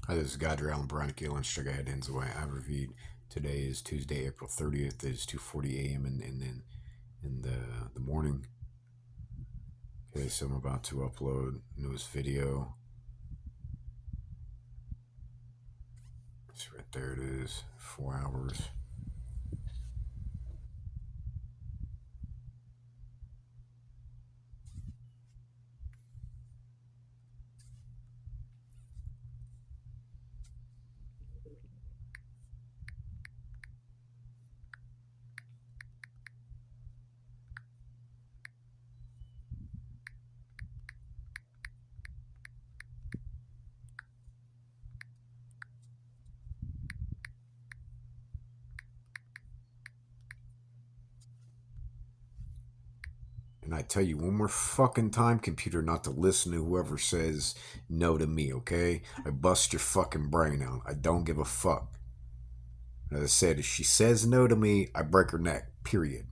Hi, this is Godre Allen Bronicky. Let's check ahead ends away. I reviewed. Today is Tuesday, April 30th. It is 2:40 a.m. in the morning. Okay, so I'm about to upload newest video. It's right there. It is 4 hours. And I tell you one more fucking time, computer, not to listen to whoever says no to me, okay? I bust your fucking brain out. I don't give a fuck. As I said, if she says no to me, I break her neck. Period.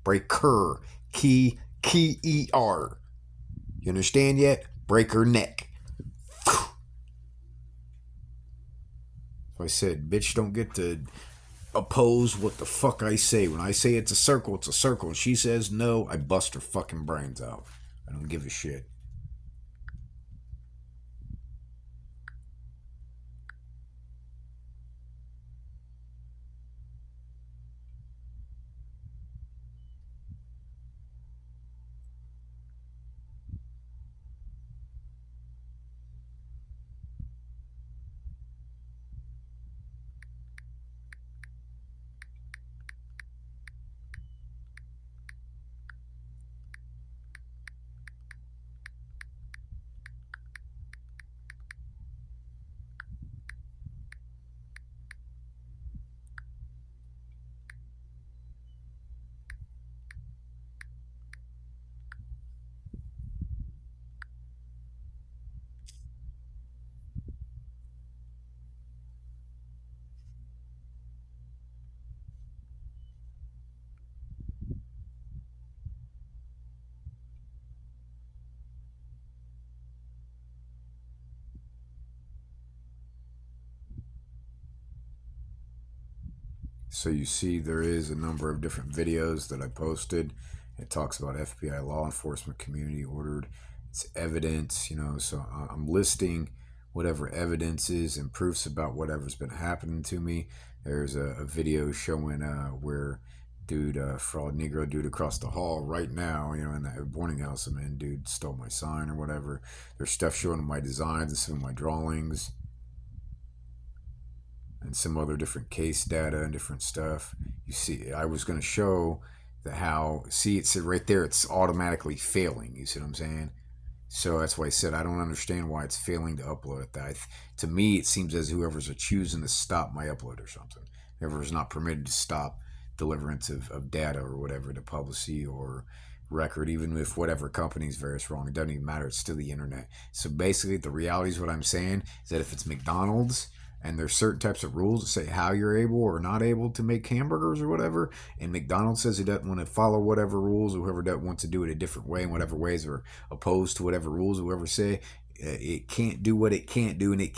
Break her. Key-E-R. You understand yet? Break her neck. So I said, bitch, don't get to oppose what the fuck I say. When I say it's a circle, it's a circle. And she says no, I bust her fucking brains out. I don't give a shit. So you see, there is a number of different videos that I posted. It talks about FBI law enforcement community ordered. It's evidence, so I'm listing whatever evidence is and proofs about whatever's been happening to me. There's a video showing where fraud Negro dude across the hall right now, in that boarding house I'm in, dude stole my sign or whatever. There's stuff showing my designs and some of my drawings and some other different case data and different stuff. You see, I was going to show it's right there, it's automatically failing. You see what I'm saying? So that's why I said I don't understand why it's failing to upload it. To me, it seems as whoever's choosing to stop my upload or something. Whoever's not permitted to stop deliverance of data or whatever to publicity or record, even if whatever company's various wrong, it doesn't even matter. It's still the internet. So basically, the reality is what I'm saying is that if it's McDonald's and there's certain types of rules that say how you're able or not able to make hamburgers or whatever, and McDonald's says it doesn't want to follow whatever rules, or whoever doesn't want to do it a different way, in whatever ways are opposed to whatever rules whoever say, it can't do what it can't do, and it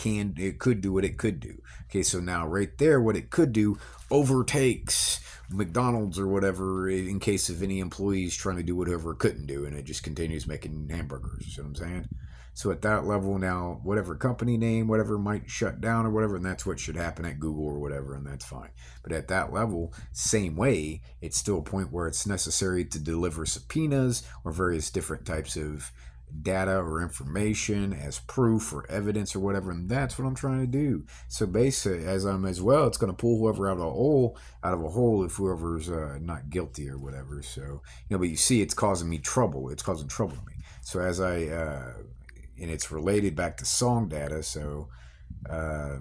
could do what it could do. Okay, so now right there, what it could do overtakes McDonald's or whatever in case of any employees trying to do whatever it couldn't do, and it just continues making hamburgers. You know what I'm saying? So at that level now, whatever company name, whatever might shut down or whatever, and that's what should happen at Google or whatever, and that's fine. But at that level, same way, it's still a point where it's necessary to deliver subpoenas or various different types of data or information as proof or evidence or whatever, and that's what I'm trying to do. So basically, as well, it's going to pull whoever out of a hole if whoever's not guilty or whatever. So but you see, it's causing me trouble. It's causing trouble to me. So and it's related back to song data. So uh,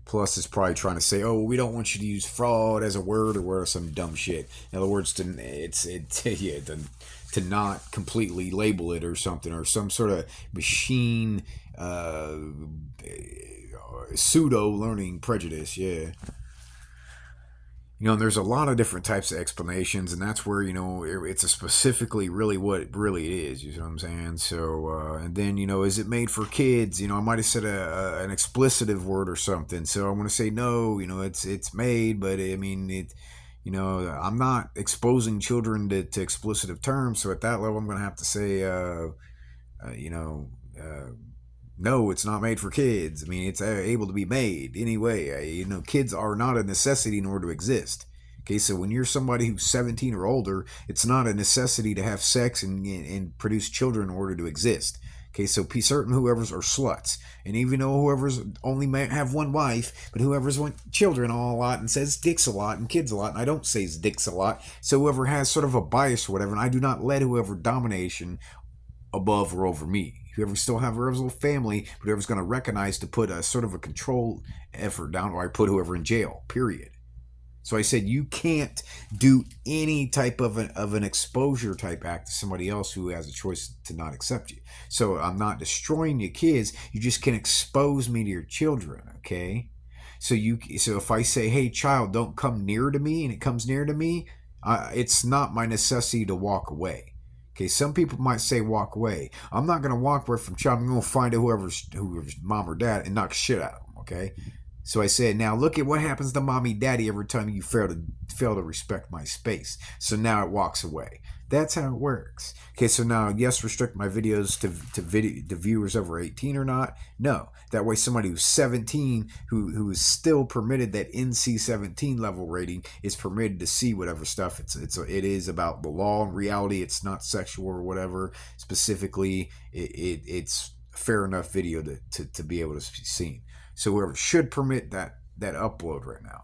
plus, it's probably trying to say, "Oh, we don't want you to use fraud as a word or some dumb shit." In other words, to not completely label it or something, or some sort of machine pseudo learning prejudice. Yeah. And there's a lot of different types of explanations, and that's where it's a specifically really what it really is. You know what I'm saying? So, and then is it made for kids? I might have said an explicitive word or something. So I want to say no. It's made, but I mean it. I'm not exposing children to explicitive terms. So at that level, I'm going to have to say, uh, you know. Uh, no, it's not made for kids. I mean, it's able to be made anyway. Kids are not a necessity in order to exist. Okay, so when you're somebody who's 17 or older, it's not a necessity to have sex and produce children in order to exist. Okay, so certain whoever's are sluts, and even though whoever's only may have one wife, but whoever's want children all a lot and says dicks a lot and kids a lot, and I don't say dicks a lot. So whoever has sort of a bias or whatever, and I do not let whoever domination above or over me. Whoever still have whoever's little family, but whoever's going to recognize to put a sort of a control effort down, or I put whoever in jail. Period. So I said you can't do any type of an exposure type act to somebody else who has a choice to not accept you. So I'm not destroying your kids. You just can expose me to your children. Okay. So if I say, hey child, don't come near to me, and it comes near to me, it's not my necessity to walk away. Okay, some people might say walk away. I'm not gonna walk away from child. I'm gonna find out whoever's mom or dad and knock shit out of them. Okay, so I said, now look at what happens to mommy, daddy every time you fail to respect my space. So now it walks away. That's how it works. Okay, so now yes, restrict my videos to viewers over 18 or not? No. That way, somebody who's 17 who is still permitted that NC-17 level rating is permitted to see whatever stuff it is about the law and reality. It's not sexual or whatever specifically. It's fair enough video to be able to be seen. So whoever should permit that upload right now.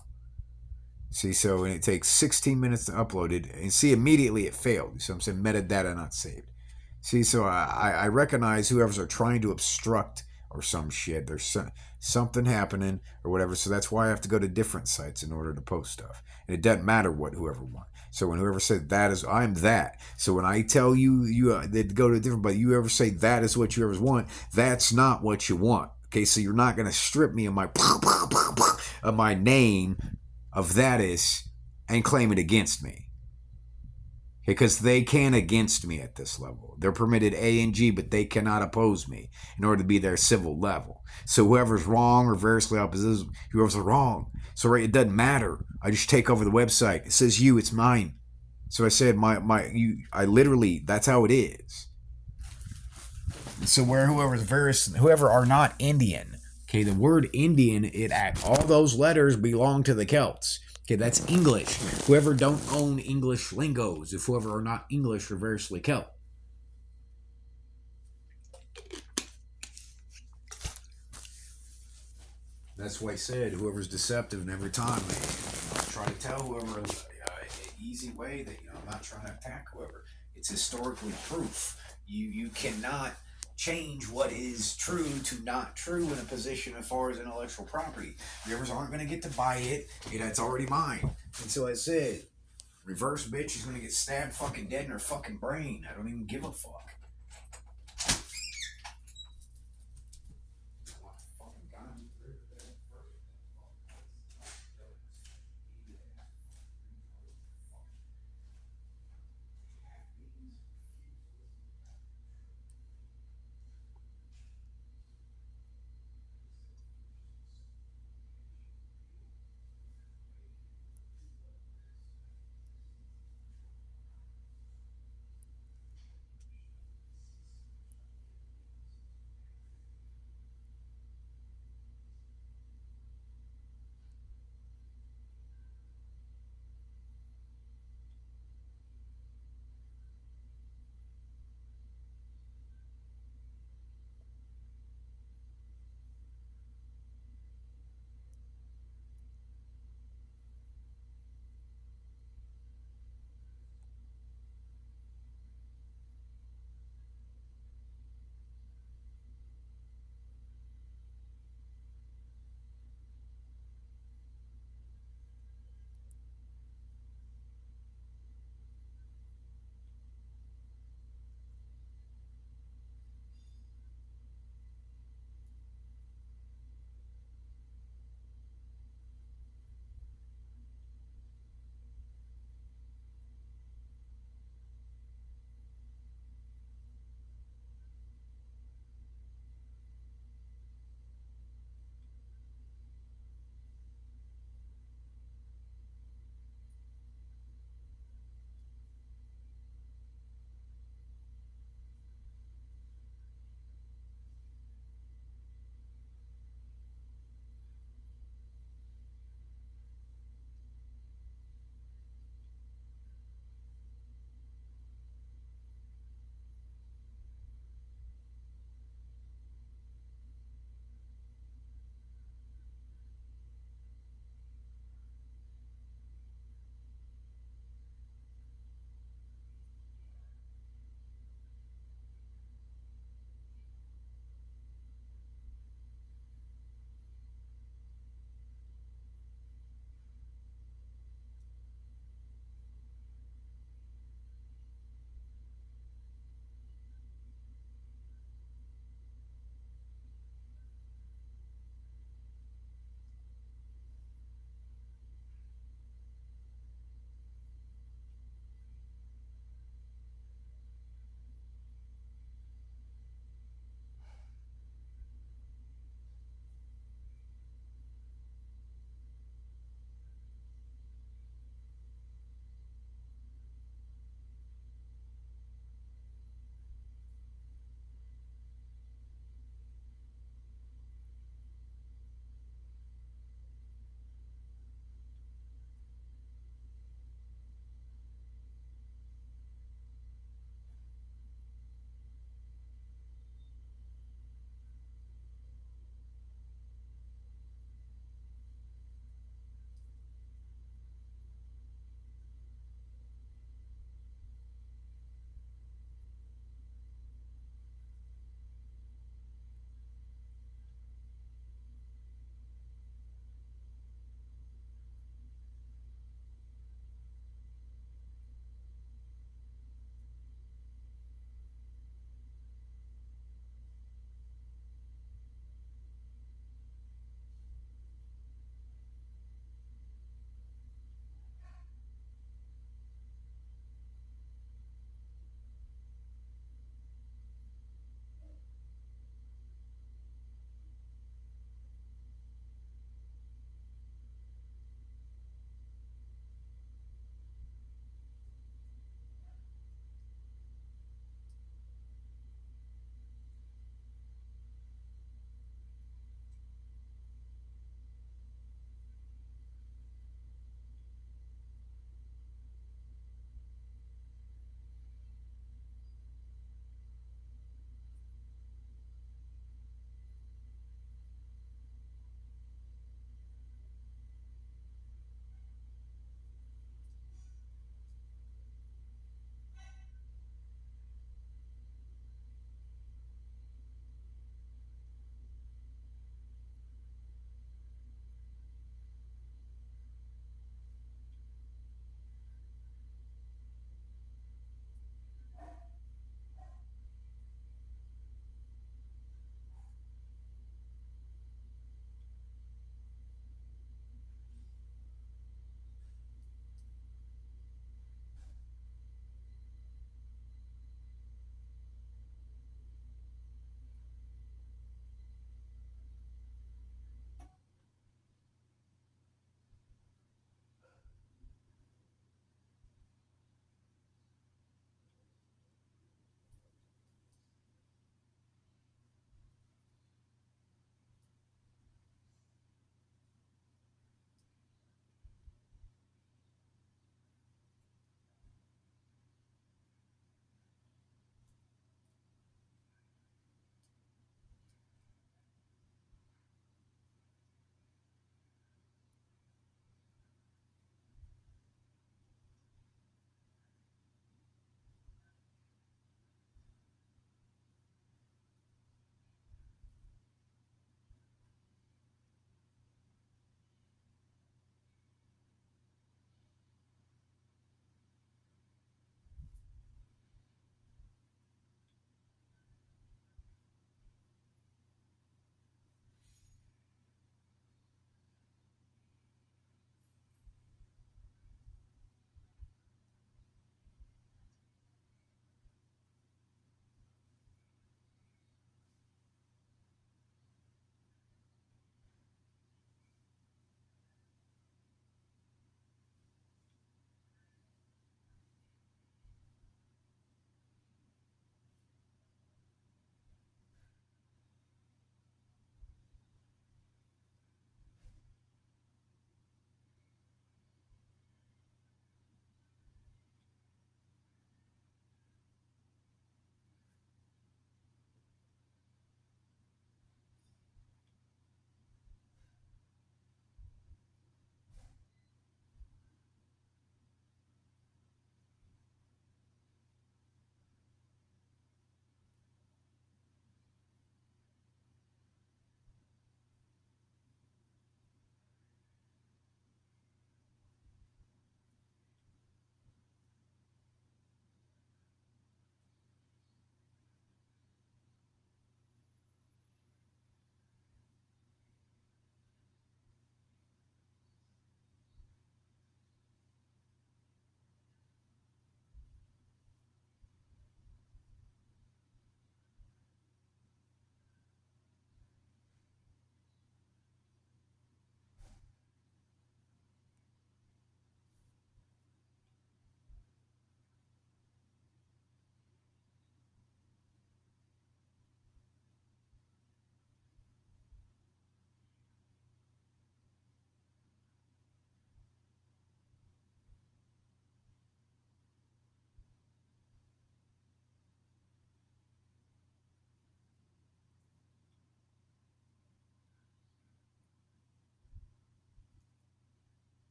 See, so and it takes 16 minutes to upload it, and see immediately it failed. So I'm saying metadata not saved. See, so I recognize whoever's are trying to obstruct or some shit. There's something happening or whatever. So that's why I have to go to different sites in order to post stuff. And it doesn't matter what whoever wants. So when whoever said that is, I'm that. So when I tell you that go to different, but you ever say that is what you ever want, that's not what you want. Okay, so you're not going to strip me of my name of that is and claim it against me. Because they can against me at this level. They're permitted A and G, but they cannot oppose me in order to be their civil level. So whoever's wrong or variously opposite, whoever's wrong. So right, it doesn't matter. I just take over the website. It says you, it's mine. So I said I literally, that's how it is. So whoever are not Indian. Okay, the word Indian, all those letters belong to the Celts. Okay, that's English. Whoever don't own English lingos, if whoever are not English are variously Celt. That's why I said whoever's deceptive, and every time I try to tell whoever an easy way that I'm not trying to attack whoever. It's historically proof. You cannot change what is true to not true in a position as far as intellectual property. Viewers aren't going to get to buy it. It's already mine. And so I said, reverse bitch is going to get stabbed fucking dead in her fucking brain. I don't even give a fuck.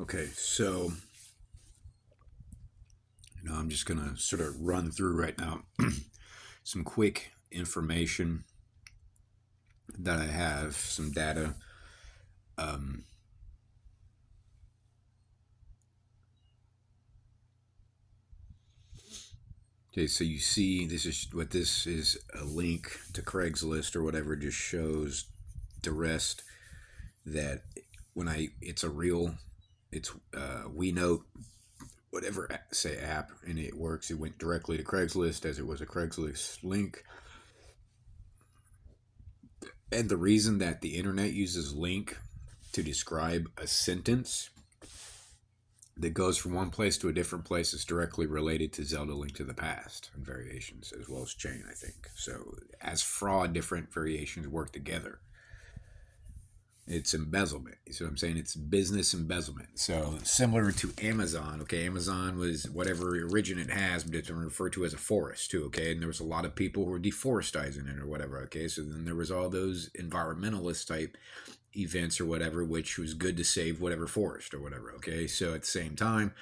Okay, so I'm just gonna sort of run through right now some quick information that I have, some data. Um, okay, so you see, this is a link to Craigslist or whatever. Just shows the rest that it's a real, it's WeNote, whatever say app, and it works. It went directly to Craigslist as it was a Craigslist link. And the reason that the internet uses link to describe a sentence that goes from one place to a different place is directly related to Zelda Link to the Past and variations, as well as Chain, I think. So, as fraud, different variations work together. It's embezzlement. You see what I'm saying? It's business embezzlement. So, similar to Amazon, okay? Amazon was whatever origin it has, but it's referred to as a forest, too, okay? And there was a lot of people who were deforesting it or whatever, okay? So, then there was all those environmentalist type events or whatever, which was good to save whatever forest or whatever, okay? So, at the same time,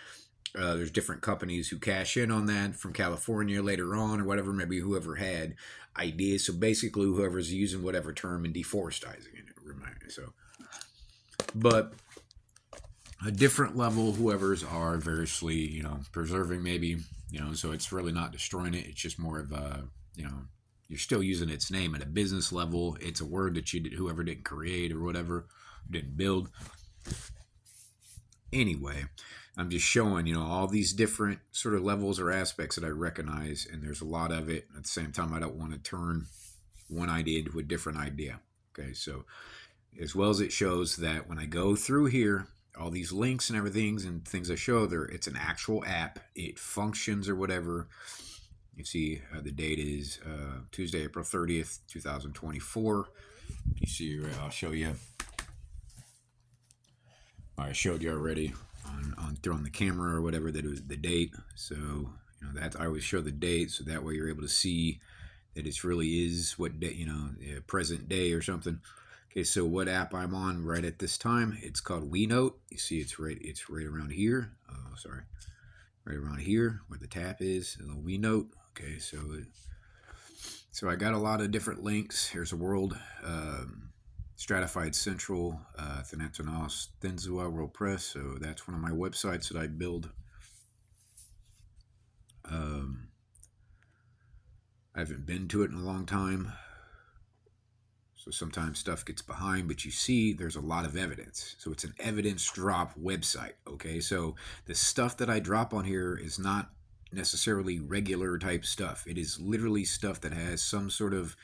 there's different companies who cash in on that from California later on or whatever, maybe whoever had ideas. So basically, whoever's using whatever term and deforesting it, remind me. So, but a different level, whoever's are variously, preserving maybe, so it's really not destroying it. It's just more of a, you're still using its name at a business level. It's a word that whoever didn't create or whatever, didn't build. Anyway, I'm just showing, all these different sort of levels or aspects that I recognize, and there's a lot of it. At the same time, I don't want to turn one idea into a different idea. Okay, so as well as it shows that when I go through here, all these links and everything and things I show there, it's an actual app. It functions or whatever. You see, the date is Tuesday, April 30th, 2024. You see, I'll show you. I showed you already on throwing the camera or whatever that it was the date. So that I always show the date, so that way you're able to see that it really is what day, present day or something. Okay, so what app I'm on right at this time? It's called WeNote. You see, it's right around here. Oh, sorry, right around here where the tap is. The WeNote. Okay, so I got a lot of different links. Here's a world. Stratified Central, Thanatos, Thenzua, World Press. So that's one of my websites that I build. I haven't been to it in a long time. So sometimes stuff gets behind, but you see there's a lot of evidence. So it's an evidence drop website. Okay, so the stuff that I drop on here is not necessarily regular type stuff. It is literally stuff that has some sort of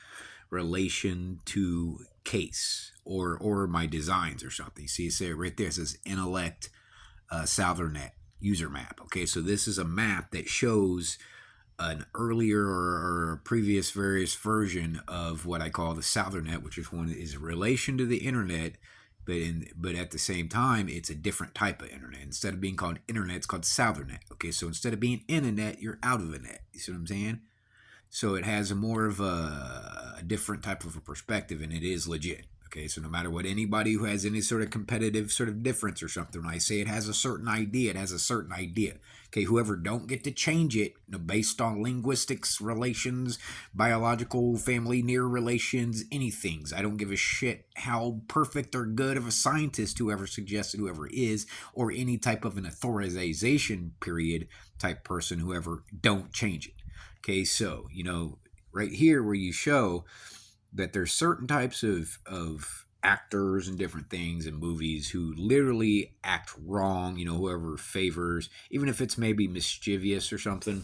relation to case or my designs or something. See, say right there, it says Intellect Southernnet user map. Okay, so this is a map that shows an earlier or previous various version of what I call the Southernnet, which is one that is a relation to the internet, but at the same time, it's a different type of internet. Instead of being called internet, it's called Southernnet. Okay, so instead of being in a net, you're out of a net. You see what I'm saying? So it has a more of a different type of a perspective, and it is legit. Okay, so no matter what anybody who has any sort of competitive sort of difference or something, when I say it has a certain idea, it has a certain idea. Okay, whoever don't get to change it based on linguistics, relations, biological, family, near relations, anything. I don't give a shit how perfect or good of a scientist whoever suggested whoever is, or any type of an authorization period type person, whoever, don't change it. Okay, so right here where you show that there's certain types of actors and different things in movies who literally act wrong, whoever favors, even if it's maybe mischievous or something,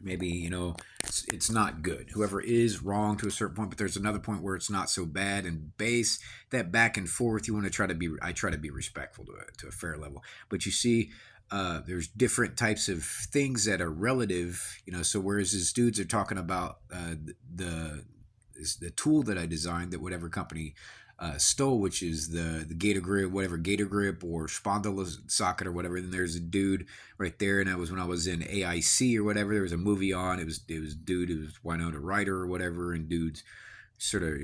maybe it's not good, whoever is wrong to a certain point, but there's another point where it's not so bad, and base that back and forth, you want to try to be, I try to be respectful to a fair level, but you see there's different types of things that are relative, so whereas these dudes are talking about the tool that I designed that whatever company stole, which is the Gator Grip, whatever Gator Grip or Spondylo socket or whatever. Then there's a dude right there, and that was when I was in AIC or whatever. There was a movie on. It was dude. It was Winona Ryder or whatever, and dudes sort of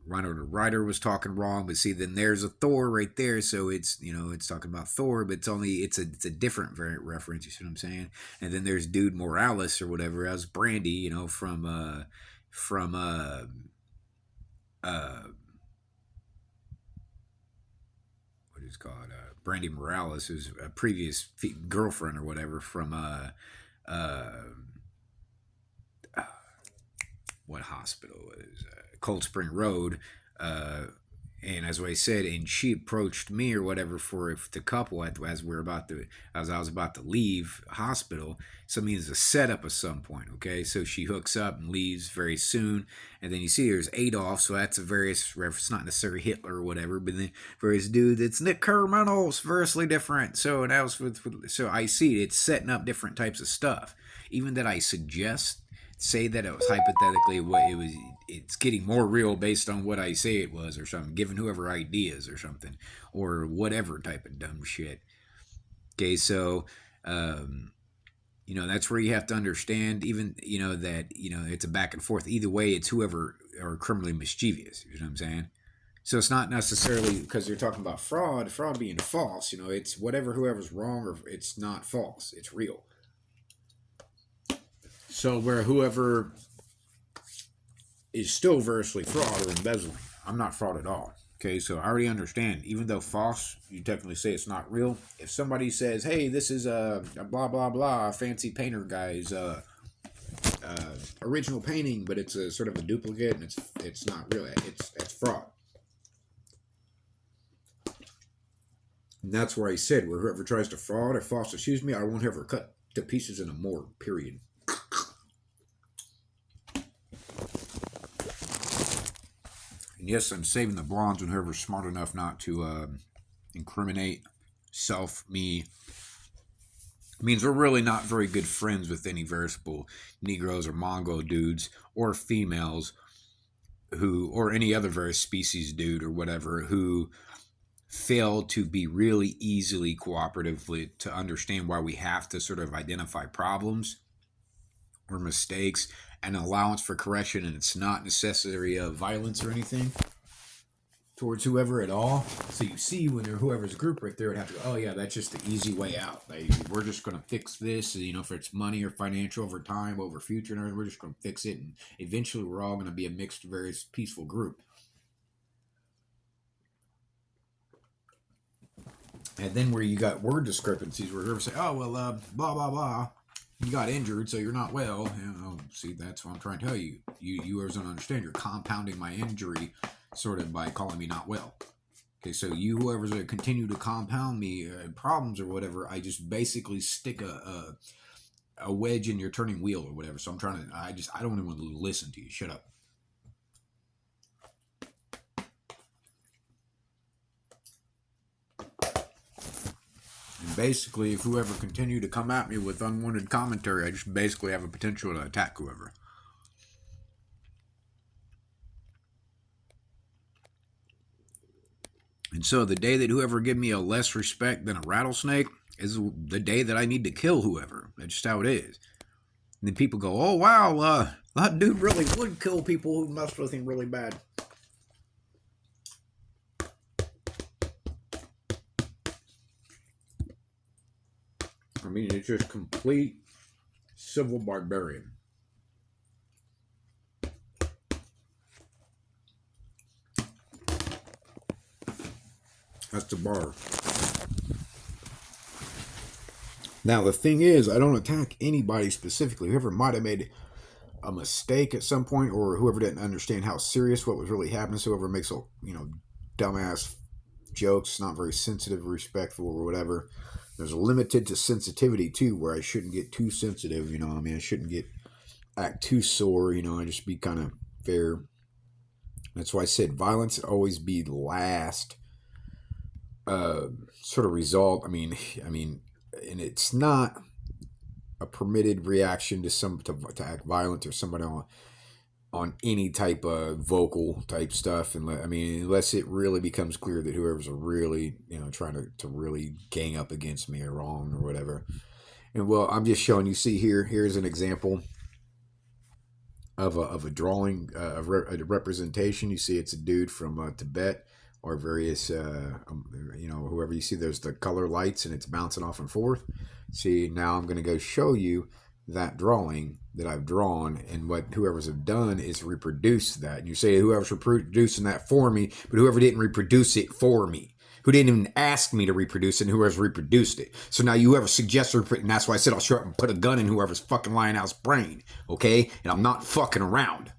Rhino the Rider was talking wrong, but see, then there's a Thor right there, so it's it's talking about Thor, but it's a different variant reference. You see what I'm saying? And then there's Dude Morales or whatever as Brandy, from uh what is it called Brandy Morales, who's a previous girlfriend or whatever from uh what hospital is Cold Spring Road. Uh, and as I said, and she approached me or whatever for the couple as we're about to as I was about to leave hospital. So it means a setup at some point. Okay, so she hooks up and leaves very soon, and then you see there's Adolf. So that's a various reference, not necessarily Hitler or whatever, but then various dude. It's Nick Carmentos, variously different. So that was so I see it's setting up different types of stuff. Even that I suggest say that it was hypothetically what it was, it's getting more real based on what I say it was or something, giving whoever ideas or something, or whatever type of dumb shit. Okay, so that's where you have to understand, even that it's a back and forth either way. It's whoever are criminally mischievous, you know what I'm saying? So it's not necessarily because you're talking about fraud being false. It's whatever, whoever's wrong, or it's not false, it's real. So where whoever is still variously fraud or embezzling, I'm not fraud at all. Okay, so I already understand. Even though false, you technically say it's not real. If somebody says, "Hey, this is a blah blah blah fancy painter guy's original painting, but it's a sort of a duplicate, and it's not real. It's fraud." And that's where I said, where whoever tries to fraud or false accuse me, I won't ever cut to pieces in a morgue. Period. And yes, I'm saving the blondes and whoever's smart enough not to incriminate me. It means we're really not very good friends with any veritable Negroes or Mongo dudes or females or any other various species dude or whatever who fail to be really easily cooperative to understand why we have to sort of identify problems or mistakes and allowance for correction, and it's not necessary of violence or anything towards whoever at all. So you see when they're whoever's group right there, would have to go, oh yeah, that's just the easy way out. We're just going to fix this, if it's money or financial over time, over future, and everything, we're just going to fix it, and eventually we're all going to be a mixed, various, peaceful group. And then where you got word discrepancies, where whoever say, oh well, blah blah blah, you got injured, so you're not well. See, that's what I'm trying to tell you. You don't understand. You're compounding my injury, sort of, by calling me not well. Okay, so whoever's going to continue to compound me problems or whatever, I just basically stick a wedge in your turning wheel or whatever. So I don't even want to listen to you. Shut up. And basically, if whoever continue to come at me with unwanted commentary, I just basically have a potential to attack whoever. And so the day that whoever give me a less respect than a rattlesnake is the day that I need to kill whoever. That's just how it is. And then people go, oh wow, that dude really would kill people who messed with him really bad. I mean, it's just complete civil barbarian. That's the bar. Now, the thing is, I don't attack anybody specifically. Whoever might have made a mistake at some point, or whoever didn't understand how serious what was really happening, so whoever makes dumbass jokes, not very sensitive or respectful or whatever. There's a limited to sensitivity too, where I shouldn't get too sensitive, I shouldn't act too sore, I just be kind of fair. That's why I said violence would always be the last sort of result. I mean, and it's not a permitted reaction to act violent or somebody on any type of vocal type stuff, and unless it really becomes clear that whoever's really trying to really gang up against me or wrong or whatever. And well, I'm just showing you. See here's an example of a drawing, a representation. You see, it's a dude from Tibet or various, whoever you see. There's the color lights, and it's bouncing off and forth. See, now I'm going to go show you that drawing that I've drawn, and what whoever's have done is reproduce that. And you say whoever's reproducing that for me, but whoever didn't reproduce it for me, who didn't even ask me to reproduce it, and whoever's reproduced it. So now whoever suggests, and that's why I said I'll show up and put a gun in whoever's fucking lying out's brain, okay? And I'm not fucking around.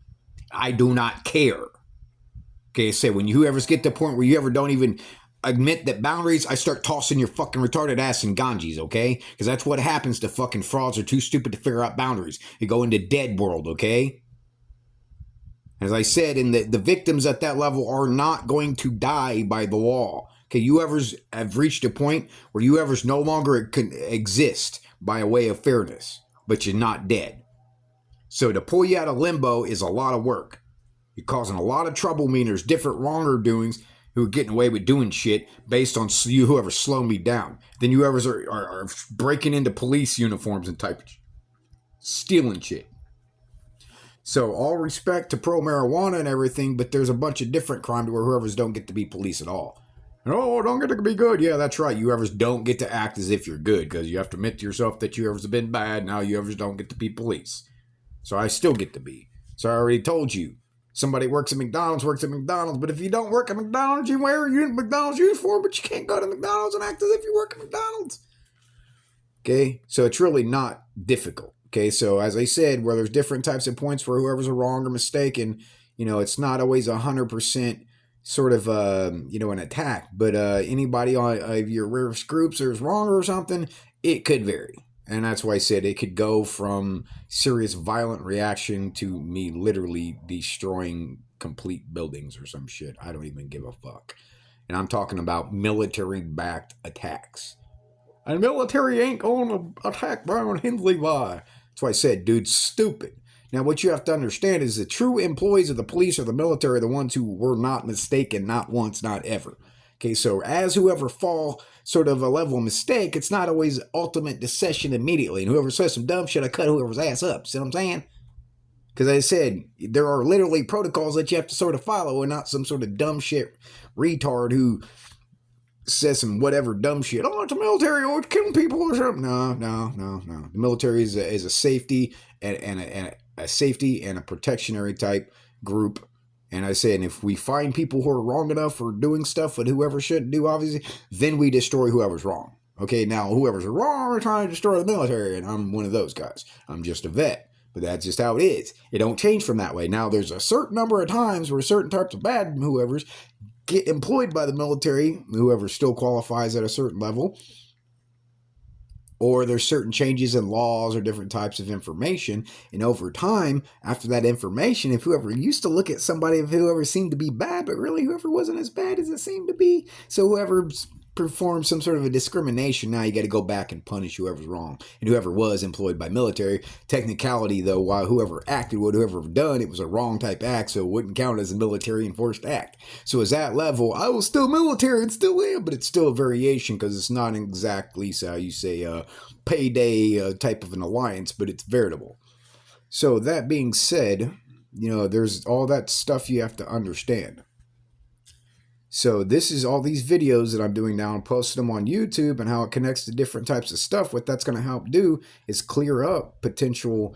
I do not care. Okay, so when you ever get to the point where you ever don't even admit that boundaries, I start tossing your fucking retarded ass in Ganges, okay? Because that's what happens to fucking frauds who are too stupid to figure out boundaries. They go into dead world, okay? As I said, and the victims at that level are not going to die by the law. Okay, you evers have reached a point where you evers no longer can exist by a way of fairness, but you're not dead. So to pull you out of limbo is a lot of work. You're causing a lot of trouble, meaning there's different wronger doings who are getting away with doing shit based on you whoever slow me down. Then you evers are breaking into police uniforms and type of stealing shit. So all respect to pro marijuana and everything, but there's a bunch of different crime where whoever's don't get to be police at all. Oh, don't get to be good. Yeah, that's right. You evers don't get to act as if you're good because you have to admit to yourself that you evers have been bad. Now you evers don't get to be police. So I still get to be. So I already told you. Somebody works at McDonald's, but if you don't work at McDonald's, you wear a McDonald's uniform, but you can't go to McDonald's and act as if you work at McDonald's. Okay, so it's really not difficult. Okay, so as I said, where there's different types of points where whoever's wrong or mistaken, it's not always 100% sort of, an attack. But anybody on your various groups is wrong or something, it could vary. And that's why I said it could go from serious violent reaction to me literally destroying complete buildings or some shit. I don't even give a fuck. And I'm talking about military-backed attacks. And military ain't going to attack Brian Hindley. Why? That's why I said, dude's stupid. Now, what you have to understand is the true employees of the police or the military are the ones who were not mistaken, not once, not ever. Okay, so as whoever fall sort of a level of mistake, it's not always ultimate decision immediately. And whoever says some dumb shit, I cut whoever's ass up. See what I'm saying? Because I said, there are literally protocols that you have to sort of follow and not some sort of dumb shit retard who says some whatever dumb shit. Oh, it's a military, or it's killing people or something. No. The military is a safety and a safety and a protectionary type group. And I said, if we find people who are wrong enough for doing stuff that whoever shouldn't do, obviously, then we destroy whoever's wrong. Okay, now whoever's wrong, we're trying to destroy the military, and I'm one of those guys. I'm just a vet. But that's just how it is. It don't change from that way. Now, there's a certain number of times where certain types of bad whoever's get employed by the military, whoever still qualifies at a certain level, or there's certain changes in laws or different types of information. And over time, after that information, if whoever used to look at somebody, if whoever seemed to be bad, but really whoever wasn't as bad as it seemed to be, so whoever performed some sort of a discrimination, now you got to go back and punish whoever's wrong. And whoever was employed by military, technicality though, while whoever acted, whatever done, it was a wrong type act, so it wouldn't count as a military enforced act. So as that level, I was still military and still am, but it's still a variation because it's not exactly, so how you say, payday type of an alliance, but it's veritable. So that being said, there's all that stuff you have to understand. So this is all these videos that I'm doing now and posting them on YouTube and how it connects to different types of stuff. What that's going to help do is clear up potential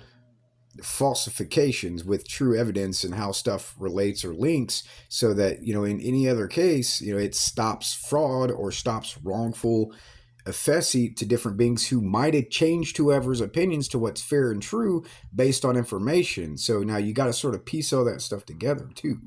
falsifications with true evidence and how stuff relates or links so that, in any other case, it stops fraud or stops wrongful effeci to different beings who might have changed whoever's opinions to what's fair and true based on information. So now you got to sort of piece all that stuff together too.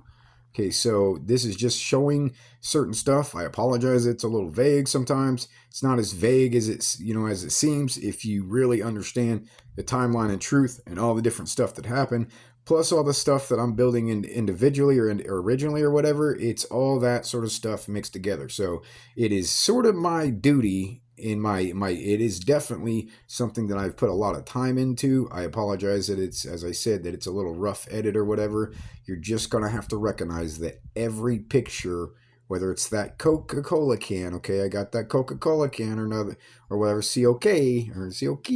Okay, so this is just showing certain stuff. I apologize, it's a little vague sometimes. It's not as vague as as it seems if you really understand the timeline and truth and all the different stuff that happened, plus all the stuff that I'm building individually or originally or whatever. It's all that sort of stuff mixed together. So it is sort of my duty in my it is definitely something that I've put a lot of time into. I apologize that it's, as I said, that it's a little rough edit or whatever. You're just going to have to recognize that every picture, whether it's that Coca-Cola can, okay, I got that Coca-Cola can or whatever, COK or COK,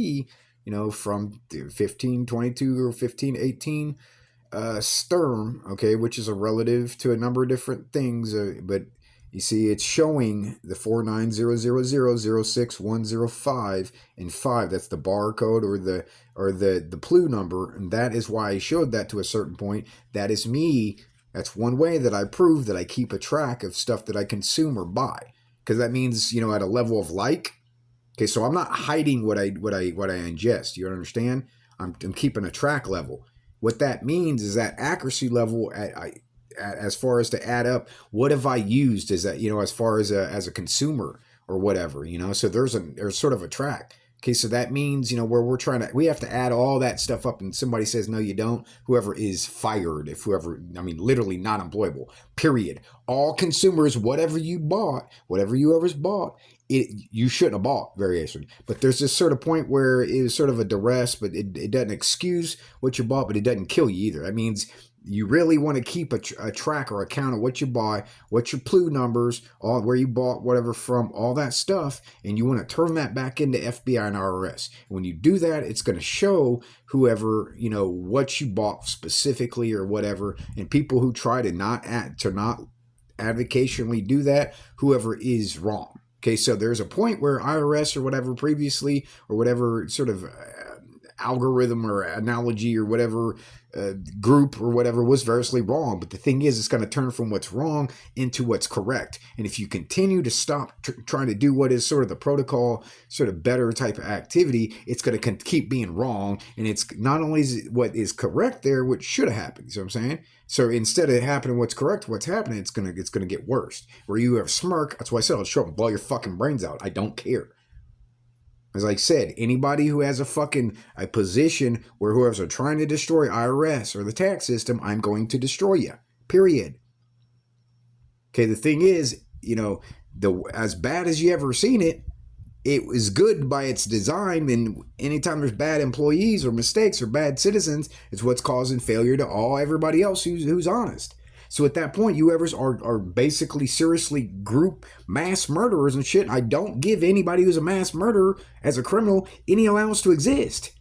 from 1522 or 1518, Sturm, okay, which is a relative to a number of different things, but you see, it's showing the 4900006105 and 5. That's the barcode or the PLU number, and that is why I showed that to a certain point. That is me. That's one way that I prove that I keep a track of stuff that I consume or buy, because that means, at a level of like. Okay, so I'm not hiding what I ingest. You understand? I'm keeping a track level. What that means is that accuracy level as far as to add up what have I used, is that, as far as a consumer or whatever, so there's sort of a track. Okay, so that means, where we have to add all that stuff up, and somebody says, no, you don't. Whoever is fired, literally not employable, period. All consumers, whatever you ever's bought, you shouldn't have bought variation. But there's this sort of point where it was sort of a duress, but it doesn't excuse what you bought, but it doesn't kill you either. That means you really want to keep a track or a count of what you buy, what your PLU numbers, where you bought whatever from, all that stuff, and you want to turn that back into FBI and IRS. When you do that, it's going to show whoever, what you bought specifically or whatever, and people who try to not advocationally do that, whoever is wrong. Okay, so there's a point where IRS or whatever previously, or whatever sort of algorithm or analogy or whatever group or whatever was variously wrong. But the thing is, it's going to turn from what's wrong into what's correct. And if you continue to stop trying to do what is sort of the protocol, sort of better type of activity, it's going to keep being wrong. And it's not only is what is correct there, what should have happened. You know what I'm saying? So instead of happening what's correct, what's happening, it's gonna get worse. Where you have smirk, that's why I said I'll show up and blow your fucking brains out. I don't care. As I said, anybody who has a position where whoever's are trying to destroy IRS or the tax system, I'm going to destroy you. Period. Okay, the thing is, as bad as you ever seen it, it was good by its design, and anytime there's bad employees or mistakes or bad citizens, it's what's causing failure to everybody else who's honest. So at that point, you are basically seriously group mass murderers and shit. I don't give anybody who's a mass murderer as a criminal any allowance to exist.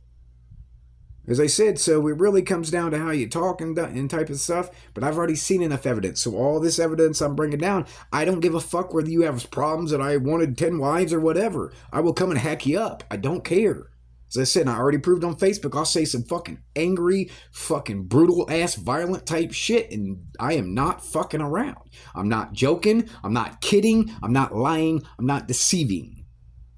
As I said, so it really comes down to how you talk and type of stuff, but I've already seen enough evidence. So all this evidence I'm bringing down, I don't give a fuck whether you have problems that I wanted 10 wives or whatever. I will come and hack you up. I don't care. As I said, I already proved on Facebook, I'll say some fucking angry, fucking brutal ass, violent type shit, and I am not fucking around. I'm not joking. I'm not kidding. I'm not lying. I'm not deceiving.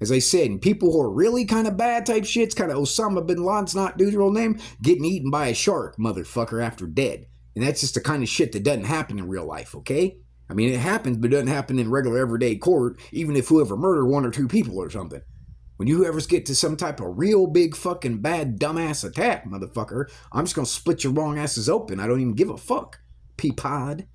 As I said, and people who are really kind of bad type shits, kind of Osama bin Laden's not dude's real name, getting eaten by a shark, motherfucker, after dead. And that's just the kind of shit that doesn't happen in real life, okay? I mean, it happens, but it doesn't happen in regular everyday court, even if whoever murdered 1 or 2 people or something. When you ever get to some type of real big fucking bad dumbass attack, motherfucker, I'm just gonna split your wrong asses open. I don't even give a fuck, peapod.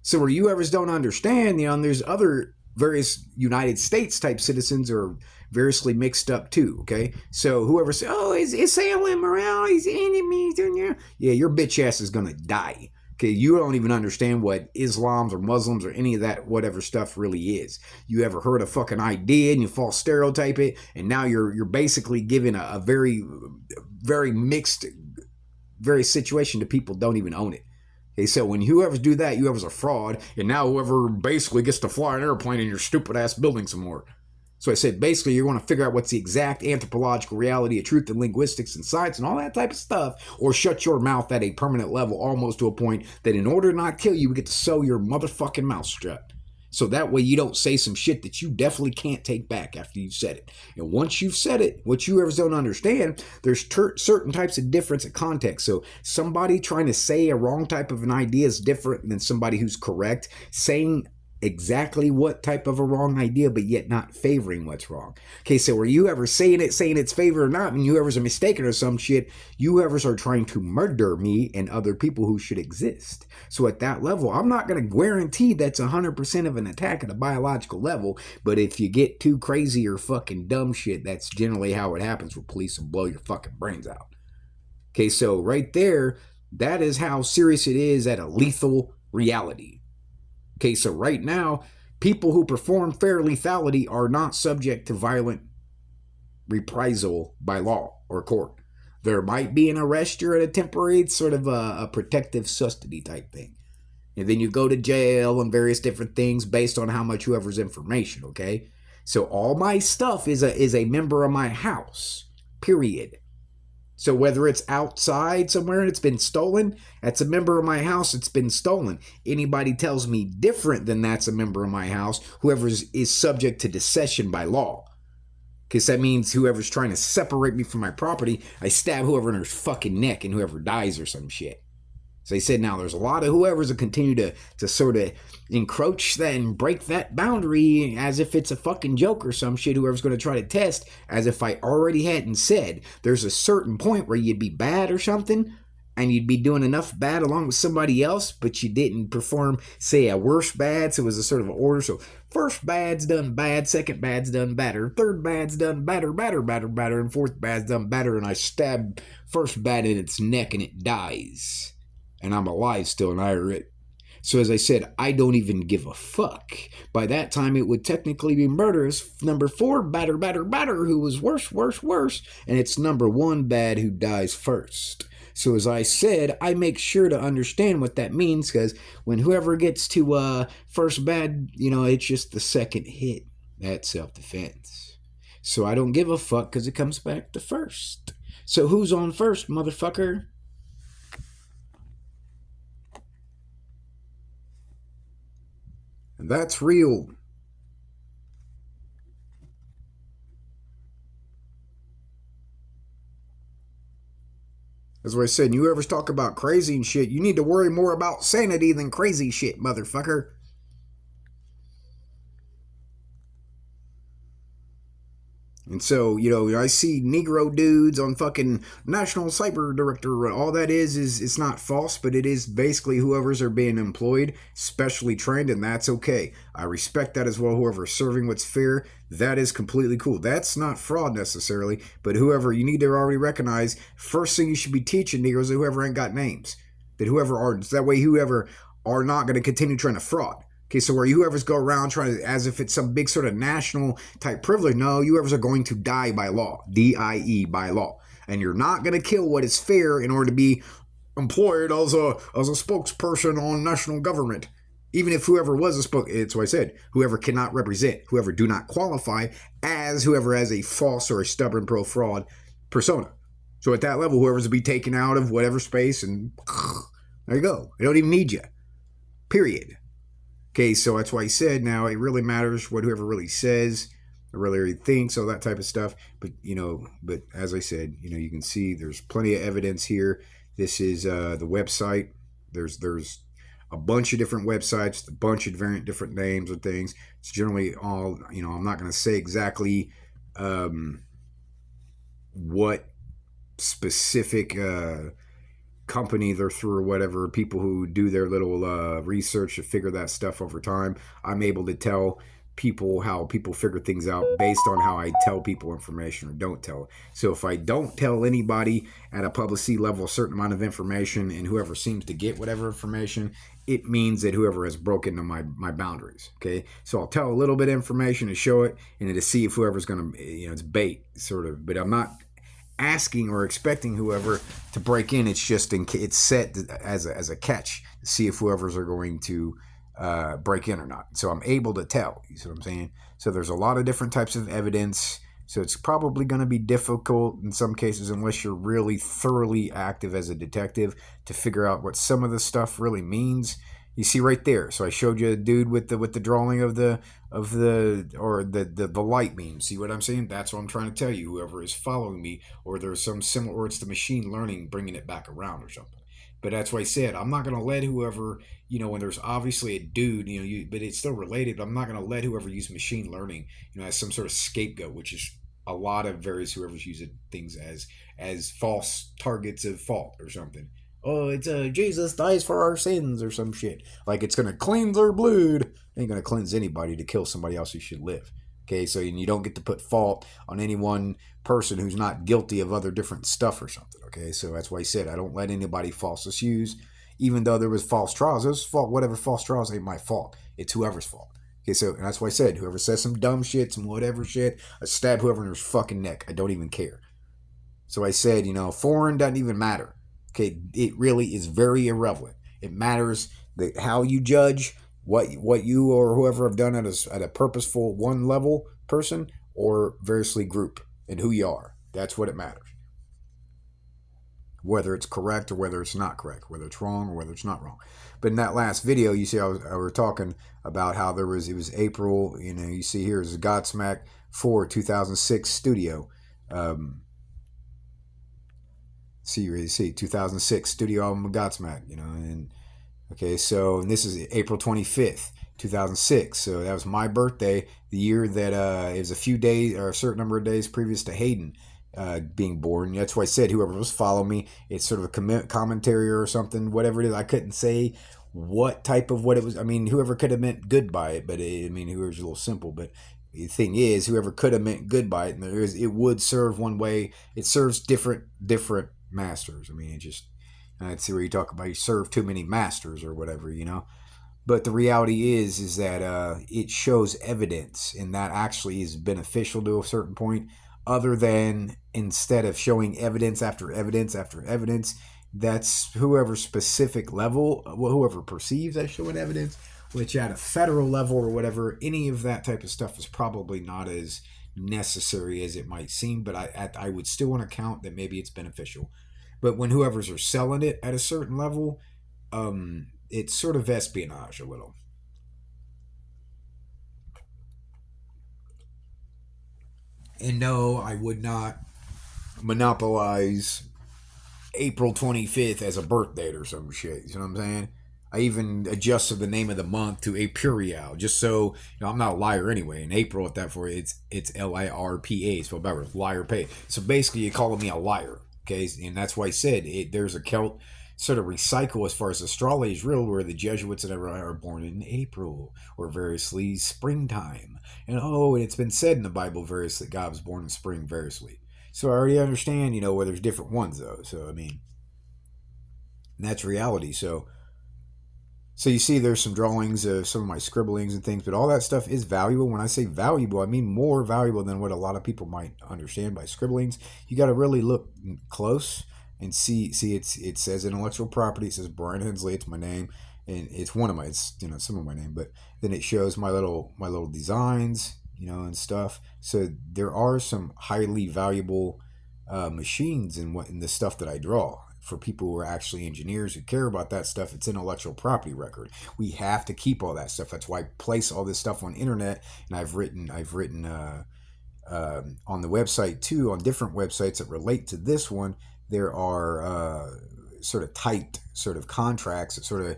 So where you ever don't understand, there's other various United States type citizens are variously mixed up too, okay? So whoever says, oh, is Samuel Morale, he's enemies, yeah, your bitch ass is gonna die. Okay, you don't even understand what Islams or Muslims or any of that whatever stuff really is. You ever heard a fucking idea and you false stereotype it, and now you're basically giving a very, very mixed, very situation to people don't even own it. Okay, so when whoever's do that, whoever's a fraud, and now whoever basically gets to fly an airplane in your stupid ass building some more. So I said, basically, you're going to figure out what's the exact anthropological reality of truth and linguistics and science and all that type of stuff, or shut your mouth at a permanent level, almost to a point that in order to not kill you, we get to sew your motherfucking mouth shut. So that way you don't say some shit that you definitely can't take back after you've said it. And once you've said it, what you ever don't understand, there's certain types of difference in context. So somebody trying to say a wrong type of an idea is different than somebody who's correct, saying exactly what type of a wrong idea, but yet not favoring what's wrong. Okay, so were you ever saying it's favor or not, and you ever's are mistaken or some shit, you ever's are trying to murder me and other people who should exist. So at that level, I'm not going to guarantee that's 100% of an attack at a biological level, but if you get too crazy or fucking dumb shit, that's generally how it happens with police and blow your fucking brains out. Okay, so right there, that is how serious it is at a lethal reality. Okay, so right now, people who perform fair lethality are not subject to violent reprisal by law or court. There might be an arrest or a temporary, it's sort of a protective custody type thing. And then you go to jail and various different things based on how much whoever's information, okay? So all my stuff is a member of my house, period. So whether it's outside somewhere and it's been stolen, that's a member of my house, it's been stolen. Anybody tells me different than that's a member of my house, whoever is subject to dissension by law. Because that means whoever's trying to separate me from my property, I stab whoever in their fucking neck and whoever dies or some shit. So they said now there's a lot of whoever's that continue to sort of encroach that and break that boundary as if it's a fucking joke or some shit, whoever's going to try to test, as if I already hadn't said. There's a certain point where you'd be bad or something, and you'd be doing enough bad along with somebody else, but you didn't perform, say, a worse bad, so it was a sort of an order. So first bad's done bad, second bad's done better, third bad's done better, and fourth bad's done better, and I stab first bad in its neck and it dies. And I'm alive still and I hear it. So as I said, I don't even give a fuck. By that time, it would technically be murderous. Number 4, batter, who was worse. And it's number 1, bad, who dies first. So as I said, I make sure to understand what that means, because when whoever gets to first bad, it's just the second hit. That's self-defense. So I don't give a fuck because it comes back to first. So who's on first, motherfucker? And that's real. That's what I said. You ever talk about crazy and shit, you need to worry more about sanity than crazy shit, motherfucker. And so, I see Negro dudes on fucking National Cyber Director. All that is it's not false, but it is basically whoever's are being employed, specially trained, and that's okay. I respect that as well. Whoever's serving what's fair, that is completely cool. That's not fraud necessarily, but whoever, you need to already recognize, first thing you should be teaching Negroes is whoever ain't got names. That way whoever are not going to continue trying to fraud. Okay, so where you whoever's go around trying to, as if it's some big sort of national type privilege, no, you whoever's are going to die by law, D-I-E, by law. And you're not going to kill what is fair in order to be employed as a spokesperson on national government. Even if whoever was it's what I said, whoever cannot represent, whoever do not qualify as whoever has a false or a stubborn pro-fraud persona. So at that level, whoever's to be taken out of whatever space and there you go. They don't even need you. Period. Okay, so that's why he said now it really matters what whoever really says, or really thinks, all that type of stuff. But but as I said, you can see there's plenty of evidence here. This is the website. There's a bunch of different websites, a bunch of different names of things. It's generally all, I'm not going to say exactly what specific company they're through or whatever, people who do their little research to figure that stuff over time. I'm able to tell people how people figure things out based on how I tell people information or don't tell it. So if I don't tell anybody at a publicity level a certain amount of information and whoever seems to get whatever information, it means that whoever has broken my boundaries. Okay, so I'll tell a little bit of information to show it and to see if whoever's going to, it's bait sort of, but I'm not asking or expecting whoever to break in. It's just it's set as a catch to see if whoever's are going to break in or not. So I'm able to tell. You see what I'm saying? So there's a lot of different types of evidence. So it's probably going to be difficult in some cases, unless you're really thoroughly active as a detective, to figure out what some of the stuff really means. You see right there. So I showed you a dude with the drawing of the light beam. See what I'm saying? That's what I'm trying to tell you. Whoever is following me, or there's some similar, or it's the machine learning bringing it back around or something. But that's why I said I'm not going to let whoever, when there's obviously a dude, but it's still related. But I'm not going to let whoever use machine learning, as some sort of scapegoat, which is a lot of various whoever's using things as false targets of fault or something. Oh, it's Jesus dies for our sins or some shit. Like it's going to cleanse our blood. It ain't going to cleanse anybody to kill somebody else who should live. Okay, so you don't get to put fault on any one person who's not guilty of other different stuff or something. Okay, so that's why I said I don't let anybody falsely use, even though there was false trials. Those fault, whatever false trials ain't my fault. It's whoever's fault. Okay, so and that's why I said whoever says some dumb shit, some whatever shit, I stab whoever in their fucking neck. I don't even care. So I said, foreign doesn't even matter. Okay, it really is very irrelevant. It matters how you judge what you or whoever have done at a purposeful one level person or variously group and who you are. That's what it matters. Whether it's correct or whether it's not correct, whether it's wrong or whether it's not wrong. But in that last video, you see, I were talking about how it was April. You see here is Godsmack 4 2006 studio. See 2006 studio album of Godsmack. And okay, so and this is April 25th. 2006. So that was my birthday, the year that it was a few days or a certain number of days previous to Hayden being born. That's why I said whoever was following me, it's sort of a commentary or something, whatever it is. I couldn't say what type of what it was. I mean, whoever could have meant good by it, but whoever's a little simple. But the thing is, whoever could have meant good by it, and it would serve one way. It serves different masters. I'd see where you talk about you serve too many masters or whatever, But the reality is that it shows evidence, and that actually is beneficial to a certain point. Other than instead of showing evidence after evidence after evidence, that's whoever specific level, whoever perceives as showing evidence, which at a federal level or whatever, any of that type of stuff is probably not as necessary as it might seem. But I would still want to count that maybe it's beneficial. But when whoever's are selling it at a certain level, it's sort of espionage a little. And no, I would not monopolize April 25th as a birth date or some shit. You know what I'm saying? I even adjusted the name of the month to Apurial, just so I'm not a liar anyway. In April, at that for it's LIRPA, so better liar pay. So basically, you're calling me a liar, okay? And that's why I said there's a Celt sort of recycle as far as astrology is real, where the Jesuits and everyone are born in April or variously springtime, and it's been said in the Bible variously God was born in spring variously. So I already understand, where there's different ones though. So that's reality. So you see, there's some drawings of some of my scribblings and things, but all that stuff is valuable. When I say valuable, I mean more valuable than what a lot of people might understand by scribblings. You got to really look close and see it says intellectual property. It says Brian Hensley. It's my name, and it's one of my some of my name. But then it shows my little designs, and stuff. So there are some highly valuable machines in the stuff that I draw. For people who are actually engineers who care about that stuff, it's intellectual property record. We have to keep all that stuff. That's why I place all this stuff on internet, and I've written on the website too, on different websites that relate to this one. There are sort of typed sort of contracts that sort of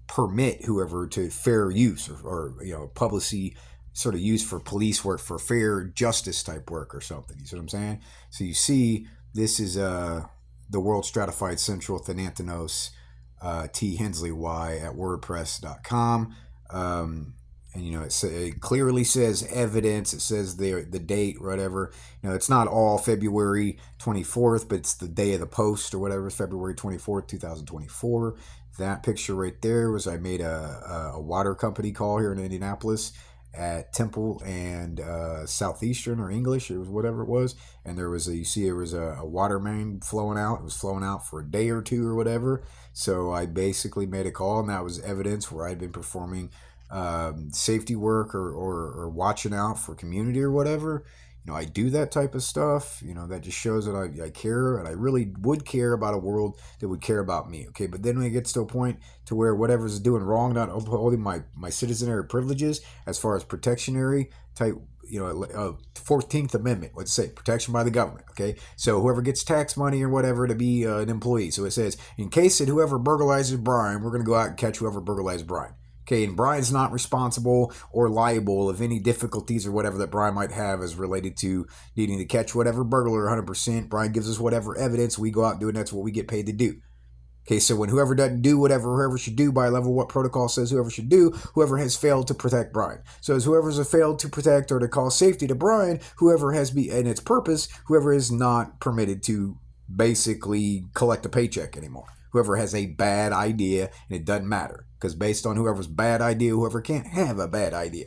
permit whoever to fair use or publicly sort of use for police work, for fair justice type work or something. You see what I'm saying? So you see, this is the World Stratified Central Thanantinos T. Hensley Y at WordPress.com. And it clearly says evidence. It says the date, whatever. It's not all February 24th, but it's the day of the post or whatever. February 24th, 2024. That picture right there was I made a water company call here in Indianapolis at Temple and Southeastern or English. It was whatever it was, and there was a water main flowing out. It was flowing out for a day or two or whatever. So I basically made a call, and that was evidence where I'd been performing safety work or watching out for community or whatever. I do that type of stuff. That just shows that I care, and I really would care about a world that would care about me. Okay, but then when it gets to a point to where whatever's doing wrong, not upholding my citizenry privileges as far as protectionary type, 14th Amendment, let's say, protection by the government. Okay, so whoever gets tax money or whatever to be an employee. So it says, in case that whoever burglarizes Brian, we're going to go out and catch whoever burglarizes Brian. Okay, and Brian's not responsible or liable of any difficulties or whatever that Brian might have as related to needing to catch whatever burglar 100%. Brian gives us whatever evidence, we go out and do it, and that's what we get paid to do. Okay, so when whoever doesn't do whoever should do by level, what protocol says whoever should do, whoever has failed to protect Brian. So as whoever's failed to protect or to cause safety to Brian, whoever has and its purpose, whoever is not permitted to basically collect a paycheck anymore. Whoever has a bad idea, and it doesn't matter. Because based on whoever's bad idea, whoever can't have a bad idea.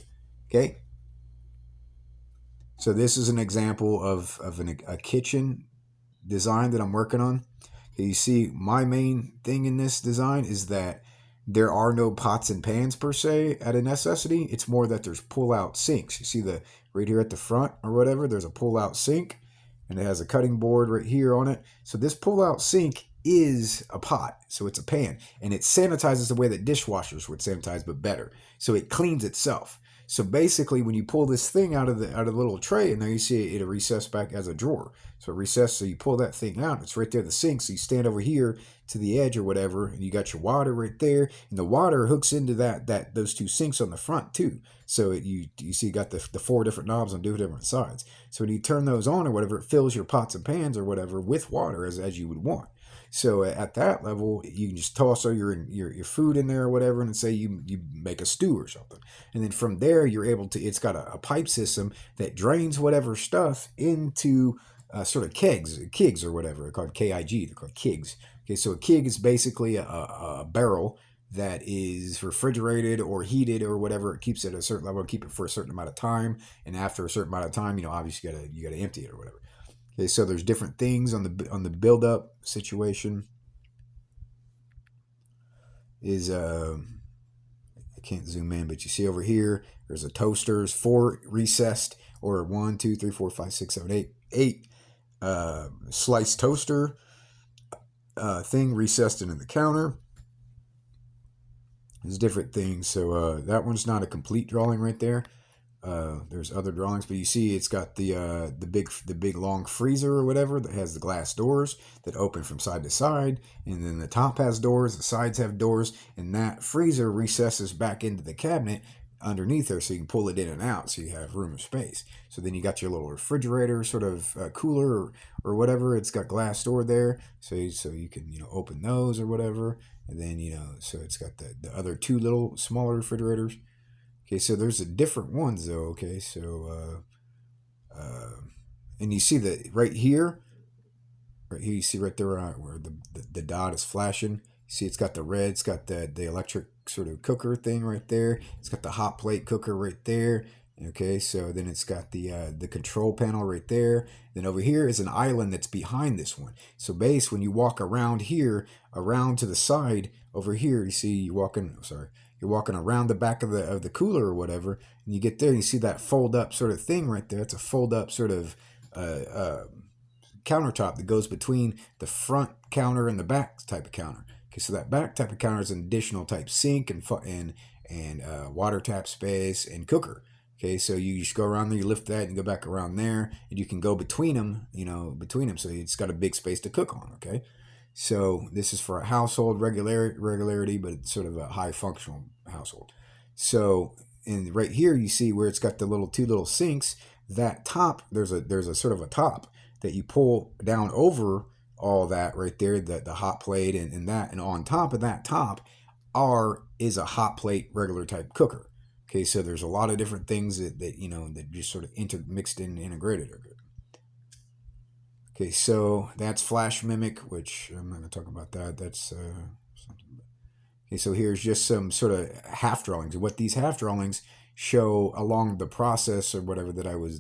Okay? So this is an example of a kitchen design that I'm working on. Okay, you see, my main thing in this design is that there are no pots and pans per se at a necessity. It's more that there's pull-out sinks. You see the right here at the front or whatever, there's a pull-out sink, and it has a cutting board right here on it. So this pull-out sink is a pot, so it's a pan, and it sanitizes the way that dishwashers would sanitize, but better. So it cleans itself. So basically, when you pull this thing out of the little tray, and now you see it recess back as a drawer. So it recess, so you pull that thing out. It's right there, the sink. So you stand over here to the edge or whatever, and you got your water right there, and the water hooks into those two sinks on the front too. So you see, you got the four different knobs on two different sides. So when you turn those on or whatever, it fills your pots and pans or whatever with water as you would want. So at that level, you can just toss all your food in there or whatever, and say you make a stew or something. And then from there, you're able to, it's got a pipe system that drains whatever stuff into sort of kegs or whatever. They're called KIG, they're called kegs. Okay, so a keg is basically a barrel that is refrigerated or heated or whatever. It keeps it at a certain level, keep it for a certain amount of time. And after a certain amount of time, obviously you gotta empty it or whatever. Okay, so there's different things on the build up situation. Is I can't zoom in, but you see over here, there's a toaster. There's 4 recessed, or 1, 2, 3, 4, 5, 6, 7, 8 sliced toaster thing recessed into the counter. There's different things. So that one's not a complete drawing right there. There's other drawings, but you see it's got the big long freezer or whatever that has the glass doors that open from side to side, and then the top has doors, the sides have doors, and that freezer recesses back into the cabinet underneath there, so you can pull it in and out, so you have room and space. So then you got your little refrigerator, sort of cooler or whatever. It's got glass door there, so you can open those or whatever, and then so it's got the other 2 little smaller refrigerators. Okay, so there's different ones though. Okay, so and you see that right here you see right there where the dot is flashing. You see it's got the red, it's got the electric sort of cooker thing right there. It's got the hot plate cooker right there. Okay, so then it's got the control panel right there. Then over here is an island that's behind this one. So when you walk around here, around to the side over here, you see you're walking around the back of the cooler or whatever, and you get there and you see that fold up sort of thing right there. It's a fold up sort of countertop that goes between the front counter and the back type of counter. Okay, so that back type of counter is an additional type sink and water tap space and cooker. Okay, so you just go around there, you lift that and go back around there, and you can go between them, so it's got a big space to cook on. Okay, so this is for a household regularity, but it's sort of a high functional household. So right here you see where it's got the 2 little sinks. That top, there's a sort of a top that you pull down over all that right there, the hot plate and that, and on top of that top is a hot plate regular type cooker. Okay, so there's a lot of different things that just sort of intermixed and integrated are good. Okay, so that's Flash Mimic, which I'm not going to talk about that. That's something. Okay, so here's just some sort of half drawings. What these half drawings show along the process or whatever that I was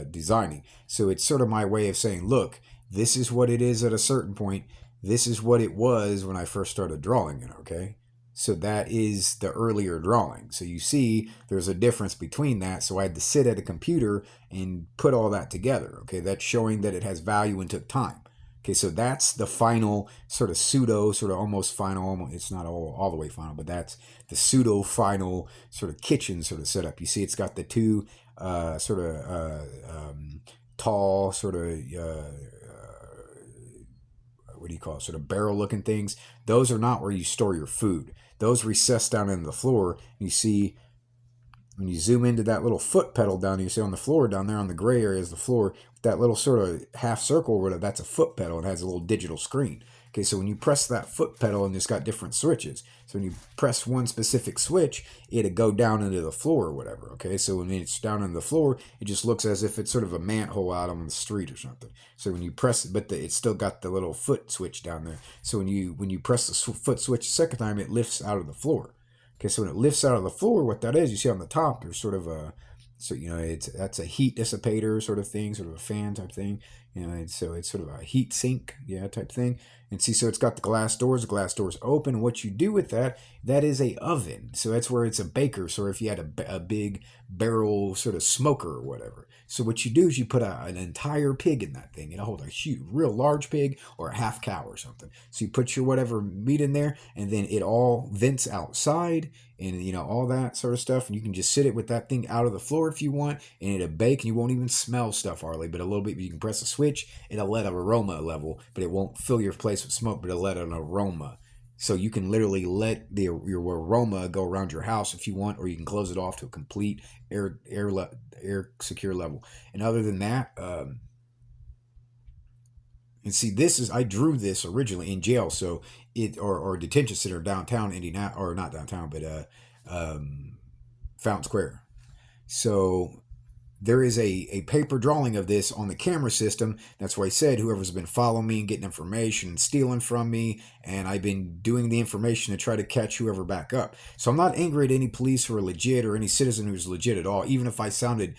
designing. So it's sort of my way of saying, look, this is what it is at a certain point. This is what it was when I first started drawing it, okay? So that is the earlier drawing. So you see there's a difference between that. So I had to sit at a computer and put all that together, okay? That's showing that it has value and took time. Okay, so that's the final sort of almost final, it's not all the way final, but that's the pseudo final sort of kitchen sort of setup. You see it's got the 2 tall sort of what do you call it, sort of barrel looking things. Those are not where you store your food. Those recess down into the floor. You see when you zoom into that little foot pedal down, you see on the floor down there on the gray area is the floor. That little sort of half circle, that's a foot pedal. It has a little digital screen. Okay, so when you press that foot pedal, and it's got different switches. So when you press one specific switch, it'll go down into the floor or whatever. Okay, so when it's down into the floor, it just looks as if it's sort of a manhole out on the street or something. So when you press it, but it's still got the little foot switch down there. So when you press the foot switch the second time, it lifts out of the floor. Okay, so when it lifts out of the floor, what that is, you see on the top, there's sort of a, that's a heat dissipator sort of thing, sort of a fan type thing. You know, and so it's sort of a heat sink, yeah, type thing. And see, so it's got the glass doors open. And what you do with that, that is a oven. So that's where it's a baker. So if you had a big barrel sort of smoker or whatever. So what you do is you put an entire pig in that thing. You know, hold a huge, real large pig or a half cow or something. So you put your whatever meat in there, and then it all vents outside, and you know all that sort of stuff. And you can just sit it with that thing out of the floor if you want, and it'll bake, and you won't even smell stuff hardly. But a little bit, you can press a switch, it'll let an aroma level, but it won't fill your place with smoke, but it'll let an aroma. So you can literally let your aroma go around your house if you want, or you can close it off to a complete air secure level. And other than that, and see, this is I drew this originally in jail, so it or detention center downtown Indiana, or not downtown, but Fountain Square. So there is a paper drawing of this on the camera system. That's why I said whoever's been following me and getting information and stealing from me, and I've been doing the information to try to catch whoever back up. So I'm not angry at any police who are legit or any citizen who's legit at all, even if I sounded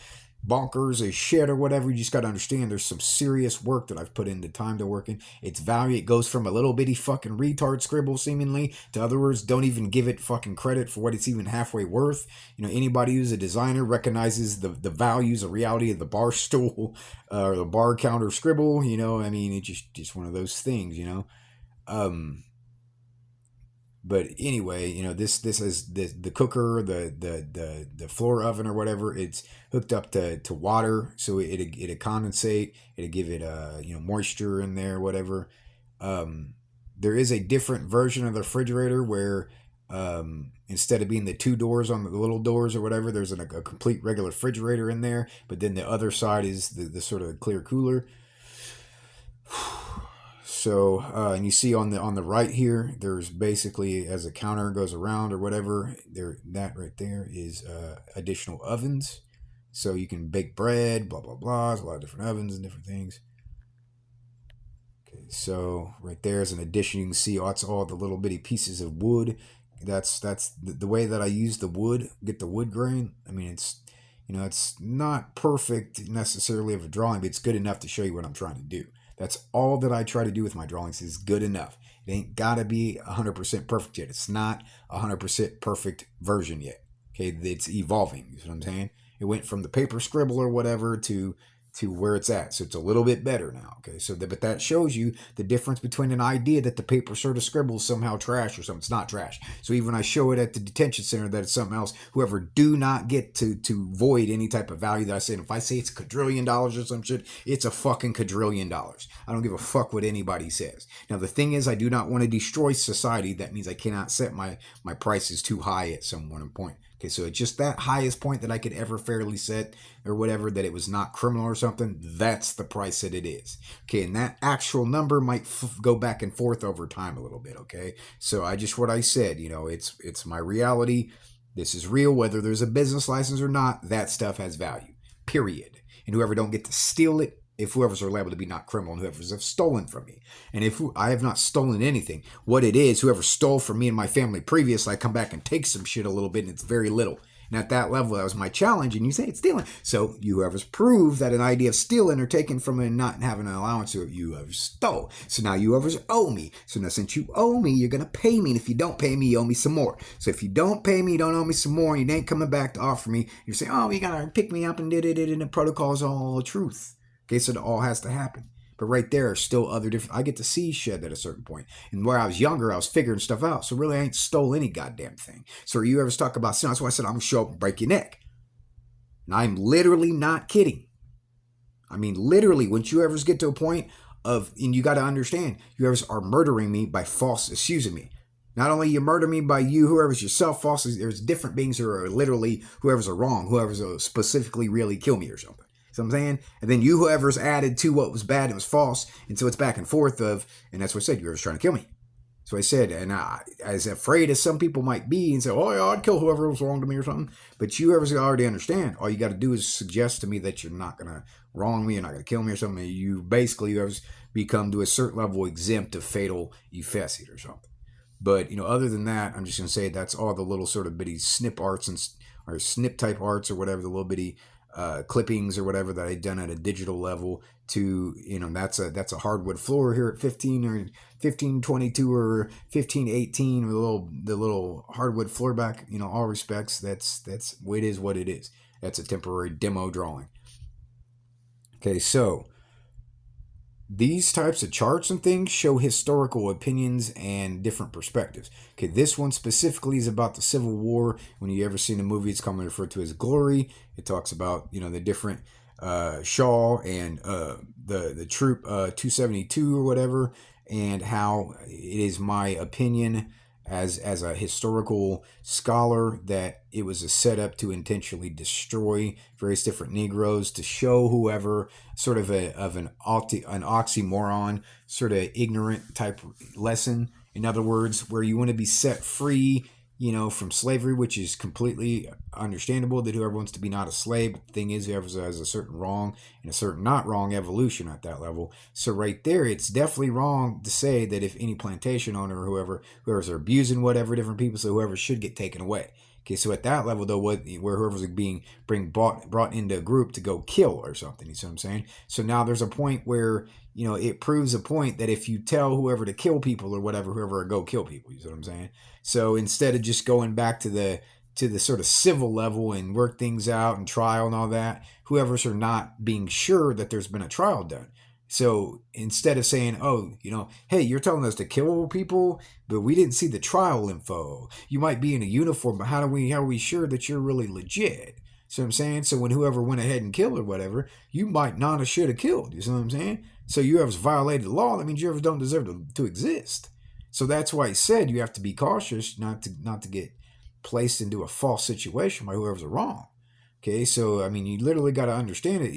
bonkers as shit or whatever. You just got to understand there's some serious work that I've put in, the time to work in. It's value. It goes from a little bitty fucking retard scribble seemingly to other words, don't even give it fucking credit for what it's even halfway worth. You know, anybody who's a designer recognizes the values, the reality of the bar stool or the bar counter scribble. You know, I mean, it's just one of those things, you know. But anyway, you know, this is the cooker, the floor oven or whatever. It's hooked up to water, so it'll condensate. It'll give it you know, moisture in there, whatever. There is a different version of the refrigerator where instead of being the two doors on the little doors or whatever, there's a complete regular refrigerator in there. But then the other side is the sort of clear cooler. So, and you see on the right here, there's basically, as a counter goes around or whatever, that right there is additional ovens. So you can bake bread, blah blah blah. There's a lot of different ovens and different things. Okay, so right there is an addition. You can see it's all the little bitty pieces of wood. That's the way that I use the wood. Get the wood grain. I mean, it's, you know, it's not perfect necessarily of a drawing, but it's good enough to show you what I'm trying to do. That's all that I try to do with my drawings, is good enough. It ain't gotta be 100% perfect yet. It's not 100% perfect version yet. Okay, it's evolving. You know what I'm saying? It went from the paper scribble or whatever to where it's at. So it's a little bit better now. Okay, so but that shows you the difference between an idea that the paper sort of scribble is somehow trash or something. It's not trash. So even when I show it at the detention center that it's something else, whoever do not get to void any type of value that I say. And if I say it's $1,000,000,000 or some shit, it's a fucking $1,000,000,000. I don't give a fuck what anybody says. Now the thing is, I do not want to destroy society. That means I cannot set my prices too high at some one point. Okay, so it's just that highest point that I could ever fairly set or whatever, that it was not criminal or something. That's the price that it is. Okay, and that actual number might go back and forth over time a little bit. Okay, so what I said, you know, it's my reality. This is real, whether there's a business license or not. That stuff has value. Period. And whoever don't get to steal it, if whoever's are liable to be not criminal, and whoever's have stolen from me. And if I have not stolen anything, what it is, whoever stole from me and my family previously, I come back and take some shit a little bit, and it's very little. And at that level, that was my challenge, and you say it's stealing. So you whoever's proved that an idea of stealing or taking from it and not having an allowance to it, you whoever stole. So now you whoever's owe me. So now since you owe me, you're going to pay me. And if you don't pay me, you owe me some more. So if you don't pay me, you don't owe me some more, and you ain't coming back to offer me, you're saying, oh, you got to pick me up and did it, and the protocol is all the truth. Okay, so it all has to happen. But right there are still other different. I get to see shit at a certain point. And where I was younger, I was figuring stuff out. So really, I ain't stole any goddamn thing. So you ever talk about sin? That's why I said I'm going to show up and break your neck. And I'm literally not kidding. I mean, literally, once you ever get to a point of, and you got to understand, you ever are murdering me by false accusing me. Not only you murder me by you, whoever's yourself, false, there's different beings who are literally, whoever's are wrong, whoever's specifically really kill me or something. You know what I'm saying? And then you, whoever's added to what was bad and was false. And so it's back and forth of, and that's what I said, whoever's trying to kill me. So I said, and as afraid as some people might be and say, oh yeah, I'd kill whoever was wrong to me or something. But you whoever's already understand, all you got to do is suggest to me that you're not going to wrong me, you're not going to kill me or something. You basically whoever's become to a certain level exempt of fatal efficit or something. But, you know, other than that, I'm just going to say that's all the little sort of bitty snip arts or snip type arts or whatever, the little bitty clippings or whatever that I'd done at a digital level to, that's a hardwood floor here at 15 or 1522 or 1518 with the little hardwood floor back, all respects. That's it is what it is. That's a temporary demo drawing. Okay, so these types of charts and things show historical opinions and different perspectives. Okay, this one specifically is about the Civil War. When you ever seen a movie, it's commonly referred to as Glory. It talks about, the different Shaw and the troop 272 or whatever, and how it is my opinion as a historical scholar that it was a setup to intentionally destroy various different Negroes, to show whoever sort of an oxymoron, sort of ignorant type lesson. In other words, where you want to be set free, from slavery, which is completely understandable that whoever wants to be not a slave. But the thing is, whoever has a certain wrong and a certain not wrong evolution at that level. So right there, it's definitely wrong to say that if any plantation owner or whoever's abusing whatever different people, so whoever should get taken away. Okay, so at that level, though, where whoever's being brought into a group to go kill or something, you see what I'm saying? So now there's a point where, it proves a point that if you tell whoever to kill people or whatever, whoever go kill people, you see what I'm saying? So instead of just going back to the sort of civil level and work things out and trial and all that, whoever's are not being sure that there's been a trial done. So instead of saying, oh, hey, you're telling us to kill people, but we didn't see the trial info. You might be in a uniform, but how are we sure that you're really legit? See what I'm saying? So when whoever went ahead and killed or whatever, you might not have should have killed. You see what I'm saying? So you have violated the law. That means you ever don't deserve to exist. So that's why I said you have to be cautious not to get placed into a false situation by whoever's wrong. Okay, so I mean, you literally got to understand it.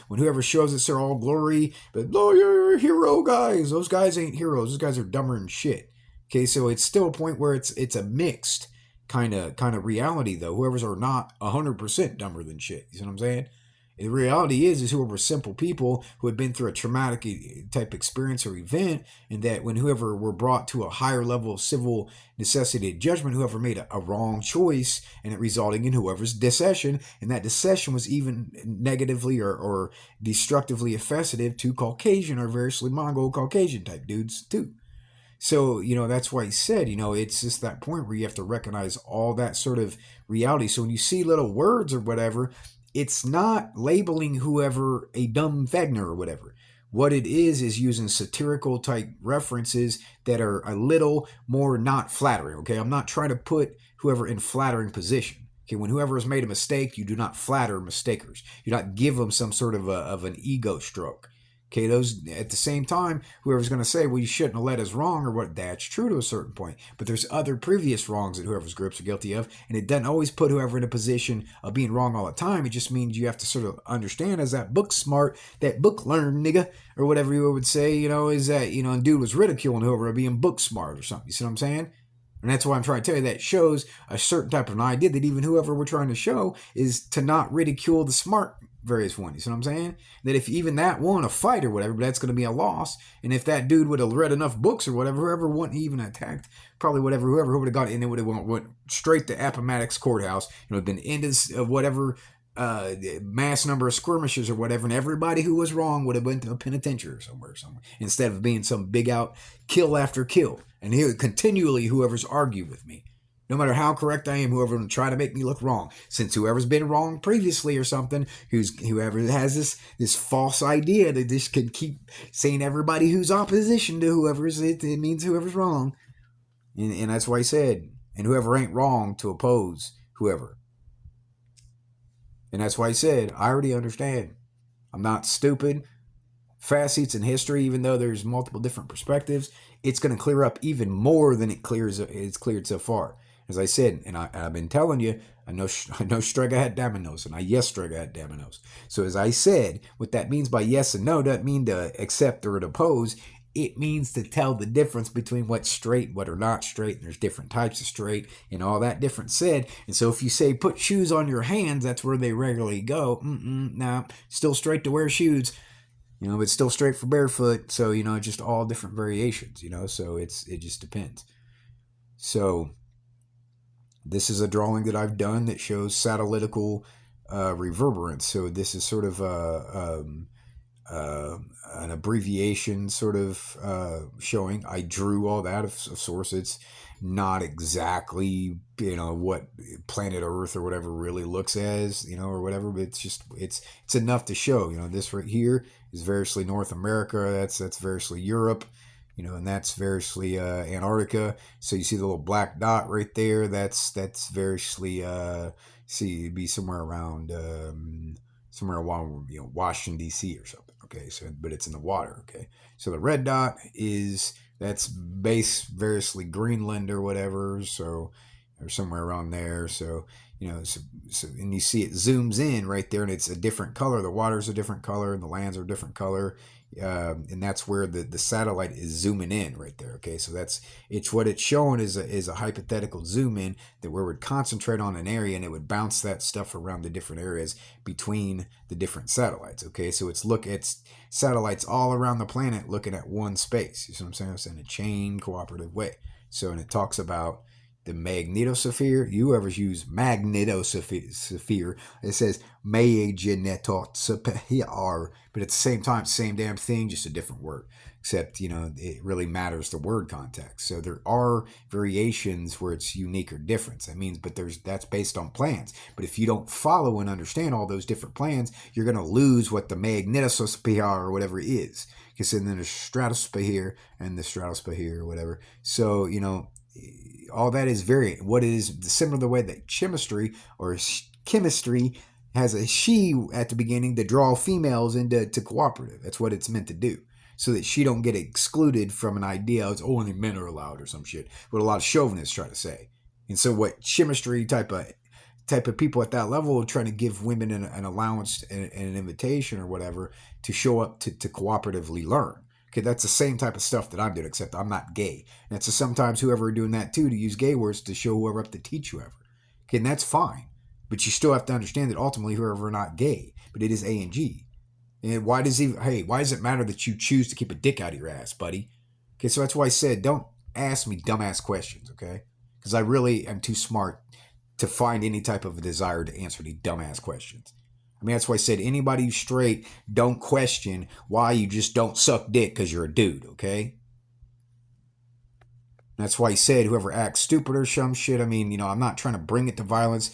When whoever shows us they're all glory, but you're hero guys. Those guys ain't heroes. Those guys are dumber than shit. Okay, so it's still a point where it's a mixed kind of reality though. Whoever's are not 100% dumber than shit. You see what I'm saying? The reality is whoever simple people who had been through a traumatic type experience or event, and that when whoever were brought to a higher level of civil necessity judgment, whoever made a wrong choice, and it resulting in whoever's decession, and that decession was even negatively or destructively offensive to Caucasian or variously Mongol Caucasian type dudes too. So, that's why he said, it's just that point where you have to recognize all that sort of reality. So when you see little words or whatever, it's not labeling whoever a dumb Fagner or whatever. What it is using satirical type references that are a little more not flattering, okay? I'm not trying to put whoever in flattering position. Okay, when whoever has made a mistake, you do not flatter mistakers. You do not give them some sort of an ego stroke. Okay, those at the same time, whoever's going to say, well, you shouldn't have let us wrong or what, that's true to a certain point. But there's other previous wrongs that whoever's groups are guilty of, and it doesn't always put whoever in a position of being wrong all the time. It just means you have to sort of understand as that book smart, that book learned nigga, or whatever you would say, is that, and dude was ridiculing whoever being book smart or something. You see what I'm saying? And that's why I'm trying to tell you that shows a certain type of an idea that even whoever we're trying to show is to not ridicule the smart various one. You see what I'm saying? That if even that won a fight or whatever, but that's going to be a loss. And if that dude would have read enough books or whatever, whoever wouldn't even attacked, probably whoever would have got it, and it would have went straight to Appomattox Courthouse, have been ended of whatever mass number of skirmishes or whatever, and everybody who was wrong would have went to a penitentiary somewhere, instead of being some big out kill after kill. And he would continually, whoever's argue with me, no matter how correct I am, whoever will try to make me look wrong, since whoever's been wrong previously or something, whoever has this false idea that this can keep saying everybody who's opposition to whoever's it means whoever's wrong, and that's why I said, and whoever ain't wrong to oppose whoever. And that's why I said, I already understand. I'm not stupid. Facets in history, even though there's multiple different perspectives, it's going to clear up even more than it's cleared so far. As I said, and I've been telling you, I know Strega had Damonos, and yes, Strega had Damonos. So as I said, what that means by yes and no doesn't mean to accept or to oppose. It means to tell the difference between what's straight, what are not straight, and there's different types of straight, and all that different said. And so if you say put shoes on your hands, that's where they regularly go. Nah, still straight to wear shoes. But still straight for barefoot. So, just all different variations, so it just depends. So this is a drawing that I've done that shows satellitical reverberance. So this is sort of uh, an abbreviation sort of showing. I drew all that of source. It's not exactly, what planet Earth or whatever really looks as, or whatever, but it's enough to show. This right here is variously North America. That's variously Europe. And that's variously Antarctica. So you see the little black dot right there. That's variously see, it'd be somewhere around somewhere along Washington D.C. or something. Okay, so but it's in the water. Okay, so the red dot that's base variously Greenland or whatever. So or somewhere around there. So and you see it zooms in right there, and it's a different color. The water's a different color, and the lands are a different color. And that's where the satellite is zooming in right there. Okay, so it's what it's showing is a hypothetical zoom in that where it would concentrate on an area and it would bounce that stuff around the different areas between the different satellites. Okay, so it's satellites all around the planet looking at one space. You see what I'm saying? It's in a chain cooperative way. So, and it talks about the magnetosphere. You ever use magnetosphere? It says magnetosphere, but at the same time, same damn thing, just a different word. Except, it really matters the word context. So there are variations where it's unique or different. That means, but that's based on plans. But if you don't follow and understand all those different plans, you're going to lose what the magnetosphere or whatever is. Because then there's stratosphere and the stratosphere or whatever. So, all that is what is similar to the way that chemistry has a she at the beginning to draw females into cooperative. That's what it's meant to do, so that she don't get excluded from an idea it's only men are allowed or some shit, what a lot of chauvinists try to say. And so what chemistry type of people at that level are trying to give women an allowance and an invitation or whatever to show up to cooperatively learn. Okay, that's the same type of stuff that I'm doing, except I'm not gay. And it's sometimes whoever are doing that too, to use gay words to show whoever up to teach whoever. Okay, and that's fine. But you still have to understand that ultimately whoever are not gay, but it is A and G. And why does it matter that you choose to keep a dick out of your ass, buddy? Okay, so that's why I said don't ask me dumbass questions, okay? Because I really am too smart to find any type of a desire to answer these dumbass questions. I mean, that's why I said anybody straight, don't question why you just don't suck dick because you're a dude, okay? That's why he said whoever acts stupid or some shit. I mean, I'm not trying to bring it to violence.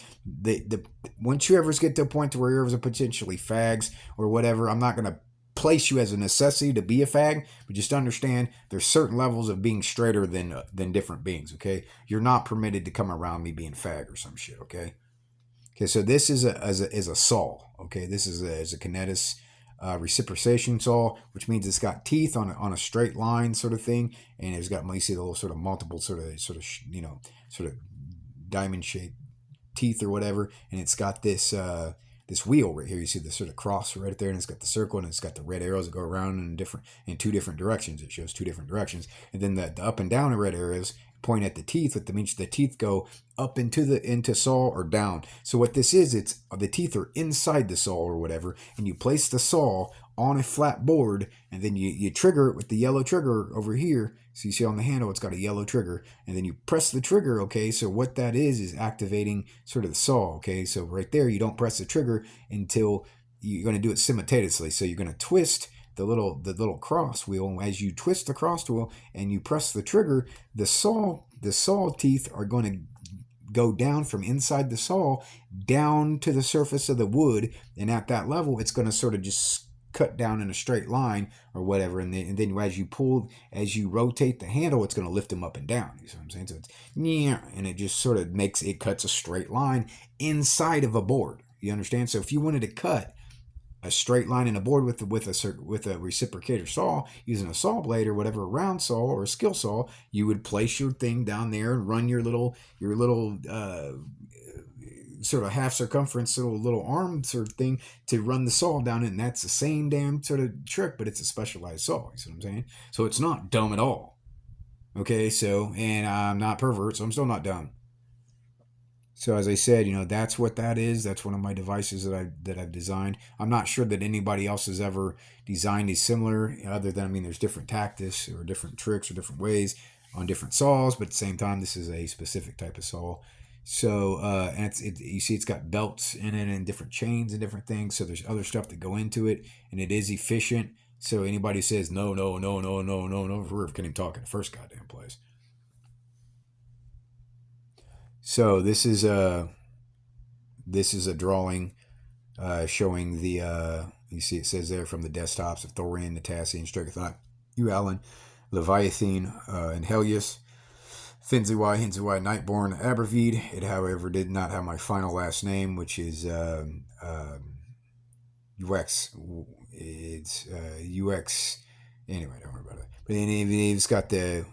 Once you ever get to a point to where you're potentially fags or whatever, I'm not going to place you as a necessity to be a fag, but just understand there's certain levels of being straighter than different beings, okay? You're not permitted to come around me being fag or some shit, okay? Okay, so this is a saw. Okay, this is a kinetis reciprocation saw, which means it's got teeth on a straight line sort of thing, and it's got, you see the little sort of multiple sort of diamond shaped teeth or whatever, and it's got this this wheel right here. You see the sort of cross right there, and it's got the circle, and it's got the red arrows that go around in two different directions. It shows two different directions, and then the up and down red arrows point at the teeth, which means the teeth go up into saw or down. So what this is, it's the teeth are inside the saw or whatever, and you place the saw on a flat board, and then you trigger it with the yellow trigger over here. So you see on the handle, it's got a yellow trigger, and then you press the trigger. Okay, so what that is activating sort of the saw. Okay, so right there, you don't press the trigger until you're going to do it simultaneously. So you're going to twist the little cross wheel, and as you twist the cross wheel and you press the trigger, the saw teeth are going to go down from inside the saw down to the surface of the wood, and at that level it's going to sort of just cut down in a straight line or whatever, and then as you rotate the handle, it's going to lift them up and down. You see what I'm saying? So it's and it just sort of cuts a straight line inside of a board. You understand? So if you wanted to cut a straight line in a board with a reciprocator saw using a saw blade or whatever, a round saw or a skill saw, you would place your thing down there and run your little sort of half circumference little arm sort of thing to run the saw down it, and that's the same damn sort of trick, but it's a specialized saw. You see what I'm saying? So it's not dumb at all. Okay, so, and I'm not pervert, so I'm still not dumb. So as I said, that's what that is. That's one of my devices that I've designed. I'm not sure that anybody else has ever designed a similar, other than, there's different tactics or different tricks or different ways on different saws, but at the same time, this is a specific type of saw. So, and you see it's got belts in it and different chains and different things. So there's other stuff that go into it, and it is efficient. So anybody says no, no, no, no, no, no, no, we can't even talk in the first goddamn place. So this is a drawing showing the you see it says there from the desktops of Thorian, Natassian, Stregothon, Ualan, Leviathan, and Helios. Finzui, Hinzui, Nightborn, Abervede. It, however, did not have my final last name, which is UX. It's UX. Anyway, don't worry about it. But it's got the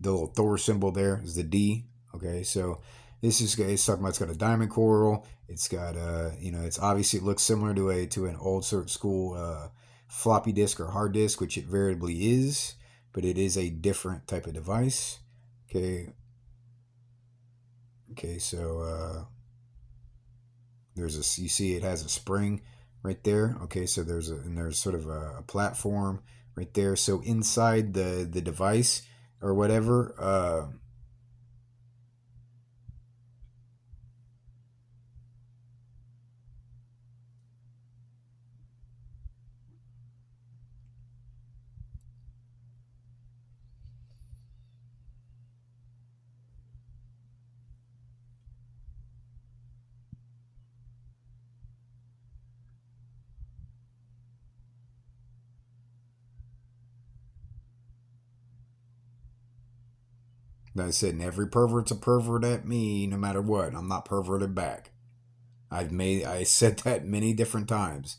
little Thor symbol there is the D. Okay, so this is it's talking about it's got a diamond coral. It's got it's obviously it looks similar to an old sort of school floppy disk or hard disk, which it variably is, but it is a different type of device. Okay. Okay, so there's you see it has a spring right there. Okay, so there's sort of a platform right there. So inside the device or whatever, I said, and every pervert's a pervert at me, no matter what. I'm not perverted back. I said that many different times.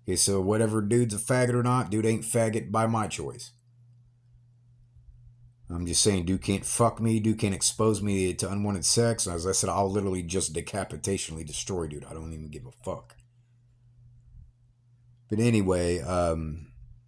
Okay, so whatever dude's a faggot or not, dude ain't faggot by my choice. I'm just saying, dude can't fuck me, dude can't expose me to unwanted sex. As I said, I'll literally just decapitationally destroy dude. I don't even give a fuck. But anyway,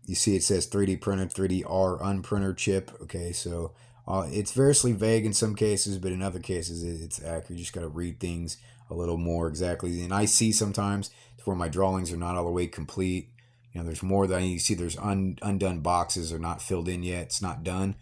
you see it says 3D printed, 3DR unprinter chip. Okay, so it's variously vague in some cases, but in other cases it's accurate. You just got to read things a little more exactly. And I see sometimes where my drawings are not all the way complete. There's more than you see. There's undone boxes are not filled in yet. It's not done.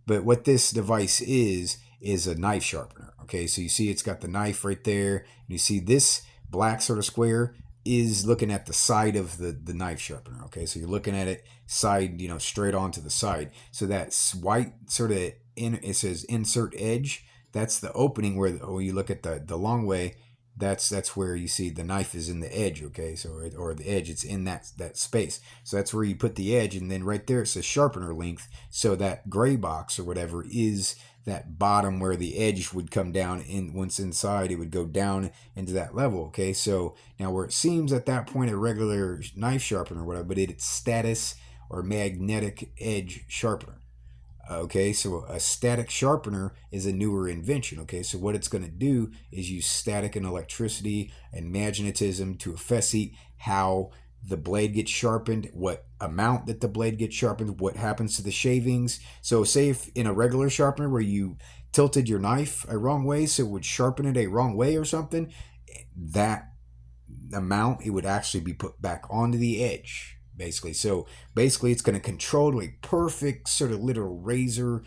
But what this device is a knife sharpener. Okay, so you see it's got the knife right there. And you see this black sort of square is looking at the side of the knife sharpener. Okay, so you're looking at it side, straight onto the side. So that white sort of it says insert edge. That's the opening where you look at the long way. That's where you see the knife is in the edge. Okay, so or the edge, it's in that space. So that's where you put the edge, and then right there it says sharpener length. So that gray box or whatever is that bottom where the edge would come down in. Once inside, it would go down into that level. Okay, so now where it seems at that point a regular knife sharpener or whatever, but it's status or magnetic edge sharpener. Okay, so a static sharpener is a newer invention. Okay, so what it's going to do is use static and electricity and magnetism to efficient how the blade gets sharpened, what amount that the blade gets sharpened, what happens to the shavings. So say if in a regular sharpener where you tilted your knife a wrong way, so it would sharpen it a wrong way or something, that amount, it would actually be put back onto the edge basically. So basically it's going to control a perfect sort of literal razor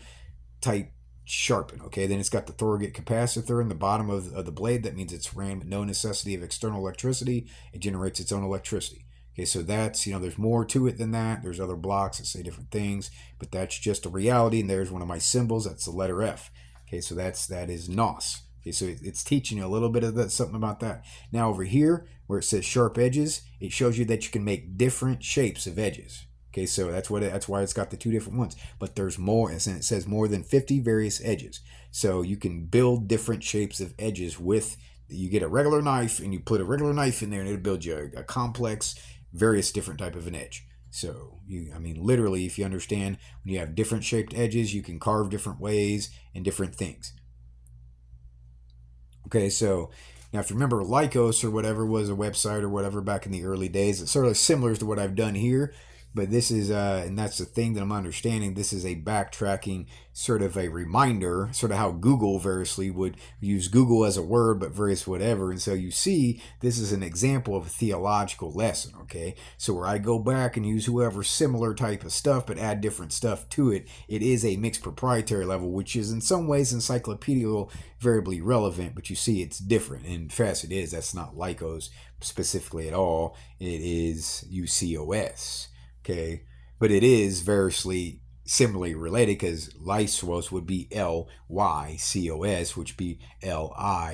type sharpen. Okay, then it's got the Thorgate capacitor in the bottom of the blade. That means it's ran with no necessity of external electricity. It generates its own electricity. Okay, so that's, there's more to it than that. There's other blocks that say different things, but that's just a reality. And there's one of my symbols. That's the letter F. Okay, so that is NOS. Okay, so it's teaching you a little bit of that, something about that. Now over here, where it says sharp edges, it shows you that you can make different shapes of edges. Okay, so that's why it's got the two different ones. But there's more, and it says more than 50 various edges. So you can build different shapes of edges with. You get a regular knife, and you put a regular knife in there, and it'll build you a complex, various different type of an edge. So literally, if you understand, when you have different shaped edges, you can carve different ways and different things. Okay, so now if you remember, Lycos or whatever was a website or whatever back in the early days, it's sort of similar to what I've done here. But this is, and that's the thing that I'm understanding. This is a backtracking sort of a reminder, sort of how Google variously would use Google as a word, but various whatever. And so you see, this is an example of a theological lesson, okay? So where I go back and use whoever similar type of stuff, but add different stuff to it, it is a mixed proprietary level, which is in some ways encyclopedial, variably relevant, but you see it's different. And fast it is, that's not Lycos specifically at all. It is UCOS. Okay, but it is variously similarly related because Lycos would be Lycos, which would be Liucos.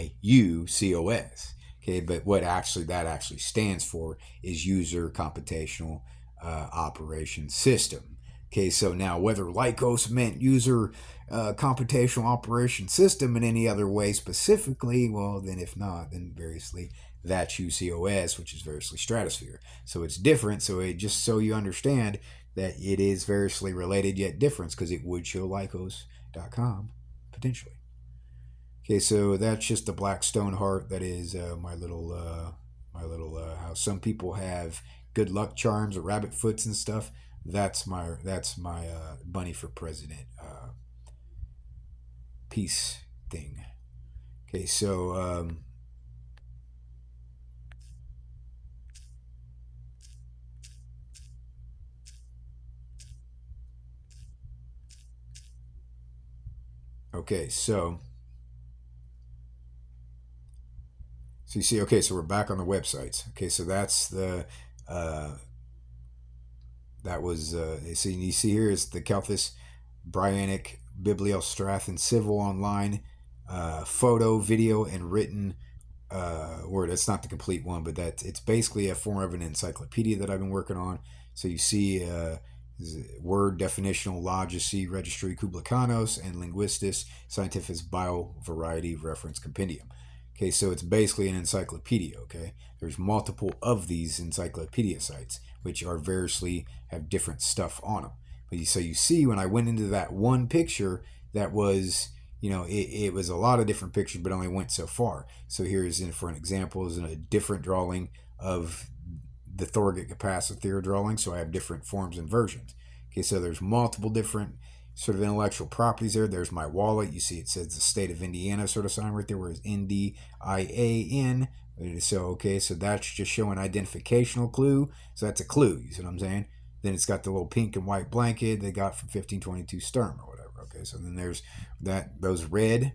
Okay, but what actually that actually stands for is User Computational Operation System. Okay, so now whether Lycos meant User Computational Operation System in any other way specifically, well, then if not, then variously that's UCOS, which is variously stratosphere. So it's different. So it just so you understand that it is variously related yet different because it would show Lycos.com potentially. Okay, so that's just the black stone heart. That is my little how some people have good luck charms or rabbit foots and stuff. That's my bunny for president peace thing. Okay, so okay, so you see, okay, so we're back on the websites. Okay, so that's the that was see you see here is the Calthus Bryanic Bibliostrathan Civil Online photo, video, and written word. It's not the complete one, but it's basically a form of an encyclopedia that I've been working on. So you see word definitional logicy registry Kublikanos and linguistis scientific biovariety reference compendium. Okay, so it's basically an encyclopedia. Okay, there's multiple of these encyclopedia sites which are variously have different stuff on them. But so you see when I went into that one picture that was, you know, it was a lot of different pictures, but only went so far. So here's for an example is a different drawing of the Thorgate capacitor drawing. So I have different forms and versions. Okay, so there's multiple different sort of intellectual properties there. There's my wallet. You see it says the state of Indiana sort of sign right there, where it's NDIAN. So, okay, so that's just showing identificational clue. So that's a clue, you see what I'm saying? Then it's got the little pink and white blanket they got from 1522 Sturm or whatever. Okay, so then there's those red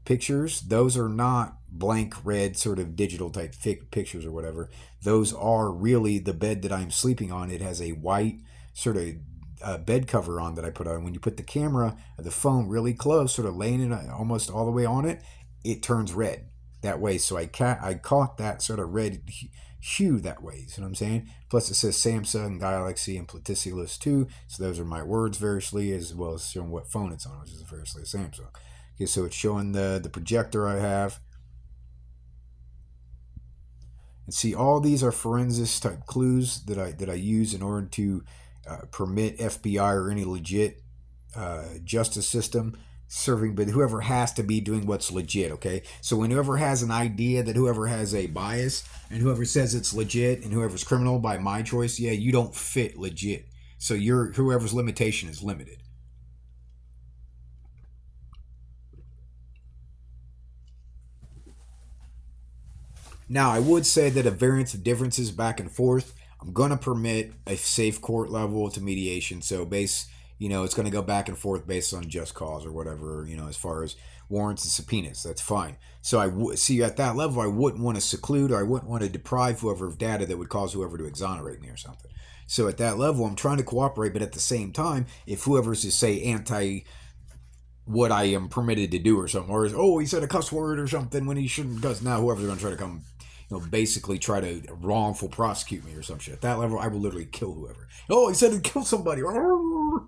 pictures. Those are not blank red sort of digital type pictures or whatever. Those are really the bed that I'm sleeping on. It has a white sort of bed cover on that I put on. When you put the camera of the phone really close, sort of laying it almost all the way on it, it turns red that way. So I caught that sort of red hue that way. You see what I'm saying? Plus it says Samsung, Galaxy, and Platyculus too. So those are my words variously, as well as showing what phone it's on, which is variously a Samsung. Okay, so it's showing the projector I have. And see, all these are forensic type clues that I use in order to permit FBI or any legit justice system serving, but whoever has to be doing what's legit. Okay, so when whoever has an idea that whoever has a bias and whoever says it's legit and whoever's criminal by my choice, yeah, you don't fit legit. So whoever's limitation is limited. Now, I would say that a variance of differences back and forth, I'm going to permit a safe court level to mediation. So it's going to go back and forth based on just cause or whatever, as far as warrants and subpoenas. That's fine. So see at that level, I wouldn't want to seclude or I wouldn't want to deprive whoever of data that would cause whoever to exonerate me or something. So at that level, I'm trying to cooperate, but at the same time, if whoever's to say anti what I am permitted to do or something, or he said a cuss word or something when he shouldn't, because now whoever's going to try to come basically try to wrongful prosecute me or some shit. At that level, I will literally kill whoever. Oh, he said he'd kill somebody.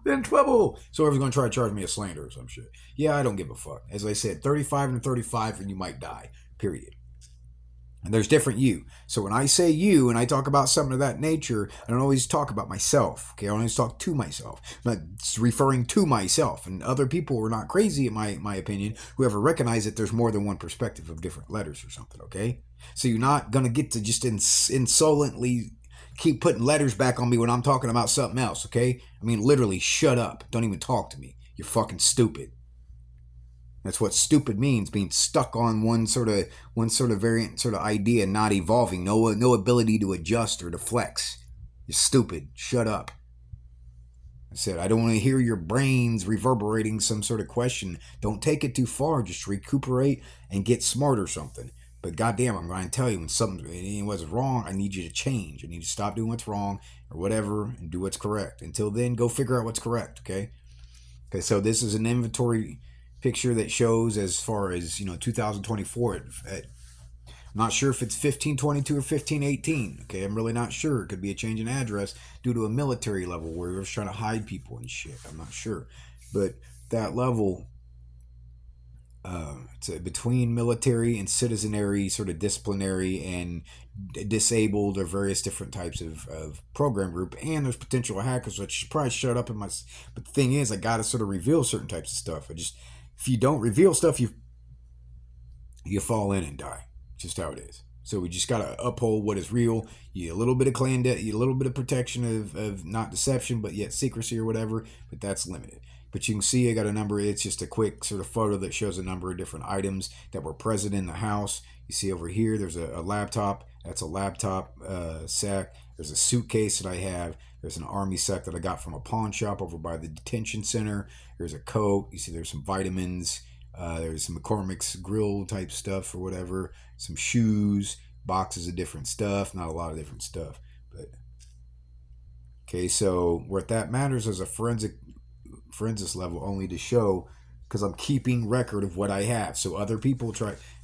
In trouble. So whoever's going to try to charge me a slander or some shit. Yeah, I don't give a fuck. As I said, 35 and 35 and you might die. Period. And there's different you. So when I say you and I talk about something of that nature, I don't always talk about myself. Okay, I don't always talk to myself. I'm not referring to myself. And other people are not crazy, in my opinion, who ever recognize that there's more than one perspective of different letters or something, okay? So you're not going to get to just insolently keep putting letters back on me when I'm talking about something else, okay? I mean, literally, shut up. Don't even talk to me. You're fucking stupid. That's what stupid means, being stuck on one sort of variant sort of idea, not evolving, no ability to adjust or to flex. You're stupid. Shut up. I said, I don't want to hear your brains reverberating some sort of question. Don't take it too far. Just recuperate and get smart or something. But goddamn, I'm going to tell you when something was wrong, I need you to change. I need you to stop doing what's wrong or whatever and do what's correct. Until then, go figure out what's correct, okay? Okay, so this is an inventory picture that shows as far as 2024 I'm not sure if it's 1522 or 1518. Okay, I'm really not sure. It could be a change in address due to a military level where they're trying to hide people and shit. I'm not sure, but that level, it's between military and citizenry, sort of disciplinary and disabled or various different types of program group, and there's potential hackers, which should probably shut up in my. But the thing is, I gotta sort of reveal certain types of stuff. If you don't reveal stuff, you fall in and die. Just how it is. So we just gotta uphold what is real. A little bit of a little bit of protection of not deception, but yet secrecy or whatever. But that's limited. But you can see I got a number. It's just a quick sort of photo that shows a number of different items that were present in the house. You see over here, there's a laptop. That's a laptop sack. There's a suitcase that I have. There's an army sack that I got from a pawn shop over by the detention center. There's a coat. You see there's some vitamins. There's some McCormick's grill type stuff or whatever. Some shoes, boxes of different stuff. Not a lot of different stuff. But okay, so what that matters is a forensics level only to show, because I'm keeping record of what I have. So other people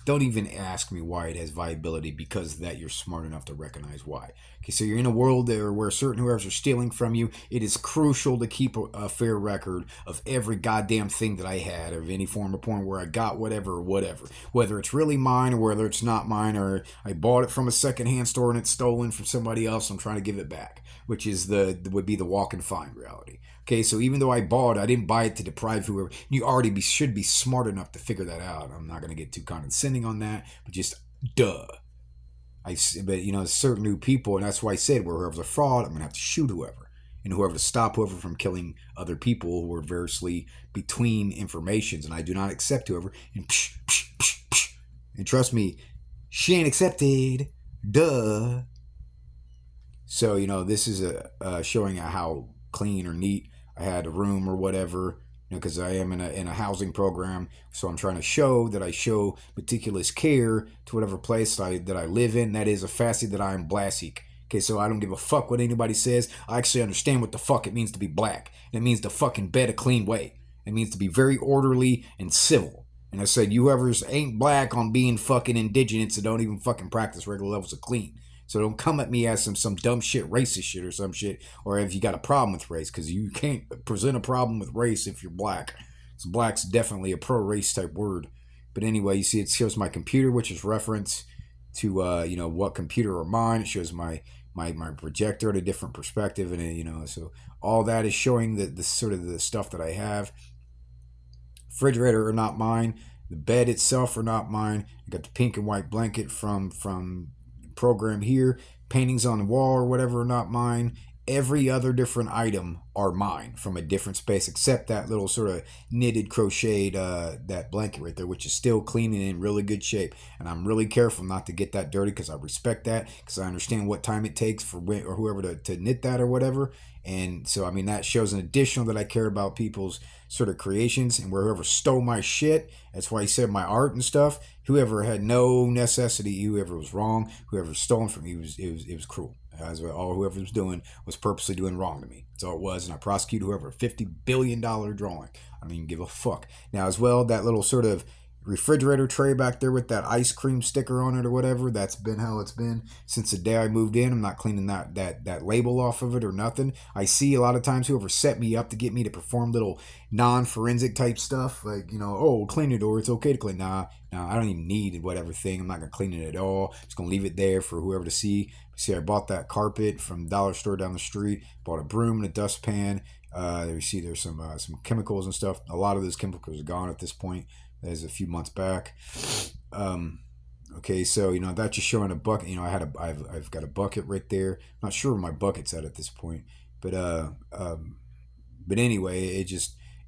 don't even ask me why it has viability, because that you're smart enough to recognize why. Okay, so you're in a world there where certain whoever's are stealing from you. It is crucial to keep a fair record of every goddamn thing that I had, of any form of porn where I got whatever, whether it's really mine or whether it's not mine, or I bought it from a secondhand store and it's stolen from somebody else. I'm trying to give it back, which is would be the walk and find reality. Okay, so even though I didn't buy it to deprive whoever. You already should be smart enough to figure that out. I'm not going to get too condescending on that, but just duh. But certain new people, and that's why I said, where whoever's a fraud, I'm going to have to shoot whoever. And whoever to stop whoever from killing other people who are variously between informations. And I do not accept whoever. And and trust me, she ain't accepted. Duh. So, this is showing how clean or neat I had a room or whatever, because I am in a housing program. So I'm trying to show that I show meticulous care to whatever place that I live in. That is a facet that I am Blasik. Okay, so I don't give a fuck what anybody says. I actually understand what the fuck it means to be black. And it means to fucking bed a clean way. It means to be very orderly and civil. And I said, you whoever's ain't black on being fucking indigenous and don't even fucking practice regular levels of clean. So don't come at me as some dumb shit, racist shit or some shit, or if you got a problem with race, because you can't present a problem with race if you're black. So black's definitely a pro-race type word. But anyway, you see it shows my computer, which is reference to what computer or mine. It shows my projector at a different perspective, and so all that is showing the sort of the stuff that I have. Refrigerator are not mine. The bed itself are not mine. I got the pink and white blanket from program here. Paintings on the wall or whatever are not mine. Every other different item are mine from a different space, except that little sort of knitted crocheted that blanket right there, which is still clean and in really good shape. And I'm really careful not to get that dirty, because I respect that, because I understand what time it takes for whoever to knit that or whatever. And so that shows an additional that I care about people's sort of creations, and whoever stole my shit, that's why he said my art and stuff, whoever had no necessity, whoever was wrong, whoever stolen from me, it was cruel. As all whoever was doing was purposely doing wrong to me. That's all it was. And I prosecute whoever. $50 billion drawing. I don't even give a fuck. Now, as well, that little sort of refrigerator tray back there with that ice cream sticker on it or whatever, that's been how it's been since the day I moved in. I'm not cleaning that label off of it or nothing. I see a lot of times whoever set me up to get me to perform little non-forensic type stuff, like, clean it, or it's okay to clean. Nah, I don't even need whatever thing. I'm not going to clean it at all. I'm just going to leave it there for whoever to see. See, I bought that carpet from dollar store down the street, bought a broom and a dustpan. You see there's some chemicals and stuff. A lot of those chemicals are gone at this point. That is a few months back. Okay, so that's just showing a bucket. I've got a bucket right there. I'm not sure where my bucket's at this point, but but anyway,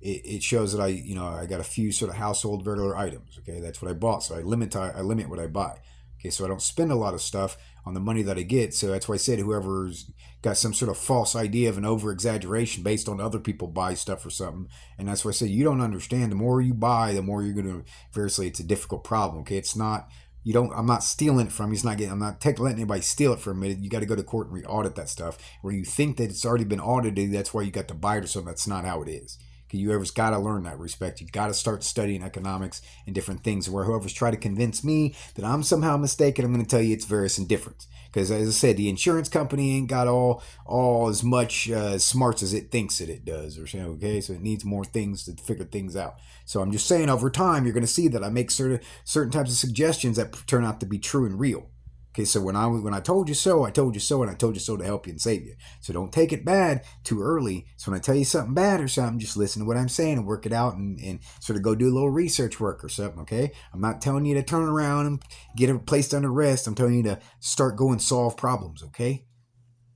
it shows that I got a few sort of household regular items. Okay, that's what I bought. So I limit what I buy. Okay, so I don't spend a lot of stuff on the money that I get. So that's why I said whoever's got some sort of false idea of an over exaggeration based on other people buy stuff or something, and that's why I said you don't understand. The more you buy, the more you're going to variously. It's a difficult problem. Okay, it's not. You don't. I'm not stealing it from you. It's not getting. I'm not letting anybody steal it from me. You got to go to court and re-audit that stuff. Where you think that it's already been audited, that's why you got to buy it or something. That's not how it is. Okay, you ever's got to learn that respect. You got to start studying economics and different things. Where whoever's trying to convince me that I'm somehow mistaken, I'm going to tell you it's various and different. Because as I said, the insurance company ain't got all as much smarts as it thinks that it does. Or okay, so it needs more things to figure things out. So I'm just saying, over time, you're going to see that I make certain types of suggestions that turn out to be true and real. Okay, so when I told you so, I told you so, and I told you so to help you and save you. So don't take it bad too early. So when I tell you something bad or something, just listen to what I'm saying and work it out and sort of go do a little research work or something, okay? I'm not telling you to turn around and get it placed under arrest. I'm telling you to start going solve problems, okay?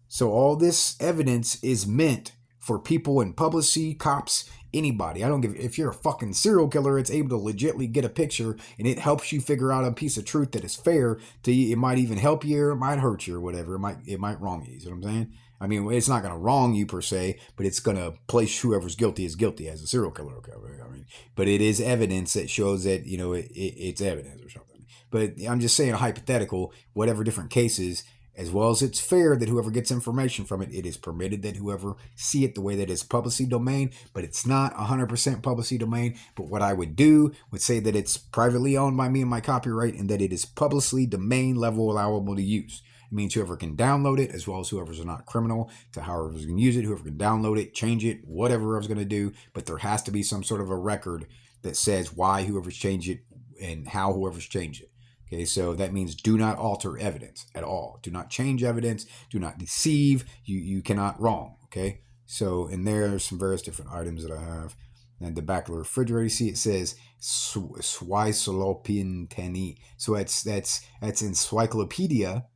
So all this evidence is meant for people in publicity, cops, anybody. I don't give if you're a fucking serial killer, it's able to legitimately get a picture and it helps you figure out a piece of truth that is fair to you. It might even help you or it might hurt you or whatever. It might wrong you. You know what I'm saying? I mean, it's not going to wrong you per se, but it's going to place whoever's guilty as guilty as a serial killer. Okay? I mean, but it is evidence that shows that it's evidence or something. But I'm just saying a hypothetical, whatever different cases. As well as it's fair that whoever gets information from it, it is permitted that whoever see it the way that it's publicly domain, but it's not 100% publicly domain. But what I would do would say that it's privately owned by me and my copyright and that it is publicly domain level allowable to use. It means whoever can download it, as well as whoever's not criminal, to however's going to use it, whoever can download it, change it, whatever I was going to do. But there has to be some sort of a record that says why whoever's changed it and how whoever's changed it. Okay, so that means do not alter evidence at all. Do not change evidence. Do not deceive. You cannot wrong. Okay, so in there's some various different items that I have. And the back of the refrigerator, you see it says Swisolopinteni. So that's encyclopedia.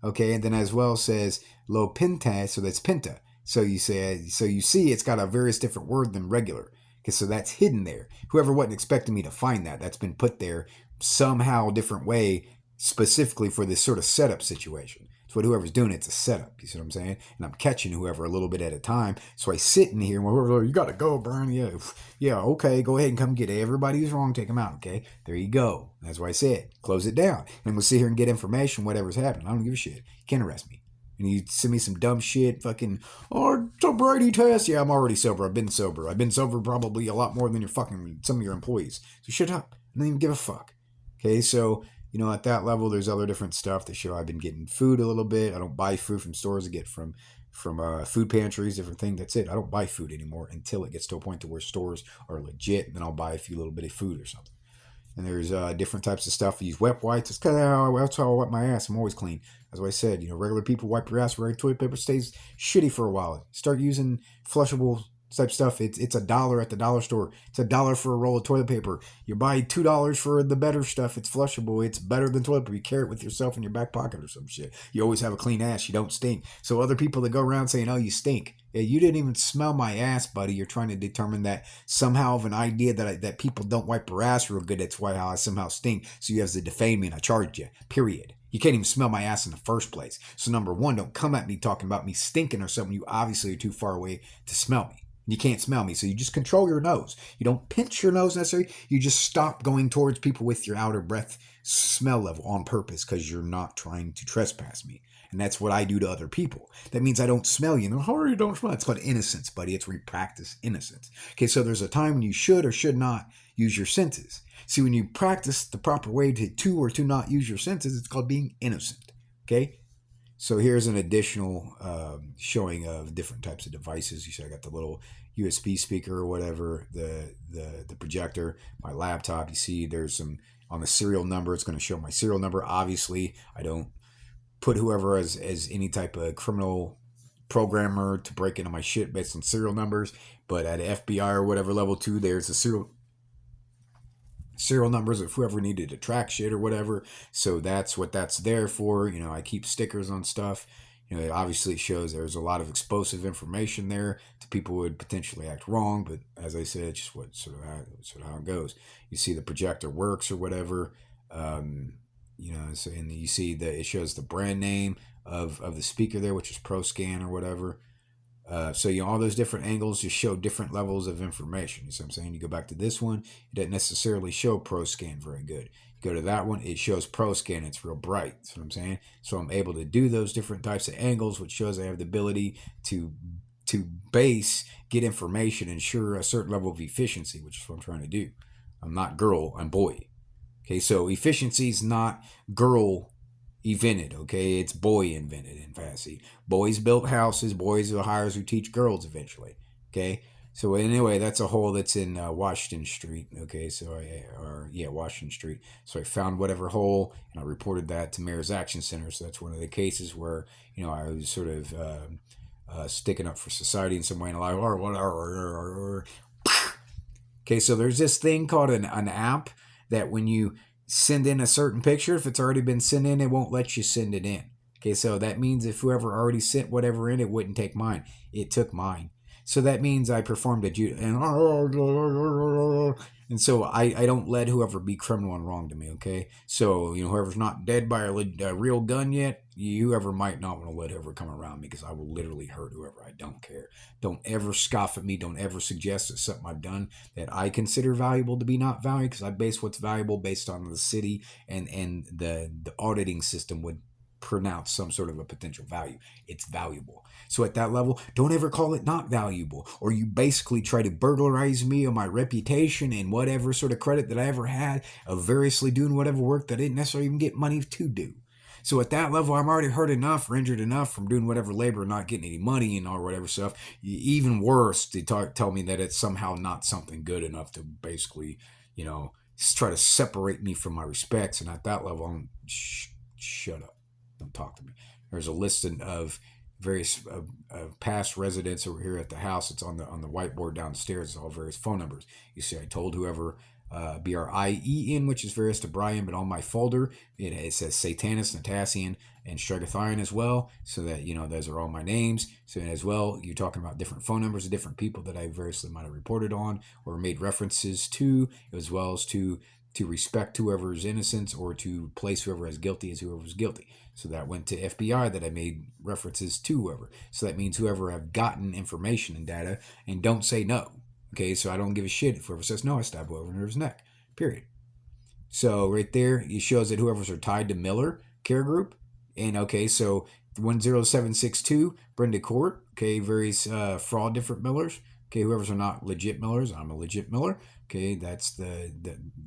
Okay, and then as well says Lopinta, so that's Pinta. So you see it's got a various different word than regular. Okay, so that's hidden there. Whoever wasn't expecting me to find that's been put there somehow different way specifically for this sort of setup situation. So what whoever's doing, it's a setup. You see what I'm saying? And I'm catching whoever a little bit at a time. So I sit in here and whoever, you got to go, Brian. Yeah, okay, go ahead and come get it. Everybody who's wrong, take them out, okay? There you go. That's what I said. Close it down. And we'll sit here and get information, whatever's happening. I don't give a shit. You can't arrest me. And you send me some dumb shit, fucking, sobriety test. Yeah, I'm already sober. I've been sober. I've been sober probably a lot more than some of your employees. So shut up. I don't even give a fuck. Okay, so, at that level, there's other different stuff that show I've been getting food a little bit. I don't buy food from stores. I get from food pantries, different thing. That's it. I don't buy food anymore until it gets to a point to where stores are legit. And then I'll buy a few little bit of food or something. And there's different types of stuff. I use wet wipes. That's how I wipe my ass. I'm always clean. As I said, regular people wipe your ass. Regular toilet paper stays shitty for a while. Start using flushable type stuff. It's $1 at the dollar store. It's $1 for a roll of toilet paper. You buy $2 for the better stuff. It's flushable. It's better than toilet paper. You carry it with yourself in your back pocket or some shit. You always have a clean ass. You don't stink. So other people that go around saying, "Oh, you stink," yeah, you didn't even smell my ass, buddy. You're trying to determine that somehow of an idea that people don't wipe their ass real good. That's why I somehow stink. So you have to defame me and I charged you. Period. You can't even smell my ass in the first place. So number one, don't come at me talking about me stinking or something. You obviously are too far away to smell me. You can't smell me. So you just control your nose. You don't pinch your nose necessarily. You just stop going towards people with your outer breath smell level on purpose because you're not trying to trespass me. And that's what I do to other people. That means I don't smell you. And how are you don't smell? It's called innocence, buddy. It's where you practice innocence. Okay, so there's a time when you should or should not use your senses. See, when you practice the proper way to or to not use your senses, it's called being innocent. Okay? So here's an additional showing of different types of devices. You see I got the little USB speaker or whatever, the projector, my laptop. You see there's some on the serial number. It's going to show my serial number. Obviously, I don't put whoever as any type of criminal programmer to break into my shit based on serial numbers. But at FBI or whatever level 2, there's a serial serial numbers of whoever needed to track shit or whatever. So that's what that's there for. I keep stickers on stuff. Obviously it shows there's a lot of explosive information there to people who would potentially act wrong. But as I said, it's just sort of how it goes. You see the projector works or whatever. So and you see that it shows the brand name of the speaker there, which is ProScan or whatever. So all those different angles just show different levels of information. You see what I'm saying? You go back to this one, it doesn't necessarily show ProScan very good. You go to that one, it shows ProScan. It's real bright. That's what I'm saying. So I'm able to do those different types of angles, which shows I have the ability to get information, ensure a certain level of efficiency, which is what I'm trying to do. I'm not girl, I'm boy. Okay, so efficiency is not girl invented, okay? It's boy invented in fantasy. Boys built houses. Boys are the hires who teach girls eventually, okay? So anyway, that's a hole that's in Washington Street, okay? Washington Street. So I found whatever hole, and I reported that to Mayor's Action Center. So that's one of the cases where, I was sort of sticking up for society in some way, and I'm like, whatever. Okay, so there's this thing called an app that when you send in a certain picture, if it's already been sent in, it won't let you send it in. Okay, so that means if whoever already sent whatever in, it wouldn't take mine. It took mine. So that means I performed and so I don't let whoever be criminal and wrong to me, okay? So, whoever's not dead by a real gun yet, whoever might not want to let whoever come around me, because I will literally hurt whoever. I don't care. Don't ever scoff at me. Don't ever suggest that something I've done that I consider valuable to be not valuable, because I base what's valuable based on the city and the auditing system would pronounce some sort of a potential value. It's valuable. So at that level, don't ever call it not valuable, or you basically try to burglarize me on my reputation and whatever sort of credit that I ever had of variously doing whatever work that I didn't necessarily even get money to do. So at that level, I'm already hurt enough or injured enough from doing whatever labor and not getting any money and all whatever stuff. Even worse, to tell me that it's somehow not something good enough to basically, try to separate me from my respects. And at that level, I'm shut up. Don't talk to me. There's a list of various past residents over here at the house. It's on the whiteboard downstairs. It's all various phone numbers. You see, I told whoever BRIEN, which is various to Brian, but on my folder it says Satanus, Natassian, and Stregathian as well, so that those are all my names. So as well, you're talking about different phone numbers of different people that I variously might have reported on or made references to, as well as to respect whoever's innocence or to place whoever is guilty as whoever's guilty. So that went to FBI, that I made references to whoever. So that means whoever have gotten information and data and don't say no. Okay, so I don't give a shit if whoever says no, I stab whoever in his neck. Period. So right there, it shows that whoever's are tied to Miller Care Group. And okay, so 10762, Brenda Court. Okay, various fraud different Millers. Okay, whoever's are not legit Millers, I'm a legit Miller. Okay, that's the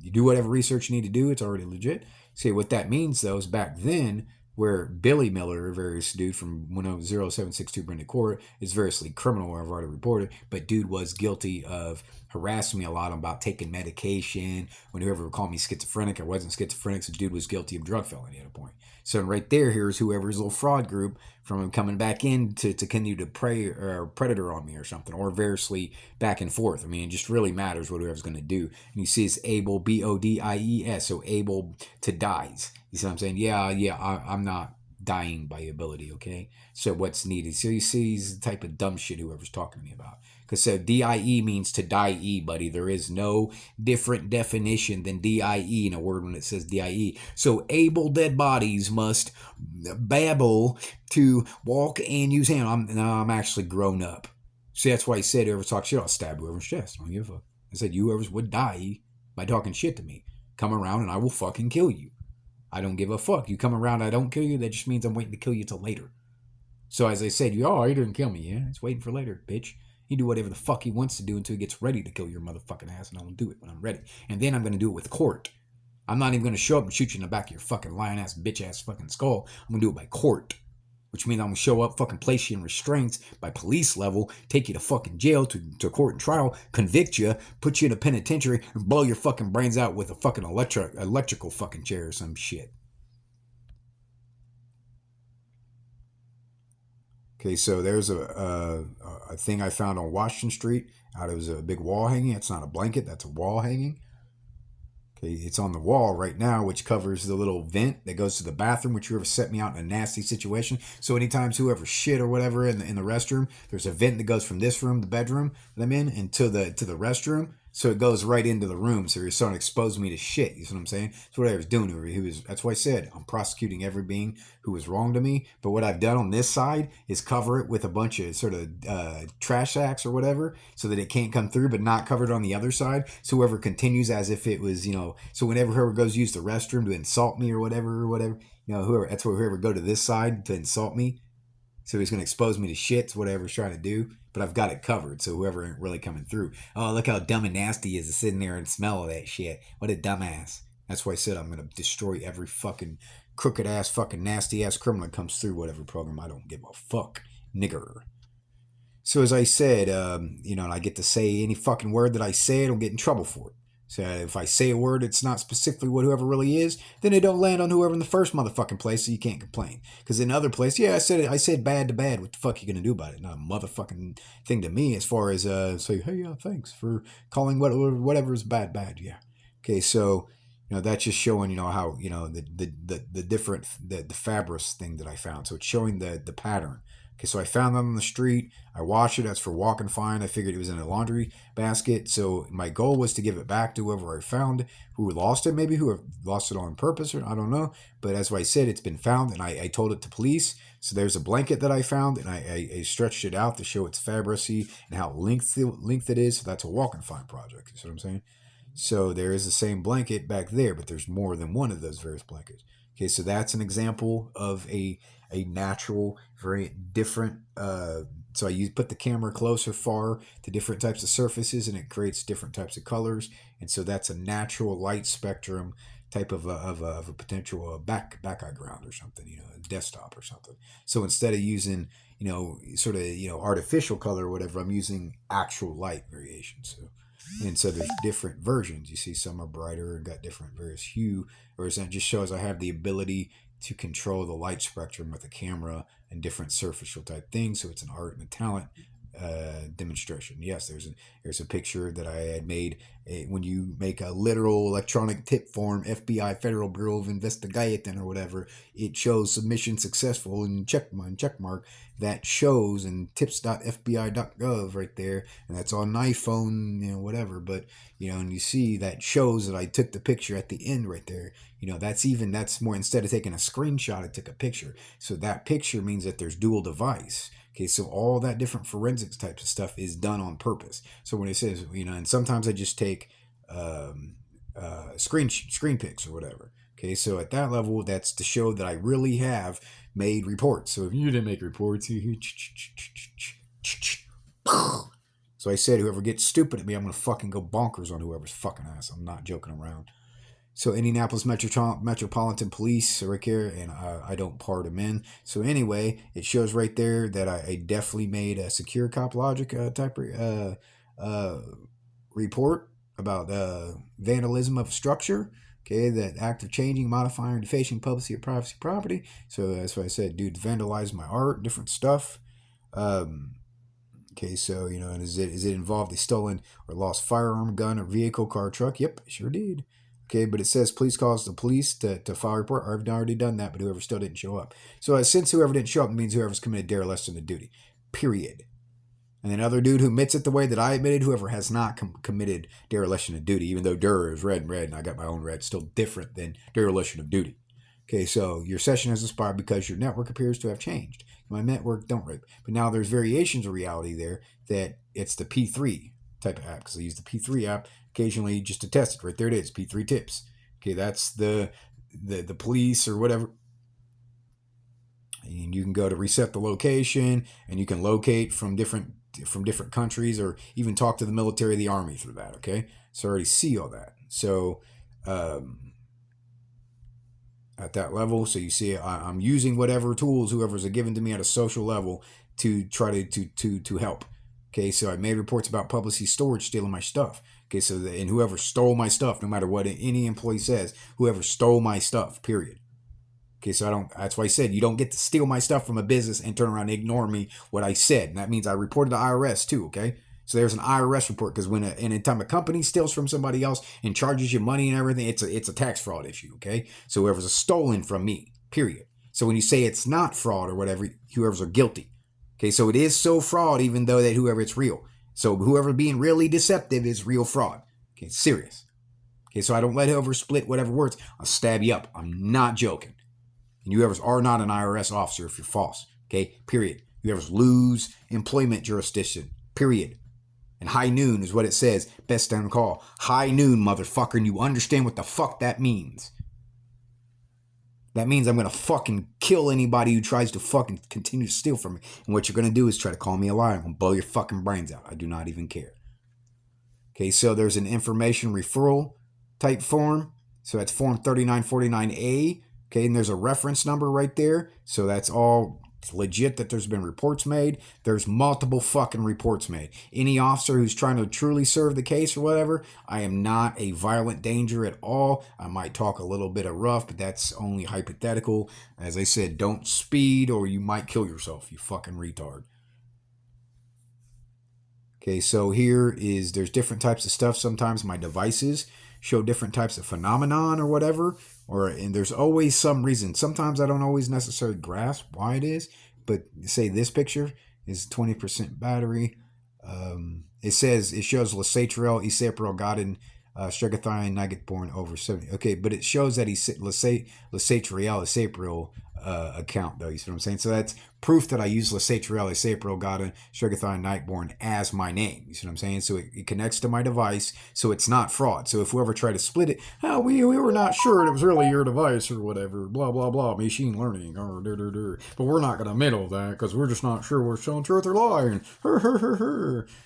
you do whatever research you need to do, it's already legit. See, what that means though is back then, where Billy Miller, a various dude from 10762 Brenda Court, is variously criminal, where I've already reported, but dude was guilty of harassing me a lot about taking medication. When whoever would call me schizophrenic, I wasn't schizophrenic, so dude was guilty of drug felony at a point. So right there, here's whoever's little fraud group from him coming back in to continue to prey or predator on me or something, or variously back and forth. I mean, it just really matters what whoever's going to do. And you see it's able, BODIES, so able to dies. You see what I'm saying? Yeah, I'm not dying by ability, okay? So what's needed? So you see the type of dumb shit whoever's talking to me about. Because so DIE means to die, buddy. There is no different definition than DIE in a word when it says DIE. So able dead bodies must babble to walk and use hand. I'm actually grown up. See, that's why he said whoever talks shit, I'll stab whoever's chest. I don't give a fuck. I said whoever would die by talking shit to me. Come around and I will fucking kill you. I don't give a fuck. You come around, I don't kill you, that just means I'm waiting to kill you till later. So as I said, you didn't kill me, yeah? It's waiting for later, bitch. He do whatever the fuck he wants to do until he gets ready to kill your motherfucking ass, and I will do it when I'm ready. And then I'm going to do it with court. I'm not even going to show up and shoot you in the back of your fucking lion-ass, bitch-ass fucking skull. I'm going to do it by court. Which means I'm going to show up, fucking place you in restraints by police level, take you to fucking jail, to court and trial, convict you, put you in a penitentiary, and blow your fucking brains out with a fucking electrical fucking chair or some shit. Okay, so there's a thing I found on Washington Street. It was a big wall hanging. It's not a blanket, that's a wall hanging. Okay, it's on the wall right now, which covers the little vent that goes to the bathroom, which whoever set me out in a nasty situation. So anytime whoever shit or whatever in the restroom, there's a vent that goes from this room, the bedroom that I'm in, and to the restroom. So it goes right into the room. So you're starting to expose me to shit. You see what I'm saying? That's what I was doing. That's why I said I'm prosecuting every being who was wrong to me. But what I've done on this side is cover it with a bunch of sort of trash sacks or whatever, so that it can't come through, but not covered on the other side. So whoever continues as if it was, so whenever whoever goes to use the restroom to insult me or whatever, whoever go to this side to insult me. So he's going to expose me to shit, whatever he's trying to do. But I've got it covered, so whoever ain't really coming through. Oh, look how dumb and nasty he is to sit in there and smell all that shit. What a dumbass. That's why I said I'm going to destroy every fucking crooked ass, fucking nasty ass criminal that comes through whatever program. I don't give a fuck. Nigger. So as I said, and I get to say any fucking word that I say, I don't get in trouble for it. So if I say a word, it's not specifically what whoever really is, then it don't land on whoever in the first motherfucking place, so you can't complain. Because in other place, yeah, I said bad to bad. What the fuck you gonna do about it? Not a motherfucking thing to me as far as say, hey, yeah, thanks for calling whatever is bad, yeah. Okay, so that's just showing how the different the Fabris thing that I found. So it's showing the pattern. Okay, so I found them on the street. I washed it. That's for walking fine. I figured it was in a laundry basket. So my goal was to give it back to whoever I found, who lost it, maybe who have lost it on purpose, or I don't know. But as I said, it's been found, and I told it to police. So there's a blanket that I found, and I stretched it out to show its fabricy and how length it is. So that's a walking fine project. You see what I'm saying? So there is the same blanket back there, but there's more than one of those various blankets. Okay, so that's an example of a natural, very different. So I put the camera closer, far to different types of surfaces, and it creates different types of colors. And so that's a natural light spectrum type of a potential background or something, a desktop or something. So instead of using sort of artificial color or whatever, I'm using actual light variations. And so there's different versions. You see, some are brighter and got different various hue, or that just shows I have the ability to control the light spectrum with a camera and different superficial type things. So it's an art and a talent demonstration. Yes, there's a picture that I had made. When you make a literal electronic tip form, FBI Federal Bureau of Investigation or whatever, it shows submission successful and check mark that shows in tips.fbi.gov right there, and that's on an iPhone, whatever. But and you see that shows that I took the picture at the end right there. That's more, instead of taking a screenshot, I took a picture. So that picture means that there's dual device. Okay, so all that different forensics types of stuff is done on purpose. So when it says, and sometimes I just take screen pics or whatever. Okay, so at that level, that's to show that I really have made reports. So if you didn't make reports, so I said, whoever gets stupid at me, I'm gonna fucking go bonkers on whoever's fucking ass. I'm not joking around. So Indianapolis Metropolitan Police right here, and I don't part them in. So anyway, it shows right there that I definitely made a secure cop logic type report about vandalism of structure. Okay, that act of changing, modifying, or defacing publicity or privacy property. So that's what I said, dude, vandalized my art, different stuff. Okay, so and is it involved a stolen or lost firearm, gun, or vehicle, car, truck? Yep, sure did. Okay, but it says please call the police to file a report. I've already done that, but whoever still didn't show up. So since whoever didn't show up means whoever's committed dereliction of duty. Period. And then other dude who admits it the way that I admitted, whoever has not committed dereliction of duty, even though der is red and red, and I got my own red, still different than dereliction of duty. Okay, so your session has expired because your network appears to have changed. My network don't rape. But now there's variations of reality there that it's the P3 type of app, because I use the P3 app occasionally just to test it. Right there it is, P3 tips. Okay, that's the police or whatever. And you can go to reset the location, and you can locate from different countries, or even talk to the military, the army through that. Okay, so I already see all that. So at that level, so you see I'm using whatever tools whoever's given to me at a social level to try to help. Okay, so I made reports about Publicis Storage stealing my stuff. Okay, so and whoever stole my stuff, no matter what any employee says, whoever stole my stuff, period. Okay, so that's why I said you don't get to steal my stuff from a business and turn around and ignore me what I said. And that means I reported to IRS too, okay? So there's an IRS report, because when anytime a company steals from somebody else and charges you money and everything, it's a tax fraud issue, okay? So whoever's stolen from me, period. So when you say it's not fraud or whatever, whoever's are guilty. Okay, so it is so fraud even though that whoever it's real. So whoever being really deceptive is real fraud. Okay, serious. Okay, so I don't let whoever split whatever words. I'll stab you up. I'm not joking. And you ever are not an IRS officer if you're false. Okay, period. You ever lose employment jurisdiction. Period. And high noon is what it says. Best time to call. High noon, motherfucker. And you understand what the fuck that means. That means I'm going to fucking kill anybody who tries to fucking continue to steal from me. And what you're going to do is try to call me a liar. I'm going to blow your fucking brains out. I do not even care. Okay, so there's an information referral type form. So that's form 3949A. Okay, and there's a reference number right there. So that's all legit that there's been reports made. There's multiple fucking reports made. Any officer who's trying to truly serve the case or whatever, I am not a violent danger at all. I might talk a little bit of rough, but that's only hypothetical. As I said, don't speed or you might kill yourself, you fucking retard. Okay, so there's different types of stuff. Sometimes my devices show different types of phenomenon or whatever, and there's always some reason. Sometimes I don't always necessarily grasp why it is, but say this picture is 20% battery. It shows Lasatriel, Isapril, Godin, Stregathion, Nigetborn over 70. Okay, but it shows that Lasatriel, Isapril account though. You see what I'm saying? So that's proof that I use Lasatriel, Isapril, Godin, Stregathion, Nightborn as my name. You see what I'm saying? So it connects to my device, so it's not fraud. So if whoever tried to split it, we were not sure it was really your device or whatever, blah blah blah, machine learning, or but we're not going to admit that because we're just not sure we're showing truth or lying.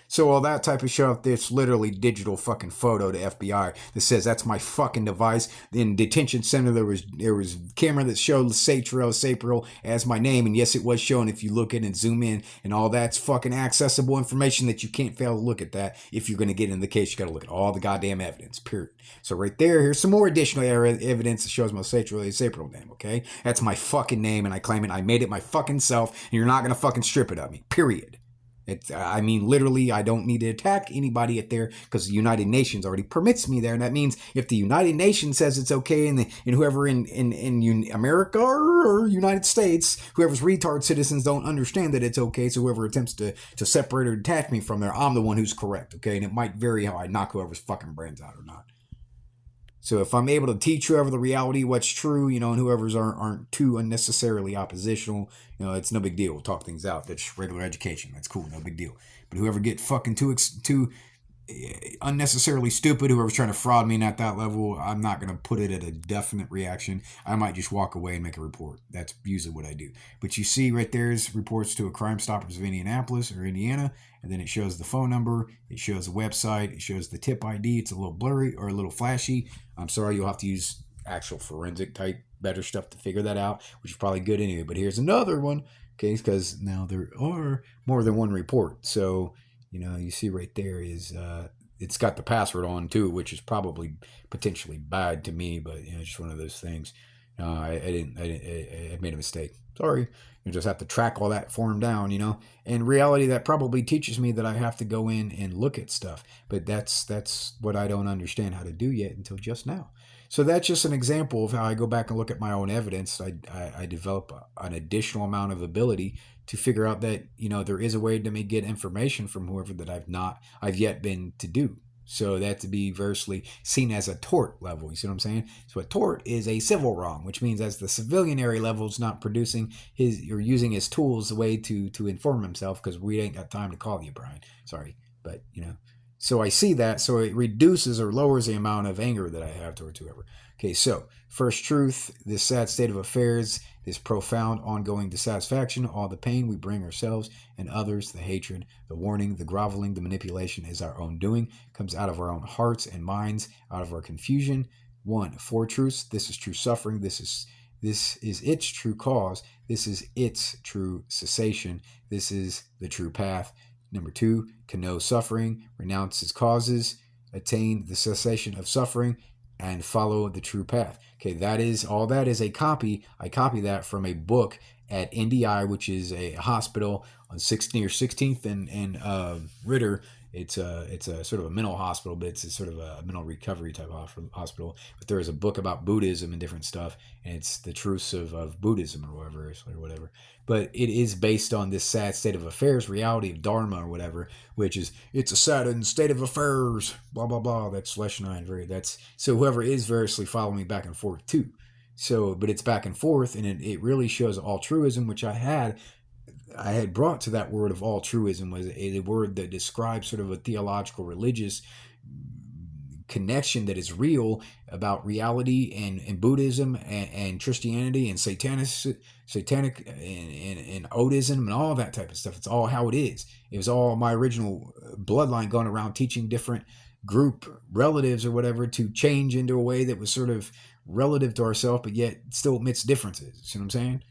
So all that type of stuff, it's literally digital fucking photo to FBI that says that's my fucking device. In detention center, there was camera that showed Lasatriel, Isapril as my name, and yes, it was shown if you look in and zoom in, and all that's fucking accessible information that you can't fail to look at that. If you're going to get in the case, you got to look at all the goddamn evidence, period. So right there, here's some more additional evidence that shows my Isapril name, okay? That's my fucking name, and I claim it. I made it my fucking self, and you're not going to fucking strip it of me, period. Literally, I don't need to attack anybody at there because the United Nations already permits me there. And that means if the United Nations says it's okay, and whoever in America or United States, whoever's retard citizens don't understand that it's okay, so whoever attempts to separate or detach me from there, I'm the one who's correct, okay? And it might vary how I knock whoever's fucking brains out or not. So if I'm able to teach whoever the reality, what's true, and whoever's aren't too unnecessarily oppositional, it's no big deal. We'll talk things out. That's regular education. That's cool. No big deal. But whoever get fucking too unnecessarily stupid, whoever's trying to fraud me at that level, I'm not going to put it at a definite reaction. I might just walk away and make a report. That's usually what I do. But you see right there's reports to a Crime Stoppers of Indianapolis or Indiana, and then it shows the phone number, it shows the website, it shows the tip ID. It's a little blurry or a little flashy. I'm sorry, you'll have to use actual forensic type better stuff to figure that out, which is probably good anyway. But here's another one, okay, because now there are more than one report. So you see right there is it's got the password on too, which is probably potentially bad to me, but it's just one of those things. I made a mistake. Sorry. You just have to track all that form down, In reality, that probably teaches me that I have to go in and look at stuff. But that's what I don't understand how to do yet until just now. So that's just an example of how I go back and look at my own evidence. I develop an additional amount of ability to figure out that, there is a way to get information from whoever that I've yet been to do. So that to be versely seen as a tort level. You see what I'm saying? So a tort is a civil wrong, which means as the civilianary level is not producing or using his tools the way to inform himself, because we ain't got time to call you, Brian. Sorry. But, so I see that. So it reduces or lowers the amount of anger that I have towards whoever. Okay, so first truth, this sad state of affairs, this profound ongoing dissatisfaction, all the pain we bring ourselves and others, the hatred, the warning, the groveling, the manipulation is our own doing, comes out of our own hearts and minds, out of our confusion. 1, 4 truths, this is true suffering, this is its true cause, this is its true cessation, this is the true path. Number 2, can know suffering, renounce its causes, attain the cessation of suffering, and follow the true path. Okay, that is a copy. I copy that from a book at NDI, which is a hospital on 16th and Ritter It's a sort of a mental hospital, but it's a sort of a mental recovery type hospital. But there is a book about Buddhism and different stuff, and it's the truths of Buddhism or whatever. But it is based on this sad state of affairs, reality of Dharma or whatever, which is it's a saddened state of affairs, blah blah blah. That's Schlesinger. That's so whoever is variously following me back and forth too. So, but it's back and forth, and it really shows altruism, which I had brought to that word of altruism was a word that describes sort of a theological, religious connection that is real about reality and Buddhism and Christianity and satanic and Odism and all that type of stuff. It's all how it is. It was all my original bloodline going around teaching different group relatives or whatever to change into a way that was sort of relative to ourselves, but yet still admits differences. See what I'm saying?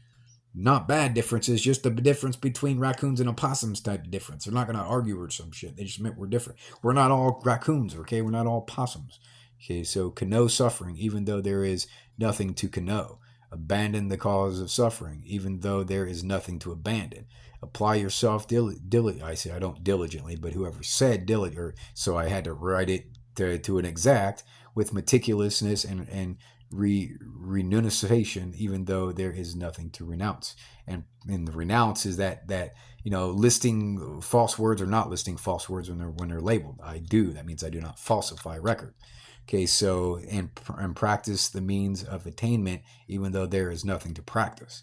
Not bad differences, just the difference between raccoons and opossums type of difference. They're not going to argue or some shit. They just meant we're different. We're not all raccoons, okay? We're not all possums. Okay, so know suffering, even though there is nothing to know. Abandon the cause of suffering, even though there is nothing to abandon. Apply yourself diligently. I say I don't diligently, but whoever said diligently, so I had to write it to an exact with meticulousness and renunciation, even though there is nothing to renounce. And the renounce is that listing false words or not listing false words when they're labeled. I do. That means I do not falsify record. Okay, so and practice the means of attainment, even though there is nothing to practice.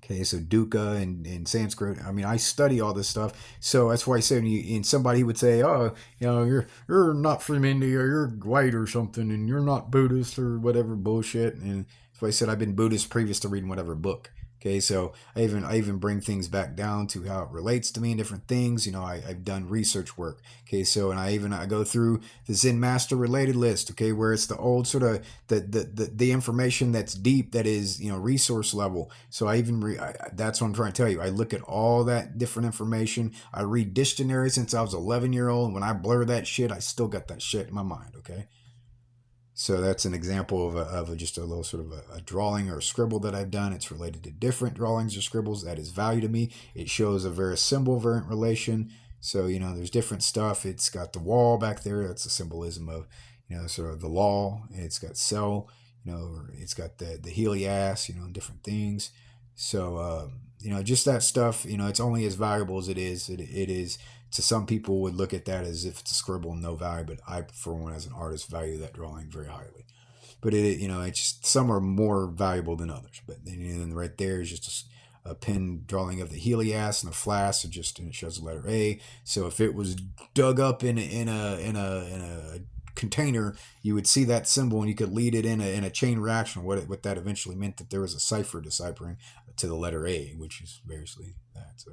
Okay, so dukkha and Sanskrit. I mean, I study all this stuff, so that's why I say, and somebody would say, "Oh, you're not from India, you're white or something, and you're not Buddhist or whatever bullshit." And that's why I said I've been Buddhist previous to reading whatever book. Okay, so I even bring things back down to how it relates to me and different things. I've done research work. Okay, so and I go through the Zen Master related list. Okay, where it's the old sort of the information that's deep, that is resource level. So that's what I'm trying to tell you. I look at all that different information. I read dictionary since I was 11-year-old, and when I blur that shit, I still got that shit in my mind. Okay. So that's an example of just a little sort of a drawing or a scribble that I've done. It's related to different drawings or scribbles. That is value to me. It shows a very symbol variant relation. So, there's different stuff. It's got the wall back there. That's a symbolism of, sort of the law. It's got cell, it's got the Helias, different things. So, just that stuff, it's only as valuable as it is. It is. To some people would look at that as if it's a scribble and no value, but I, for one, as an artist, value that drawing very highly. But it's just some are more valuable than others. But then right there is just a pen drawing of the Helias and the flask, and it shows the letter A. So if it was dug up in a container, you would see that symbol, and you could lead it in a chain reaction. What that eventually meant, that there was a cipher deciphering to the letter A, which is basically that. So.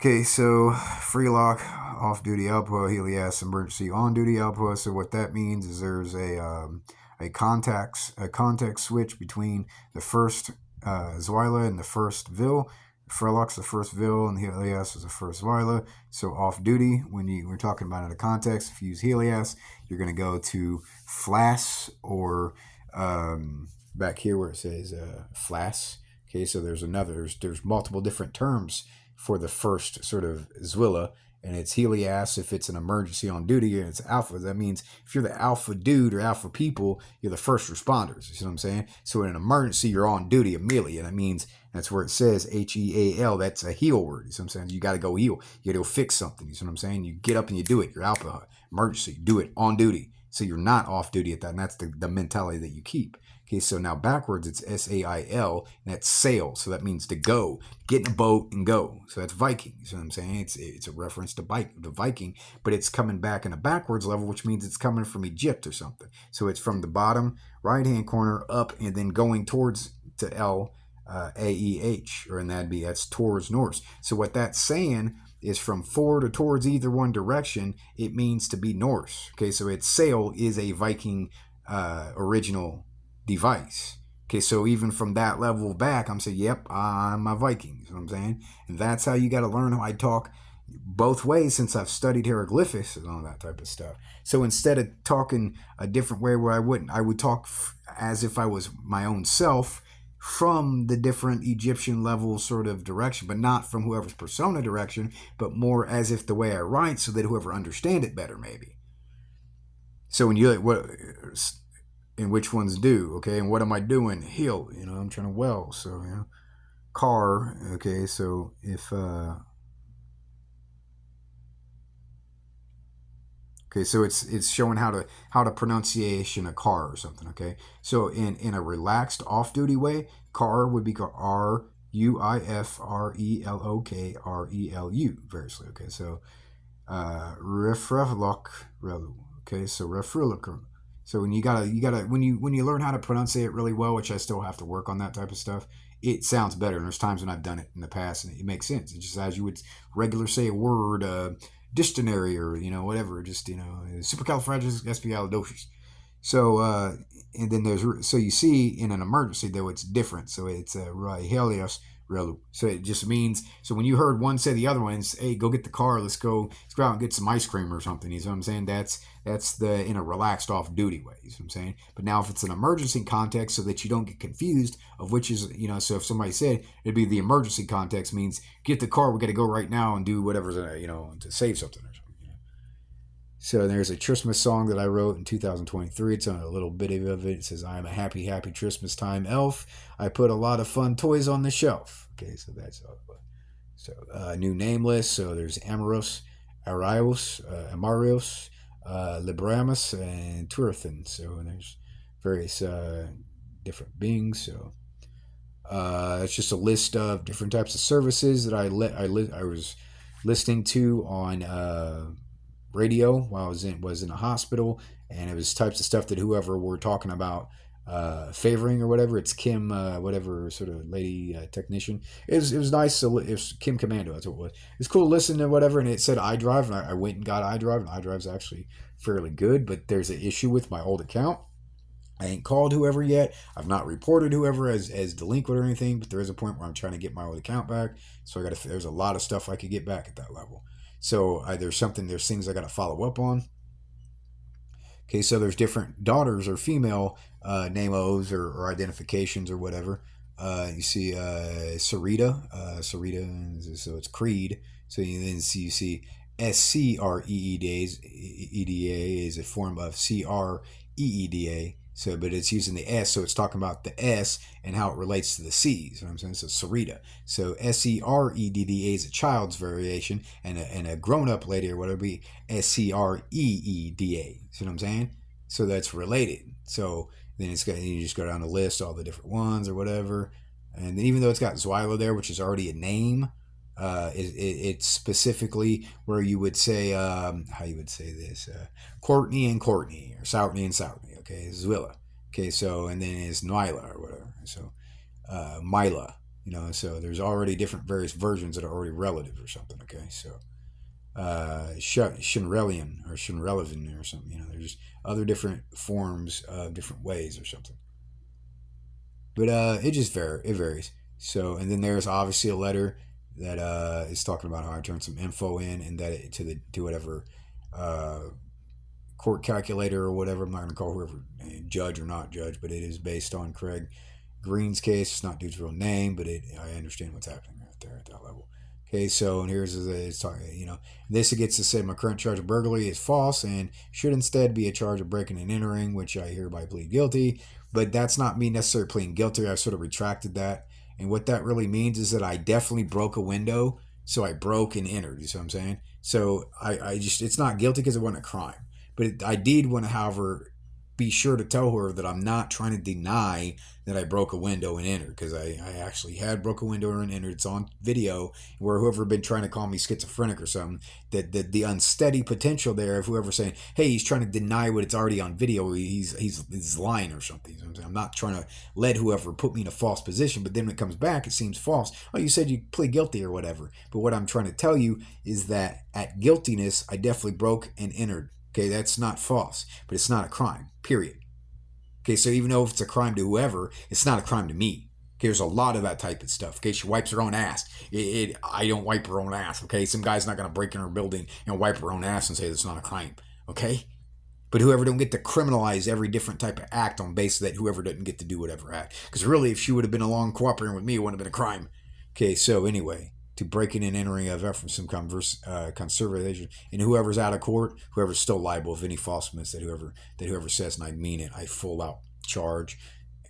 Okay, so free lock, off-duty output, Helias, emergency on-duty output. So what that means is there's a contact switch between the first Zweila and the first Vil. Frelock's the first Vil, and Helias is the first Zweila. So off-duty, when we're talking about in a context, if you use Helias, you're going to go to Flas, or back here where it says Flas. Okay, so there's multiple different terms for the first sort of Zweila, and it's Helias if it's an emergency on duty, and it's alpha. That means if you're the alpha dude or alpha people, you're the first responders. You see what I'm saying? So in an emergency, you're on duty immediately, and that means that's where it says HEAL. That's a heal word. You see what I'm saying? You got to go heal. You got to go fix something. You see what I'm saying? You get up and you do it. You're alpha emergency. Do it on duty. So you're not off duty at that, and that's the mentality that you keep. Okay, so now backwards, it's SAIL, and that's sail. So that means to go, get in a boat and go. So that's Viking. You see what I'm saying? It's a reference to Viking, but it's coming back in a backwards level, which means it's coming from Egypt or something. So it's from the bottom right-hand corner up, and then going towards to L, AEH, or and that's towards Norse. So what that's saying is from forward or towards either one direction, it means to be Norse. Okay, so its sail is a Viking original device. Okay, so even from that level back, I'm saying, yep, I'm a Viking. You know what I'm saying? And that's how you got to learn how I talk both ways, since I've studied hieroglyphics and all that type of stuff. So instead of talking a different way where I would talk as if I was my own self from the different Egyptian level sort of direction, but not from whoever's persona direction, but more as if the way I write so that whoever understand it better, maybe. So when you, what, and which ones do, okay, and what am I doing? Heal, I'm trying to well, so, car, okay, so if, okay, so it's showing how to pronunciation a car or something. Okay, so in a relaxed off duty way, car would be called RUIFRELOKRELU. Variously. Okay, so refrelok relu. Okay, so refrelok. So when you gotta when you learn how to pronounce it really well, which I still have to work on that type of stuff, it sounds better. And there's times when I've done it in the past and it makes sense. It's just as you would regular say a word. Dictionary or whatever, just supercalifragilisticexpialidocious. So and then so you see in an emergency though it's different. So it's Rahelios Relu. So it just means, so when you heard one say the other one, hey, go get the car, let's go out and get some ice cream or something. You know what I'm saying? That's the in a relaxed off duty way. You know what I'm saying? But now if it's an emergency context, so that you don't get confused of which is, so if somebody said it'd be the emergency context means get the car, we got to go right now and do whatever's to save something or something. So there's a Christmas song that I wrote in 2023. It's on a little bit of it. It says, "I am a happy, happy Christmas time elf. I put a lot of fun toys on the shelf." Okay, so that's all. So new name list. So there's Amoros, Arios, Amarios, Libramus, and Turathan. So there's various different beings. So it's just a list of different types of services that I was listening to on radio while I was in a hospital, and it was types of stuff that whoever we're talking about favoring or whatever. It's Kim, whatever sort of lady technician. It was nice. So it was Kim Commando. That's what it was. It's cool to listen to whatever, and it said iDrive, and I went and got iDrive, and iDrive's actually fairly good. But there's an issue with my old account. I ain't called whoever yet. I've not reported whoever as delinquent or anything, but there is a point where I'm trying to get my old account back. So there's a lot of stuff I could get back at that level. So there's things I got to follow up on. Okay, so there's different daughters or female name-os or identifications or whatever. You see Sarita, so it's Creed. So you see SCREEDA is a form of CREEDA. So, but it's using the S, so it's talking about the S and how it relates to the C's. You know what I'm saying? So Sarita. So SCREDDA is a child's variation, and a grown-up lady or whatever be SCREEDA. See what I'm saying? So that's related. So then you just go down the list, all the different ones or whatever. And then even though it's got Zweila there, which is already a name, it's specifically where you would say, how you would say this, Courtney and Courtney, or Soutney and Soutney. Okay, Zwilla. Okay, so, and then it's Nyla or whatever. So, Mila, so there's already different various versions that are already relative or something. Okay, so, Shinrelian or Shinrelevin or something, there's just other different forms of different ways or something. But it just varies. So, and then there's obviously a letter that is talking about how I turned some info in and that to whatever court calculator or whatever. I'm not going to call whoever judge or not judge, but it is based on Craig Green's case. It's not dude's real name, but I understand what's happening right there at that level. Okay, so and it's talking, this gets to say my current charge of burglary is false and should instead be a charge of breaking and entering, which I hereby plead guilty. But that's not me necessarily pleading guilty. I've sort of retracted that. And what that really means is that I definitely broke a window. So I broke and entered. You see what I'm saying? So I just, it's not guilty because it wasn't a crime. But I did want to, however, be sure to tell her that I'm not trying to deny that I broke a window and entered, because I actually had broke a window and entered. It's on video where whoever been trying to call me schizophrenic or something, that the unsteady potential there of whoever's saying, hey, he's trying to deny what it's already on video, he's lying or something. I'm not trying to let whoever put me in a false position, but then when it comes back, it seems false. Oh, you said you plead guilty or whatever. But what I'm trying to tell you is that at guiltiness, I definitely broke and entered. Okay, that's not false, but it's not a crime, period. Okay, so even though if it's a crime to whoever, it's not a crime to me. Okay, there's a lot of that type of stuff. Okay, she wipes her own ass. I don't wipe her own ass. Okay, some guy's not going to break in her building and wipe her own ass and say that's not a crime. Okay? But whoever don't get to criminalize every different type of act on basis that whoever doesn't get to do whatever act. Because really, if she would have been along cooperating with me, it wouldn't have been a crime. Okay, so anyway, to breaking and entering of from some conservation, and whoever's out of court, whoever's still liable of any falseness that whoever says, and I mean it, I full out charge,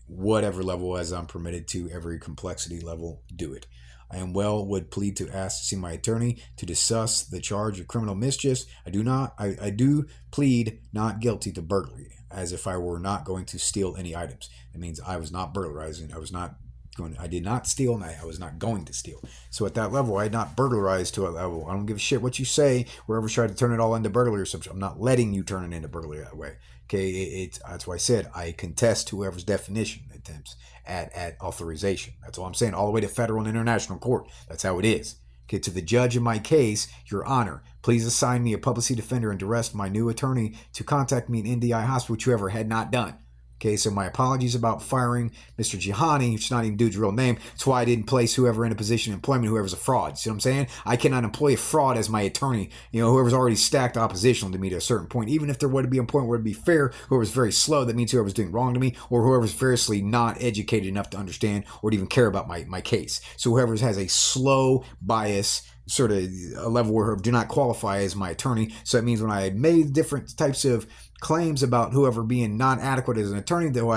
whatever level as I'm permitted to, every complexity level, do it. I am would plead to ask to see my attorney to discuss the charge of criminal mischief. I do plead not guilty to burglary, as if I were not going to steal any items. That means I was not burglarizing. I did not steal, and I was not going to steal. So at that level, I had not burglarized to a level. I don't give a shit what you say. Whoever's tried to turn it all into burglary or something, I'm not letting you turn it into burglary that way. Okay, that's why I said I contest whoever's definition attempts at authorization. That's all I'm saying, all the way to federal and international court. That's how it is. Okay, to the judge in my case, Your Honor, please assign me a publicity defender and direct my new attorney to contact me in NDI Hospital, which whoever had not done. Okay, so my apologies about firing Mr. Jihani, which is not even dude's real name. That's why I didn't place whoever in a position of employment, whoever's a fraud. See what I'm saying? I cannot employ a fraud as my attorney. Whoever's already stacked oppositional to me to a certain point. Even if there were to be a point where it'd be fair, whoever's very slow, that means whoever's doing wrong to me, or whoever's variously not educated enough to understand or to even care about my case. So whoever has a slow bias, sort of a level where do not qualify as my attorney. So that means when I had made different types of claims about whoever being not adequate as an attorney, though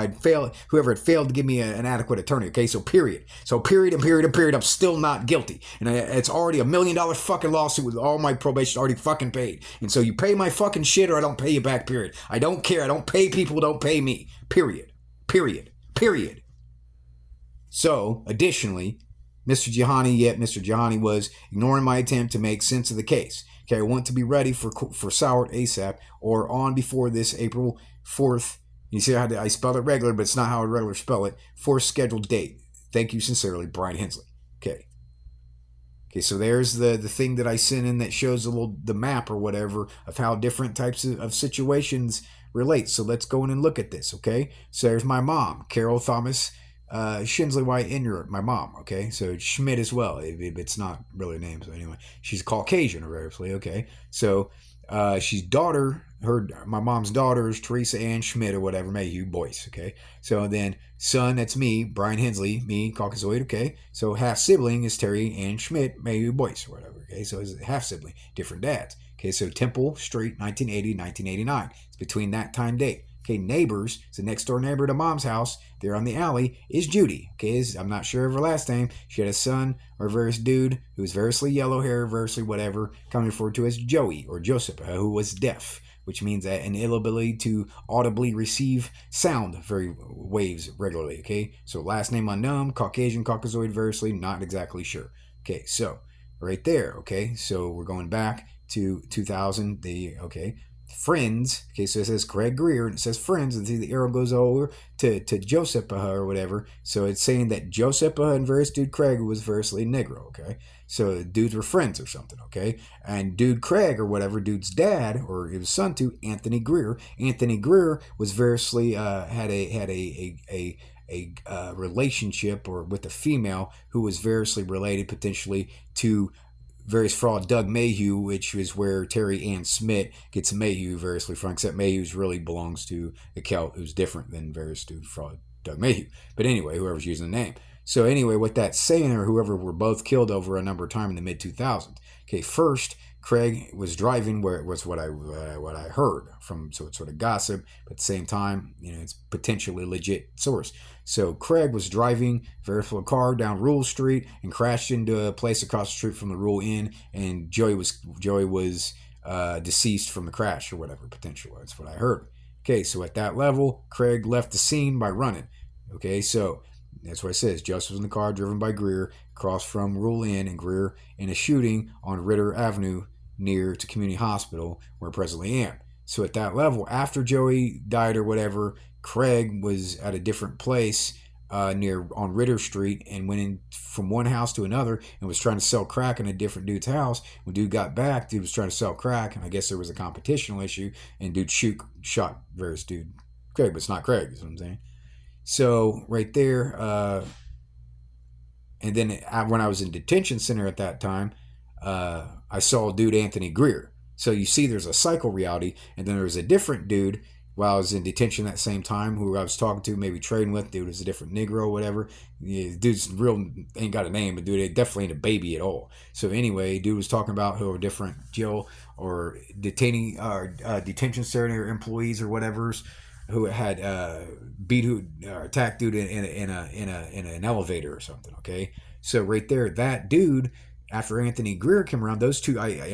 whoever had failed to give me an adequate attorney. Okay, so period. So period, I'm still not guilty. And it's already $1 million fucking lawsuit with all my probation already fucking paid. And so you pay my fucking shit or I don't pay you back, period. I don't care. I don't pay people who don't pay me. Period. So, additionally, Mr. Jihani was ignoring my attempt to make sense of the case. Okay, I want to be ready for Sowart ASAP or on before this April 4th. You see how I spelled it regular, but it's not how I regular spell it. 4th scheduled date. Thank you sincerely, Brian Hensley. Okay, so there's the thing that I sent in that shows the map or whatever of how different types of situations relate. So let's go in and look at this, okay? So there's my mom, Carol Thomas Shinsley White Inuit, my mom, okay? So Schmidt as well. It's not really a name, so anyway. She's Caucasian, obviously, okay? So she's my mom's daughter is Teresa Ann Schmidt or whatever, Mayhew Boyce, okay? So then son, that's me, Brian Hensley, me, Caucasoid, okay? So half sibling is Terry Ann Schmidt, Mayhew Boyce or whatever, okay? So it's half sibling, different dads. Okay, so Temple Street, 1980, 1989. It's between that time date. Okay, neighbors, it's the next door neighbor to mom's house, there on the alley, is Judy. Okay, I'm not sure of her last name. She had a son or a various dude who was variously yellow hair, variously whatever, commonly referred to as Joey or Joseph, who was deaf, which means that an inability to audibly receive sound waves regularly. Okay, so last name unknown, Caucasian, Caucasoid, variously, not exactly sure. Okay, so right there. Okay, so we're going back to 2000. Friends. Okay, so it says Craig Greer, and it says friends, and the arrow goes over to Joseph or whatever. So it's saying that Joseph and various dude Craig was variously Negro. Okay, so dudes were friends or something. Okay, and dude Craig or whatever, dude's dad or his son to Anthony Greer. Anthony Greer was variously had a relationship or with a female who was variously related potentially to various fraud Doug Mayhew, which is where Terry Ann Smith gets Mayhew variously from, except Mayhew's really belongs to a Celt who's different than various dude fraud Doug Mayhew. But anyway, whoever's using the name. So anyway, what that's saying, or whoever were both killed over a number of time in the mid 2000s. Okay, first Craig was driving where it was what I heard from, so it's sort of gossip, but at the same time, it's potentially legit source. So Craig was driving very full car down Rule Street and crashed into a place across the street from the Rule Inn, and Joey was deceased from the crash or whatever potentially. That's what I heard. Okay, so at that level, Craig left the scene by running. Okay, so that's what it says. Joseph was in the car driven by Greer across from Rule Inn and Greer in a shooting on Ritter Avenue near to Community Hospital where I presently am. So at that level, after Joey died or whatever, Craig was at a different place near on Ritter Street and went in from one house to another and was trying to sell crack in a different dude's house. When dude got back, dude was trying to sell crack, and I guess there was a competitional issue, and dude shot various dude Craig, but it's not Craig, is what I'm saying. So right there, and then when I was in detention center at that time, I saw dude Anthony Greer. So you see there's a cycle reality, and then there's a different dude while I was in detention that same time who I was talking to, maybe trading with. Dude was a different Negro or whatever. Yeah, dude's real, ain't got a name, but dude, it definitely ain't a baby at all. So anyway, dude was talking about who are different jail or detaining detention center employees or whatever's who had beat who attacked dude in an elevator or something. Okay, so right there, that dude. After Anthony Greer came around, those two, I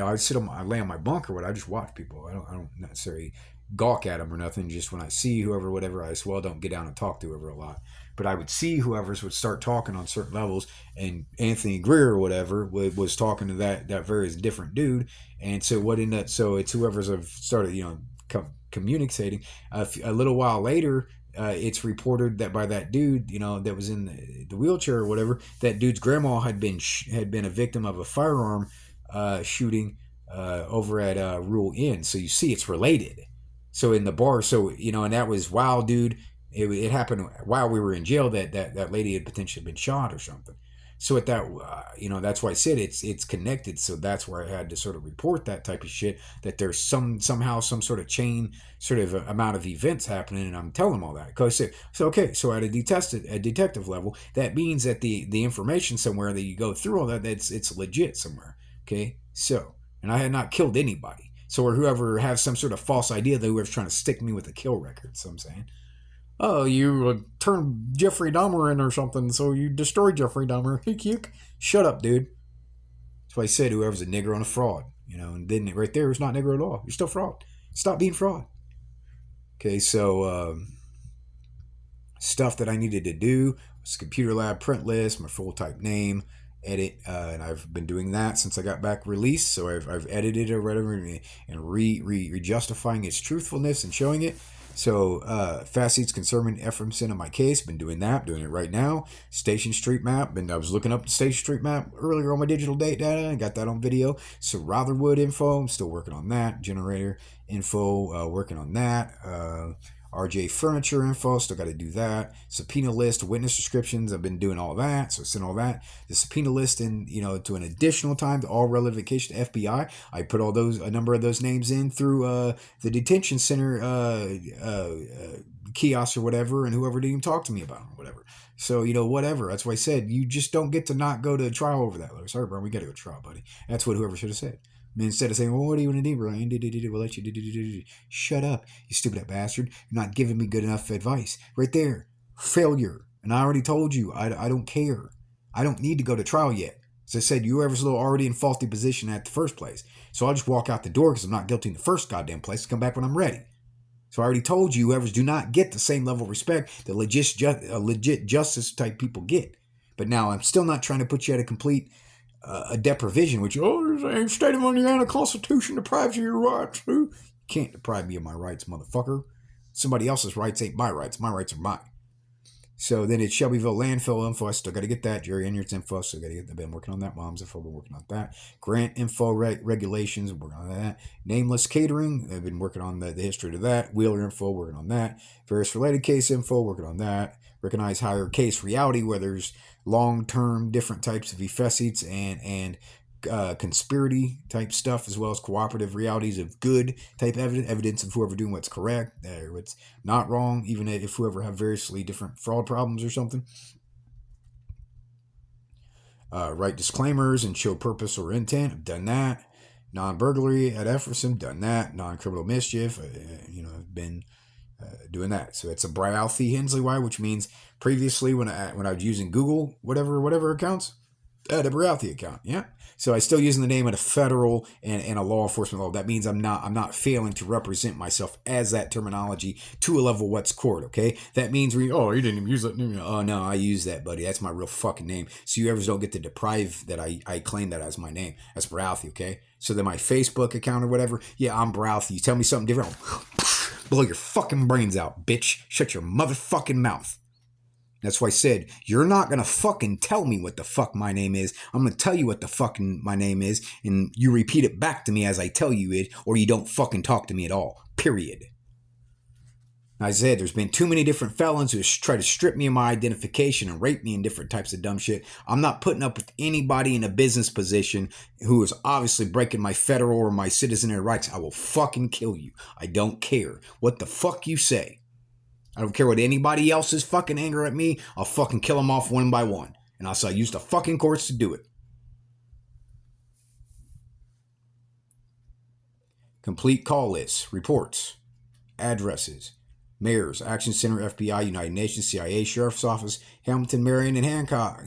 lay on my bunk or what. I just watch people. I don't necessarily gawk at them or nothing. Just when I see whoever, whatever, I just don't get down and talk to whoever a lot. But I would see whoever's would start talking on certain levels, and Anthony Greer or whatever was talking to that various different dude, and so what ended up, so it's whoever's have started communicating. A little while later, it's reported that by that dude, that was in the wheelchair or whatever, that dude's grandma had been a victim of a firearm shooting over at Rule Inn. So you see, it's related. So in the bar, and that was wild, dude. It happened while we were in jail that lady had potentially been shot or something. So at that, that's why I said it's connected. So that's where I had to sort of report that type of shit, that there's somehow some sort of chain sort of amount of events happening, and I'm telling them all that. Because so at a detective level, that means that the information somewhere that you go through all that, it's legit somewhere. Okay, so, and I had not killed anybody. So, or whoever has some sort of false idea that whoever's trying to stick me with a kill record. So I'm saying, oh, you turned Jeffrey Dahmer in or something, so you destroyed Jeffrey Dahmer. Shut up, dude. That's why I said whoever's a nigger on a fraud, and then right there is not nigger at all. You're still fraud. Stop being fraud. Okay, so stuff that I needed to do was computer lab print list, my full type name, edit, and I've been doing that since I got back released. So I've edited it or whatever and re-justifying its truthfulness and showing it. So Facets concerning Ephraimson in my case, been doing that, doing it right now. Station Street map, I was looking up the Station Street map earlier on my digital data and got that on video. So Rotherwood info, I'm still working on that. Generator info, working on that. RJ Furniture info, still got to do that. Subpoena list, witness descriptions, I've been doing all that, so I sent all that. The subpoena list, and to an additional time to all relevant cases to FBI. I put a number of those names in through the detention center kiosk or whatever, and whoever didn't even talk to me about them or whatever. So, whatever. That's why I said you just don't get to not go to trial over that. Like, sorry, bro, we got to go to trial, buddy. That's what whoever should have said. Instead of saying, well, what do you want to do, Brian? We'll let you do. Shut up, you stupid bastard. You're not giving me good enough advice. Right there. Failure. And I already told you, I don't care. I don't need to go to trial yet. As I said, whoever's already in faulty position at the first place. So I'll just walk out the door because I'm not guilty in the first goddamn place. Come back when I'm ready. So I already told you, whoever's do not get the same level of respect that legit justice type people get. But now I'm still not trying to put you at a complete a deprivation, which the state of Indiana Constitution deprives you of your rights. You can't deprive me of my rights, motherfucker. Somebody else's rights ain't my rights. My rights are mine. So then it's Shelbyville landfill info. I still got to get that. Jerry Enyart's info. Still got to get. I've been working on that. Mom's info. Been working on that. Grant info regulations. Working on that. Nameless catering. I've been working on the history of that. Wheeler info. Working on that. Various related case info. Working on that. Recognize higher case reality where there's long-term different types of efficits and conspiracy type stuff, as well as cooperative realities of good type evidence of whoever doing what's correct or what's not wrong, even if whoever have variously different fraud problems or something. Write disclaimers and show purpose or intent. I've done that. Non-burglary at Epherson, done that. Non-criminal mischief, I've been doing that. So it's a Bralthy Hensley Y, which means previously when I was using Google whatever accounts, I had a Bralthy account. Yeah. So I still using the name of a federal and a law enforcement law. That means I'm not failing to represent myself as that terminology to a level what's court. Okay. That means you didn't even use that name. Oh no, I use that, buddy. That's my real fucking name. So you ever don't get to deprive that I claim that as my name. That's Bralthy. Okay. So then my Facebook account or whatever. Yeah, I'm Bralthy. You tell me something different, blow your fucking brains out, bitch. Shut your motherfucking mouth. That's why I said, you're not going to fucking tell me what the fuck my name is. I'm going to tell you what the fucking my name is, and you repeat it back to me as I tell you it, or you don't fucking talk to me at all. Period. I said there's been too many different felons who try to strip me of my identification and rape me in different types of dumb shit. I'm not putting up with anybody in a business position who is obviously breaking my federal or my citizenry rights. I will fucking kill you. I don't care what the fuck you say. I don't care what anybody else is fucking angry at me. I'll fucking kill them off one by one. And I'll use the fucking courts to do it. Complete call lists, reports, addresses, mayors, Action Center, FBI, United Nations, CIA, Sheriff's Office, Hamilton, Marion, and Hancock,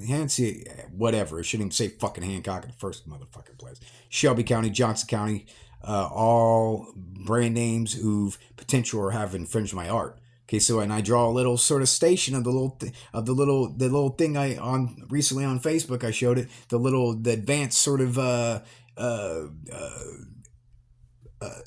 whatever. It shouldn't even say fucking Hancock in the first motherfucking place. Shelby County, Johnson County, all brand names who've potential or have infringed my art. Okay, so and I draw a little sort of station of the little thing I on recently on Facebook. I showed it the advanced sort of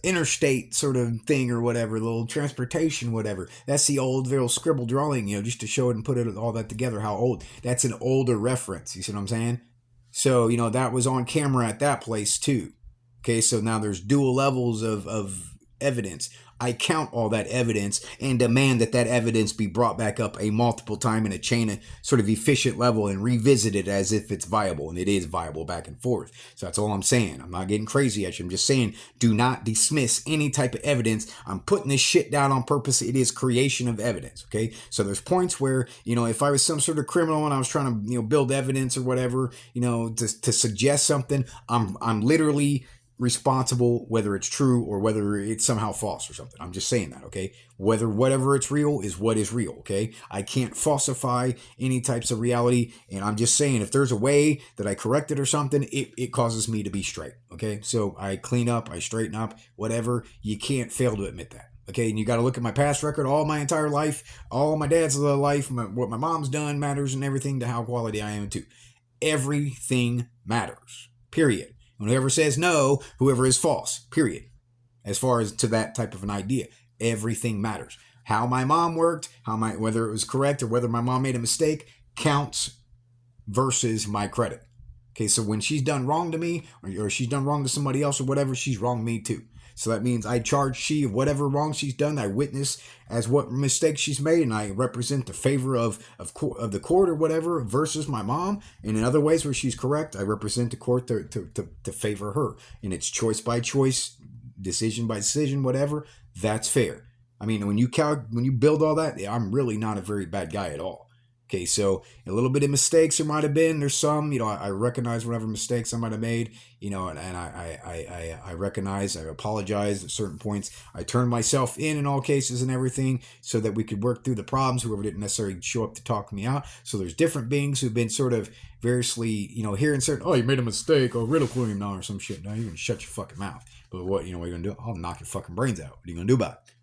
interstate sort of thing or whatever, little transportation, whatever. That's the old little scribble drawing, just to show it and put it all that together. How old? That's an older reference. You see what I'm saying? So that was on camera at that place too. Okay, so now there's dual levels of evidence. I count all that evidence and demand that evidence be brought back up a multiple time in a chain of sort of efficient level and revisit it as if it's viable, and it is viable back and forth. So that's all I'm saying. I'm not getting crazy at you. I'm just saying do not dismiss any type of evidence. I'm putting this shit down on purpose. It is creation of evidence, okay? So there's points where, if I was some sort of criminal and I was trying to, build evidence or whatever, to suggest something, I'm literally responsible whether it's true or whether it's somehow false or something. I'm just saying that, okay? Whatever it's real is what is real, okay? I can't falsify any types of reality, and I'm just saying if there's a way that I correct it or something, it causes me to be straight, okay? So I clean up, I straighten up, whatever. You can't fail to admit that. Okay, and you got to look at my past record, all my entire life, all my dad's life, what my mom's done matters, and everything to how quality I am too. Everything matters, period. And whoever says no, whoever is false, period. As far as to that type of an idea, everything matters. How my mom worked, whether it was correct or whether my mom made a mistake, counts versus my credit. Okay, so when she's done wrong to me, or she's done wrong to somebody else or whatever, she's wronged me too. So that means I charge she of whatever wrong she's done. I witness as what mistake she's made, and I represent the favor of the court or whatever versus my mom. And in other ways where she's correct, I represent the court to favor her. And it's choice by choice, decision by decision, whatever. That's fair. I mean, when you build all that, I'm really not a very bad guy at all. Okay, so a little bit of mistakes there might have been. There's some, I recognize whatever mistakes I might have made, and I recognize, I apologize at certain points. I turn myself in all cases and everything so that we could work through the problems, whoever didn't necessarily show up to talk me out. So there's different beings who've been sort of variously, hearing certain, you made a mistake, or ridiculing him now or some shit. Now you're going to shut your fucking mouth. But what are you going to do? I'll knock your fucking brains out. What are you going to do about it?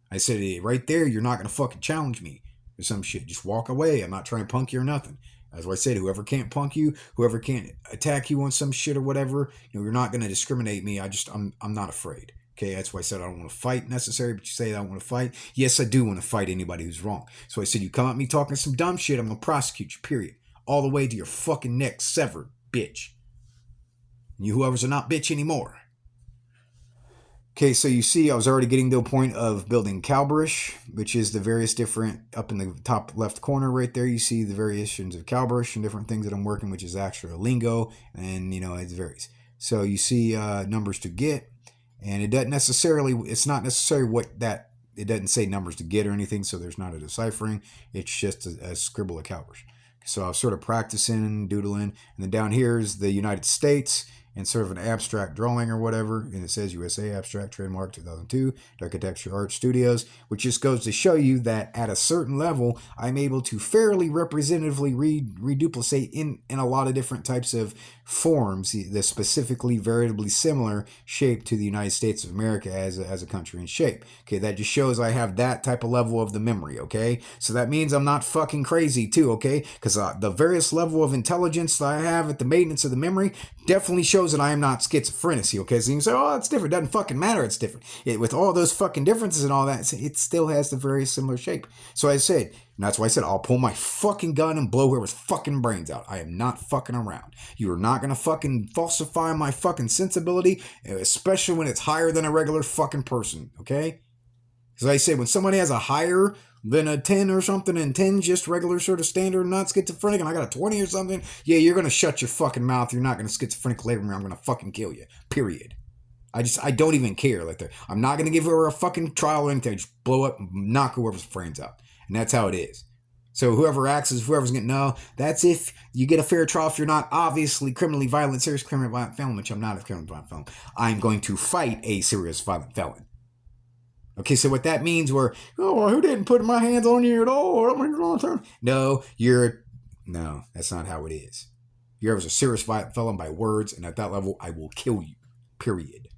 I said, right there, you're not going to fucking challenge me. Or some shit. Just walk away. I'm not trying to punk you or nothing. As I said, whoever can't punk you, whoever can't attack you on some shit or whatever, you're not going to discriminate me. I'm not afraid. Okay, that's why I said I don't want to fight necessarily, but you say I don't want to fight. Yes, I do want to fight anybody who's wrong. So I said, you come at me talking some dumb shit, I'm going to prosecute you, period. All the way to your fucking neck severed, bitch. And you whoever's are not bitch anymore. Okay, so you see I was already getting to a point of building Calberish, which is the various different, up in the top left corner right there, you see the variations of Calberish and different things that I'm working, which is actually a lingo, and it varies. So you see numbers to get, and it's not necessarily it doesn't say numbers to get or anything, so there's not a deciphering, it's just a scribble of Calberish. So I was sort of practicing, doodling, and then down here is the United States, and sort of an abstract drawing or whatever, and it says USA Abstract Trademark 2002, Architecture Art Studios, which just goes to show you that at a certain level, I'm able to fairly representatively reduplicate in a lot of different types of forms, the specifically variably similar shape to the United States of America as a country in shape. Okay, that just shows I have that type of level of the memory, okay? So that means I'm not fucking crazy too, okay? Because the various level of intelligence that I have at the maintenance of the memory definitely shows that I am not schizophrenic, okay? So you can say, it's different. It doesn't fucking matter. It's different. With all those fucking differences and all that, it still has the very similar shape. So I said, and that's why I said, I'll pull my fucking gun and blow whoever's fucking brains out. I am not fucking around. You are not going to fucking falsify my fucking sensibility, especially when it's higher than a regular fucking person, okay? As I said, when somebody has a higher than a 10 or something, and 10 just regular sort of standard, not schizophrenic, and I got a 20 or something, yeah, you're going to shut your fucking mouth. You're not going to schizophrenic label me. I'm going to fucking kill you. Period. I don't even care. Like that. I'm not going to give her a fucking trial or anything. Just blow up, knock whoever's friends out. And that's how it is. So whoever acts is whoever's getting, no, that's if you get a fair trial. If you're not obviously criminally violent, serious criminally violent felon, which I'm not a criminally violent felon, I'm going to fight a serious violent felon. Okay, so what that means, who didn't put my hands on you at all? No, no, that's not how it is. You're a serious violent felon by words, and at that level, I will kill you. Period.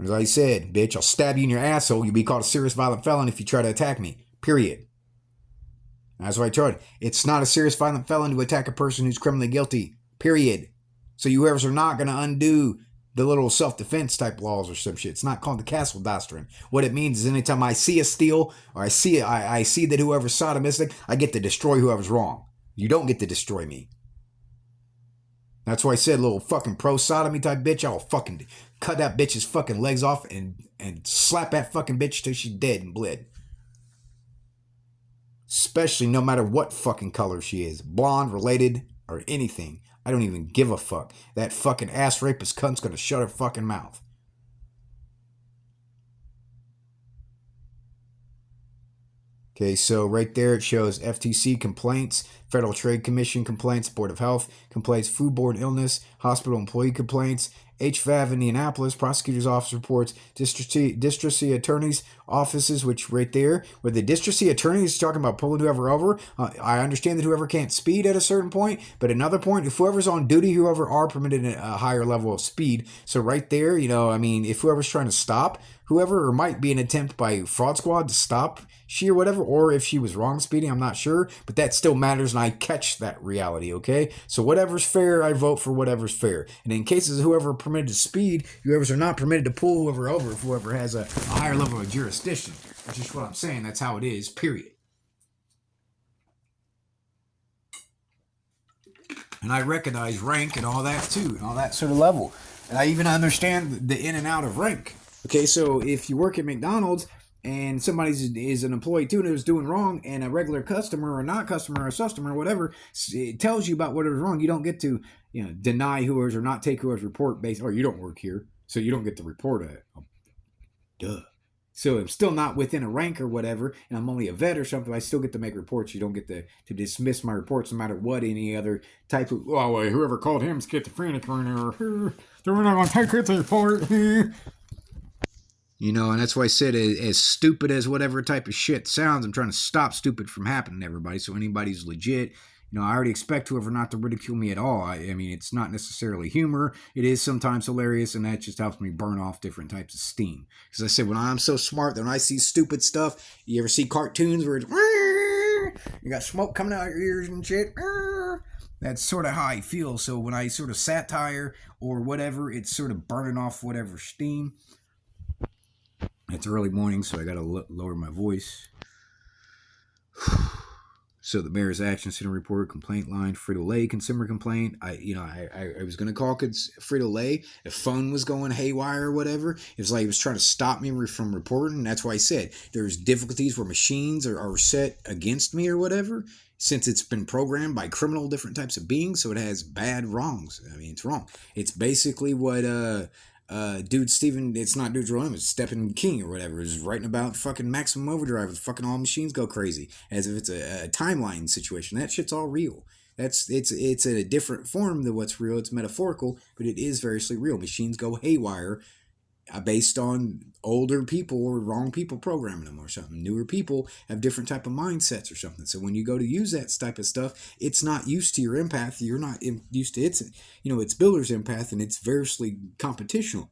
As I said, bitch, I'll stab you in your asshole. You'll be called a serious violent felon if you try to attack me. Period. That's what I tried. It's not a serious violent felon to attack a person who's criminally guilty. Period. So you whoever's are not going to undo the little self-defense type laws or some shit. It's not called the Castle Doctrine. What it means is anytime I see a steal, or I see that whoever's sodomistic, I get to destroy whoever's wrong. You don't get to destroy me. That's why I said, little fucking pro-sodomy type bitch, I'll fucking cut that bitch's fucking legs off and slap that fucking bitch till she's dead and bled. Especially no matter what fucking color she is. Blonde, related, or anything. I don't even give a fuck. That fucking ass rapist cunt's gonna shut her fucking mouth. Okay, so right there it shows FTC complaints, Federal Trade Commission complaints, Board of Health complaints, foodborne illness, hospital employee complaints, HVAV Indianapolis, prosecutor's office reports, district attorney's offices, which right there, where the district attorney is talking about pulling whoever over. I understand that whoever can't speed at a certain point, but another point, if whoever's on duty, whoever are permitted a higher level of speed. So right there, if whoever's trying to stop whoever, or might be an attempt by fraud squad to stop she or whatever, or if she was wrong speeding, I'm not sure, but that still matters, and I catch that reality, okay? So whatever's fair, I vote for whatever's fair. And in cases of whoever permitted to speed, whoever's are not permitted to pull whoever over if whoever has a higher level of jurisdiction. That's just what I'm saying. That's how it is, period. And I recognize rank and all that too, and all that sort of level. And I even understand the in and out of rank. Okay, so if you work at McDonald's and somebody is an employee too and is doing wrong, and a regular customer or not customer or customer or whatever, it tells you about what is wrong, you don't get to deny whoever's or not take whoever's report based, or you don't work here, so you don't get to report it. Duh. So I'm still not within a rank or whatever, and I'm only a vet or something, I still get to make reports. You don't get to dismiss my reports no matter what any other type of, whoever called him schizophrenic or they're not going to take his report. And that's why I said, as stupid as whatever type of shit sounds, I'm trying to stop stupid from happening to everybody. So anybody's legit, I already expect whoever not to ridicule me at all. I mean, it's not necessarily humor. It is sometimes hilarious, and that just helps me burn off different types of steam. Because I said, when I'm so smart that when I see stupid stuff, you ever see cartoons where it's, you got smoke coming out of your ears and shit? That's sort of how I feel. So when I sort of satire or whatever, it's sort of burning off whatever steam. It's early morning, so I got to lower my voice. So the mayor's action center report, complaint line, Frito-Lay consumer complaint. I was going to call Frito-Lay if phone was going haywire or whatever. It was like it was trying to stop me from reporting. That's why I said there's difficulties where machines are set against me or whatever, since it's been programmed by criminal different types of beings, so it has bad wrongs. I mean, it's wrong. It's basically what it's not Dude Jerome, it's Stephen King or whatever, is writing about fucking Maximum Overdrive with fucking all machines go crazy, as if it's a timeline situation. That shit's all real. It's a different form than what's real. It's metaphorical, but it is variously real. Machines go haywire based on older people or wrong people programming them or something. Newer people have different type of mindsets or something. So when you go to use that type of stuff, it's not used to your empath. You're not used to its builder's empath, and it's variously competitional.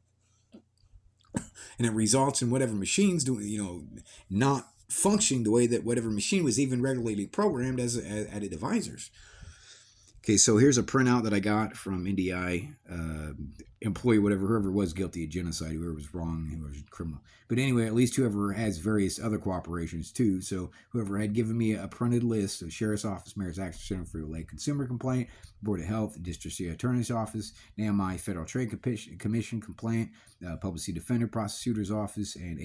And it results in whatever machines do, not functioning the way that whatever machine was even regularly programmed as a devisers. Okay, so here's a printout that I got from NDI. employee, whatever, whoever was guilty of genocide, whoever was wrong, whoever was criminal. But anyway, at least whoever has various other cooperations too. So whoever had given me a printed list of Sheriff's Office, Mayor's Action Center for Lake Consumer Complaint, Board of Health, District Attorney's Office, NAMI, Federal Trade Commission Complaint, Public Defender Prosecutor's Office, and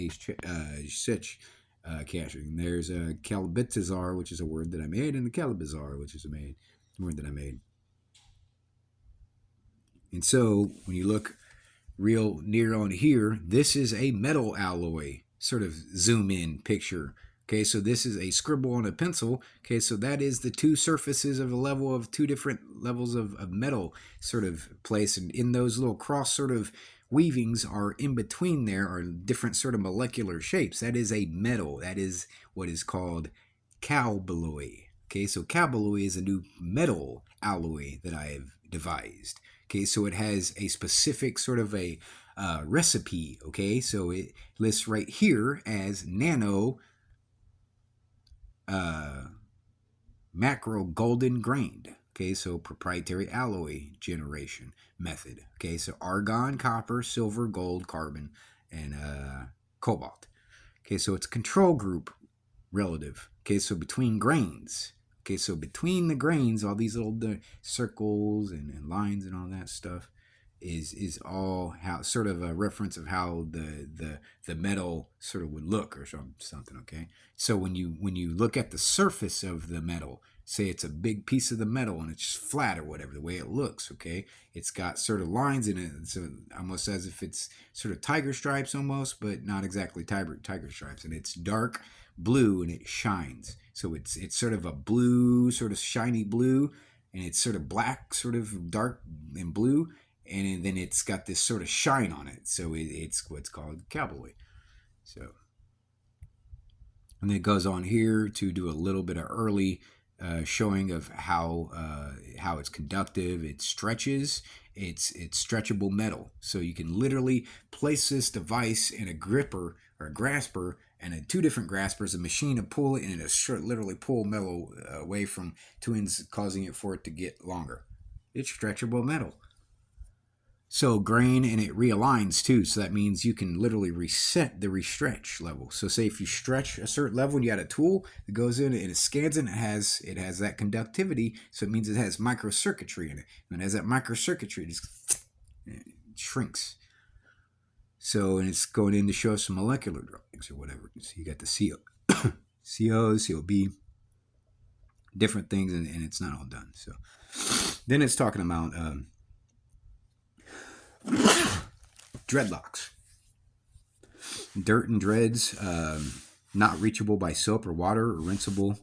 Sitch cashing. There's a Calabitazar, which is a word that I made, and the Calabazar, which is a word that I made. And so when you look real near on here, this is a metal alloy, sort of zoom in picture. Okay, so this is a scribble on a pencil. Okay, so that is the two surfaces of a level of two different levels of metal sort of place. And in those little cross sort of weavings are in between there are different sort of molecular shapes. That is a metal. That is what is called cowbloy. Okay, so cowbloy is a new metal alloy that I have devised. Okay, so it has a specific sort of a recipe. Okay, so it lists right here as nano macro golden grained. Okay, so proprietary alloy generation method. Okay, so argon, copper, silver, gold, carbon, and cobalt. Okay, so it's control group relative. Okay, so between grains. Okay, so between the grains, all these little circles and lines and all that stuff is all how sort of a reference of how the metal sort of would look or something. Okay, so when you look at the surface of the metal, say it's a big piece of the metal and it's just flat or whatever, the way it looks. Okay, it's got sort of lines in it, so almost as if it's sort of tiger stripes almost, but not exactly tiger stripes, and it's dark blue and it shines. So it's sort of a blue, sort of shiny blue, and it's sort of black, sort of dark and blue, and then it's got this sort of shine on it. So it's what's called cowboy. So, and then it goes on here to do a little bit of early showing of how it's conductive. It stretches. It's stretchable metal, so you can literally place this device in a gripper or a grasper, and in two different graspers, a machine to pull it, and it'll literally pull metal away from two ends, causing it for it to get longer. It's stretchable metal. So grain, and it realigns too, so that means you can literally reset the restretch level. So say if you stretch a certain level and you got a tool that goes in and it scans it, and it has that conductivity, so it means it has microcircuitry in it. And as that microcircuitry, it shrinks. So, and it's going in to show some molecular drawings or whatever. So you got the CO, COB, different things, and it's not all done. So then it's talking about dreadlocks. Dirt and dreads, not reachable by soap or water or rinsable.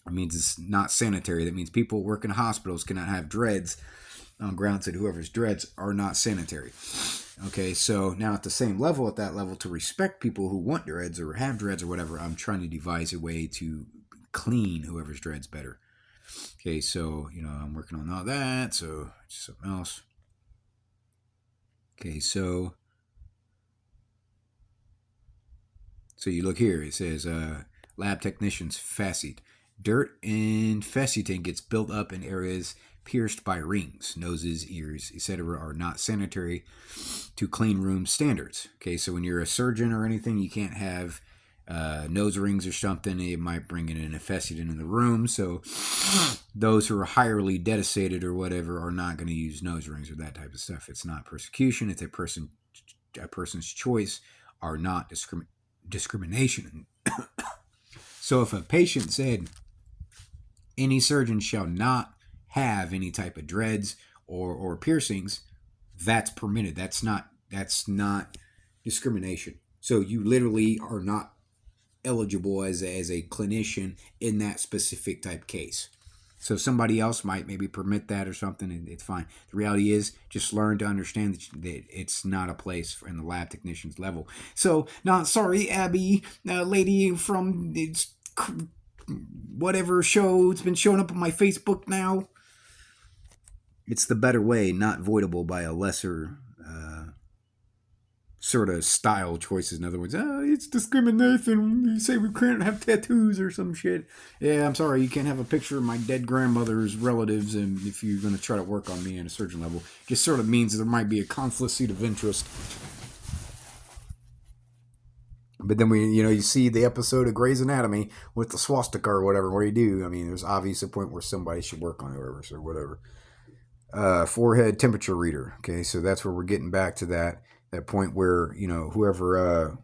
It means it's not sanitary. That means people working in hospitals cannot have dreads on grounds that whoever's dreads are not sanitary. Okay, so now at the same level, at that level, to respect people who want dreads or have dreads or whatever, I'm trying to devise a way to clean whoever's dreads better. Okay, so, I'm working on all that, so just something else. Okay, so you look here, it says lab technicians facet. Dirt and faceting gets built up in areas pierced by rings, noses, ears, etc. are not sanitary to clean room standards. Okay, so when you're a surgeon or anything, you can't have nose rings or something. It might bring in an infestation in the room. So those who are highly dedicated or whatever are not going to use nose rings or that type of stuff. It's not persecution. It's a person's choice, are not discrimination. So if a patient said, any surgeon shall not have any type of dreads or piercings, that's permitted. That's not discrimination. So you literally are not eligible as a clinician in that specific type case. So somebody else might maybe permit that or something, and it's fine. The reality is, just learn to understand that it's not a place in the lab technician's level. So, sorry, Abby, lady from whatever show, it's been showing up on my Facebook now. It's the better way, not voidable by a lesser sort of style choices. In other words, it's discrimination. You say we can't have tattoos or some shit. Yeah, I'm sorry, you can't have a picture of my dead grandmother's relatives, and if you're going to try to work on me at a certain level, it just sort of means that there might be a conflict of interest. But then you see the episode of Grey's Anatomy with the swastika or whatever. What do you do? I mean, there's obviously a point where somebody should work on it or whatever. Forehead temperature reader. Okay, so that's where we're getting back to that point where whoever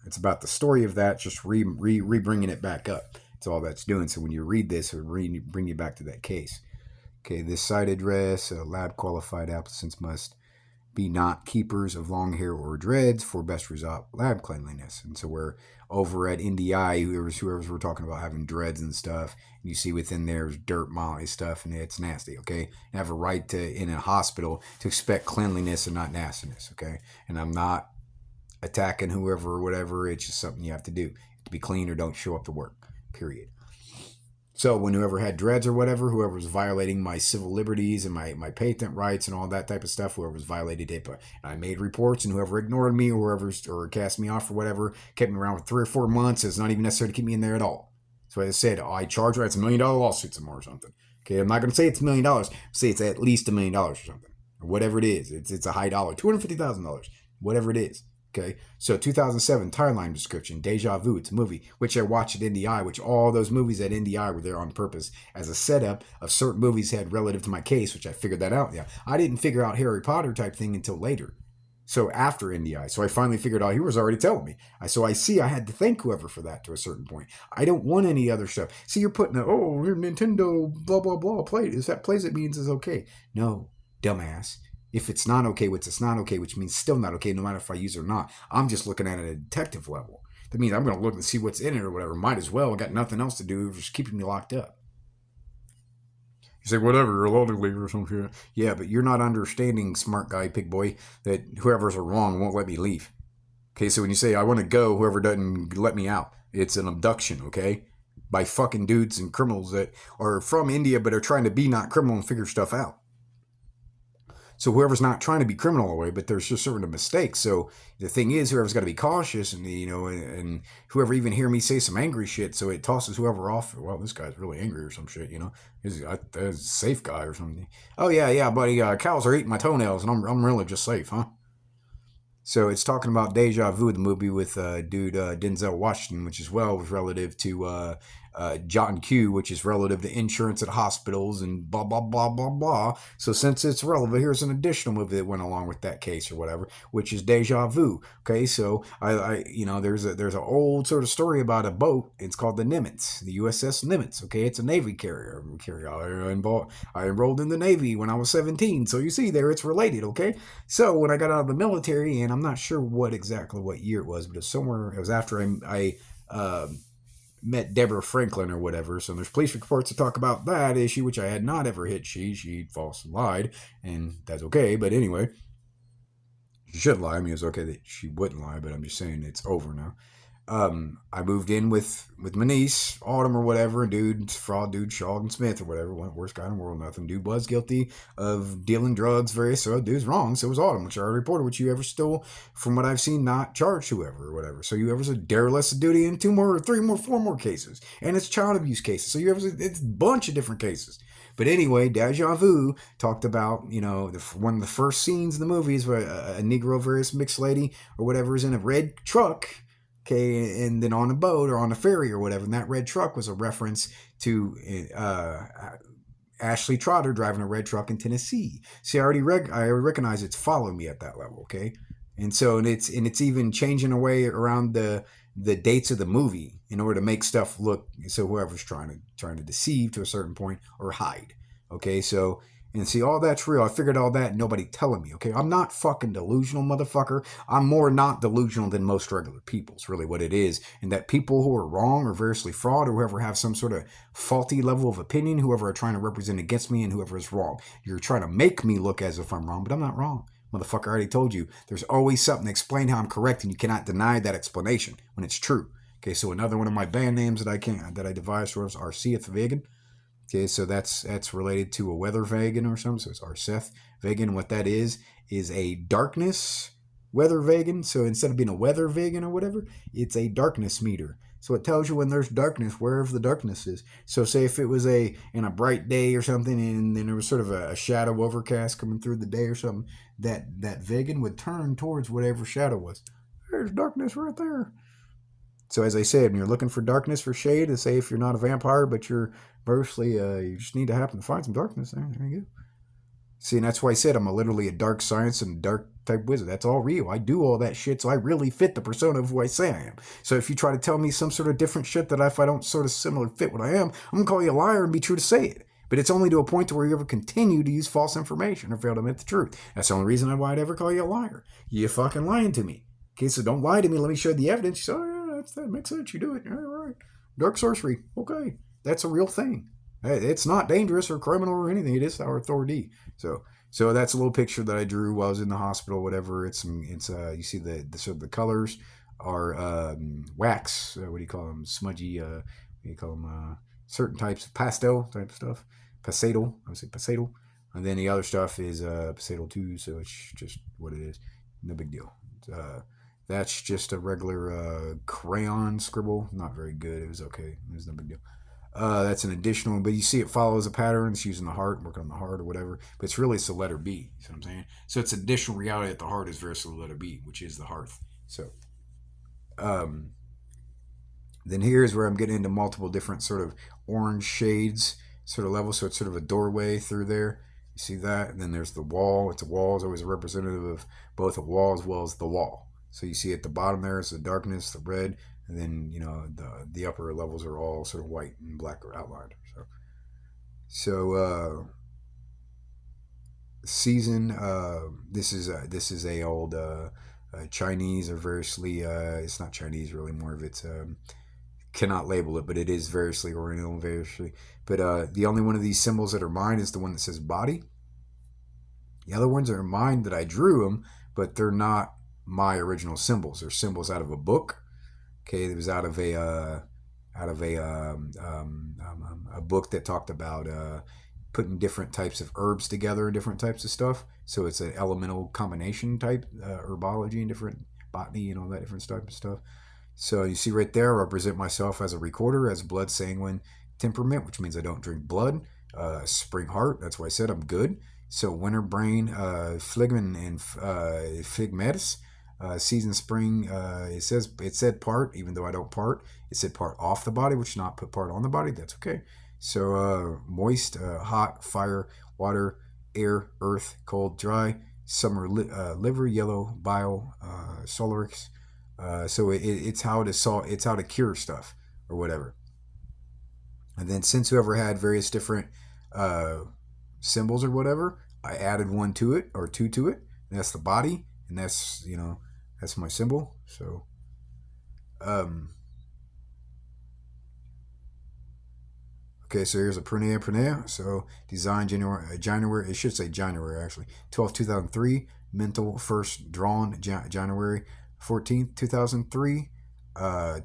it's about the story of that, just bringing it back up. That's all that's doing. So when you read this, it will bring you back to that case. Okay, this site address, lab qualified applicants must be not keepers of long hair or dreads for best result lab cleanliness. And so we're over at NDI, whoever's we're talking about having dreads and stuff, and you see within there's dirt, molly stuff, and it's nasty, okay? You have a right to, in a hospital, to expect cleanliness and not nastiness, okay? And I'm not attacking whoever or whatever, it's just something you have to do. To be clean or don't show up to work, period. So when whoever had dreads or whatever, whoever was violating my civil liberties and my patent rights and all that type of stuff, whoever was violated HIPAA, and I made reports, and whoever ignored me or cast me off or whatever, kept me around for 3 or 4 months, it's not even necessary to keep me in there at all. So I said, I charge, it's $1 million lawsuit tomorrow or something. Okay, I'm not going to say it's $1 million. Say it's at least $1 million or something, or whatever it is. It's a high dollar, $250,000, whatever it is. Okay, so 2007 timeline description, Deja Vu, it's a movie, which I watched at NDI, which all those movies at NDI were there on purpose as a setup of certain movies had relative to my case, which I figured that out. Yeah, I didn't figure out Harry Potter type thing until later. So after NDI, so I finally figured out he was already telling me. So I see I had to thank whoever for that to a certain point. I don't want any other stuff. See, you're putting Nintendo blah blah blah play. Is that plays it means is okay? No, dumbass. If it's not okay, it's not okay, which means still not okay, no matter if I use it or not. I'm just looking at it at a detective level. That means I'm going to look and see what's in it or whatever. Might as well. I got nothing else to do. Just keeping me locked up. You say, whatever, you're a loading leader or some shit. Yeah, but you're not understanding, smart guy, pig boy, that whoever's wrong won't let me leave. Okay, so when you say, I want to go, whoever doesn't let me out, it's an abduction, okay? By fucking dudes and criminals that are from India but are trying to be not criminal and figure stuff out. So whoever's not trying to be criminal away, but there's just sort of mistakes. So the thing is, whoever's got to be cautious, and and whoever even hear me say some angry shit, so it tosses whoever off. Well, this guy's really angry or some shit, He's a safe guy or something. Oh yeah, buddy. Cows are eating my toenails, and I'm really just safe, huh? So it's talking about Deja Vu, the movie with Denzel Washington, which as well was relative to John Q, which is relative to insurance at hospitals and blah, blah, blah, blah, blah. So since it's relevant, here's an additional movie that went along with that case or whatever, which is Deja Vu. Okay, so there's an old sort of story about a boat. It's called the Nimitz, the USS Nimitz. Okay, it's a Navy carrier. I enrolled in the Navy when I was 17. So you see there, it's related, okay? So when I got out of the military, and I'm not sure what year it was, but it was after I met Deborah Franklin or whatever. So there's police reports to talk about that issue, which I had not ever hit. She false lied, and that's okay. But anyway, she should lie. I mean, it's okay that she wouldn't lie, but I'm just saying it's over now. I moved in with my niece, Autumn or whatever, fraud dude, Sheldon Smith or whatever, one of the worst guy in the world, nothing. Dude was guilty of dealing drugs, so dude's wrong, so was Autumn, which I already reported, which you ever still, from what I've seen, not charged whoever or whatever. So you ever's a derelict of duty in 2 more, 3 more, 4 more cases. And it's child abuse cases. So it's a bunch of different cases. But anyway, Deja Vu talked about, one of the first scenes in the movies where a Negro, various mixed lady or whatever is in a red truck. Okay, and then on a boat or on a ferry or whatever, and that red truck was a reference to Ashley Trotter driving a red truck in Tennessee. See, I already recognize it's following me at that level, okay? And so, it's even changing away around the dates of the movie in order to make stuff look so whoever's trying to deceive to a certain point or hide, okay? So. And see, all that's real. I figured all that, nobody telling me, okay? I'm not fucking delusional, motherfucker. I'm more not delusional than most regular people. It's really what it is. And that people who are wrong or variously fraud or whoever have some sort of faulty level of opinion, whoever are trying to represent against me and whoever is wrong. You're trying to make me look as if I'm wrong, but I'm not wrong. Motherfucker, I already told you. There's always something to explain how I'm correct, and you cannot deny that explanation when it's true. Okay, so another one of my band names that I devised was Arseth Vegan. Okay, so that's related to a weather vegan or something. So it's Arseth Vegan. What that is a darkness weather vegan. So instead of being a weather vegan or whatever, it's a darkness meter. So it tells you when there's darkness, wherever the darkness is. So say if it was in a bright day or something, and then there was sort of a shadow overcast coming through the day or something, that vegan would turn towards whatever shadow was. There's darkness right there. So as I said, when you're looking for darkness for shade, to say if you're not a vampire, but you're mostly, you just need to happen to find some darkness there. There you go. See, and that's why I said I'm literally a dark science and dark type wizard. That's all real. I do all that shit, so I really fit the persona of who I say I am. So if you try to tell me some sort of different shit that if I don't sort of similar fit what I am, I'm gonna call you a liar and be true to say it. But it's only to a point to where you ever continue to use false information or fail to admit the truth. That's the only reason why I'd ever call you a liar. You fucking lying to me. Okay, so don't lie to me. Let me show you the evidence. You say, oh yeah, that makes sense. You do it. All right. Dark sorcery. Okay, that's a real thing. It's not dangerous or criminal or anything. It is our authority. So that's a little picture that I drew while I was in the hospital. Whatever. It's you see the sort of the colors are wax. What do you call them? Smudgy. What do you call them? Certain types of pastel type stuff. Pastel. I would say pastel. And then the other stuff is pastel too. So it's just what it is. No big deal. That's just a regular crayon scribble. Not very good. It was okay. It was no big deal. That's an additional, but you see it follows a pattern. It's using the heart, working on the heart or whatever. But it's really the letter B. You see what I'm saying? So it's additional reality that the heart is versus the letter B, which is the hearth. So, then here's where I'm getting into multiple different sort of orange shades sort of levels. So it's sort of a doorway through there. You see that? And then there's the wall. It's a wall is always a representative of both a wall as well as the wall. So you see at the bottom there is the darkness, the red, and then the upper levels are all sort of white and black outlined. So season. This is a old Chinese or variously. It's not Chinese really. More of it's cannot label it, but it is variously Oriental, variously. But the only one of these symbols that are mine is the one that says body. The other ones are mine that I drew them, but they're not my original symbols. They're symbols out of a book. Okay, it was out of a book that talked about putting different types of herbs together and different types of stuff. So it's an elemental combination type herbology and different botany and all that different type of stuff. So you see right there, I represent myself as a recorder, as blood sanguine temperament, which means I don't drink blood. Spring heart, that's why I said I'm good. So winter brain, phlegm and phlegmatis. Season spring, it said part, even though I don't part. It said part off the body, which not put part on the body. That's okay. So moist, hot, fire, water, air, earth, cold, dry. Summer, liver, yellow, bile, solarics. So it's how to cure stuff or whatever. And then since whoever had various different symbols or whatever, I added one to it or two to it. And that's the body, and that's that's my symbol. So okay, so here's a Pranea. So design January, it should say January actually. 12th, 2003. Mental first drawn January 14th, 2003.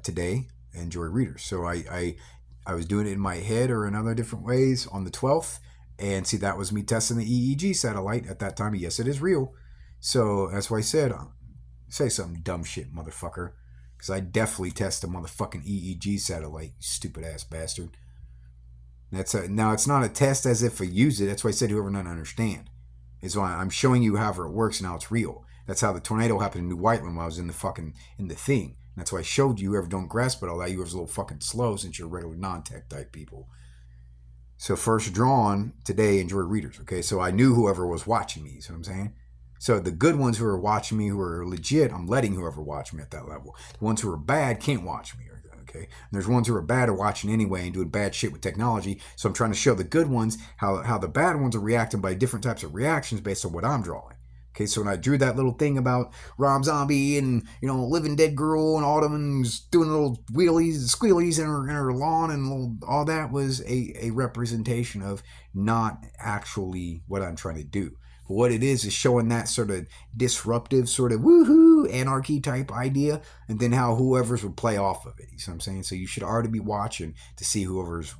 Today, enjoy readers. So I was doing it in my head or in other different ways on the 12th. And see, that was me testing the EEG satellite at that time. Yes, it is real. So that's why I said, say some dumb shit, motherfucker. Because I definitely test a motherfucking EEG satellite, you stupid ass bastard. Now, it's not a test as if I use it. That's why I said whoever doesn't understand. Is why I'm showing you however it works and how it's real. That's how the tornado happened in New Whiteland while I was in the thing. And that's why I showed you whoever don't grasp it all that. You was a little fucking slow since you're regular non-tech type people. So first drawn today, enjoy readers. Okay, so I knew whoever was watching me. You see what I'm saying? So the good ones who are watching me, who are legit, I'm letting whoever watch me at that level. The ones who are bad can't watch me. Okay, and there's ones who are bad are watching anyway and doing bad shit with technology. So I'm trying to show the good ones how the bad ones are reacting by different types of reactions based on what I'm drawing. Okay, so when I drew that little thing about Rob Zombie and living dead girl and Autumn and doing little wheelies and squealies in her lawn and all that was a representation of not actually what I'm trying to do. But what it is showing that sort of disruptive sort of woohoo anarchy type idea, and then how whoever's would play off of it. You see what I'm saying? So you should already be watching to see whoever's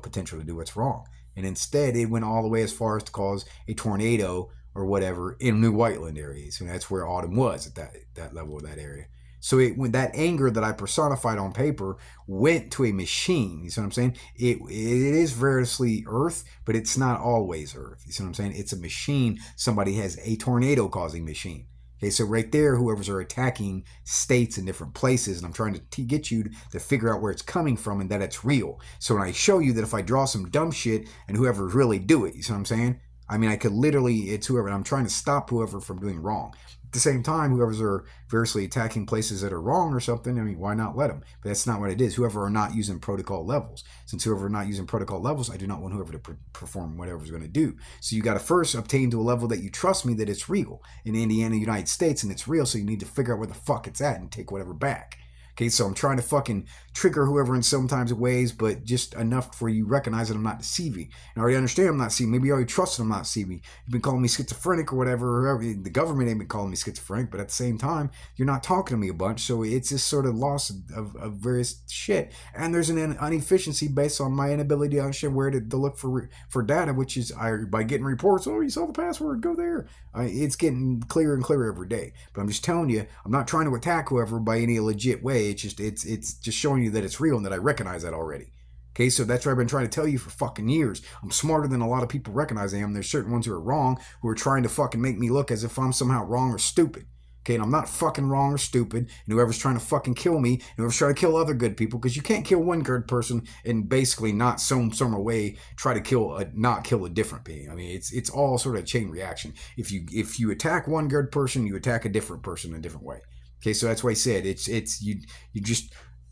potential to do what's wrong. And instead, it went all the way as far as to cause a tornado or whatever in New Whiteland areas. And that's where Autumn was at that level of that area. So when that anger that I personified on paper went to a machine, you see what I'm saying? It is variously Earth, but it's not always Earth. You see what I'm saying? It's a machine. Somebody has a tornado causing machine. Okay, so right there, whoever's are attacking states in different places, and I'm trying to get you to figure out where it's coming from and that it's real. So when I show you that if I draw some dumb shit and whoever really do it, you see what I'm saying? I mean, I could literally, it's whoever, and I'm trying to stop whoever from doing wrong. At the same time, whoever's are variously attacking places that are wrong or something, I mean, why not let them? But that's not what it is. Whoever are not using protocol levels. Since whoever are not using protocol levels, I do not want whoever to perform whatever's going to do. So you got to first obtain to a level that you trust me that it's real in Indiana, United States, and it's real. So you need to figure out where the fuck it's at and take whatever back. Okay, so I'm trying to fucking trigger whoever in sometimes ways, but just enough for you recognize that I'm not deceiving. And I already understand I'm not deceiving. Maybe you already trust that I'm not deceiving. You've been calling me schizophrenic or whatever. The government ain't been calling me schizophrenic, but at the same time, you're not talking to me a bunch. So it's this sort of loss of various shit. And there's an inefficiency based on my inability to understand where to look for data, which is by getting reports. Oh, you saw the password, go there. It's getting clearer and clearer every day. But I'm just telling you, I'm not trying to attack whoever by any legit way. It's just showing you that it's real and that I recognize that already. Okay, so that's what I've been trying to tell you for fucking years. I'm smarter than a lot of people recognize I am. There's certain ones who are wrong, who are trying to fucking make me look as if I'm somehow wrong or stupid. Okay, and I'm not fucking wrong or stupid. And whoever's trying to fucking kill me, and whoever's trying to kill other good people, because you can't kill one good person and basically not some way try to not kill a different being. I mean, it's all sort of a chain reaction. If you attack one good person, you attack a different person in a different way. Okay, so that's why I said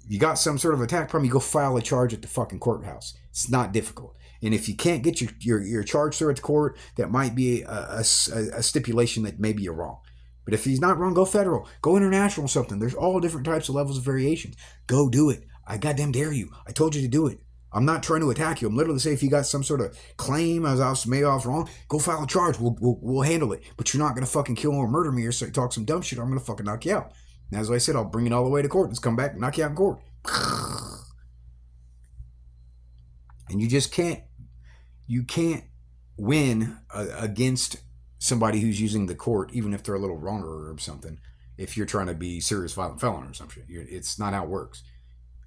you got some sort of attack problem, you go file a charge at the fucking courthouse. It's not difficult. And if you can't get your charge through at the court, that might be a stipulation that maybe you're wrong. But if he's not wrong, go federal. Go international or something. There's all different types of levels of variations. Go do it. I goddamn dare you. I told you to do it. I'm not trying to attack you. I'm literally saying if you got some sort of claim maybe I was wrong, go file a charge. We'll handle it. But you're not going to fucking kill or murder me or talk some dumb shit or I'm going to fucking knock you out. And as I said, I'll bring it all the way to court. Let's come back and knock you out in court. And you just can't win against somebody who's using the court, even if they're a little wronger or something, if you're trying to be serious violent felon or some shit. It's not how it works.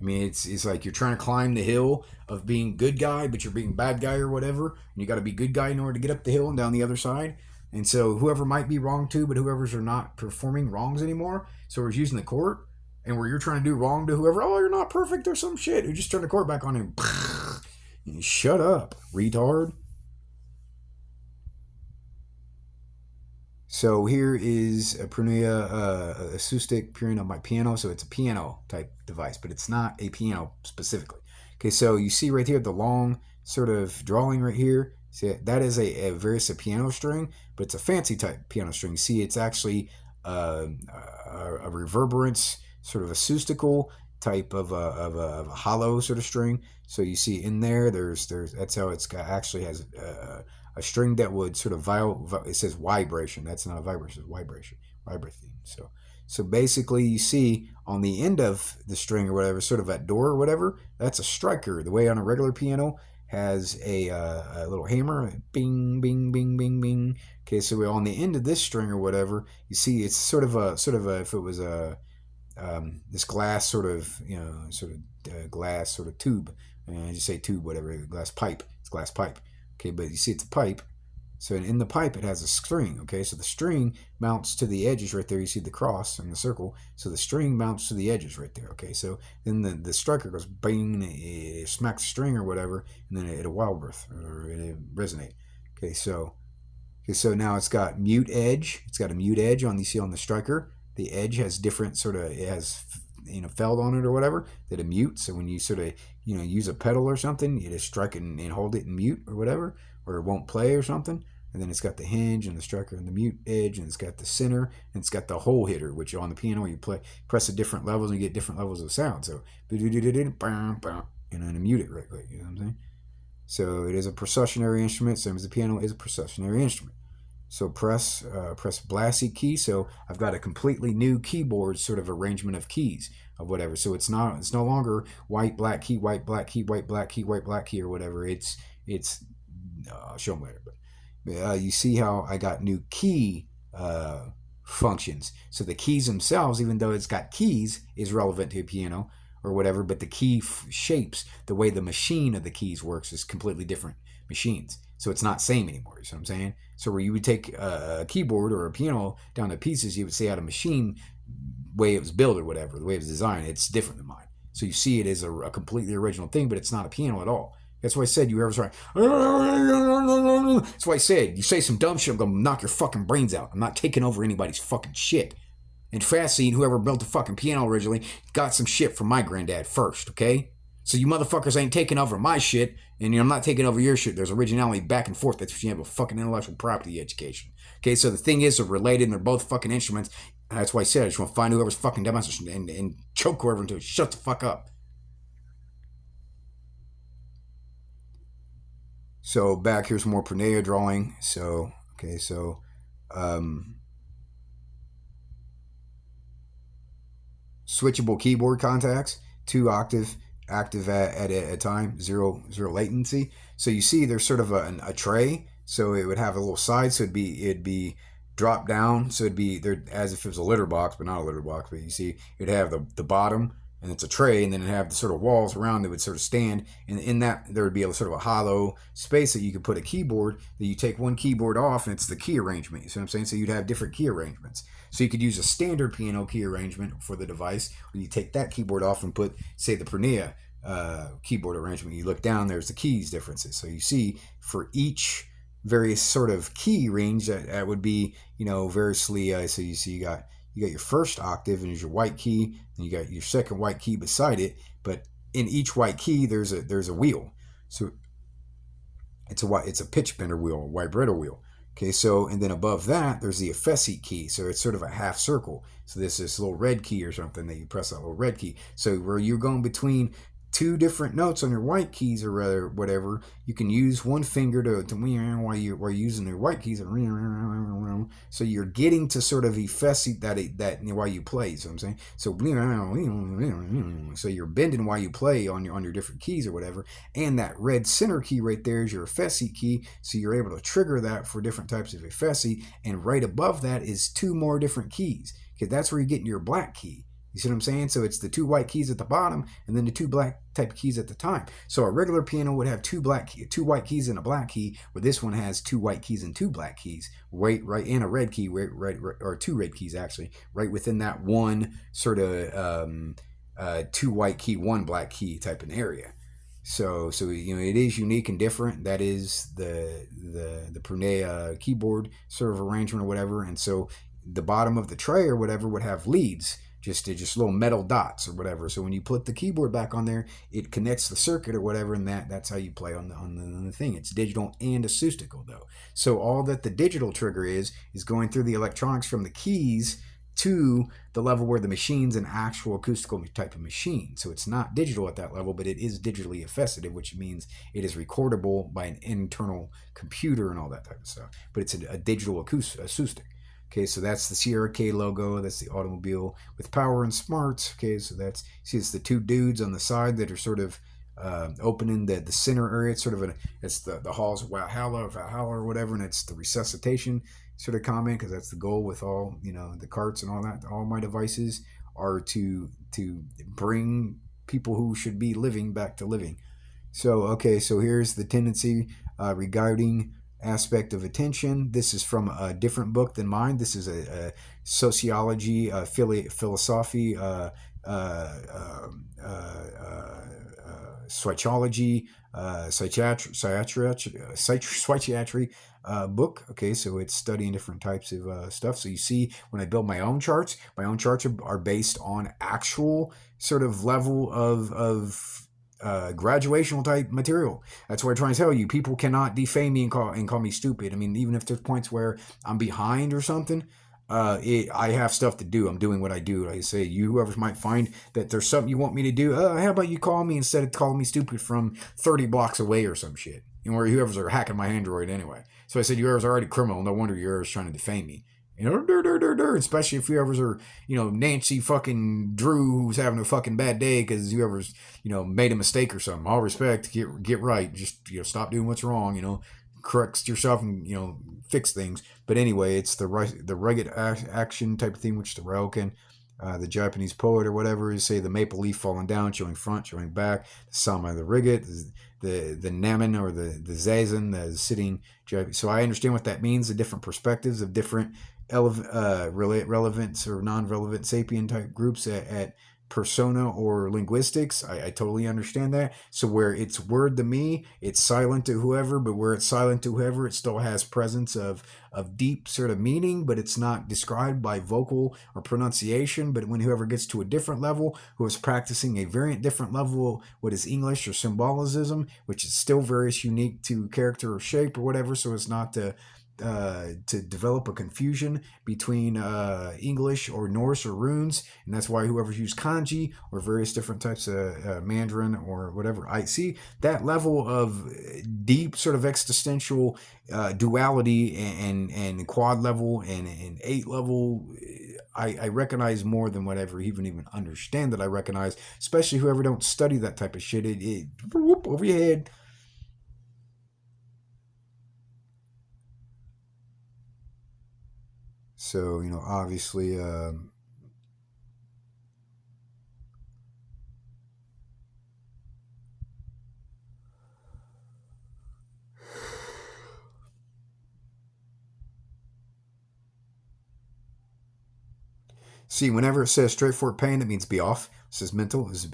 I mean, it's like you're trying to climb the hill of being good guy, but you're being bad guy or whatever. And you got to be good guy in order to get up the hill and down the other side. And so whoever might be wrong too, but whoever's are not performing wrongs anymore. So we're using the court, and where you're trying to do wrong to whoever, oh, you're not perfect or some shit. You just turn the court back on him. Shut up, retard. So here is a Prunia acoustic piano, my piano. So it's a piano type device, but it's not a piano specifically. Okay, so you see right here the long sort of drawing right here. See, that is a various piano string, but it's a fancy type piano string. See, it's actually a reverberance, sort of acoustical type of a hollow sort of string. So you see in there, there's that's how it's got, actually has a string that would sort of it says vibration. That's not a vibration, it's vibration, vibrating. So basically, you see on the end of the string or whatever, sort of that door or whatever, that's a striker. The way on a regular piano has a little hammer, bing, bing, bing, bing, bing. Okay, so on the end of this string or whatever, you see it's sort of a if it was a this glass sort of glass sort of tube. And just say tube, whatever, glass pipe. It's glass pipe. Okay, but you see it's a pipe. So in the pipe, it has a string. Okay, so the string mounts to the edges right there. You see the cross and the circle. So the string mounts to the edges right there. Okay, so then the striker goes bang, it smacks the string or whatever, and then it'll wild birth or it'll resonate. Okay, so now it's got mute edge. It's got a mute edge on, you see on the striker. The edge has different sort of, it has felt on it or whatever that it mutes. So when you sort of use a pedal or something, you just strike it and hold it and mute or whatever, or it won't play or something. And then it's got the hinge and the striker and the mute edge, and it's got the center, and it's got the hole hitter, which on the piano you press at different levels and you get different levels of sound. So and then mute it right, you know what I'm saying? So it is a processionary instrument, same as the piano is a processionary instrument. So press Blassie key. So I've got a completely new keyboard sort of arrangement of keys of whatever. So it's no longer white, black key, white, black key, white, black key, white, black key, or whatever. I'll show them later, but You see how I got new key functions. So the keys themselves, even though it's got keys, is relevant to a piano or whatever, but the key shapes, the way the machine of the keys works, is completely different machines. So it's not same anymore. You see what I'm saying? So where you would take a keyboard or a piano down to pieces, you would say how the machine way it was built or whatever, the way it was designed, it's different than mine. So you see it as a completely original thing, but it's not a piano at all. That's why I said you ever try. That's why I said you say some dumb shit, I'm gonna knock your fucking brains out. I'm not taking over anybody's fucking shit. And Fastine, whoever built the fucking piano originally, got some shit from my granddad first, okay? So you motherfuckers ain't taking over my shit, and I'm not taking over your shit. There's originality back and forth. That's what you have a fucking intellectual property education. Okay, so the thing is, they're related and they're both fucking instruments. That's why I said I just want to find whoever's fucking dumbass and choke whoever until it shut the fuck up. So back here's more Pranea drawing. So okay, so switchable keyboard contacts, 2 octave active at a time, zero latency. So you see there's sort of a tray. So it would have a little side. So it'd be dropped down. So it'd be there as if it was a litter box, but not a litter box. But you see it'd have the bottom, and it's a tray, and then it'd have the sort of walls around that would sort of stand, and in that there would be a sort of a hollow space that you could put a keyboard. That you take one keyboard off, and it's the key arrangement. You see what I'm saying? So you'd have different key arrangements. So you could use a standard piano key arrangement for the device, where you take that keyboard off and put, say, the Pranea keyboard arrangement. You look down, there's the keys differences. So you see for each various sort of key range that would be, variously. So you see you got your first octave, and there's your white key, and you got your second white key beside it. But in each white key, there's a wheel. So it's a pitch bender wheel, a vibrato wheel. Okay, so and then above that, there's the efficient key. So it's sort of a half circle. So this little red key or something that you press that little red key. So where you're going between two different notes on your white keys or rather whatever, you can use one finger to while you're using your white keys. So you're getting to sort of efficient that while you play. So I'm saying so you're bending while you play on your different keys or whatever. And that red center key right there is your efficient key. So you're able to trigger that for different types of efficient. And right above that is 2 more different keys. Okay, that's where you're getting your black key. You see what I'm saying? So it's the 2 white keys at the bottom and then the 2 black type keys at the top. So a regular piano would have 2 white keys and a black key, where this one has 2 white keys and 2 black keys, right, and a red key, right, or 2 red keys actually, right within that one sort of 2 white key, 1 black key type of area. So it is unique and different. That is the Pranea keyboard sort of arrangement or whatever. And so the bottom of the tray or whatever would have leads. Just little metal dots or whatever. So when you put the keyboard back on there, it connects the circuit or whatever, and that's how you play on the thing. It's digital and acoustical though. So all that the digital trigger is going through the electronics from the keys to the level where the machine's an actual acoustical type of machine. So it's not digital at that level, but it is digitally effective, which means it is recordable by an internal computer and all that type of stuff. But it's a digital acoustic. Okay, so that's the Sierra K logo. That's the automobile with power and smarts. Okay, so it's the 2 dudes on the side that are sort of opening the center area. It's sort of it's the halls of Valhalla or whatever, and it's the resuscitation sort of comment, because that's the goal with all the carts and all that. All my devices are to bring people who should be living back to living. So okay, so here's the tendency regarding aspect of attention. This is from a different book than mine. This is a sociology, philosophy, psychology, psychiatry book. Okay, so it's studying different types of stuff. So you see, when I build my own charts are based on actual sort of level of graduational type material. That's what I'm trying to tell you. People cannot defame me and call me stupid. I mean, even if there's points where I'm behind or something, I have stuff to do. I'm doing what I do. Like I say, whoever might find that there's something you want me to do, how about you call me instead of calling me stupid from 30 blocks away or some shit? Or whoever's are hacking my Android anyway. So I said, whoever's already criminal, no wonder you're trying to defame me. Especially if whoever's are, Nancy fucking Drew, who's having a fucking bad day because whoever's, made a mistake or something. All respect, get right. Just, stop doing what's wrong, correct yourself and fix things. But anyway, it's the rugged action type of thing, which the Ryokan, the Japanese poet or whatever, is say the maple leaf falling down, showing front, showing back. The Sama, the Rigget, the Namen or the Zazen, the sitting. So I understand what that means. The different perspectives of different relevant or non-relevant sapien type groups at persona or linguistics. I totally understand that. So where it's word to me, it's silent to whoever, but where it's silent to whoever, it still has presence of deep sort of meaning, but it's not described by vocal or pronunciation. But when whoever gets to a different level, who is practicing a variant different level, what is English or symbolism, which is still various unique to character or shape or whatever, so it's not to develop a confusion between English or Norse or runes, and that's why whoever's used kanji or various different types of Mandarin or whatever, I see that level of deep sort of existential duality and quad level and 8 level. I recognize more than whatever even understand that I recognize, especially whoever don't study that type of shit. It whoop, over your head. So, obviously, see, whenever it says straightforward pain, it means be off. It says mental is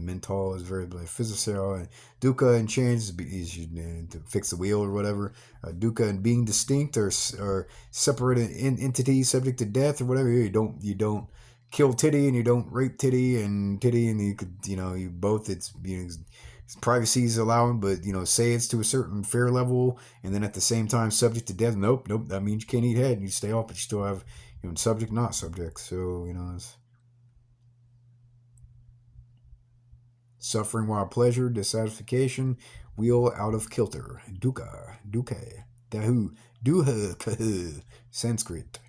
mental is very like, physical. And dukkha and change is to fix the wheel or whatever. Dukkha and being distinct or separate entities subject to death or whatever. You don't kill titty and you don't rape titty and you could you both it's privacy is allowed, but say it's to a certain fair level, and then at the same time subject to death. Nope, that means you can't eat head and you stay off, but you still have subject, not subject. So it's suffering while pleasure, dissatisfaction, wheel out of kilter. Dukkha, dukkha, dahu, duha, kahu. Sanskrit.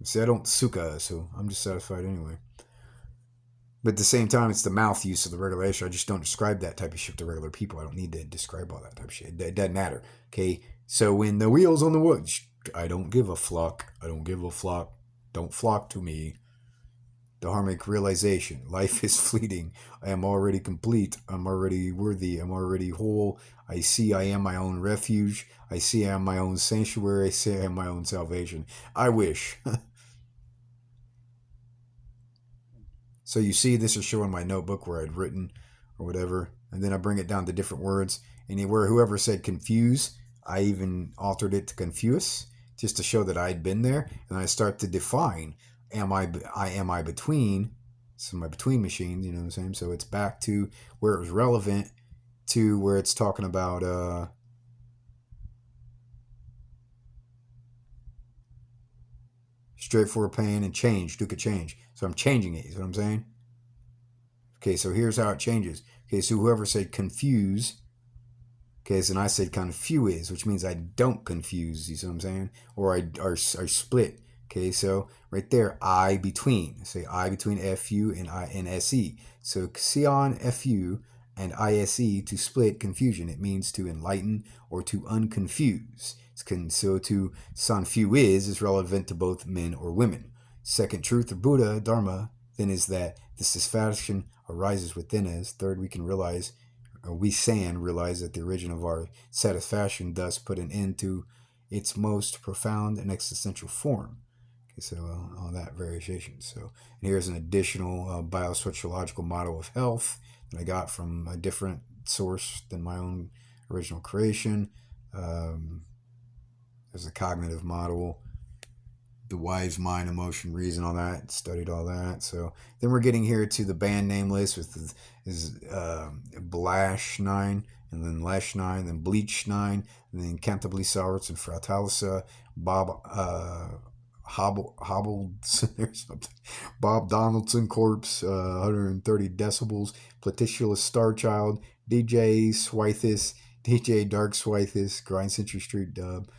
See, I don't sukha, so I'm just satisfied anyway. But at the same time, it's the mouth use of the regulation. I just don't describe that type of shit to regular people. I don't need to describe all that type of shit. It doesn't matter. Okay? So when the wheel's on the wood, I don't give a flock. I don't give a flock. Don't flock to me. Dharmic realization. Life is fleeting. I am already complete. I'm already worthy. I'm already whole. I see I am my own refuge. I see I am my own sanctuary. I see I am my own salvation. I wish. So you see, this is showing my notebook where I'd written or whatever, and then I bring it down to different words. And where whoever said confuse, I even altered it to confuse, just to show that I'd been there. And I start to define: am I between? So my between machines, you know what I'm saying? So it's back to where it was relevant to where it's talking about straightforward pain and change, dukkha change. So I'm changing it, is what I'm saying? Okay, so here's how it changes. Okay, so whoever said confuse, okay, so then I said confuse, which means I don't confuse, you see what I'm saying? Or I split. Okay, so right there, I between. Say I between FU and I and SE. So Xion FU and ISE to split confusion. It means to enlighten or to unconfuse. So to Sanfu is relevant to both men or women. Second truth or Buddha, Dharma, then is that this satisfaction arises within us. Third, we can realize, or we san realize that the origin of our satisfaction thus put an end to its most profound and existential form. Okay, so all that variation. So and here's an additional biosociological model of health that I got from a different source than my own original creation. There's a cognitive model, the wise mind, emotion, reason, all that. Studied all that. So then we're getting here to the band name list with Blash 9, and then Lash 9, then Bleach 9, and then Cantabile Sourts and Fratalisa, Bob Hobbled or something. Bob Donaldson Corpse, 130 decibels, Platypulus Starchild, DJ Swithis, DJ Dark Swithis, Grind Century Street Dub,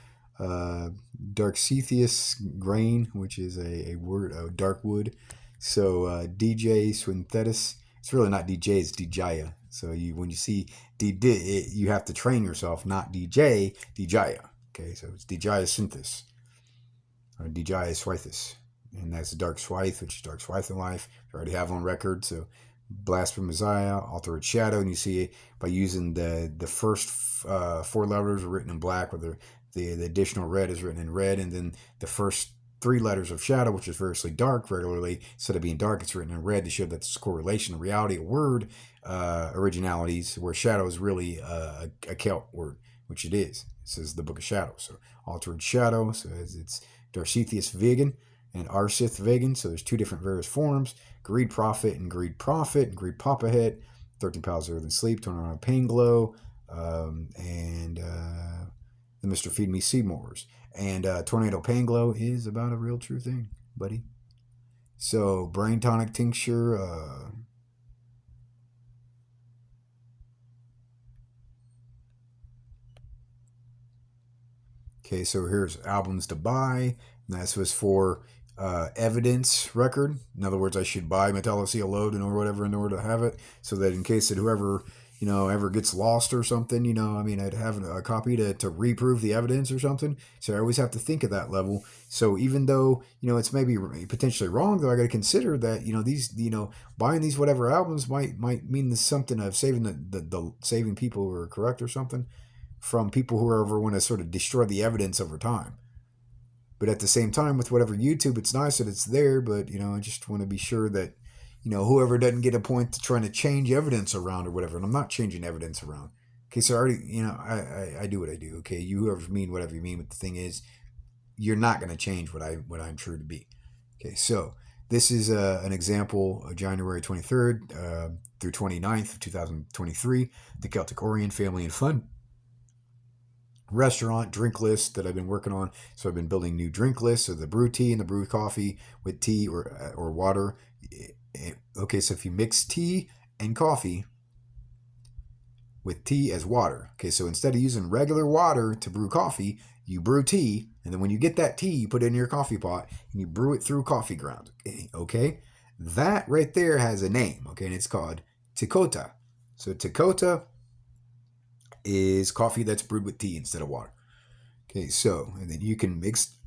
Darkcetheus Grain, which is a word, dark wood. So DJ Swinthetis, It's really not DJ, it's DJaya. So when you see DJ, you have to train yourself, not DJ, DJaya. Okay, so it's Dijaya Synthis, or Dijaya Swithis. And that's Dark Swithe, which is Dark Swithe in life. We already have on record. So Blasphemy Messiah, Altered Shadow, and you see it by using the first four letters are written in black, where the additional red is written in red, and then the first three letters of shadow, which is variously dark, regularly instead of being dark, it's written in red to show that there's correlation in reality of word originalities, where shadow is really a Celt word, which it is. It says the Book of Shadows. So Altered Shadow, so it's Darcethius Vegan and Arsith Vegan. So there's two different various forms: Greed Prophet and Greed Prophet, and Greed Papa Hit, 13 Pals Earth and Sleep, Tornado Pain Glow, and the Mr. Feed Me Seymours. And Tornado Pain Glow is about a real true thing, buddy. So Brain Tonic Tincture. Okay, so here's albums to buy. And this was for evidence record. In other words, I should buy Metallus Load or whatever in order to have it, so that in case that whoever ever gets lost or something, I'd have a copy to reprove the evidence or something. So I always have to think of that level. So even though, it's maybe potentially wrong, though, I got to consider that, these, buying these whatever albums might mean something of saving the saving people who are correct or something from people who ever want to sort of destroy the evidence over time. But at the same time, with whatever YouTube, it's nice that it's there, but, I just want to be sure that, whoever doesn't get a point to trying to change evidence around or whatever. And I'm not changing evidence around. Okay, so I already, I do what I do. Okay, you whoever mean whatever you mean, but the thing is, you're not going to change what I'm true to be. Okay, so this is an example of January 23rd through 29th of 2023, the Celtic Orient Family and Fun restaurant drink list that I've been working on. So I've been building new drink lists of the brew tea and the brew coffee with tea or water. Okay, so if you mix tea and coffee with tea as water, okay, so instead of using regular water to brew coffee, you brew tea, and then when you get that tea, you put it in your coffee pot and you brew it through coffee grounds. Okay, that right there has a name, okay, and it's called Tikota. So Tikota is coffee that's brewed with tea instead of water. Okay, so, and then you can mix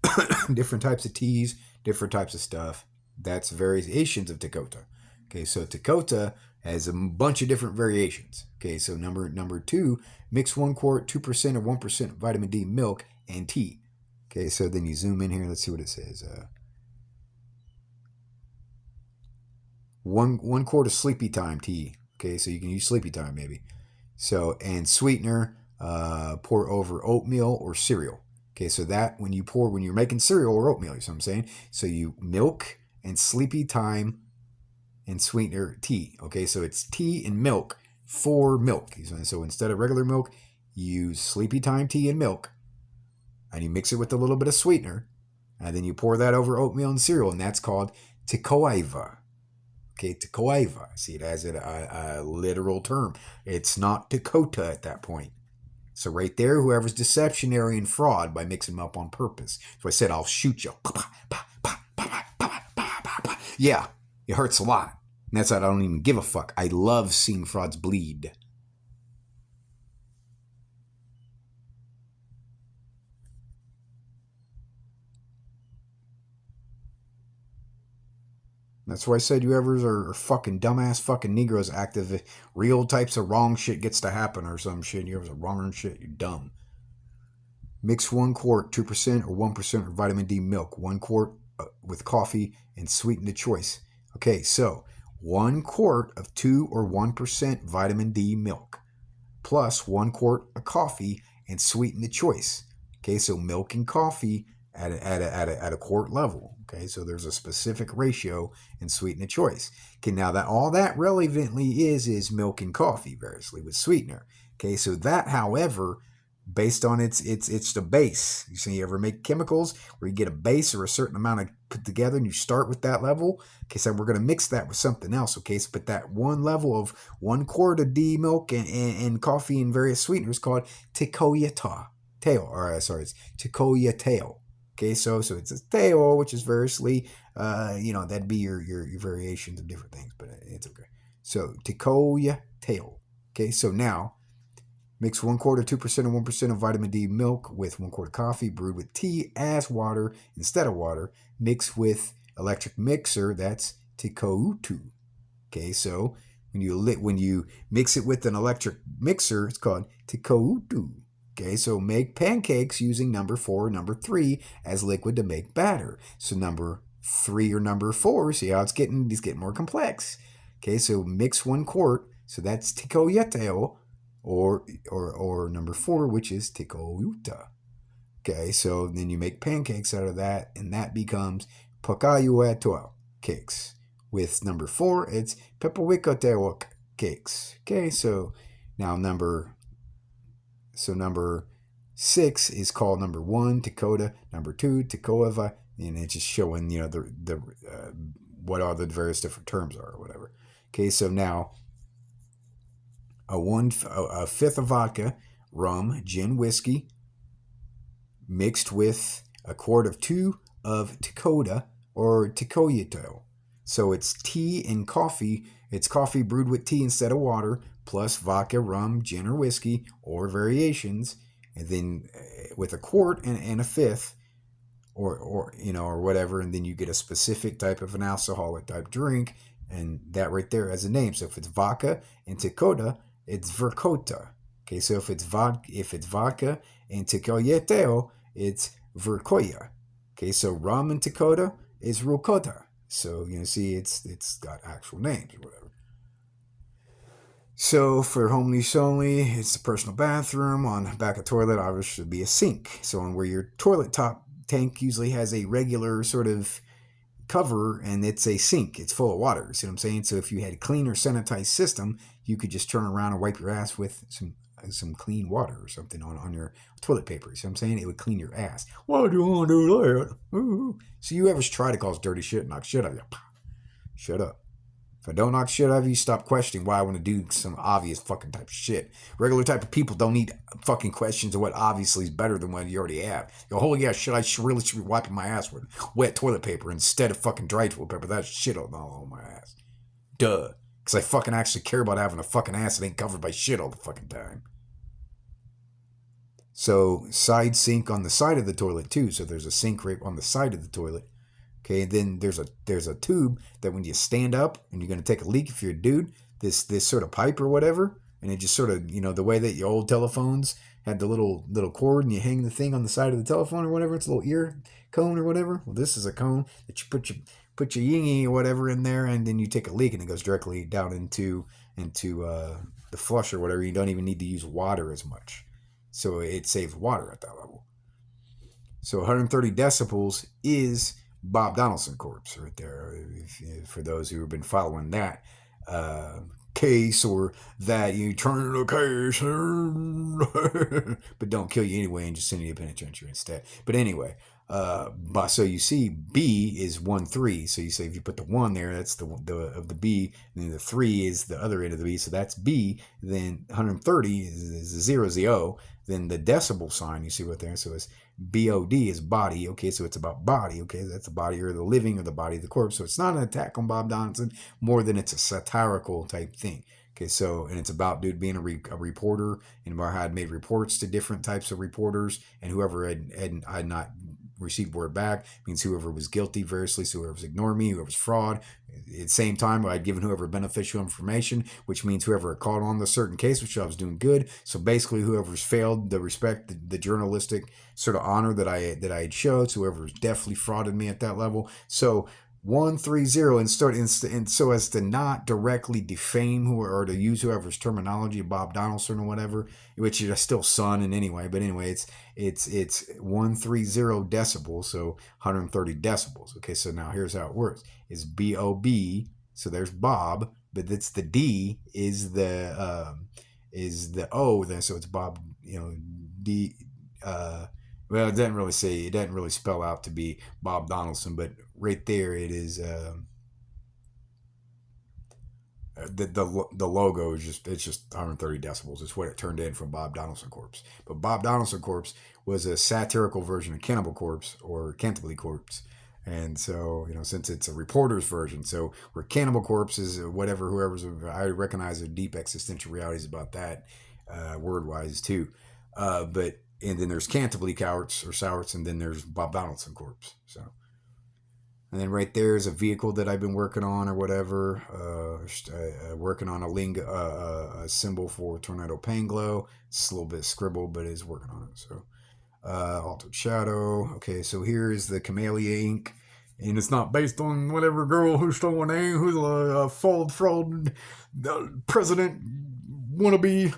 different types of teas, different types of stuff. That's variations of Tikota. Okay, so Tikota has a bunch of different variations. Okay, so number 2, mix 1 quart, 2% or 1% vitamin D milk and tea. Okay, so then you zoom in here. Let's see what it says. One quart of Sleepy Time tea. Okay, so you can use Sleepy Time maybe. So, and sweetener, pour over oatmeal or cereal. Okay, so that when you're making cereal or oatmeal, you know what I'm saying? So you milk and Sleepy Time and sweetener tea. Okay, so it's tea and milk for milk. So instead of regular milk, you use Sleepy Time tea and milk, and you mix it with a little bit of sweetener, and then you pour that over oatmeal and cereal, and that's called Tikoiva. Okay, Tikoiva. See, it has a literal term. It's not Dakota at that point. So right there, whoever's deceptionary and fraud by mixing them up on purpose. So I said, I'll shoot you. Yeah, it hurts a lot. And that's why I don't even give a fuck. I love seeing frauds bleed. That's why I said you ever are fucking dumbass fucking Negroes active. Real types of wrong shit gets to happen or some shit. You ever wrong shit, you're dumb. Mix 1 quart, 2% or 1% of vitamin D milk. 1 quart with coffee and sweeten the choice. Okay, so 1 quart of 2 or 1% vitamin D milk plus 1 quart of coffee and sweeten the choice. Okay, so milk and coffee at a quart level. Okay, so there's a specific ratio and sweeten the choice. Okay, now that all that relevantly is milk and coffee, variously with sweetener. Okay, so that, however, based on it's the base. You see, you ever make chemicals where you get a base or a certain amount of put together and you start with that level? Okay, so we're going to mix that with something else. Okay, so but that one level of 1 quart of D milk and coffee and various sweeteners called Tikoyata. It's Tikoyateo. Okay, so it's a teo, which is variously, that'd be your variations of different things, but it's okay. So Tecoya tail. Okay, so now mix 1/4, 2%, and 1% of vitamin D milk with 1/4 coffee brewed with tea as water instead of water. Mix with electric mixer. That's Tekoutu. Okay, so when you mix it with an electric mixer, it's called Tekoutu. Okay, so make pancakes using number 4 or number 3 as liquid to make batter. So number 3 or number 4, see how it's getting more complex. Okay, so mix 1 quart. So that's Tekoyeteo, or number 4, which is Tekoyuta. Okay, so then you make pancakes out of that, and that becomes Pokayuetoa cakes. With number 4, it's Pepawikotewok cakes. Okay, so now number 6 is called number 1 Dakota, number 2 Tekoeva, and it's just showing the what all the various different terms are or whatever. Okay, so now a fifth of vodka, rum, gin, whiskey, mixed with a quart of 2 of Dakota or Tekoyito. So it's tea and coffee. It's coffee brewed with tea instead of water, plus vodka, rum, gin, or whiskey, or variations, and then with a quart and a fifth, or whatever, and then you get a specific type of an alcoholic type drink, and that right there has a name. So if it's vodka and Tecoda, it's Verkota. Okay, so if it's vodka and Tecoyeteo, it's Verkoya. Okay, so rum and Tecoda is Rukota. So see, it's got actual names or whatever. So for home use only, it's the personal bathroom. On the back of toilet, obviously should be a sink. So on where your toilet top tank usually has a regular sort of cover, and it's a sink. It's full of water. See what I'm saying? So if you had a clean or sanitized system, you could just turn around and wipe your ass with some clean water or something on your toilet paper. See what I'm saying? It would clean your ass. Why do you want to do that? Ooh. So you ever try to cause dirty shit and knock shit out of you? Shut up. If I don't knock shit out of you, stop questioning why I want to do some obvious fucking type of shit. Regular type of people don't need fucking questions of what obviously is better than what you already have. You go, oh yeah, I really should be wiping my ass with wet toilet paper instead of fucking dry toilet paper. That's shit all on my ass. Duh. Because I fucking actually care about having a fucking ass that ain't covered by shit all the fucking time. So side sink on the side of the toilet too. So there's a sink right on the side of the toilet. Okay, and then there's a tube that when you stand up and you're gonna take a leak, if you're a dude, this sort of pipe or whatever, and it just sort of the way that your old telephones had the little cord and you hang the thing on the side of the telephone or whatever, it's a little ear cone or whatever. Well, this is a cone that you put your yingy or whatever in there, and then you take a leak and it goes directly down into the flush or whatever. You don't even need to use water as much, so it saves water at that level. So 130 decibels is Bob Donaldson corpse right there. For those who have been following that case, or that you turn the case, but don't kill you anyway and just send you to penitentiary instead. But anyway, so you see B is 1-3. So you say if you put the 1 there, that's the of the B, and then the 3 is the other end of the B. So that's B. Then 130 is the 0 is the O. Then the decibel sign, you see what there. So it's BOD is body. Okay, so it's about body. Okay, that's the body or the living or the body of the corpse. So it's not an attack on Bob Donaldson more than it's a satirical type thing. Okay, so, and it's about dude being a reporter, and about how I'd made reports to different types of reporters, and whoever had not received word back means whoever was guilty variously, so whoever was ignoring me, whoever was fraud. At the same time, I'd given whoever beneficial information, which means whoever had caught on the certain case, which I was doing good. So basically, whoever's failed the respect, the journalistic sort of honor that I had showed, so whoever's definitely frauded me at that level. So 130 and so as to not directly defame or to use whoever's terminology, Bob Donaldson or whatever, which is still son in anyway. But anyway, it's 130 decibels, so 130 decibels. Okay, so now here's how it works: it's BOB. So there's Bob, but it's the D is the O. Then so it's Bob. D. Well, it doesn't really spell out to be Bob Donaldson, but right there it is. The logo is just 130 decibels. It's what it turned in from Bob Donaldson Corpse. But Bob Donaldson Corpse was a satirical version of Cannibal Corpse or Canterbury Corpse, And so, since it's a reporter's version, so where Cannibal Corpse is whatever, whoever's, I recognize the deep existential realities about that, word wise too. And then there's Cantabile Cowarts or Sowarts, and then there's Bob Donaldson Corpse. So, and then right there is a vehicle that I've been working on or whatever, working on a symbol for Tornado Pain Glow. It's a little bit scribbled, but it's working on it. So, Altered Shadow. Okay, so here's the Camellia ink. And it's not based on whatever girl who's stole a name, who's a fraud president wannabe.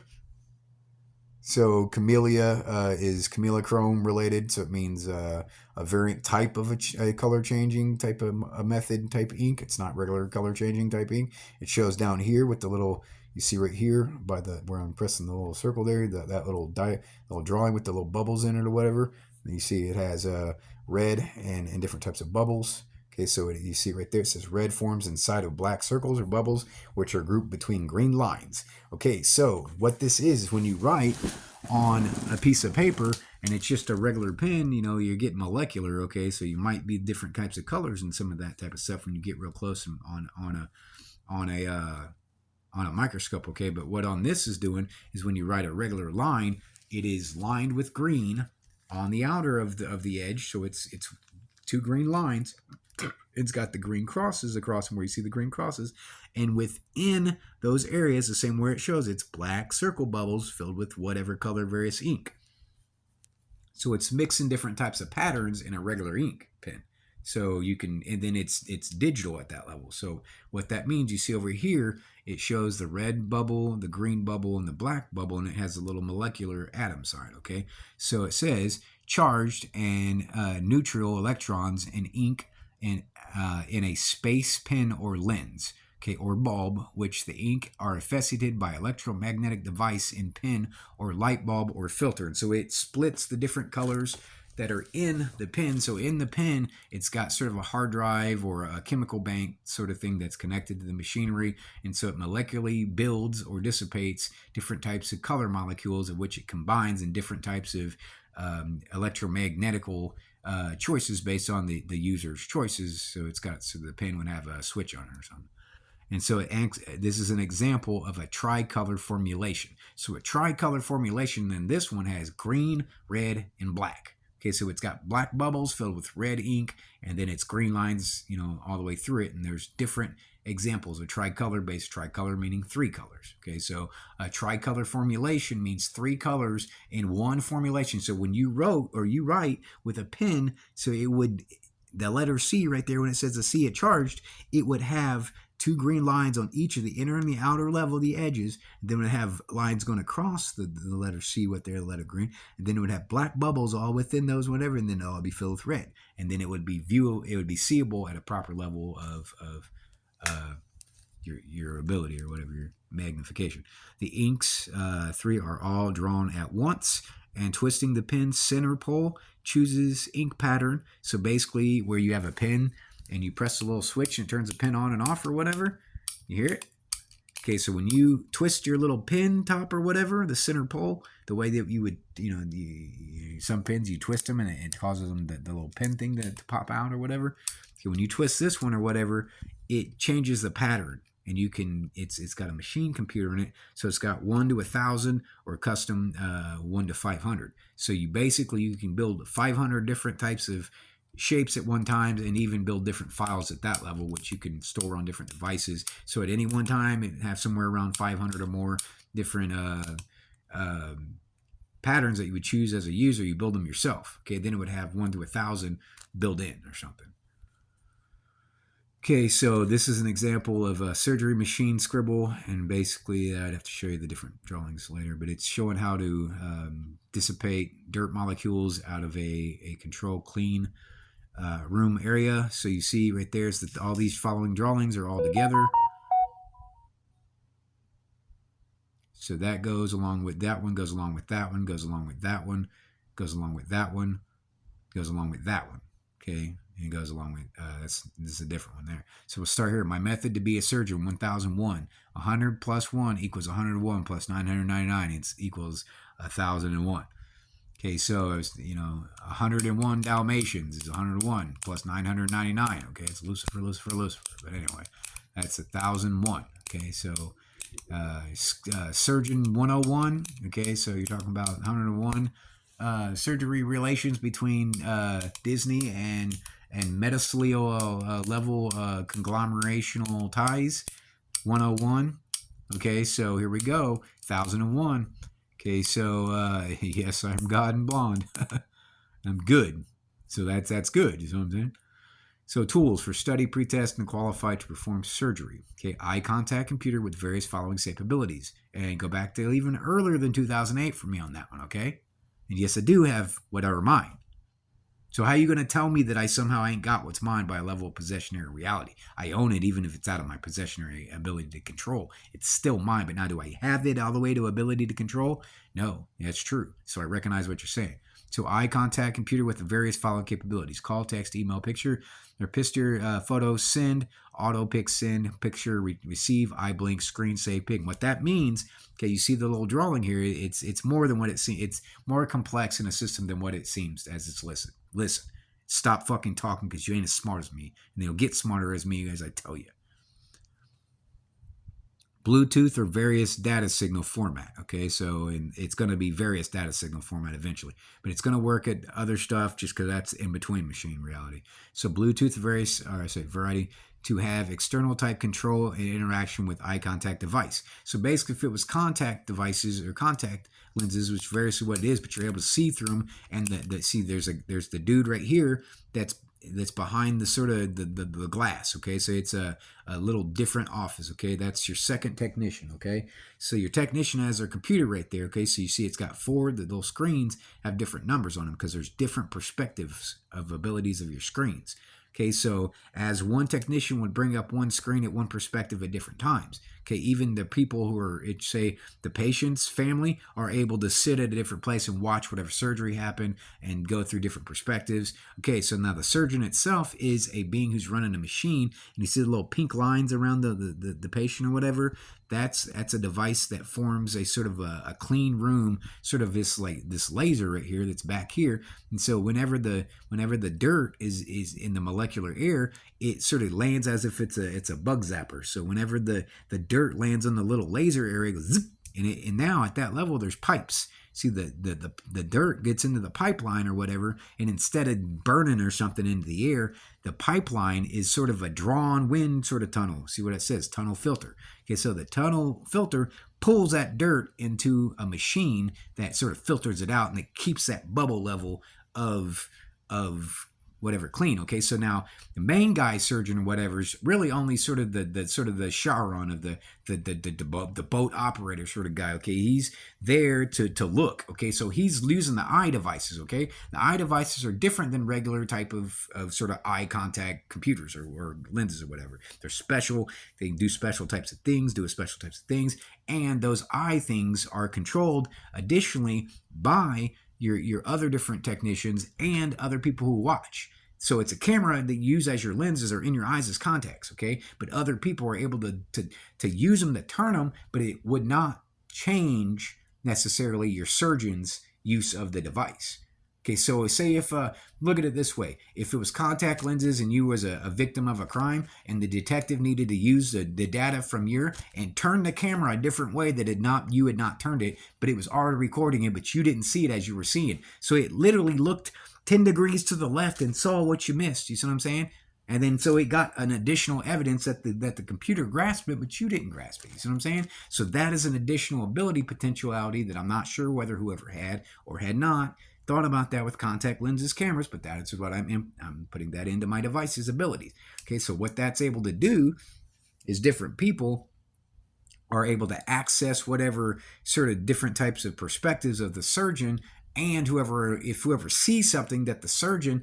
So Camellia is Camillachrome related, so it means a variant type of a color changing type of a method type ink. It's not regular color changing type ink. It shows down here with the little, you see right here by the where I'm pressing the little circle there, that little drawing with the little bubbles in it or whatever. And you see it has red and different types of bubbles. Okay, so you see right there, it says red forms inside of black circles or bubbles, which are grouped between green lines. Okay, so what this is when you write on a piece of paper and it's just a regular pen, you're getting molecular. Okay, so you might be different types of colors and some of that type of stuff when you get real close on a microscope. Okay, but what on this is doing is when you write a regular line, it is lined with green on the outer of the edge, so it's two green lines. It's got the green crosses across them where you see the green crosses, and within those areas, the same where it shows, it's black circle bubbles filled with whatever color various ink. So it's mixing different types of patterns in a regular ink pen. So you can, and then it's digital at that level. So what that means, you see over here, it shows the red bubble, the green bubble, and the black bubble, and it has a little molecular atom side. Okay, so it says charged and neutral electrons in ink and in a space pen or lens, okay, or bulb, which the ink are affected by electromagnetic device in pen or light bulb or filter. And so it splits the different colors that are in the pen. So in the pen, it's got sort of a hard drive or a chemical bank sort of thing that's connected to the machinery. And so it molecularly builds or dissipates different types of color molecules, of which it combines in different types of electromagnetical choices based on the user's choices. So the pen would have a switch on it or something. And so this is an example of a tricolor formulation. So a tricolor formulation, then this one has green, red, and black. Okay, so it's got black bubbles filled with red ink, and then it's green lines, all the way through it. And there's different examples of tricolor-based. Tricolor meaning three colors. Okay, so a tricolor formulation means three colors in one formulation. So when you write with a pen, so the letter C right there, when it says the C at charged, it would have two green lines on each of the inner and the outer level of the edges. Then it would have lines going across the letter C with their letter green. And then it would have black bubbles all within those, whatever, and then it would be filled with red. And then it would be seeable at a proper level of your ability or whatever, your magnification. The inks, three, are all drawn at once, and twisting the pen's center pole chooses ink pattern. So basically, where you have a pen and you press a little switch and it turns the pen on and off or whatever, you hear it? Okay, so when you twist your little pen top or whatever, the center pole, the way that you would, some pens, you twist them and it causes them the little pen thing to pop out or whatever. Okay, when you twist this one or whatever, it changes the pattern. And it's got a machine computer in it, so it's got 1 to 1,000 or custom 1 to 500. So you can build 500 different types of shapes at one time, and even build different files at that level, which you can store on different devices. So at any one time, it have somewhere around 500 or more different patterns that you would choose as a user. You build them yourself. Okay, then it would have 1 to 1,000 built in or something. Okay, so this is an example of a surgery machine scribble, and basically I'd have to show you the different drawings later, but it's showing how to dissipate dirt molecules out of a controlled clean room area. So you see right there is that all these following drawings are all together. So that goes along with that one, goes along with that one, goes along with that one, goes along with that one, goes along with that one. Okay, and it goes along with, this is a different one there. So we'll start here. My method to be a surgeon, 1001. 100 plus 1 equals 101 plus 999. It equals 1001. Okay, so it's 101 Dalmatians is 101 plus 999. Okay, it's Lucifer, Lucifer, Lucifer. But anyway, that's 1001. Okay, so Surgeon 101. Okay, so you're talking about 101 surgery relations between Disney and metathelial level conglomerational ties. 101. Okay, so here we go. 1001. Okay, so yes, I'm God and blonde. I'm good. So that's good. You know what I'm saying? So tools for study, pretest, and qualified to perform surgery. Okay, eye contact computer with various following capabilities. And go back to even earlier than 2008 for me on that one, okay? And yes, I do have whatever mine. So how are you going to tell me that I somehow ain't got what's mine by a level of possessionary reality? I own it even if it's out of my possessionary ability to control. It's still mine, but now do I have it all the way to ability to control? No, that's true. So I recognize what you're saying. So eye contact computer with the various following capabilities: call, text, email, picture, or picture, photo, send, auto pic, send, picture, receive, eye blink, screen save, ping. What that means, okay, you see the little drawing here. It's more than what it seems. It's more complex in a system than what it seems as it's listed. Listen, stop fucking talking because you ain't as smart as me, and they'll get smarter as me as I tell you. Bluetooth or various data signal format. Okay, so it's going to be various data signal format eventually, but it's going to work at other stuff just because that's in between machine reality. So Bluetooth variety to have external type control and interaction with eye contact device. So basically, if it was contact devices or contact lenses, which varies what it is, but you're able to see through them, and see there's the dude right here that's behind the sort of the glass. Okay, so it's a little different office. Okay, that's your second technician. Okay, so your technician has their computer right there. Okay, so you see it's got four. The little screens have different numbers on them because there's different perspectives of abilities of your screens. Okay, so as one technician would bring up one screen at one perspective at different times. Okay, even the people who are, say, the patient's family are able to sit at a different place and watch whatever surgery happened and go through different perspectives. Okay, so now the surgeon itself is a being who's running a machine, and you see the little pink lines around the patient or whatever. That's a device that forms a sort of a clean room, sort of this laser right here that's back here. And so whenever the dirt is in the molecular air, it sort of lands as if it's a bug zapper. So whenever the dirt lands on the little laser area, it goes zip, and now at that level there's pipes. See, the dirt gets into the pipeline or whatever, and instead of burning or something into the air, the pipeline is sort of a drawn wind sort of tunnel. See what it says? Tunnel filter. Okay, so the tunnel filter pulls that dirt into a machine that sort of filters it out, and it keeps that bubble level of whatever clean. Okay, so now the main guy surgeon or whatever is really only sort of the Charon of the boat operator sort of guy. Okay, he's there to look. Okay, so he's using the eye devices. Okay, the eye devices are different than regular type of sort of eye contact computers or lenses or whatever. They're special. They can do special types of things, and those eye things are controlled additionally by your other different technicians and other people who watch. So it's a camera that you use as your lenses or in your eyes as contacts, okay? But other people are able to use them to turn them, but it would not change necessarily your surgeon's use of the device. Okay, so say if, look at it this way. If it was contact lenses and you was a victim of a crime and the detective needed to use the data from and turn the camera a different way that you had not turned it, but it was already recording it, but you didn't see it as you were seeing. So it literally looked 10 degrees to the left and saw what you missed. You see what I'm saying? And then so it got an additional evidence that the computer grasped it, but you didn't grasp it. You see what I'm saying? So that is an additional ability potentiality that I'm not sure whether whoever had or had not thought about that with contact lenses cameras, but that is what I'm putting that into my device's abilities. Okay, so what that's able to do is different people are able to access whatever sort of different types of perspectives of the surgeon, and if whoever sees something that the surgeon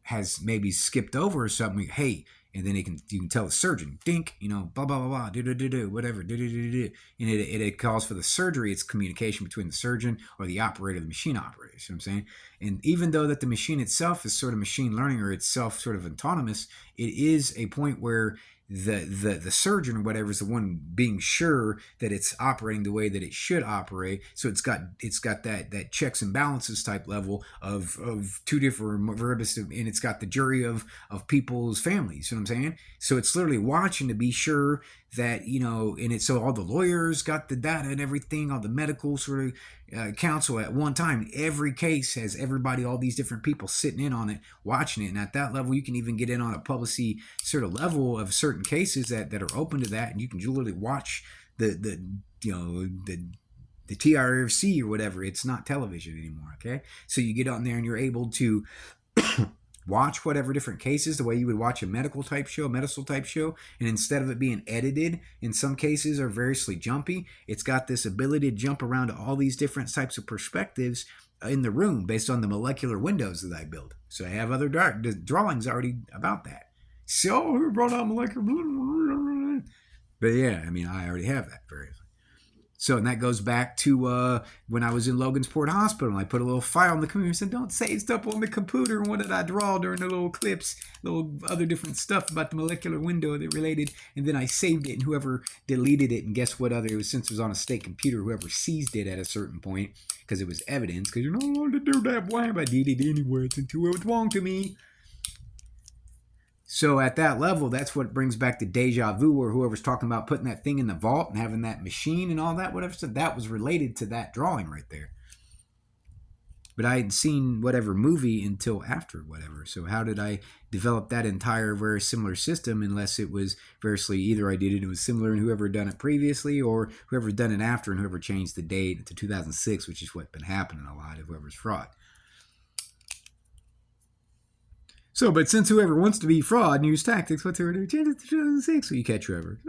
has maybe skipped over or something, hey, and then you can tell the surgeon, dink, blah, blah, blah, blah, do, whatever, and it calls for the surgery. It's communication between the surgeon or the operator, the machine operator, you know what I'm saying? And even though that the machine itself is sort of machine learning or itself sort of autonomous, it is a point where the surgeon or whatever is the one being sure that it's operating the way that it should operate. So it's got that checks and balances type level of two different verbs, and it's got the jury of people's families. You know what I'm saying? So it's literally watching to be sure that, and it's so all the lawyers got the data and everything, all the medical sort of counsel at one time. Every case has everybody, all these different people sitting in on it, watching it. And at that level, you can even get in on a publicity sort of level of certain cases that are open to that, and you can literally watch the TRC or whatever. It's not television anymore. Okay, so you get on there and you're able to watch whatever different cases the way you would watch a medical type show, and instead of it being edited in some cases or variously jumpy, it's got this ability to jump around to all these different types of perspectives in the room based on the molecular windows that I build. So I have other drawings already about that. So who brought out molecular? But yeah, I mean, I already have that variously. So, and that goes back to when I was in Logansport Hospital. I put a little file on the computer and said, don't save stuff on the computer. And what did I draw during the little clips, little other different stuff about the molecular window that related. And then I saved it, and whoever deleted it, and guess what other, it was, since it was on a state computer, whoever seized it at a certain point, because it was evidence, because you're not allowed to do that. Why? But I did it anyway. It's until it was wrong to me. So at that level, that's what brings back the deja vu, or whoever's talking about putting that thing in the vault and having that machine and all that, whatever. So that was related to that drawing right there. But I hadn't seen whatever movie until after whatever. So how did I develop that entire very similar system unless it was variously either I did it was similar and whoever done it previously, or whoever done it after and whoever changed the date to 2006, which is what's been happening a lot of whoever's fraud. So, but since whoever wants to be fraud and use tactics, what's over there? Change it to 2006, so you catch whoever.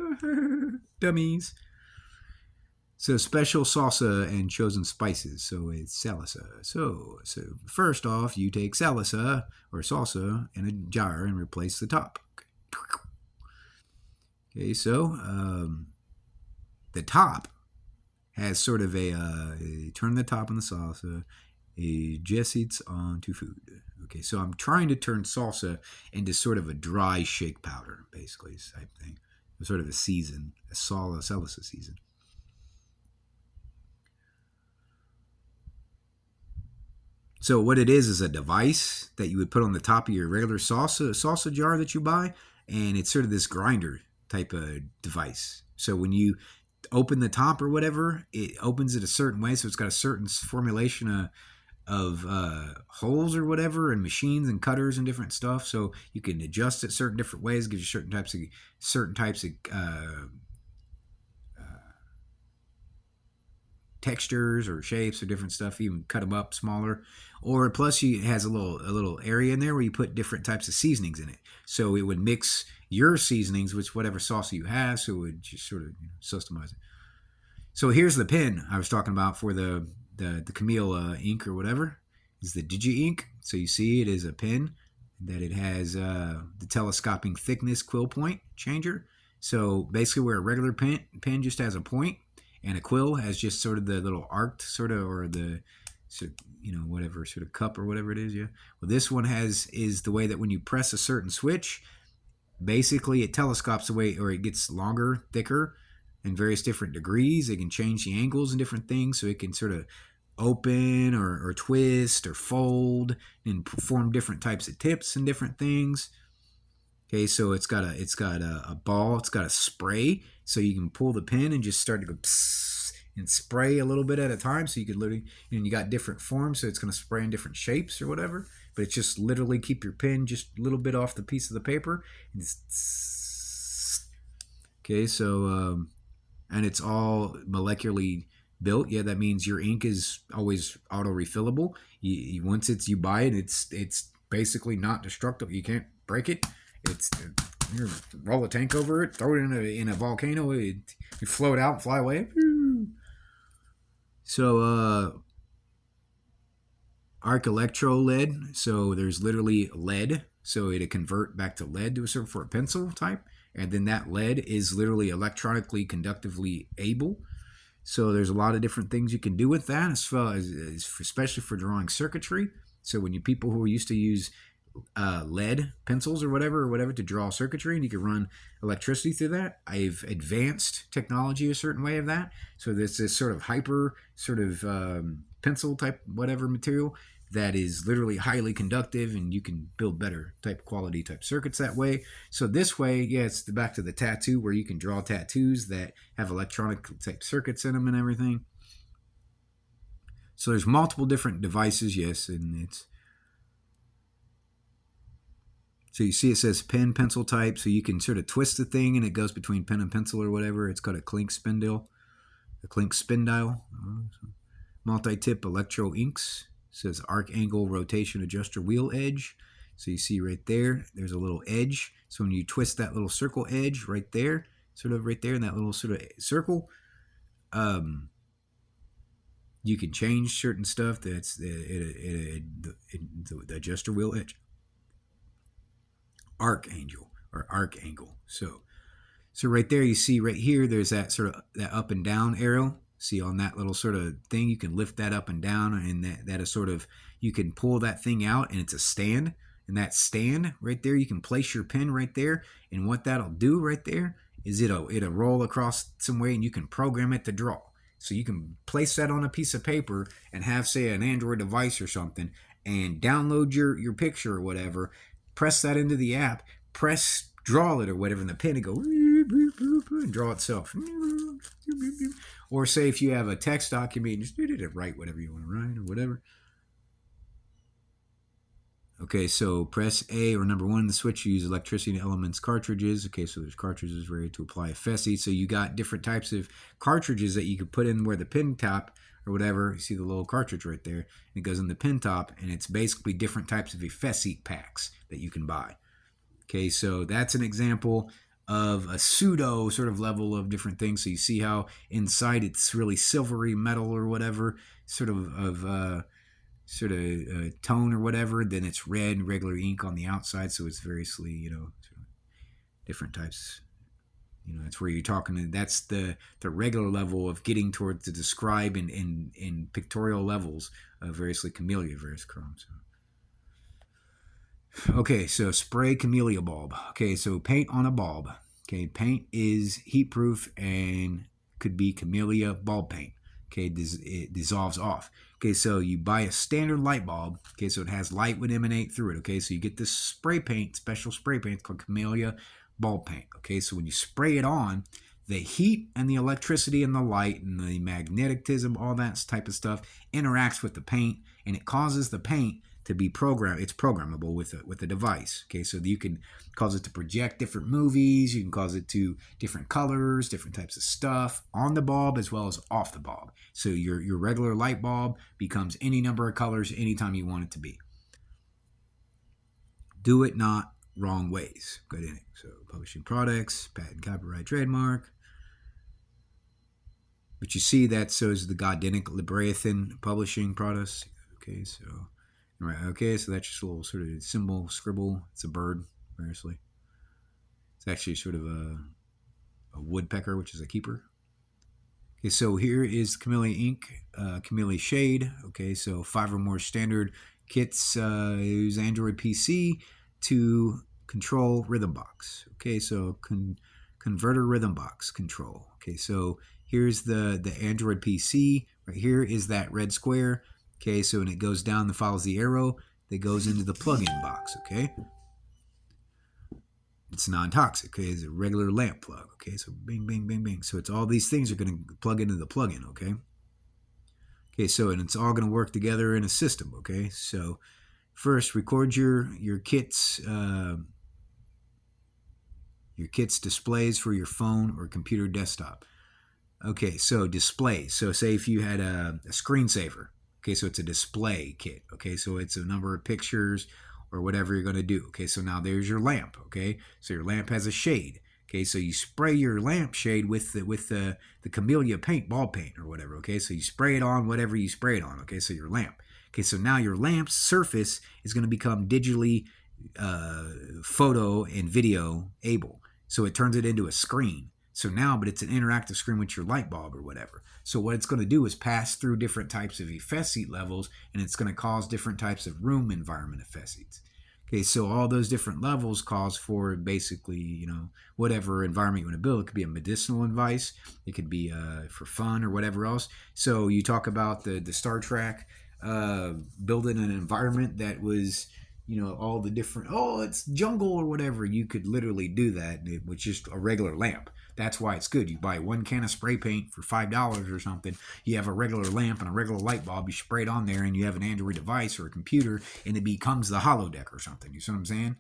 Dummies. So, special salsa and chosen spices. So, it's salsa. So first off, you take salsa or salsa in a jar and replace the top. Okay, so the top has sort of turn the top on the salsa. Just eats onto food. Okay, so I'm trying to turn salsa into sort of a dry shake powder, basically, type thing. Sort of a season, a salsa season. So what it is a device that you would put on the top of your regular salsa jar that you buy, and it's sort of this grinder type of device. So when you open the top or whatever, it opens it a certain way, so it's got a certain formulation of holes or whatever, and machines and cutters and different stuff, so you can adjust it certain different ways. It gives you certain types of textures or shapes or different stuff. You can cut them up smaller, or plus it has a little area in there where you put different types of seasonings in it, so it would mix your seasonings with whatever salsa you have, so it would just sort of systemize it. So here's the pen I was talking about for the Camille ink or whatever, is the Digi ink. So you see it is a pen that it has the telescoping thickness quill point changer. So basically where a regular pen just has a point, and a quill has just sort of the little arced sort of, or the whatever sort of cup or whatever it is. Yeah. Well, this one is the way that when you press a certain switch, basically it telescopes away, or it gets longer, thicker, in various different degrees. It can change the angles and different things, so it can sort of open or twist or fold and form different types of tips and different things. Okay, so it's got a ball, it's got a spray, so you can pull the pin and just start to go psss and spray a little bit at a time. So you could literally, you got different forms, so it's going to spray in different shapes or whatever. But it's just literally keep your pin just a little bit off the piece of the paper. And okay, so and it's all molecularly built. Yeah, that means your ink is always auto refillable. Once you buy it, it's basically not destructible. You can't break it. It's you roll a tank over it, throw it in a volcano, you float out, fly away. So arc electro lead. So there's literally lead. So it'll convert back to lead to a certain, for a pencil type. And then that lead is literally electronically conductively able. So there's a lot of different things you can do with that, as well as especially for drawing circuitry. So when people who are used to use lead pencils or whatever to draw circuitry, and you can run electricity through that. I've advanced technology a certain way of that. So there's this sort of hyper sort of pencil type whatever material that is literally highly conductive, and you can build better type quality type circuits that way. So this way, yeah, it's back to the tattoo where you can draw tattoos that have electronic type circuits in them and everything. So there's multiple different devices, yes, and it's so you see it says pen pencil type, so you can sort of twist the thing and it goes between pen and pencil or whatever. It's called a Klink spindle, multi-tip electro inks. It says arc angle rotation adjuster wheel edge. So you see right there, there's a little edge. So when you twist that little circle edge right there, sort of right there in that little sort of circle, you can change certain stuff. That's the adjuster wheel edge. Arc angle. So right there, you see right here, there's that sort of that up and down arrow. See on that little sort of thing, you can lift that up and down, and that is sort of, you can pull that thing out, and it's a stand. And that stand right there, you can place your pen right there, and what that'll do right there is it'll roll across some way, and you can program it to draw. So you can place that on a piece of paper and have, say, an Android device or something, and download your picture or whatever, press that into the app, press draw it or whatever in the pen, and go and draw itself. Or say if you have a text document, just write whatever you want to write or whatever. Okay, so press A or number 1 in the switch. You use electricity elements cartridges. Okay, so there's cartridges ready to apply a Fessy. So you got different types of cartridges that you could put in where the pin top or whatever. You see the little cartridge right there. And it goes in the pin top, and it's basically different types of Fessy packs that you can buy. Okay, so that's an example of a pseudo sort of level of different things. So you see how inside it's really silvery metal or whatever, sort of tone or whatever. Then it's red, regular ink on the outside. So it's variously, sort of different types. That's where you're talking. That's the regular level of getting towards the describe in pictorial levels of variously camellia, various chromes. Okay, so spray camellia bulb. Okay, so paint on a bulb. Okay, paint is heat proof and could be camellia bulb paint. Okay, it dissolves off. Okay, so you buy a standard light bulb. Okay, so it has light would emanate through it. Okay, so you get this spray paint, special spray paint called camellia bulb paint. Okay, so when you spray it on, the heat and the electricity and the light and the magnetism, all that type of stuff interacts with the paint, and it causes the paint to be programmed. It's programmable with a device. Okay, so you can cause it to project different movies. You can cause it to different colors, different types of stuff on the bulb as well as off the bulb. So your regular light bulb becomes any number of colors anytime you want it to be. Do it not wrong ways. Good in it. So publishing products, patent, copyright, trademark. But you see that so is the Godinic Leviathan publishing products. Okay, so right. Okay, so that's just a little sort of symbol scribble. It's a bird, variously. It's actually sort of a woodpecker, which is a keeper. Okay, so here is Camellia ink, Camellia shade. Okay, so 5 or more standard kits use Android PC to control Rhythm Box. Okay, so converter Rhythm Box control. Okay, so here's the Android PC. Right here is that red square. Okay, so when it goes down and follows the arrow, that goes into the plug-in box, okay? It's non-toxic, okay? It's a regular lamp plug, okay? So bing, bing, bing, bing. So it's all these things are going to plug into the plug-in, okay? Okay, so and it's all going to work together in a system, okay? So first, record your kit's displays for your phone or computer desktop. Okay, so display. So say if you had a screensaver. Okay, so it's a display kit. Okay, so it's a number of pictures or whatever you're going to do. Okay, so now there's your lamp. Okay, so your lamp has a shade. Okay, so you spray your lamp shade with the camellia paint, ball paint or whatever. Okay, so you spray it on whatever you spray it on. Okay, so your lamp. Okay, so now your lamp's surface is going to become digitally photo and video able. So it turns it into a screen. So now, but it's an interactive screen with your light bulb or whatever. So what it's going to do is pass through different types of Fessy levels, and it's going to cause different types of room environment Fessy. Okay, so all those different levels calls for basically, whatever environment you want to build. It could be a medicinal device, it could be for fun or whatever else. So you talk about the Star Trek building an environment that was, all the different, it's jungle or whatever. You could literally do that with just a regular lamp. That's why it's good. You buy one can of spray paint for $5 or something. You have a regular lamp and a regular light bulb. You spray it on there, and you have an Android device or a computer, and it becomes the holodeck or something. You see what I'm saying?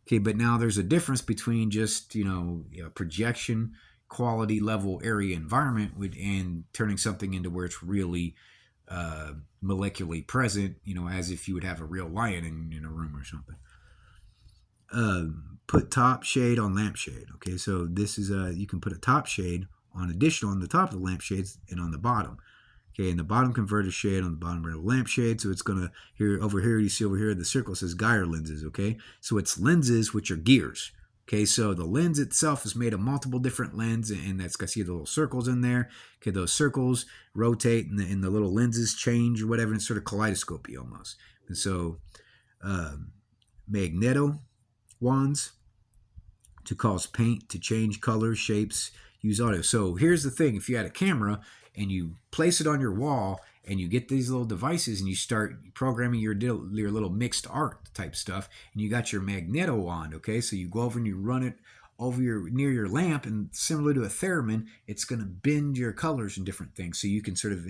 Okay, but now there's a difference between just projection, quality level area environment and turning something into where it's really molecularly present. As if you would have a real lion in a room or something. Put top shade on lampshade. Okay, so this is you can put a top shade on the top of the lampshades and on the bottom. Okay, and the bottom converter shade on the bottom of the lampshade. So it's gonna over here you see over here the circle says Geyer lenses. Okay, so it's lenses which are gears. Okay, so the lens itself is made of multiple different lenses, and that's got see the little circles in there. Okay, those circles rotate, and the little lenses change or whatever. And it's sort of kaleidoscopy almost. And so magneto wands to cause paint to change colors, shapes, use audio. So here's the thing: if you had a camera and you place it on your wall and you get these little devices and you start programming your little mixed art type stuff, and you got your magneto wand, okay? So you go over and you run it over near your lamp, and similar to a theremin, it's going to bend your colors and different things, so you can sort of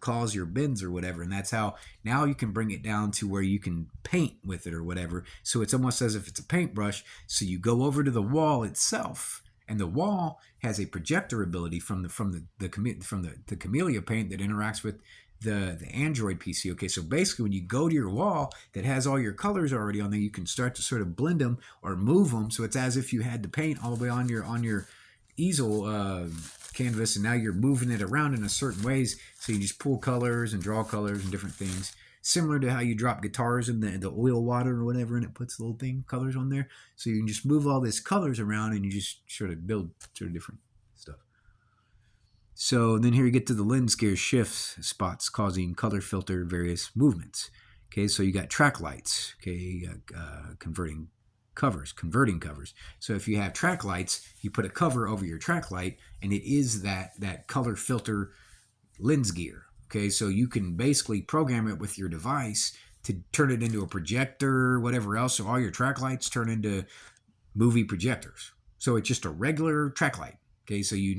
cause your bends or whatever. And that's how now you can bring it down to where you can paint with it or whatever. So it's almost as if it's a paintbrush. So you go over to the wall itself, and the wall has a projector ability from the Camellia paint that interacts with the Android PC. Okay, so basically when you go to your wall that has all your colors already on there, you can start to sort of blend them or move them. So it's as if you had the paint all the way on your easel canvas, and now you're moving it around in a certain ways. So you just pull colors and draw colors and different things, similar to how you drop guitars in the oil water or whatever, and it puts little colors on there. So you can just move all these colors around, and you just sort of build sort of different stuff. So then here you get to the lens gear shift spots causing color filter various movements. Okay, so you got track lights. Okay, converting covers. So if you have track lights, you put a cover over your track light, and it is that color filter lens gear. Okay, so you can basically program it with your device to turn it into a projector, whatever else. So all your track lights turn into movie projectors. So it's just a regular track light. Okay, so you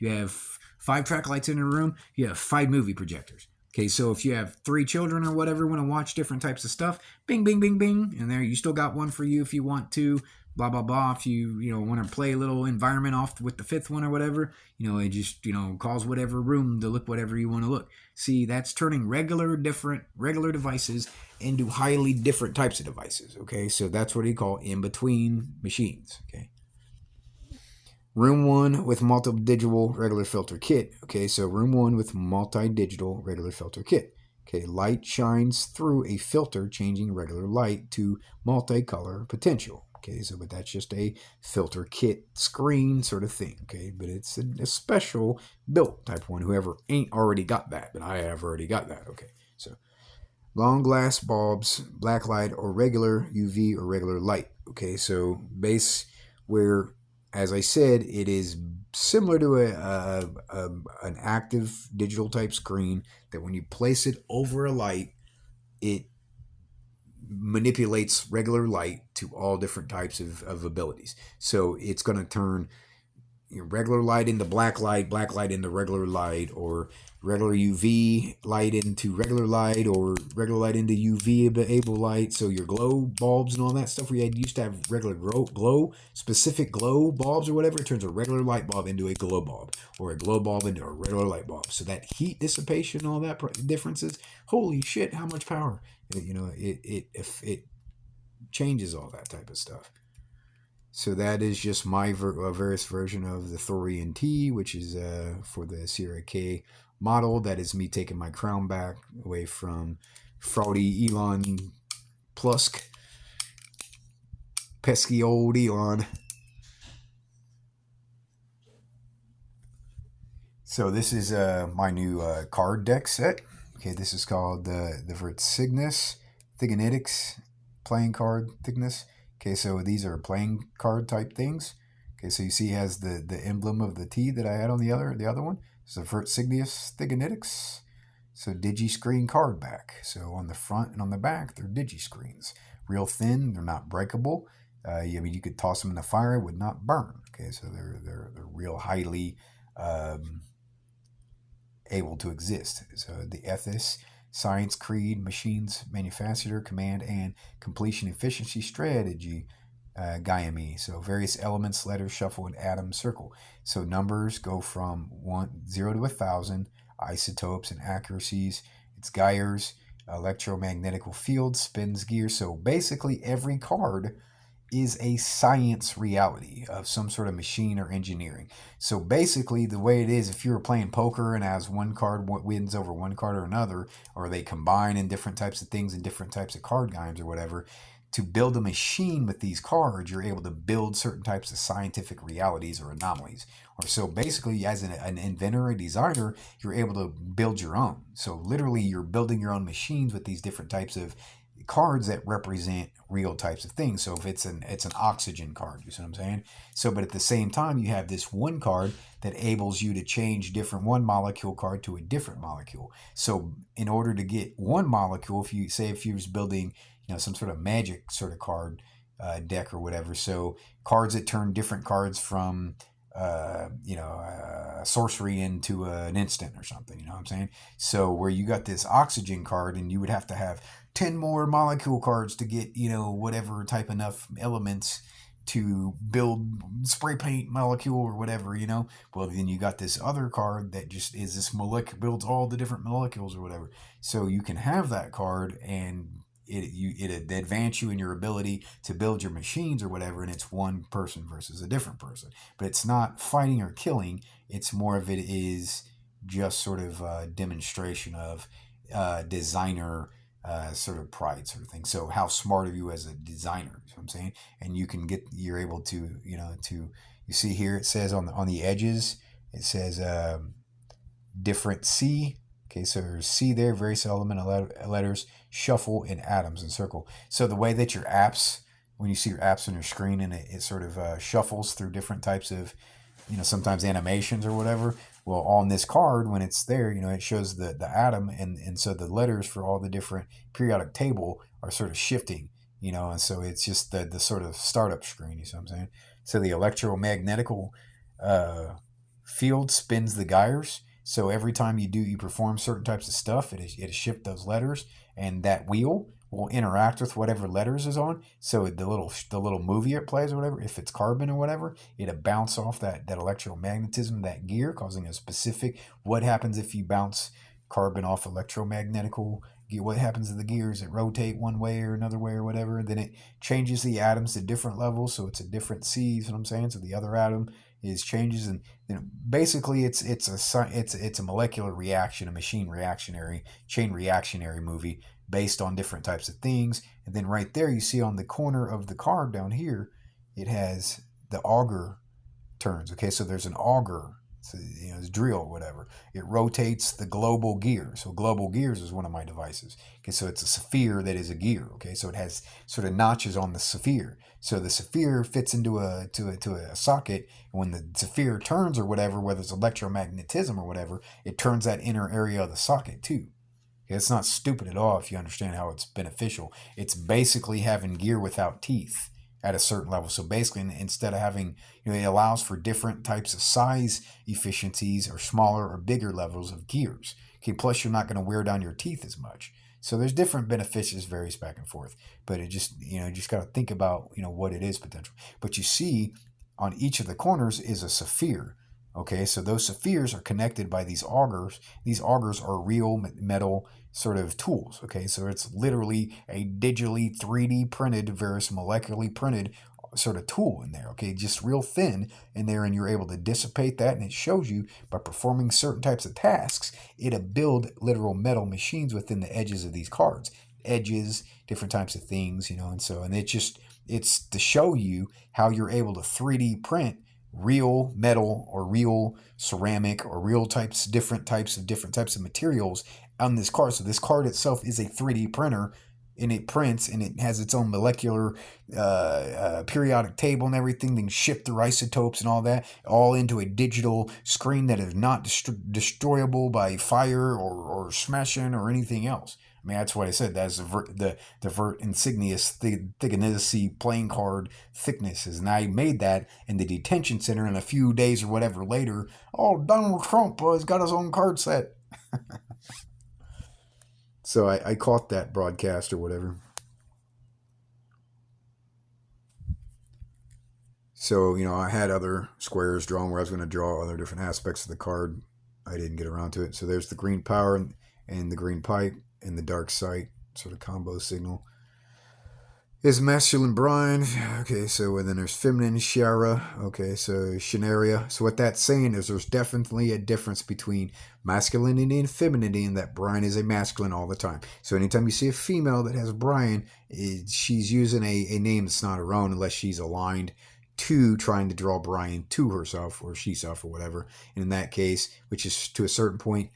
have 5 track lights in a room, you have 5 movie projectors. Okay, so if you have 3 children or whatever want to watch different types of stuff, bing, bing, bing, bing, and there you still got one for you if you want to, blah, blah, blah. If you want to play a little environment off with the 5th one or whatever, it just, calls whatever room to look whatever you want to look. See, that's turning regular devices into highly different types of devices. Okay, so that's what you call in-between machines. Okay. Room 1 with multi-digital regular filter kit. Okay, so room 1 with multi-digital regular filter kit. Okay, light shines through a filter, changing regular light to multicolor potential. Okay, so but that's just a filter kit screen sort of thing. Okay, but it's a special built type one. Whoever ain't already got that, but I have already got that. Okay, so long glass bulbs, black light or regular UV or regular light. Okay, so base where, as I said, it is similar to an active digital type screen that when you place it over a light, it manipulates regular light to all different types of abilities. So it's going to turn regular light into black light into regular light, or regular UV light into regular light, or regular light into UV able light. So your glow bulbs and all that stuff, where you used to have regular specific glow bulbs or whatever, it turns a regular light bulb into a glow bulb, or a glow bulb into a regular light bulb. So that heat dissipation, all that differences, holy shit, how much power. It changes all that type of stuff. So that is just my various version of the Thorium T, which is for the Sierra K model. That is me taking my crown back away from fraudy Elon Plusk. Pesky old Elon. So this is my new card deck set. Okay, this is called the Vertignus Thigonetics playing card thickness. Okay, so these are playing card type things. Okay, so you see it has the emblem of the T that I had on the other one. So Vertsignius Thigonitics. So Digi-Screen card back. So on the front and on the back, they're Digi-Screens. Real thin, they're not breakable. I mean, you could toss them in the fire, it would not burn. Okay, so they're real highly able to exist. So the ethos, science, creed, machines, manufacturer, command, and completion efficiency strategy. Gaiami. So various elements, letters, shuffle, and atom circle. So numbers go from 0 to 1,000. Isotopes and accuracies. It's gyres, electromagnetical field, spins, gears. So basically, every card is a science reality of some sort of machine or engineering. So basically, the way it is, if you were playing poker and as one card wins over one card or another, or they combine in different types of things in different types of card games or whatever, to build a machine with these cards, you're able to build certain types of scientific realities or anomalies. Or so basically, as an inventor, a designer, you're able to build your own. So literally, you're building your own machines with these different types of cards that represent real types of things. So if it's an oxygen card, you see what I'm saying? So, but at the same time, you have this one card that enables you to change different one molecule card to a different molecule. So in order to get one molecule, if you was building, some sort of magic sort of card deck or whatever, so cards that turn different cards from sorcery into an instant or something, you know what I'm saying? So where you got this oxygen card and you would have to have 10 more molecule cards to get, whatever type enough elements to build spray paint molecule or whatever, well, then you got this other card that just is this molecule, builds all the different molecules or whatever. So you can have that card and it advance you in your ability to build your machines or whatever, and it's one person versus a different person. But it's not fighting or killing. It's more of it is just sort of a demonstration of designer sort of pride sort of thing. So how smart are you as a designer? You know what I'm saying? And you're able to, you see here it says on the edges, it says different C. Okay, so there's C there, various element letters, shuffle, and atoms and circle. So the way that your apps, when you see your apps on your screen and it sort of shuffles through different types of, sometimes animations or whatever. Well, on this card, when it's there, it shows the atom, and so the letters for all the different periodic table are sort of shifting, and so it's just the sort of startup screen, you see what I'm saying? So the electromagnetical field spins the gyres. So every time you perform certain types of stuff, it shift those letters, and that wheel will interact with whatever letters is on. So the little movie it plays or whatever, if it's carbon or whatever, it'll bounce off that electromagnetism, that gear, causing a specific. What happens if you bounce carbon off electromagnetical? What happens to the gears? It rotate one way or another way or whatever. Then it changes the atoms to different levels, so it's a different C. You know what I'm saying? So the other atom is changes, and basically it's a molecular reaction, a machine reactionary, chain reactionary movie based on different types of things. And then right there, you see on the corner of the card down here, it has the auger turns. Okay, so there's an auger. So, it's drill or whatever. It rotates the global gear. So global gears is one of my devices. Okay, so it's a sphere that is a gear. Okay, so it has sort of notches on the sphere. So the sphere fits into a socket, and when the sphere turns or whatever, whether it's electromagnetism or whatever, it turns that inner area of the socket too. Okay, it's not stupid at all if you understand how it's beneficial. It's basically having gear without teeth at a certain level. So basically, instead of having, it allows for different types of size efficiencies or smaller or bigger levels of gears. Okay, plus you're not going to wear down your teeth as much. So there's different benefits, varies back and forth. But it just, just got to think about, what it is potential. But you see on each of the corners is a sphere. Okay, so those spheres are connected by these augers. These augers are real metal sort of tools. Okay, so it's literally a digitally 3D printed, various molecularly printed sort of tool in there. Okay, just real thin in there, and you're able to dissipate that, and it shows you by performing certain types of tasks, it'll build literal metal machines within the edges of these cards. Edges, different types of things, and it's to show you how you're able to 3D print real metal or real ceramic or real different types of materials on this card. So this card itself is a 3D printer and it prints, and it has its own molecular periodic table and everything. They can ship through isotopes and all that, all into a digital screen that is not destroyable by fire or smashing or anything else. I mean, that's what I said. That's the vert insignius thicknessy playing card thicknesses. And I made that in the detention center, and a few days or whatever later, oh, Donald Trump has got his own card set. So I caught that broadcast or whatever. So, I had other squares drawn where I was going to draw other different aspects of the card. I didn't get around to it. So there's the green power and the green pipe and the dark sight sort of combo signal. Is masculine Brian. Okay, so and then there's feminine Shara. Okay, so Shanaria. So what that's saying is there's definitely a difference between masculinity and femininity, and that Brian is a masculine all the time. So anytime you see a female that has Brian, she's using a name that's not her own unless she's aligned to trying to draw Brian to herself or she-self or whatever. And in that case, which is to a certain point,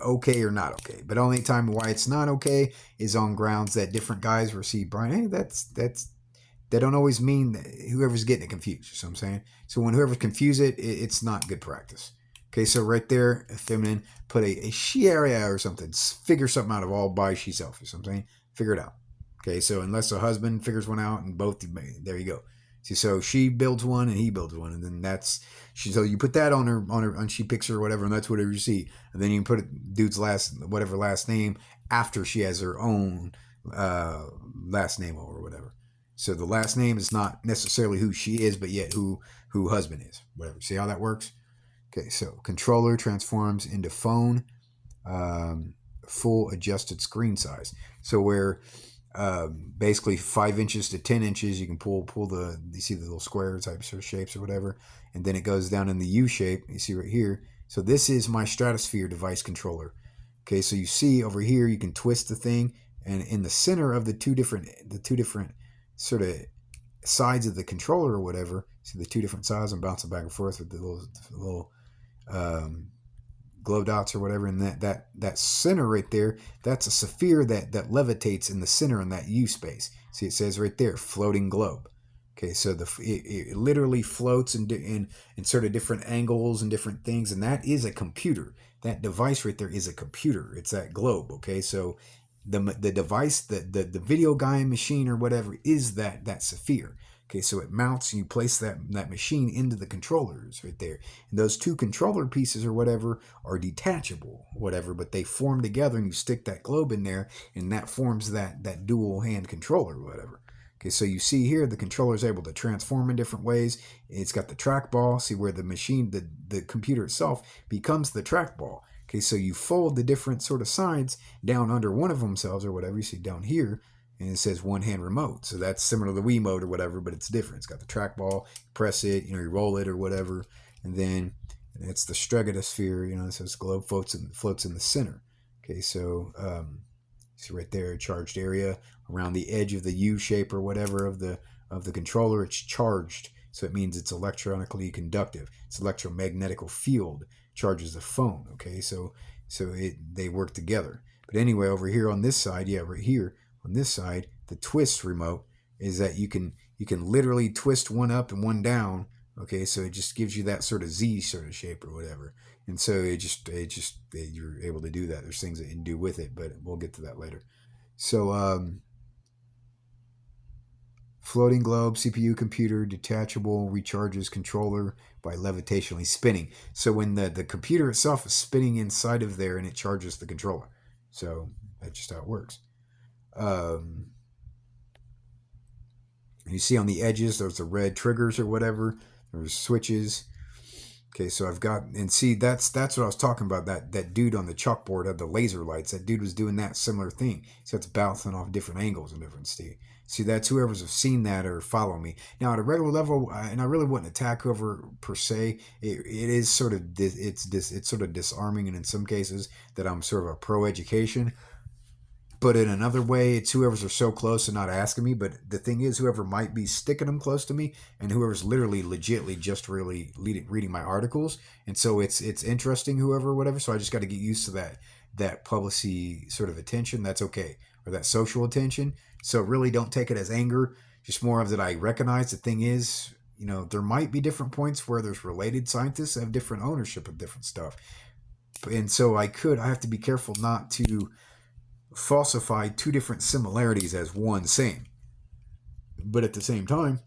okay or not okay, but only time why it's not okay is on grounds that different guys receive Brian. Hey, that don't always mean that whoever's getting it confused. You know what I'm saying? So when whoever's confused it's not good practice. Okay, so right there, feminine, put a she area or something, figure something out of all by she self. You know what I'm saying? Figure it out. Okay, so unless a husband figures one out and both, there you go. See, so she builds one and he builds one, and then that's so you put that on her and she picks her or whatever, and that's whatever you see, and then you can put it dude's last name after she has her own last name or whatever. So the last name is not necessarily who she is, but yet who husband is, whatever. See how that works? Okay, so controller transforms into phone, full adjusted screen size. So where basically 5 inches to 10 inches, you can pull you see the little square type sort of shapes or whatever, and then it goes down in the U shape. You see right here. So this is my Stratosphere device controller. Okay, so you see over here you can twist the thing, and in the center of the two different sort of sides of the controller or whatever, see the two different sides. I'm bouncing back and forth with the little glow dots or whatever, and that center right there, that's a sphere that levitates in the center in that U space. See, it says right there, floating globe. Okay, so it literally floats in sort of different angles and different things, and that is a computer. That device right there is a computer. It's that globe. Okay, so the device, the video game machine or whatever is that sphere. Okay, so it mounts and you place that machine into the controllers right there. And those two controller pieces or whatever are detachable, whatever, but they form together and you stick that globe in there and that forms that dual hand controller or whatever. Okay, so you see here the controller is able to transform in different ways. It's got the trackball. See where the machine, the computer itself becomes the trackball. Okay, so you fold the different sort of sides down under one of themselves or whatever you see down here, and it says one hand remote. So that's similar to the Wiimote or whatever, but it's different. It's got the trackball, you press it, you roll it or whatever, and then it's the Stratosphere, it says globe floats in the center. Okay, so see right there, charged area around the edge of the U shape or whatever of the controller, it's charged. So it means it's electronically conductive. It's electromagnetic field charges the phone. Okay, so they work together. But anyway, over here on this side, right here on this side, the twist remote is that you can literally twist one up and one down. Okay, so it just gives you that sort of Z sort of shape or whatever. And so you're able to do that. There's things that you can do with it, but we'll get to that later. So floating globe, CPU computer, detachable, recharges controller by levitationally spinning. So when the computer itself is spinning inside of there and it charges the controller. So that's just how it works. You see on the edges, those the red triggers or whatever. There's switches. Okay, so I've got, and see, that's what I was talking about. That dude on the chalkboard had the laser lights. That dude was doing that similar thing. So it's bouncing off different angles and different stuff. See, that's whoever's have seen that or follow me. Now, at a regular level, and I really wouldn't attack whoever per se. It is sort of it's sort of disarming, and in some cases that I'm sort of a pro education. But in another way, it's whoever's are so close and not asking me. But the thing is, whoever might be sticking them close to me, and whoever's literally, legitly, just really reading my articles, and so it's interesting, whoever, whatever. So I just got to get used to that publicity sort of attention. That's okay. or that social attention. So really don't take it as anger, just more of that I recognize the thing is, there might be different points where there's related scientists that have different ownership of different stuff. And so I have to be careful not to falsify two different similarities as one same. But at the same time,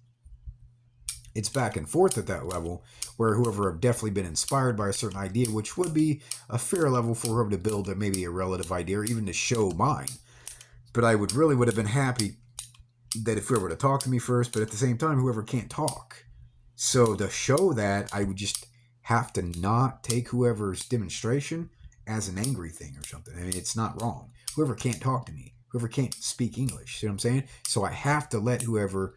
it's back and forth at that level where whoever have definitely been inspired by a certain idea, which would be a fair level for whoever to build maybe a relative idea or even to show mine. But I would have been happy that if whoever to talk to me first, but at the same time, whoever can't talk. So to show that, I would just have to not take whoever's demonstration as an angry thing or something. I mean, it's not wrong. Whoever can't talk to me, whoever can't speak English, see what I'm saying? So I have to let whoever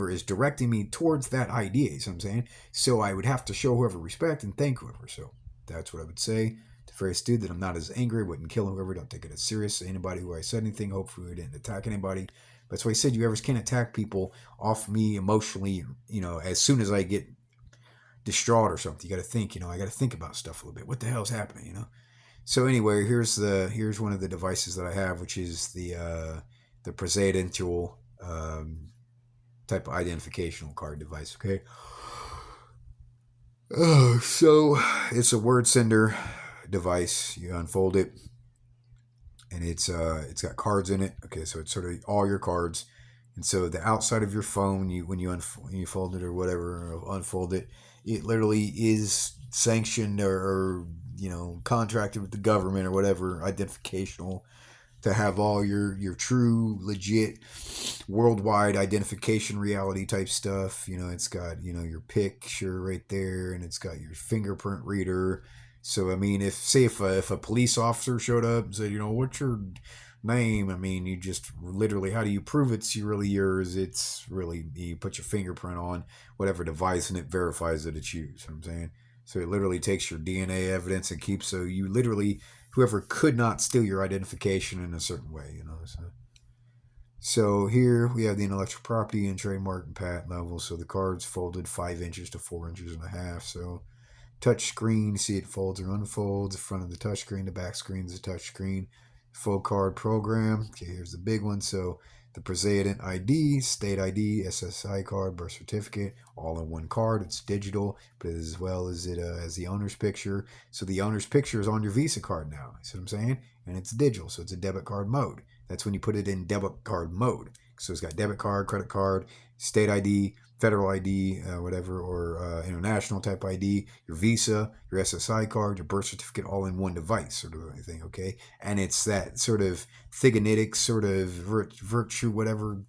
is directing me towards that idea, you see what I'm saying? So I would have to show whoever respect and thank whoever. So that's what I would say to various dude, that I'm not as angry, wouldn't kill whoever, don't take it as serious. Anybody who I said anything, hopefully we didn't attack anybody. That's why I said you ever can't attack people off me emotionally, as soon as I get distraught or something. You got to think, I got to think about stuff a little bit. What the hell's happening, So anyway, here's one of the devices that I have, which is the Presidential type of identificational card device, okay? So it's a word sender device. You unfold it, and it's got cards in it. Okay, so it's sort of all your cards, and so the outside of your phone, when you fold it or whatever, or unfold it, it literally is sanctioned or contracted with the government or whatever, identificational, to have all your true, legit, worldwide identification reality type stuff. It's got, your picture right there, and it's got your fingerprint reader. So, I mean, if a police officer showed up and said, what's your name? I mean, you just literally, how do you prove it's really yours? It's really, you put your fingerprint on whatever device and it verifies that it's you. You know what I'm saying? So it literally takes your DNA evidence and keeps, so you literally, whoever could not steal your identification in a certain way, So here we have the intellectual property and trademark and patent level. So the card's folded 5 inches to 4 inches and a half. So touch screen, see it folds or unfolds. The front of the touch screen, the back screen is a touch screen. Full card program. Okay, here's the big one. So the President ID, State ID, SSI card, birth certificate, all in one card. It's digital, but as well as it has the owner's picture. So the owner's picture is on your Visa card now. You see what I'm saying? And it's digital, so it's a debit card mode. That's when you put it in debit card mode. So it's got debit card, credit card, state ID, federal ID, whatever, or international type ID, your Visa, your SSI card, your birth certificate, all in one device, sort of thing, okay? And it's that sort of thigonitic sort of virtue, whatever,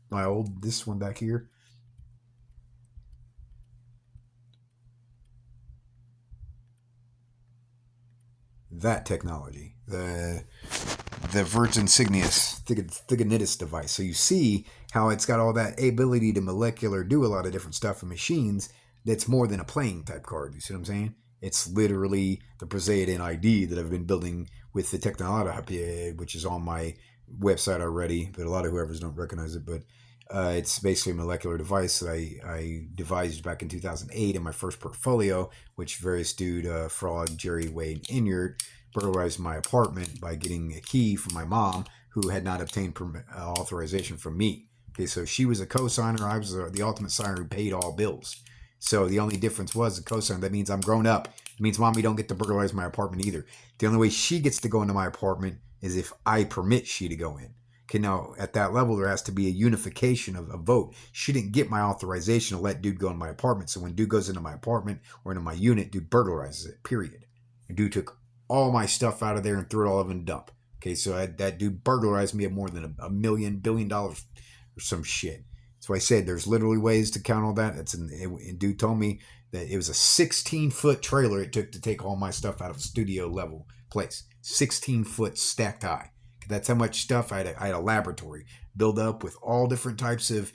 this one back here. That technology, the Virt Insignius Thigonitis device. So you see how it's got all that ability to do a lot of different stuff in machines. That's more than a playing type card. You see what I'm saying? It's literally the President ID that I've been building with the technology, which is on my website already, but a lot of whoever's don't recognize it. But it's basically a molecular device that I devised back in 2008 in my first portfolio, which various dude, fraud, Jerry Wayne Inyard, burglarized my apartment by getting a key from my mom, who had not obtained authorization from me. Okay, so she was a co-signer. I was the ultimate signer who paid all bills. So the only difference was the co-signer. That means I'm grown up. It means mommy don't get to burglarize my apartment either. The only way she gets to go into my apartment is if I permit she to go in. Okay, now at that level, there has to be a unification of a vote. She didn't get my authorization to let dude go in my apartment. So when dude goes into my apartment or into my unit, dude burglarizes it, period. And dude took all my stuff out of there and threw it all over in the dump. Okay, so that dude burglarized me at more than $1 billion or some shit. That's why I said there's literally ways to count all that. And dude told me that it was a 16-foot trailer it took to take all my stuff out of a studio level place. 16-foot stacked high. That's how much stuff I had a laboratory built up with all different types of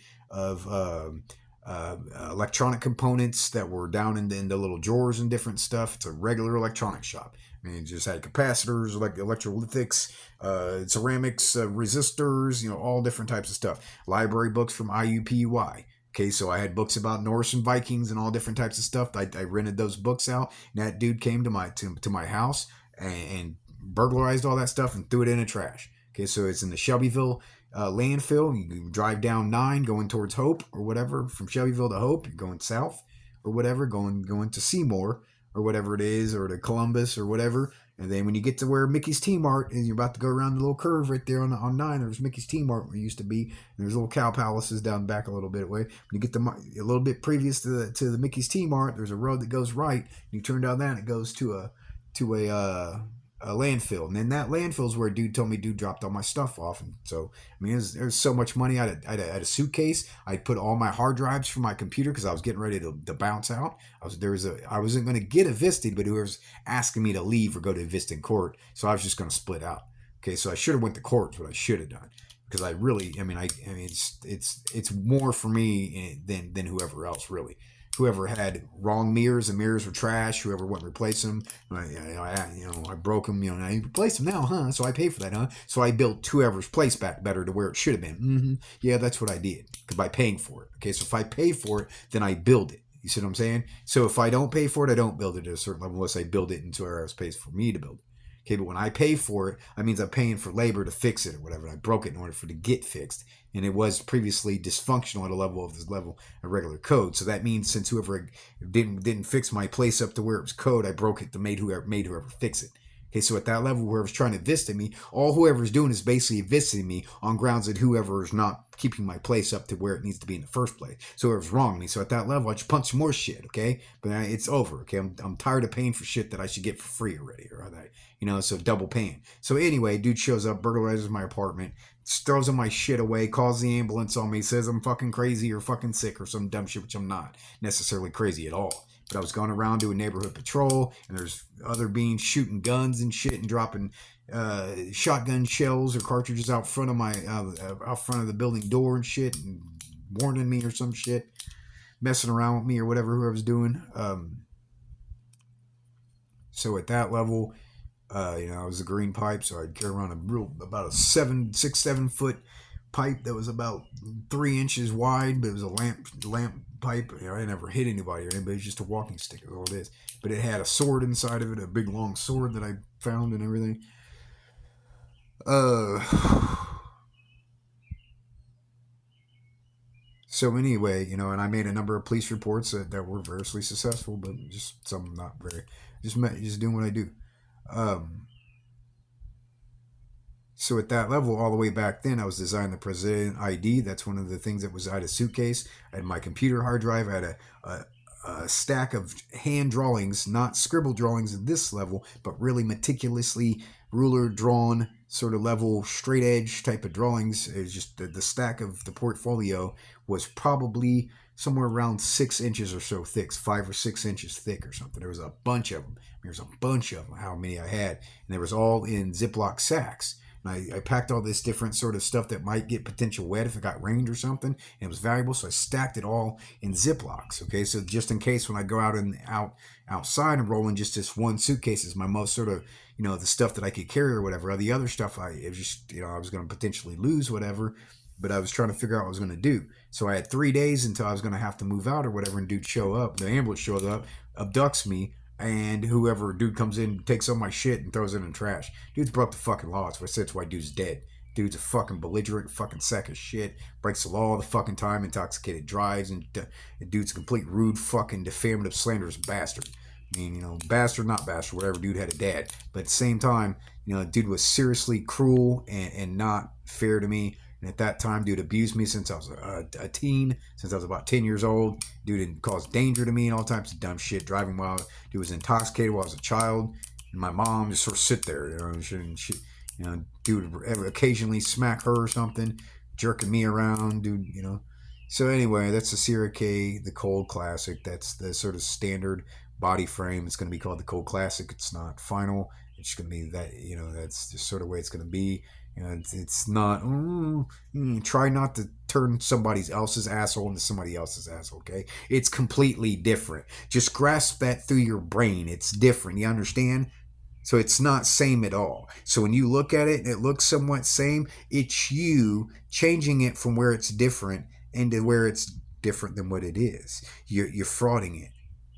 electronic components that were down in the little drawers and different stuff. It's a regular electronic shop. I mean, it just had capacitors, like electrolytics, ceramics, resistors, all different types of stuff. Library books from IUPUI. Okay, so I had books about Norse and Vikings and all different types of stuff. I rented those books out, and that dude came to my house and burglarized all that stuff and threw it in the trash. Okay, so it's in the Shelbyville landfill. You drive down 9 going towards Hope or whatever. From Shelbyville to Hope, you're going south or whatever, going to Seymour or whatever it is, or to Columbus or whatever. And then when you get to where Mickey's Tea Mart, and you're about to go around the little curve right there on 9, there's Mickey's Tea Mart where it used to be. And there's little cow palaces down back a little bit away. When you get a little bit previous to the Mickey's Tea Mart, there's a road that goes right. You turn down that, and it goes to a landfill, and then that landfill is where dude told me dude dropped all my stuff off. And so I mean, there's so much money. I had a suitcase. I put all my hard drives for my computer because I was getting ready to bounce out. I wasn't going to get evicted, but whoever's asking me to leave or go to evict in court, so I was just going to split out. Okay, so I should have went to court. What I should have done, because I mean it's more for me than whoever else really. Whoever had wrong mirrors, the mirrors were trash. Whoever wouldn't replace them, I broke them. And I replaced them now, huh? So I paid for that, huh? So I built whoever's place back better to where it should have been. Yeah, that's what I did by paying for it. Okay, so if I pay for it, then I build it. You see what I'm saying? So if I don't pay for it, I don't build it at a certain level unless I build it into where else pays for me to build it. Okay, but when I pay for it, that means I'm paying for labor to fix it or whatever. I broke it in order for it to get fixed. And it was previously dysfunctional at a level of regular code. So that means since whoever didn't fix my place up to where it was code, I broke it to made whoever fix it. Okay, so at that level, whoever's trying to visit me, all whoever's doing is basically visiting me on grounds that whoever is not keeping my place up to where it needs to be in the first place. So whoever's wrong me. So at that level, I just punch some more shit, okay? But it's over, okay? I'm tired of paying for shit that I should get for free already, or that, so double paying. So anyway, dude shows up, burglarizes my apartment, throws all my shit away, calls the ambulance on me, says I'm fucking crazy or fucking sick or some dumb shit, which I'm not necessarily crazy at all. But I was going around doing neighborhood patrol, and there's other beings shooting guns and shit and dropping shotgun shells or cartridges out front of the building door and shit, and warning me or some shit, messing around with me or whatever whoever was doing. So at that level, I was a green pipe, so I'd carry around about a 7 foot pipe that was about 3 inches wide, but it was a lamp pipe. I never hit anybody or anybody. It's just a walking stick is all it is. But it had a sword inside of it, a big long sword that I found and everything. So anyway, and I made a number of police reports that were very successful, but just some not very. Just doing what I do. So at that level, all the way back then, I was designing the President ID. That's one of the things that was out of suitcase. I had my computer hard drive. I had a stack of hand drawings, not scribble drawings at this level, but really meticulously ruler drawn, sort of level, straight edge type of drawings. It was just the stack of the portfolio was probably somewhere around 6 inches or so thick, 5 or 6 inches thick or something. There was a bunch of them. How many I had. And they was all in Ziploc sacks. And I packed all this different sort of stuff that might get potential wet if it got rained or something. And it was valuable, so I stacked it all in Ziplocs. Okay, so just in case when I go outside and roll in just this one suitcase is my most sort of, the stuff that I could carry or whatever. The other stuff I was going to potentially lose whatever. But I was trying to figure out what I was going to do. So I had 3 days until I was going to have to move out or whatever, and dude show up. The ambulance shows up, abducts me, and whoever dude comes in, takes all my shit and throws it in the trash. Dude's broke the fucking law. That's why dude's dead. Dude's a fucking belligerent fucking sack of shit. Breaks the law all the fucking time. Intoxicated drives. And dude's a complete rude fucking defamative slanderous bastard. I mean, bastard, not bastard, whatever. Dude had a dad. But at the same time, dude was seriously cruel and not fair to me. And at that time, dude abused me since I was a teen, since I was about 10 years old. Dude caused danger to me and all types of dumb shit. Driving while dude was intoxicated while I was a child. And my mom just sort of sit there, and she, dude would occasionally smack her or something, jerking me around, dude, So anyway, that's the Sierra K, the Cold Classic. That's the sort of standard body frame. It's going to be called the Cold Classic. It's not final. It's going to be that, that's just sort of the way it's going to be. It's not, try not to turn somebody else's asshole into somebody else's asshole, okay? It's completely different. Just grasp that through your brain. It's different. You understand? So it's not same at all. So when you look at it and it looks somewhat same, it's you changing it from where it's different into where it's different than what it is. You're frauding it.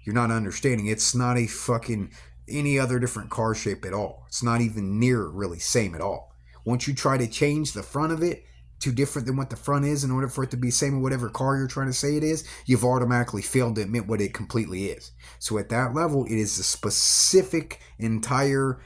You're not understanding. It's not a fucking any other different car shape at all. It's not even near really same at all. Once you try to change the front of it to different than what the front is in order for it to be same in whatever car you're trying to say it is, you've automatically failed to admit what it completely is. So at that level, it is the specific entire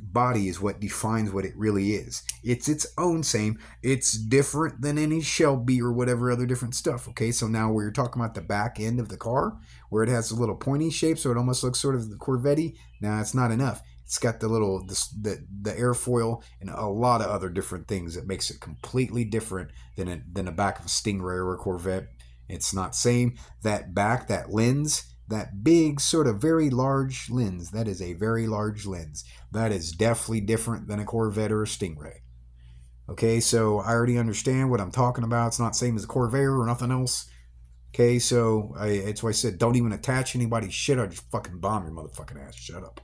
body is what defines what it really is. It's its own same. It's different than any Shelby or whatever other different stuff. Okay, so now we're talking about the back end of the car where it has a little pointy shape, so it almost looks sort of the Corvette. Now it's not enough. It's got the little the airfoil and a lot of other different things that makes it completely different than the back of a Stingray or a Corvette. It's not same. That back, that lens, that big sort of very large lens, that is a very large lens. That is definitely different than a Corvette or a Stingray. Okay, so I already understand what I'm talking about. It's not the same as a Corvair or nothing else. Okay, so it's why I said don't even attach anybody's shit. I'll just fucking bomb your motherfucking ass. Shut up.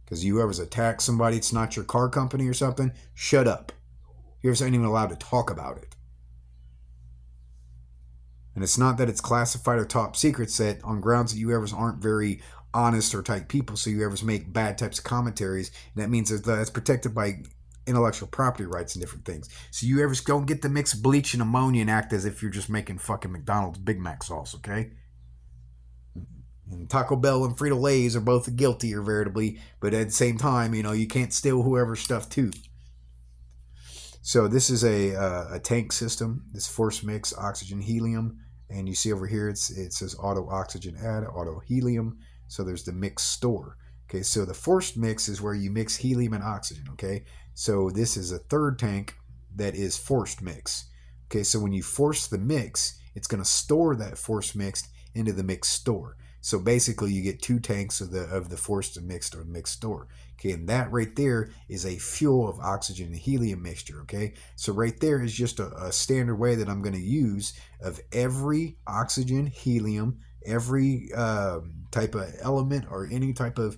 Because you ever attack somebody, it's not your car company or something, shut up. You ever ain't even allowed to talk about it. And it's not that it's classified or top secret set on grounds that you ever aren't very honest or type people, so you ever make bad types of commentaries. And that means that's protected by intellectual property rights and different things. So you ever don't get to mix bleach and ammonia and act as if you're just making fucking McDonald's Big Mac sauce, okay? And Taco Bell and Frito-Lays are both guilty or veritably, but at the same time, you can't steal whoever's stuff too. So this is a tank system. This force mix, oxygen, helium. And you see over here, it says auto oxygen add, auto helium. So there's the mix store. Okay, so the forced mix is where you mix helium and oxygen. Okay, so this is a third tank that is forced mix. Okay, so when you force the mix, it's going to store that forced mix into the mix store. So basically, you get two tanks of the forced and mixed or mixed store. Okay, and that right there is a fuel of oxygen and helium mixture. Okay, so right there is just a standard way that I'm going to use of every oxygen, helium, every type of element or any type of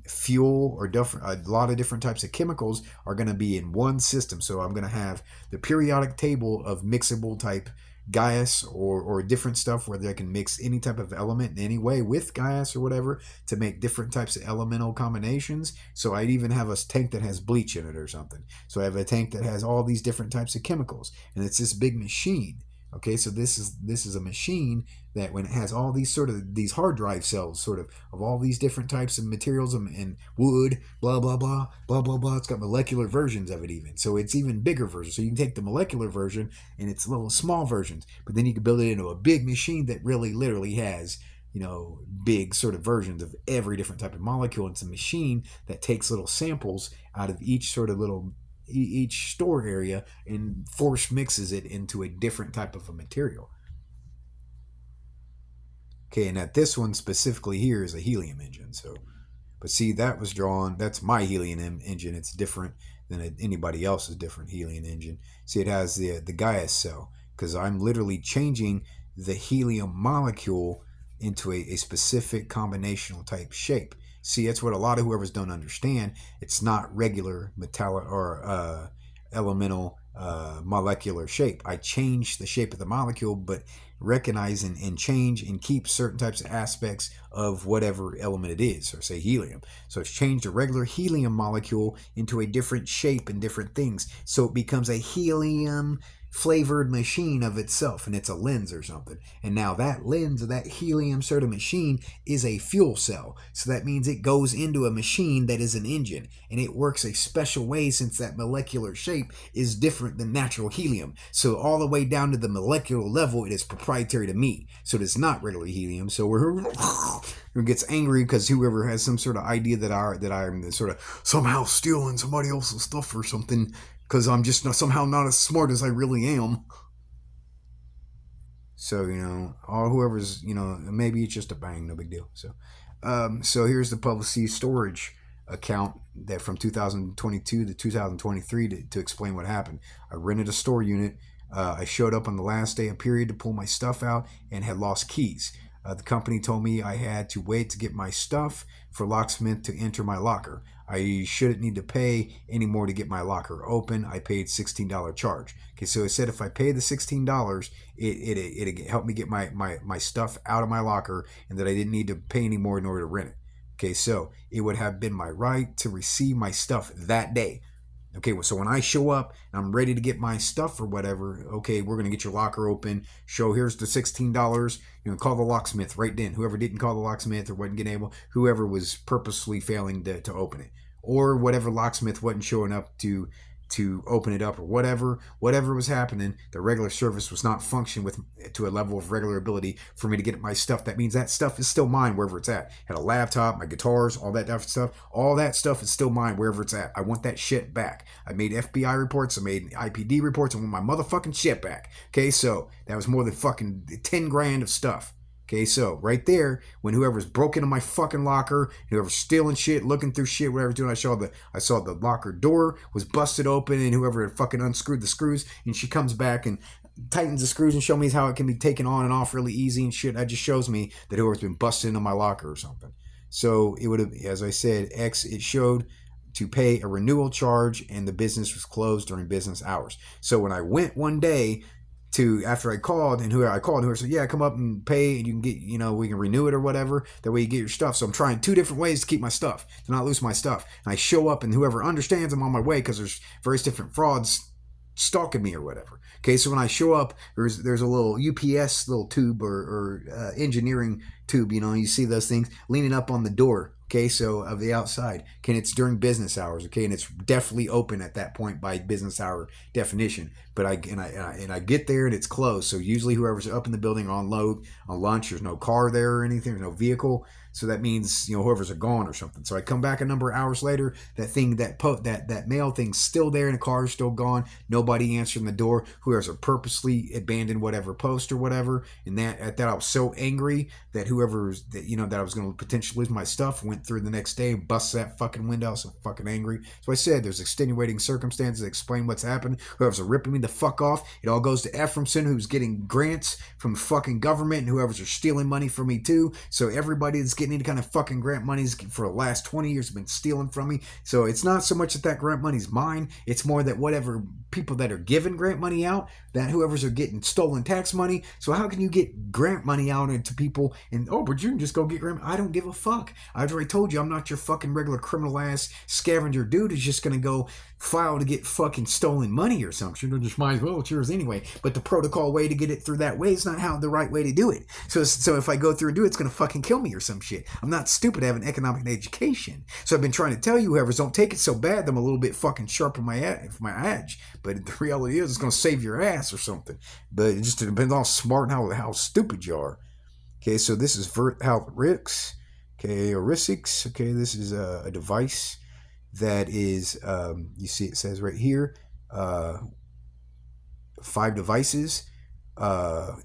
fuel or a lot of different types of chemicals are going to be in one system. So I'm going to have the periodic table of mixable type gas or different stuff where they can mix any type of element in any way with gas or whatever to make different types of elemental combinations. So I'd even have a tank that has bleach in it or something. So I have a tank that has all these different types of chemicals, and it's this big machine. Okay, so this is a machine that when it has all these sort of these hard drive cells sort of all these different types of materials and wood, blah, blah, blah, blah, blah, blah. It's got molecular versions of it even. So it's even bigger versions. So you can take the molecular version and it's little small versions, but then you can build it into a big machine that really literally has, big sort of versions of every different type of molecule. It's a machine that takes little samples out of each sort of each store area and force mixes it into a different type of a material. Okay, and at this one specifically here is a helium engine. So, but see, that was drawn. That's my helium engine. It's different than anybody else's different helium engine. See, it has the Gaius cell because I'm literally changing the helium molecule into a specific combinational type shape. See, that's what a lot of whoever's don't understand. It's not regular metallic or elemental molecular shape. I change the shape of the molecule, but recognize and change and keep certain types of aspects of whatever element it is, or say helium. So it's changed a regular helium molecule into a different shape and different things. So it becomes a helium flavored machine of itself, and it's a lens or something. And now that lens of that helium sort of machine is a fuel cell. So that means it goes into a machine that is an engine, and it works a special way since that molecular shape is different than natural helium. So all the way down to the molecular level, it is proprietary to me. So it is not regular helium. So who gets angry because whoever has some sort of idea that I'm sort of somehow stealing somebody else's stuff or something, because I'm just somehow not as smart as I really am. So, all whoever's, maybe it's just a bang, no big deal. So here's the Publicis storage account that from 2022 to 2023 to explain what happened. I rented a store unit. I showed up on the last day of period to pull my stuff out and had lost keys. The company told me I had to wait to get my stuff for locksmith to enter my locker. I shouldn't need to pay any more to get my locker open. I paid $16 charge. Okay, so it said if I pay the $16, it helped me get my stuff out of my locker, and that I didn't need to pay any more in order to rent it. Okay, so it would have been my right to receive my stuff that day. Okay, so when I show up and I'm ready to get my stuff or whatever, okay, we're gonna get your locker open. Show here's the $16. Call the locksmith right then. Whoever didn't call the locksmith or wasn't getting able, whoever was purposely failing to open it, or whatever locksmith wasn't showing up to open it up or whatever was happening, the regular service was not functioning with to a level of regular ability for me to get my stuff. That means that stuff is still mine wherever it's at. Had a laptop, my guitars, all that different stuff. All that stuff is still mine wherever it's at. I want that shit back. I made FBI reports, I made IPD reports, I want my motherfucking shit back. Okay, so that was more than fucking 10 grand of stuff. Okay, so right there, when whoever's broke into my fucking locker, whoever's stealing shit, looking through shit, whatever's doing, I saw the locker door was busted open, and whoever had fucking unscrewed the screws, and she comes back and tightens the screws and show me how it can be taken on and off really easy and shit. That just shows me that whoever's been busted into my locker or something. So it would have, as I said, it showed to pay a renewal charge, and the business was closed during business hours. So when I went one day after I called, and whoever said, yeah, come up and pay, and you can get, we can renew it or whatever. That way you get your stuff. So I'm trying 2 different ways to keep my stuff, to not lose my stuff. And I show up, and whoever understands I'm on my way, because there's various different frauds stalking me or whatever. Okay, so when I show up, there's a little UPS little tube or engineering tube, you see those things leaning up on the door. Okay, so of the outside, okay, and it's during business hours, okay, and it's definitely open at that point by business hour definition. But I get there and it's closed. So usually whoever's up in the building on lunch, there's no car there or anything, there's no vehicle. So that means whoever's gone or something. So I come back a number of hours later, that mail thing's still there and the car's still gone. Nobody answering the door. Whoever's purposely abandoned whatever post or whatever. And at that I was so angry that that I was going to potentially lose my stuff. Went through the next day and busted that fucking window. I was so fucking angry. So I said there's extenuating circumstances that explain what's happened. Whoever's ripping me the fuck off, it all goes to Ephraimson, who's getting grants from the fucking government, and whoever's are stealing money from me too. So everybody that's getting any kind of fucking grant monies for the last 20 years have been stealing from me. So it's not so much that grant money's mine, it's more that whatever people that are giving grant money out, that whoever's are getting stolen tax money. So how can you get grant money out into people and, but you can just go get grant money? I don't give a fuck. I've already told you I'm not your fucking regular criminal ass scavenger dude who's just gonna go file to get fucking stolen money or something. You just might as well, it's yours anyway. But the protocol way to get it through that way is not how the right way to do it. So if I go through and do it, it's gonna fucking kill me or some shit. I'm not stupid. I have an economic education. So I've been trying to tell you, whoever's, don't take it so bad that I'm a little bit fucking sharp on my edge. But the reality is, it's gonna save your ass or something. But it just depends on smart and how stupid you are. Okay, so this is Verthalrix. Okay, Eurysix. Okay, this is a device that is, you see it says right here, 5 devices,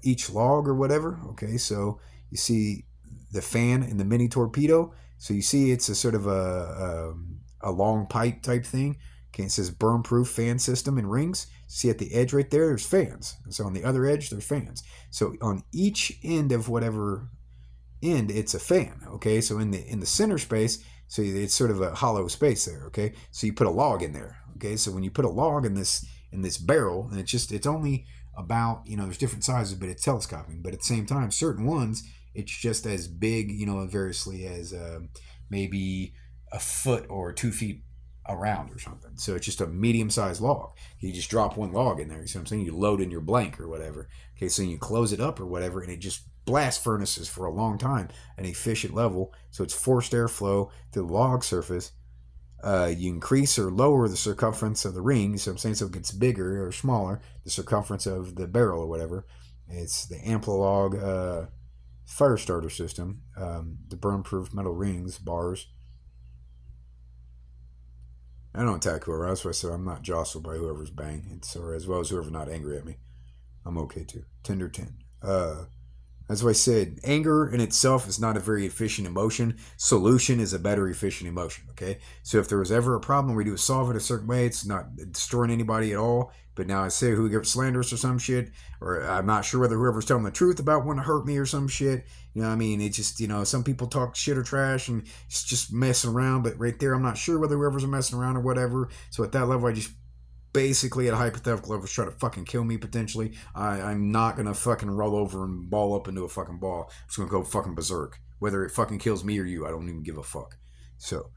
each log or whatever. Okay, so you see the fan and the mini torpedo. So you see it's a sort of a long pipe type thing. Okay, it says burn-proof fan system and rings. See at the edge right there, there's fans. And so on the other edge, there's fans. So on each end of whatever end, it's a fan. Okay, so in the center space, so it's sort of a hollow space there. Okay, so you put a log in there. Okay, so when you put a log in this barrel, and it's only about, there's different sizes, but it's telescoping. But at the same time, certain ones, it's just as big, variously as maybe a foot or 2 feet around or something. So it's just a medium-sized log. You just drop one log in there. You see what I'm saying? You load in your blank or whatever. Okay, so you close it up or whatever, and it just blast furnaces for a long time at an efficient level. So it's forced airflow to the log surface. You increase or lower the circumference of the ring. So I'm saying, so it gets bigger or smaller, the circumference of the barrel or whatever. It's the Amplalog fire starter system. The burn-proof metal rings, bars. I don't attack whoever. That's why I said I'm not jostled by whoever's bang. Or as well as whoever's not angry at me. I'm okay too. Tender 10. That's why I said anger in itself is not a very efficient emotion. Solution is a better efficient emotion, okay? So if there was ever a problem, we do solve it a certain way. It's not destroying anybody at all. But now I say who gets slanderous or some shit, or I'm not sure whether whoever's telling the truth about wanting to hurt me or some shit. You know what I mean? It just, some people talk shit or trash and it's just messing around. But right there, I'm not sure whether whoever's messing around or whatever. So at that level, I just basically at a hypothetical level try to fucking kill me potentially. I'm not gonna fucking roll over and ball up into a fucking ball. I'm just gonna go fucking berserk. Whether it fucking kills me or you, I don't even give a fuck. So,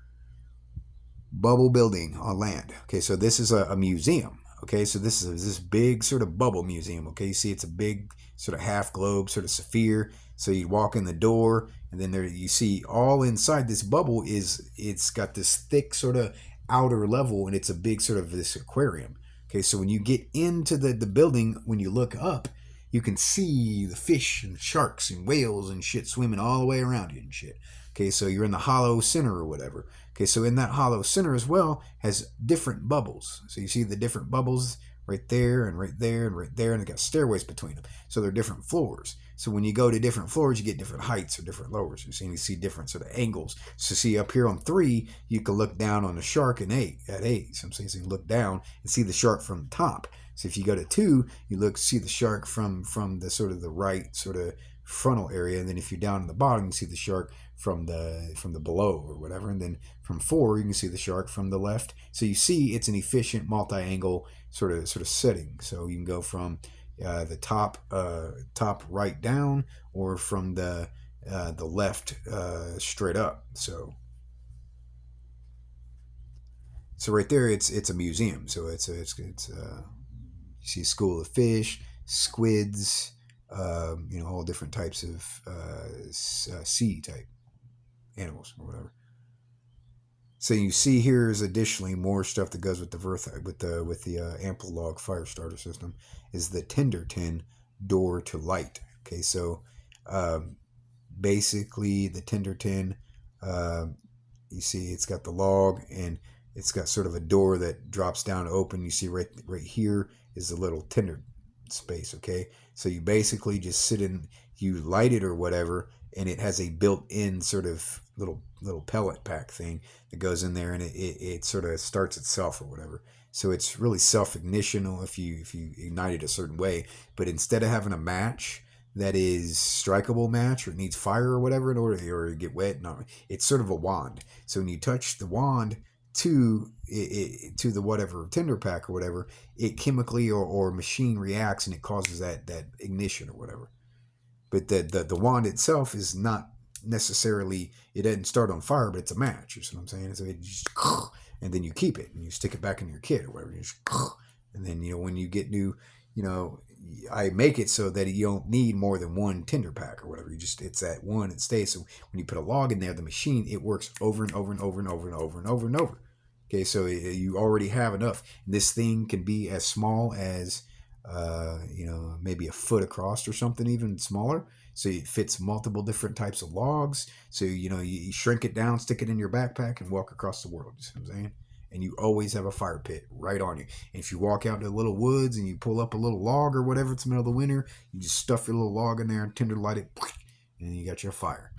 bubble building on land. Okay, so this is a museum. Okay, so this is this big sort of bubble museum. Okay, you see it's a big sort of half globe, sort of sphere. So you walk in the door, and then there you see all inside this bubble is it's got this thick sort of outer level, and it's a big sort of this aquarium. Okay, so when you get into the building, when you look up, you can see the fish and sharks and whales and shit swimming all the way around you and shit. Okay, so you're in the hollow center or whatever. Okay, so in that hollow center as well has different bubbles. So you see the different bubbles right there and right there and right there, and they got stairways between them. So they're different floors. So when you go to different floors, you get different heights or different lowers. You see different sort of angles. So see up here on 3, you can look down on the shark at 8. So I'm saying so you can look down and see the shark from the top. So if you go to 2, you see the shark from the sort of the right sort of frontal area, and then if you're down in the bottom, you see the shark from the below or whatever, and then from 4 you can see the shark from the left. So you see it's an efficient multi-angle sort of setting. So you can go from the top right down, or from the left straight up. So right there, it's a museum. So it's you see school of fish, squids, all different types of sea type animals or whatever. So you see here is additionally more stuff that goes with the Amplalog fire starter system is the Tenderton door to light. Okay, so basically the Tenderton, you see it's got the log, and it's got sort of a door that drops down to open. You see right here is a little tender space. Okay, so you basically just you light it or whatever, and it has a built-in sort of little pellet pack thing that goes in there, and it sort of starts itself or whatever. So it's really self-ignitional if you ignite it a certain way. But instead of having a match that is strikeable match, or it needs fire or whatever in order or get wet, no, it's sort of a wand. So when you touch the wand to the whatever tinder pack or whatever, it chemically or machine reacts, and it causes that ignition or whatever. But the wand itself is not necessarily, it doesn't start on fire, but it's a match. You see what I'm saying? So it just, and then you keep it and you stick it back in your kit or whatever. You just, and then when you get new, I make it so that you don't need more than one tinder pack or whatever. It's that one, it stays. So when you put a log in there, the machine, it works over and over and over and over and over and over and over. Okay, so you already have enough. And this thing can be as small as maybe a foot across or something even smaller. So it fits multiple different types of logs. So you shrink it down, stick it in your backpack, and walk across the world. You see what I'm saying? And you always have a fire pit right on you. And if you walk out to the little woods and you pull up a little log or whatever, it's the middle of the winter, you just stuff your little log in there and tinder light it, and then you got your fire.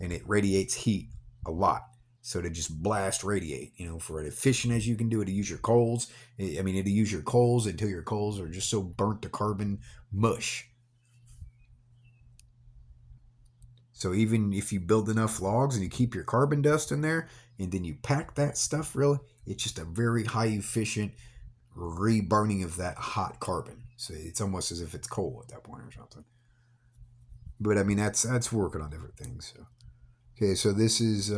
And it radiates heat a lot. So to just blast radiate, for as efficient as you can do it, to use your coals. It'll use your coals until your coals are just so burnt to carbon mush. So even if you build enough logs and you keep your carbon dust in there, and then you pack that stuff, really, it's just a very high efficient re-burning of that hot carbon. So it's almost as if it's coal at that point or something. But that's working on different things. So. Okay, so this is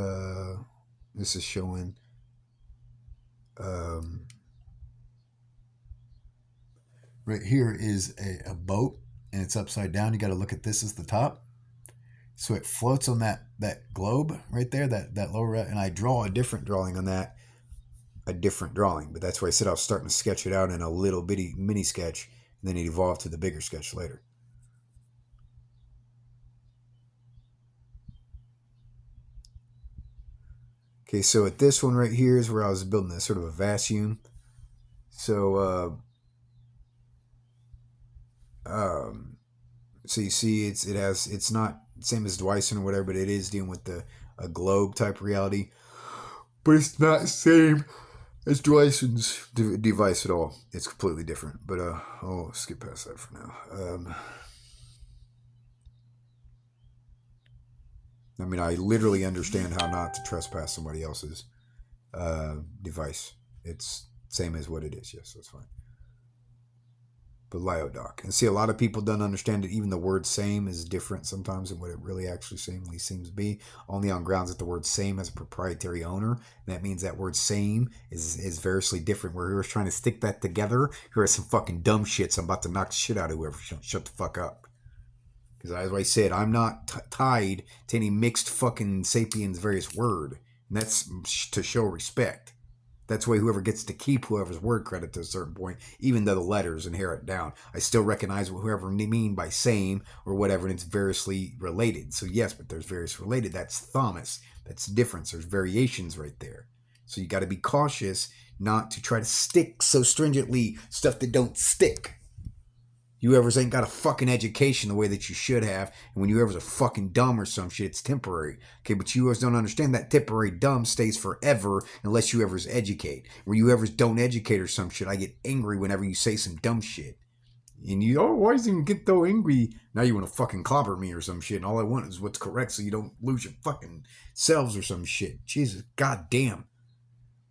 showing right here is a boat, and it's upside down. You got to look at this as the top. So it floats on that globe right there, that lower, and I draw a different drawing on that, but that's why I said I was starting to sketch it out in a little bitty mini sketch, and then it evolved to the bigger sketch later. Okay, so at this one right here is where I was building a sort of a vacuum. So, so you see, it's not the same as Dyson or whatever, but it is dealing with a globe type reality. But it's not the same as Dyson's device at all. It's completely different. But I'll skip past that for now. I literally understand how not to trespass somebody else's device. It's same as what it is. Yes, that's fine. Bleidoc. And see, a lot of people don't understand that even the word same is different sometimes than what it really actually seems to be, only on grounds that the word same has a proprietary owner. And that means that word same is variously different. Where whoever's trying to stick that together, here are some fucking dumb shit, so I'm about to knock the shit out of whoever. Shut the fuck up. Because as I said, I'm not tied to any mixed fucking sapiens various word. And that's to show respect. That's why whoever gets to keep whoever's word credit to a certain point, even though the letters inherit down. I still recognize what whoever mean by same or whatever, and it's variously related. So yes, but there's various related. That's Thomas. That's difference. There's variations right there. So you got to be cautious not to try to stick so stringently stuff that don't stick. You whoever's ain't got a fucking education the way that you should have, and when you whoever's a fucking dumb or some shit, it's temporary. Okay, but you whoever's don't understand that temporary dumb stays forever unless you ever's educate. Where you ever's don't educate or some shit, I get angry whenever you say some dumb shit. And you, oh, why does he get so angry? Now you want to fucking clobber me or some shit, and all I want is what's correct so you don't lose your fucking selves or some shit. Jesus, goddamn.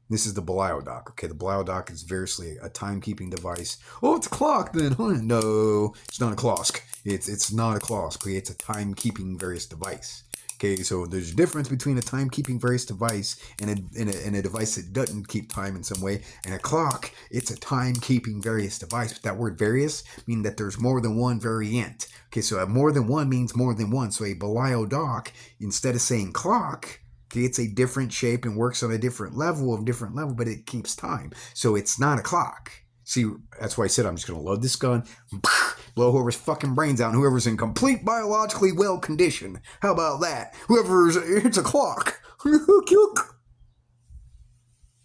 This is the Bleidoc. Okay, the Bleidoc is variously a timekeeping device. Oh, it's a clock then, huh? No, it's not a clock. It's not a clock. Okay, it's a timekeeping various device. Okay, so there's a difference between a timekeeping various device and a device that doesn't keep time in some way. And a clock, it's a timekeeping various device. But that word various means that there's more than one variant. Okay, so more than one means more than one. So a Bleidoc, instead of saying clock, it's a different shape and works on a different level, but it keeps time. So it's not a clock. See, that's why I said I'm just going to load this gun, blow whoever's fucking brains out, and whoever's in complete biologically well condition. How about that? It's a clock.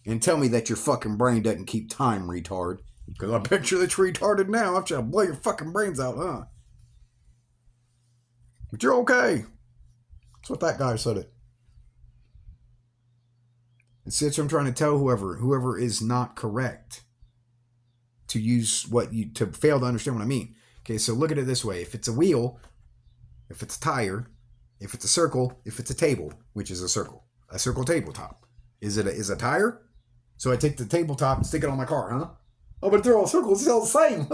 And tell me that your fucking brain doesn't keep time, retard. Because I bet you that you're retarded now. I'm trying to blow your fucking brains out, huh? But you're okay. That's what that guy said it. See, that's what I'm trying to tell whoever is not correct to fail to understand what I mean. Okay, so look at it this way. If it's a wheel, if it's a tire, if it's a circle, if it's a table, which is a circle tabletop. Is a tire? So I take the tabletop and stick it on my car, huh? Oh, but they're all circles, it's all the same.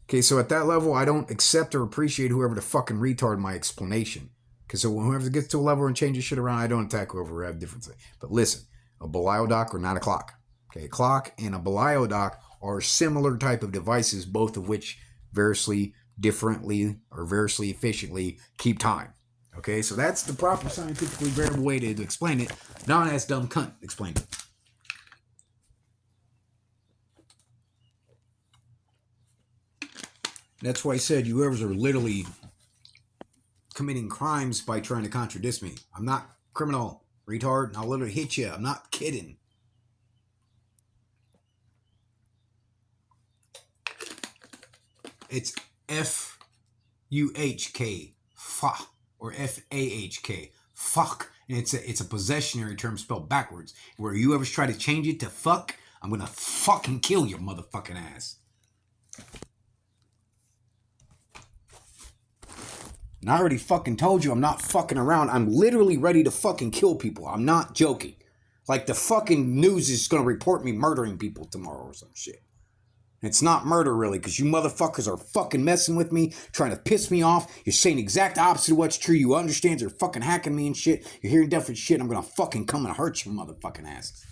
Okay, so at that level, I don't accept or appreciate whoever the fucking retard my explanation. Because so when whoever gets to a level and changes shit around, I don't attack whoever have different things. But listen, a Bleidoc or not a clock. Okay, a clock and a Bleidoc are similar type of devices, both of which variously differently or variously efficiently keep time. Okay, so that's the proper scientifically variable way to explain it. Non-ass dumb cunt explained it. That's why I said you whoever's are literally committing crimes by trying to contradict me. I'm not criminal, retard, and I'll literally hit you. I'm not kidding. It's F-U-H-K, fa, or F-A-H-K, fuck. And it's a possessionary term spelled backwards. Where you ever try to change it to fuck, I'm gonna fucking kill your motherfucking ass. And I already fucking told you I'm not fucking around. I'm literally ready to fucking kill people. I'm not joking. Like the fucking news is gonna report me murdering people tomorrow or some shit. And it's not murder really, because you motherfuckers are fucking messing with me, trying to piss me off. You're saying the exact opposite of what's true. You understand you're fucking hacking me and shit. You're hearing different shit. I'm gonna fucking come and hurt your motherfucking asses.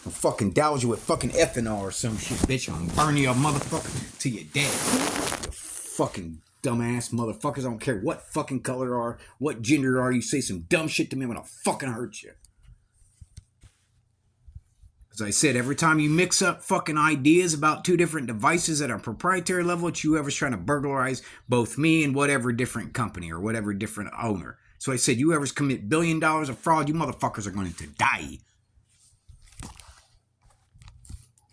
I'll fucking douse you with fucking ethanol or some shit, bitch. I'm gonna burn you up, motherfucker, till you're dead. You fucking dumbass motherfuckers. I don't care what fucking color you are, what gender you are. You say some dumb shit to me, I'm gonna fucking hurt you. As I said, every time you mix up fucking ideas about two different devices at a proprietary level, it's whoever's trying to burglarize both me and whatever different company or whatever different owner. So I said, whoever's commit $1 billion of fraud, you motherfuckers are going to die.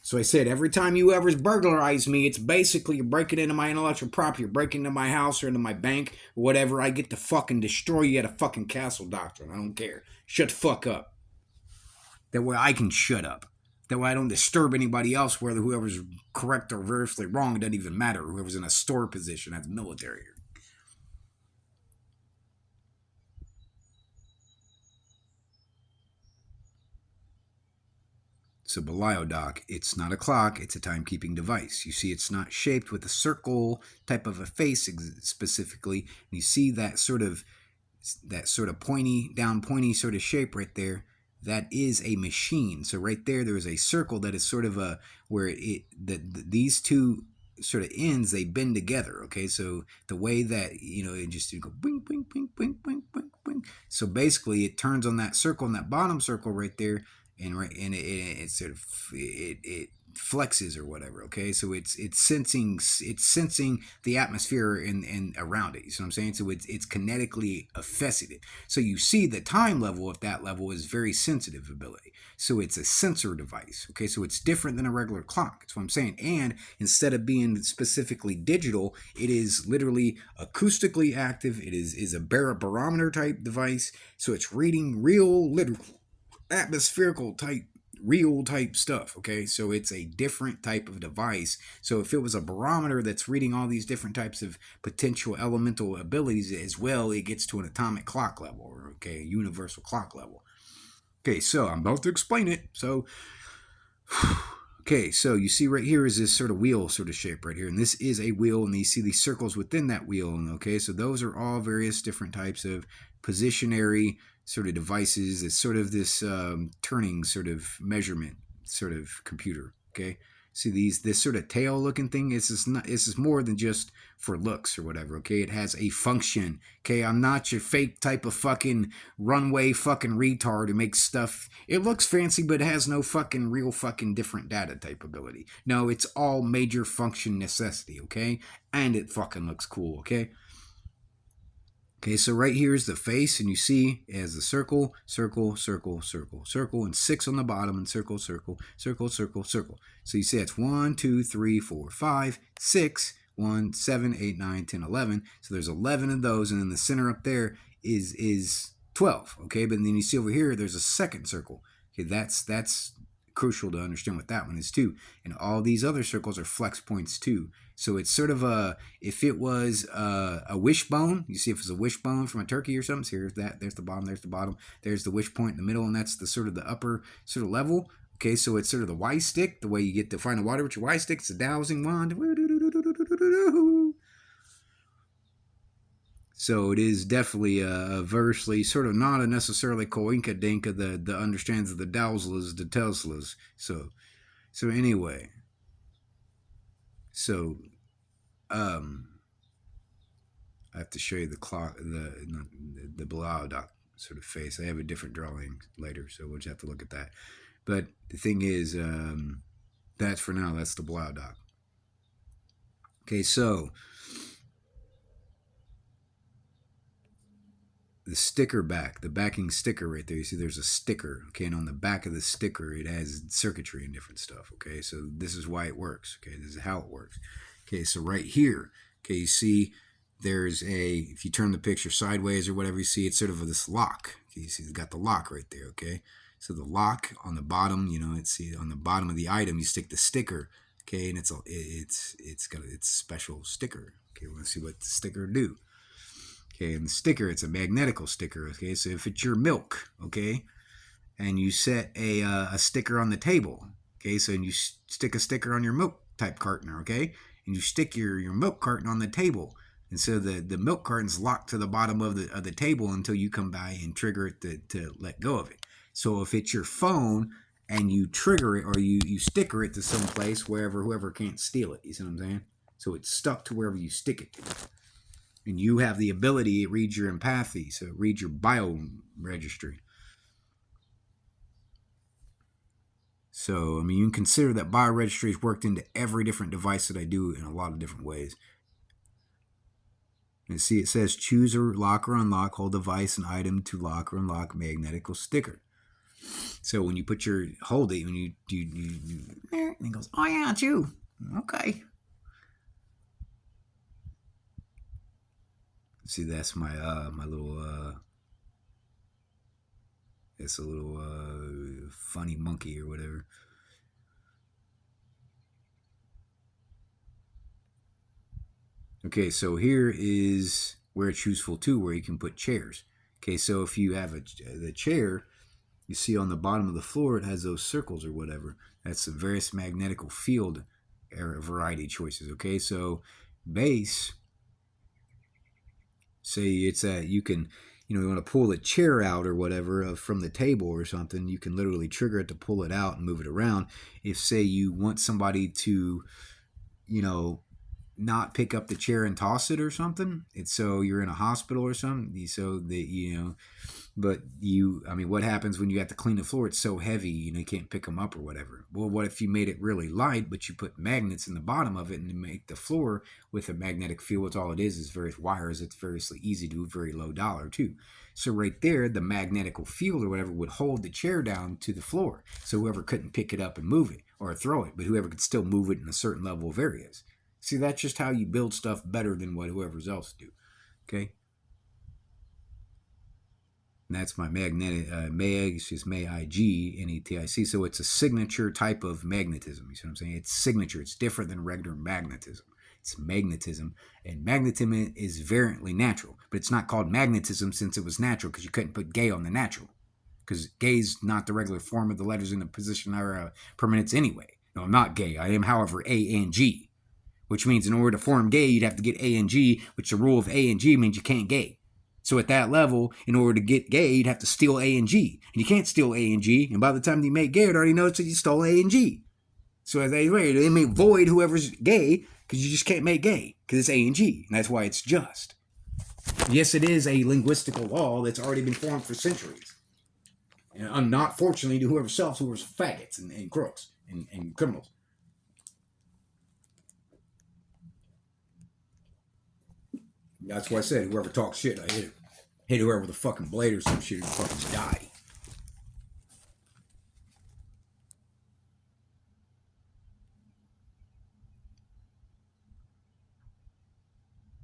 So I said, every time you ever burglarize me, it's basically you're breaking into my intellectual property, you're breaking into my house or into my bank, or whatever. I get to fucking destroy you at a fucking castle doctrine. I don't care. Shut the fuck up. That way I can shut up. That way I don't disturb anybody else, whether whoever's correct or variously wrong, it doesn't even matter. Whoever's in a store position as military. So Beliodoc, it's not a clock, it's a timekeeping device. You see it's not shaped with a circle type of a face specifically. And you see that sort of pointy sort of shape right there. That is a machine. So right there's a circle that is sort of where these two sort of ends, they bend together. Okay, so the way that it just go bing bing bing bing bing bing bing. So basically, it turns on that circle, and that bottom circle right there, and it sort of it flexes or whatever. Okay, so it's sensing the atmosphere and around it. You see what I'm saying? So it's kinetically affected. So you see the time level of that level is very sensitive ability. So it's a sensor device. Okay, so it's different than a regular clock. That's what I'm saying. And instead of being specifically digital, it is literally acoustically active. It is a barometer type device. So it's reading real, literal, atmospherical type, real type stuff. Okay, so it's a different type of device. So if it was a barometer that's reading all these different types of potential elemental abilities as well, it gets to an atomic clock level, or okay, universal clock level. Okay, so I'm about to explain it. So okay, so you see right here is this sort of wheel sort of shape right here, and this is a wheel, and you see these circles within that wheel. And okay, so those are all various different types of positionary sort of devices. It's sort of this turning sort of measurement sort of computer. Okay, see this sort of tail looking thing. It's just more than just for looks or whatever. Okay, it has a function. Okay, I'm not your fake type of fucking runway fucking retard who makes stuff. It looks fancy, but it has no fucking real fucking different data type ability. No, it's all major function necessity. Okay, and it fucking looks cool. Okay. Okay, so right here is the face, and you see it has the circle, circle, circle, circle, circle, and 6 on the bottom, and circle, circle, circle, circle, circle. So you see it's 1, 2, 3, 4, 5, 6, 1, 7, 8, 9, 10, 11. So there's 11 of those, and then the center up there is 12. Okay, but then you see over here there's a second circle. Okay, that's crucial to understand what that one is too. And all these other circles are flex points too. So it's sort of if it was a wishbone, you see if it's a wishbone from a turkey or something, so here's that, there's the bottom, there's the wish point in the middle, and that's the sort of the upper sort of level. Okay, so it's sort of the Y stick, the way you get to find the water with your Y stick, it's a dowsing wand. So it is definitely versely sort of not a necessarily Coinka Dinka the understands of the Dowslas, the Teslas. So anyway. So I have to show you the clock, the Beliodoc sort of face. I have a different drawing later, so we'll just have to look at that. But the thing is, that's for now. That's the Beliodoc. Okay, so the sticker back, the backing sticker right there. You see there's a sticker, okay, and on the back of the sticker it has circuitry and different stuff, okay. So this is why it works, okay. This is how it works. Okay, so right here, okay, you see there's if you turn the picture sideways or whatever, you see it's sort of this lock. Okay, you see it's got the lock right there, okay. So the lock on the bottom, it's on the bottom of the item, you stick the sticker, okay, and it's got its special sticker. Okay, we're gonna see what the sticker do. Okay, and the sticker, it's a magnetical sticker. Okay, so if it's your milk, okay, and you set a sticker on the table, okay, so and you stick a sticker on your milk type carton, okay, and you stick your milk carton on the table, and so the milk carton's locked to the bottom of the table until you come by and trigger it to let go of it. So if it's your phone and you trigger it or you sticker it to some place whoever can't steal it, you see what I'm saying? So it's stuck to wherever you stick it to. And you have the ability, it reads your empathy, so it reads your bio registry. So, I mean, you can consider that bioregistry is worked into every different device that I do in a lot of different ways. And see, it says choose or lock or unlock, hold device and item to lock or unlock magnetical sticker. So when you put hold it, when you and it goes, oh yeah, it's you. Okay. See, that's my my little it's a little funny monkey or whatever. Okay, so here is where it's useful too, where you can put chairs. Okay, so if you have the chair, You see on the bottom of the floor, it has those circles or whatever. That's the various magnetical field variety choices. Okay, so base, say it's that you can, you want to pull the chair out or whatever from the table or something. You can literally trigger it to pull it out and move it around. If say you want somebody to, not pick up the chair and toss it or something, it's so you're in a hospital or something, so that but what happens when you have to clean the floor? It's so heavy, you can't pick them up or whatever. Well, what if you made it really light, but you put magnets in the bottom of it and make the floor with a magnetic field? It's all it is various wires. It's very easy to do, very low dollar too. So right there, the magnetical field or whatever would hold the chair down to the floor, so whoever couldn't pick it up and move it or throw it, but whoever could still move it in a certain level of areas. See, that's just how you build stuff better than what whoever's else do. Okay? And that's my magnetic, Mag-Netic. So it's a signature type of magnetism. You see what I'm saying? It's signature. It's different than regular magnetism. It's magnetism. And magnetism is variantly natural. But it's not called magnetism since it was natural, because you couldn't put gay on the natural. Because gay is not the regular form of the letters in the position or permanence anyway. No, I'm not gay. I am, however, A and G. Which means in order to form gay, you'd have to get A and G, which the rule of A and G means you can't gay. So at that level, in order to get gay, you'd have to steal A and G. And you can't steal A and G, and by the time you make gay, it already knows that you stole A and G. So as they may void whoever's gay, because you just can't make gay, because it's A and G, and that's why it's just. Yes, it is a linguistical law that's already been formed for centuries. And not fortunately to whoever's faggots and crooks and criminals. That's why I said whoever talks shit, I hit him. Hit whoever with a fucking blade or some shit and fucking die.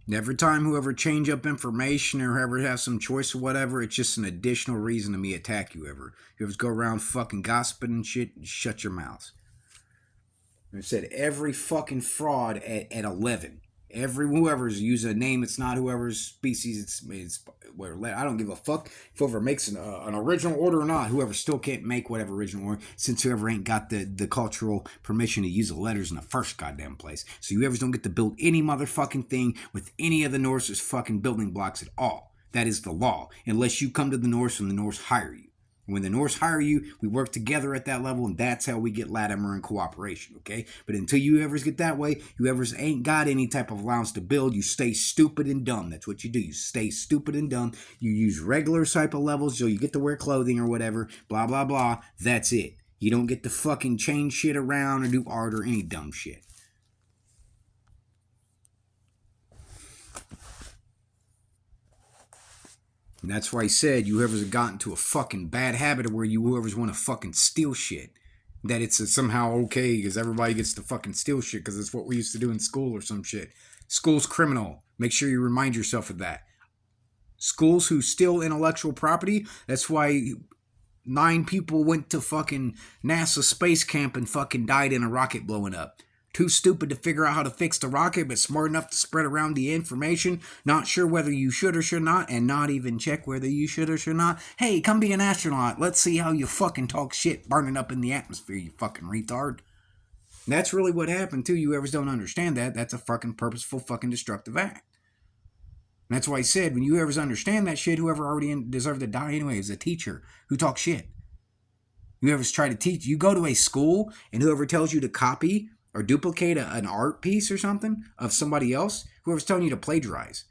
And every time whoever change up information or whoever has some choice or whatever, it's just an additional reason to me attack you ever. You ever go around fucking gossiping and shit, shut your mouths. I said every fucking fraud at 11. Whoever's use a name, it's not whoever's species, it's whatever. I don't give a fuck if whoever makes an original order or not. Whoever still can't make whatever original order, since whoever ain't got the cultural permission to use the letters in the first goddamn place. So whoever's don't get to build any motherfucking thing with any of the Norse's fucking building blocks at all. That is the law, unless you come to the Norse and the Norse hire you. When the Norse hire you, we work together at that level, and that's how we get Latimer and cooperation, okay? But until you ever get that way, whoever's ain't got any type of allowance to build, you stay stupid and dumb. That's what you do. You stay stupid and dumb. You use regular type of levels, so you get to wear clothing or whatever, blah, blah, blah. That's it. You don't get to fucking change shit around or do art or any dumb shit. And that's why I said whoever's gotten to a fucking bad habit of where whoever's want to fucking steal shit, that it's somehow okay because everybody gets to fucking steal shit because it's what we used to do in school or some shit. School's criminal. Make sure you remind yourself of that. Schools who steal intellectual property, that's why 9 people went to fucking NASA space camp and fucking died in a rocket blowing up. Too stupid to figure out how to fix the rocket, but smart enough to spread around the information. Not sure whether you should or should not, and not even check whether you should or should not. Hey, come be an astronaut. Let's see how you fucking talk shit burning up in the atmosphere, you fucking retard. And that's really what happened too. You ever don't understand that. That's a fucking purposeful fucking destructive act. And that's why I said, when you ever understand that shit, whoever already deserved to die anyway is a teacher who talks shit. Whoever's trying to teach, you go to a school, and whoever tells you to copy or duplicate an art piece or something of somebody else, whoever's telling you to plagiarize.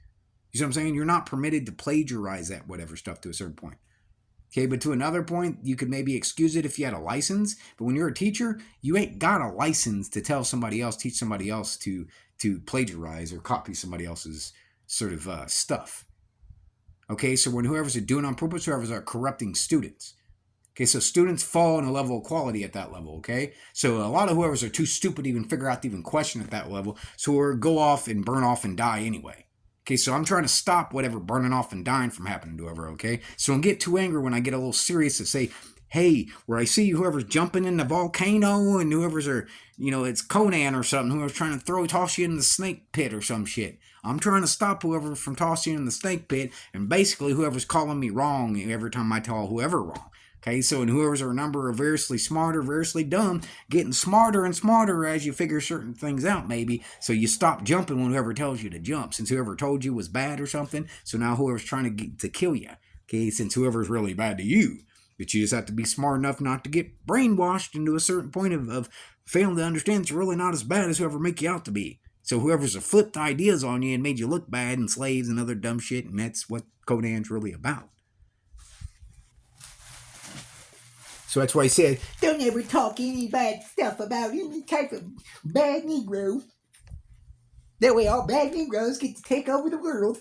You see what I'm saying? You're not permitted to plagiarize that whatever stuff to a certain point. Okay, but to another point, you could maybe excuse it if you had a license. But when you're a teacher, you ain't got a license to tell somebody else, teach somebody else to plagiarize or copy somebody else's sort of stuff. Okay, so when whoever's doing on purpose, whoever's are corrupting students. Okay, so students fall in a level of quality at that level, okay? So a lot of whoever's are too stupid to even figure out to even question at that level, so we'll go off and burn off and die anyway. Okay, so I'm trying to stop whatever burning off and dying from happening to whoever, okay? So don't get too angry when I get a little serious to say, hey, where I see whoever's jumping in the volcano and whoever's are, it's Conan or something, whoever's trying to toss you in the snake pit or some shit. I'm trying to stop whoever from tossing you in the snake pit, and basically whoever's calling me wrong every time I tell whoever wrong. Okay, so and whoever's a number are variously smart or variously dumb, getting smarter and smarter as you figure certain things out, maybe. So you stop jumping when whoever tells you to jump, since whoever told you was bad or something. So now whoever's trying to kill you, okay, since whoever's really bad to you. But you just have to be smart enough not to get brainwashed into a certain point of failing to understand it's really not as bad as whoever make you out to be. So whoever's flipped ideas on you and made you look bad and slaves and other dumb shit, and that's what Codan's really about. So that's why I said, don't ever talk any bad stuff about any type of bad Negro. That way all bad Negroes get to take over the world.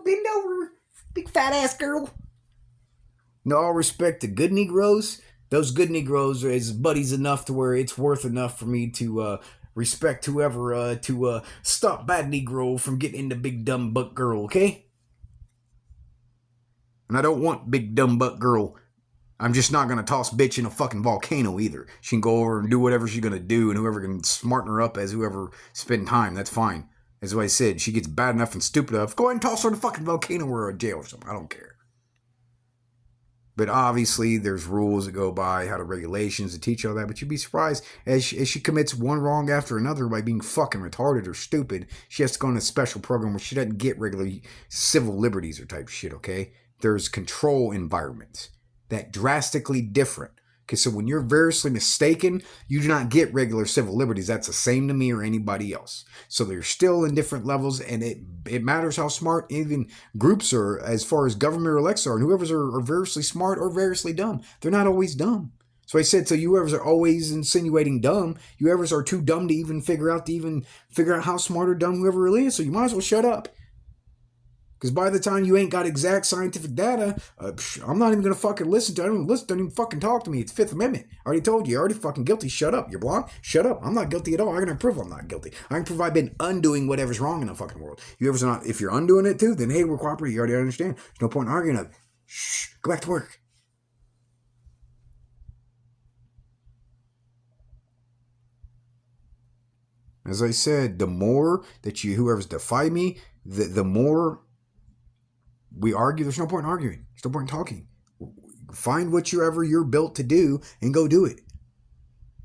Bend over, big fat ass girl. No, all respect to good Negroes. Those good Negroes is buddies enough to where it's worth enough for me to respect whoever to stop bad Negro from getting into big dumb butt girl, okay? And I don't want big dumb butt girl. I'm just not going to toss bitch in a fucking volcano either. She can go over and do whatever she's going to do, and whoever can smarten her up as whoever spend time, that's fine. As I said, she gets bad enough and stupid enough, go ahead and toss her in a fucking volcano or a jail or something. I don't care. But obviously, there's rules that go by, how to regulations to teach all that. But you'd be surprised, as she commits one wrong after another by being fucking retarded or stupid, she has to go in a special program where she doesn't get regular civil liberties or type shit, okay? There's control environments that drastically different. Okay, so when you're variously mistaken, you do not get regular civil liberties. That's the same to me or anybody else. So they're still in different levels, and it matters how smart even groups are as far as government or elects are. And whoever's are variously smart or variously dumb. They're not always dumb. So I said, so you whoever's are always insinuating dumb, you whoever's are too dumb to even figure out how smart or dumb whoever really is. So you might as well shut up. Because by the time you ain't got exact scientific data, I'm not even going to fucking listen to it. I don't even fucking talk to me. It's Fifth Amendment. I already told you. You're already fucking guilty. Shut up. You're blind? Shut up. I'm not guilty at all. I can prove I'm not guilty. I can prove I've been undoing whatever's wrong in the fucking world. If you're undoing it too, then hey, we're cooperating. You already understand. There's no point in arguing it. Shh. Go back to work. As I said, the more that whoever's defy me, the more we argue. There's no point in arguing. There's no point in talking. Find whatever you're built to do and go do it.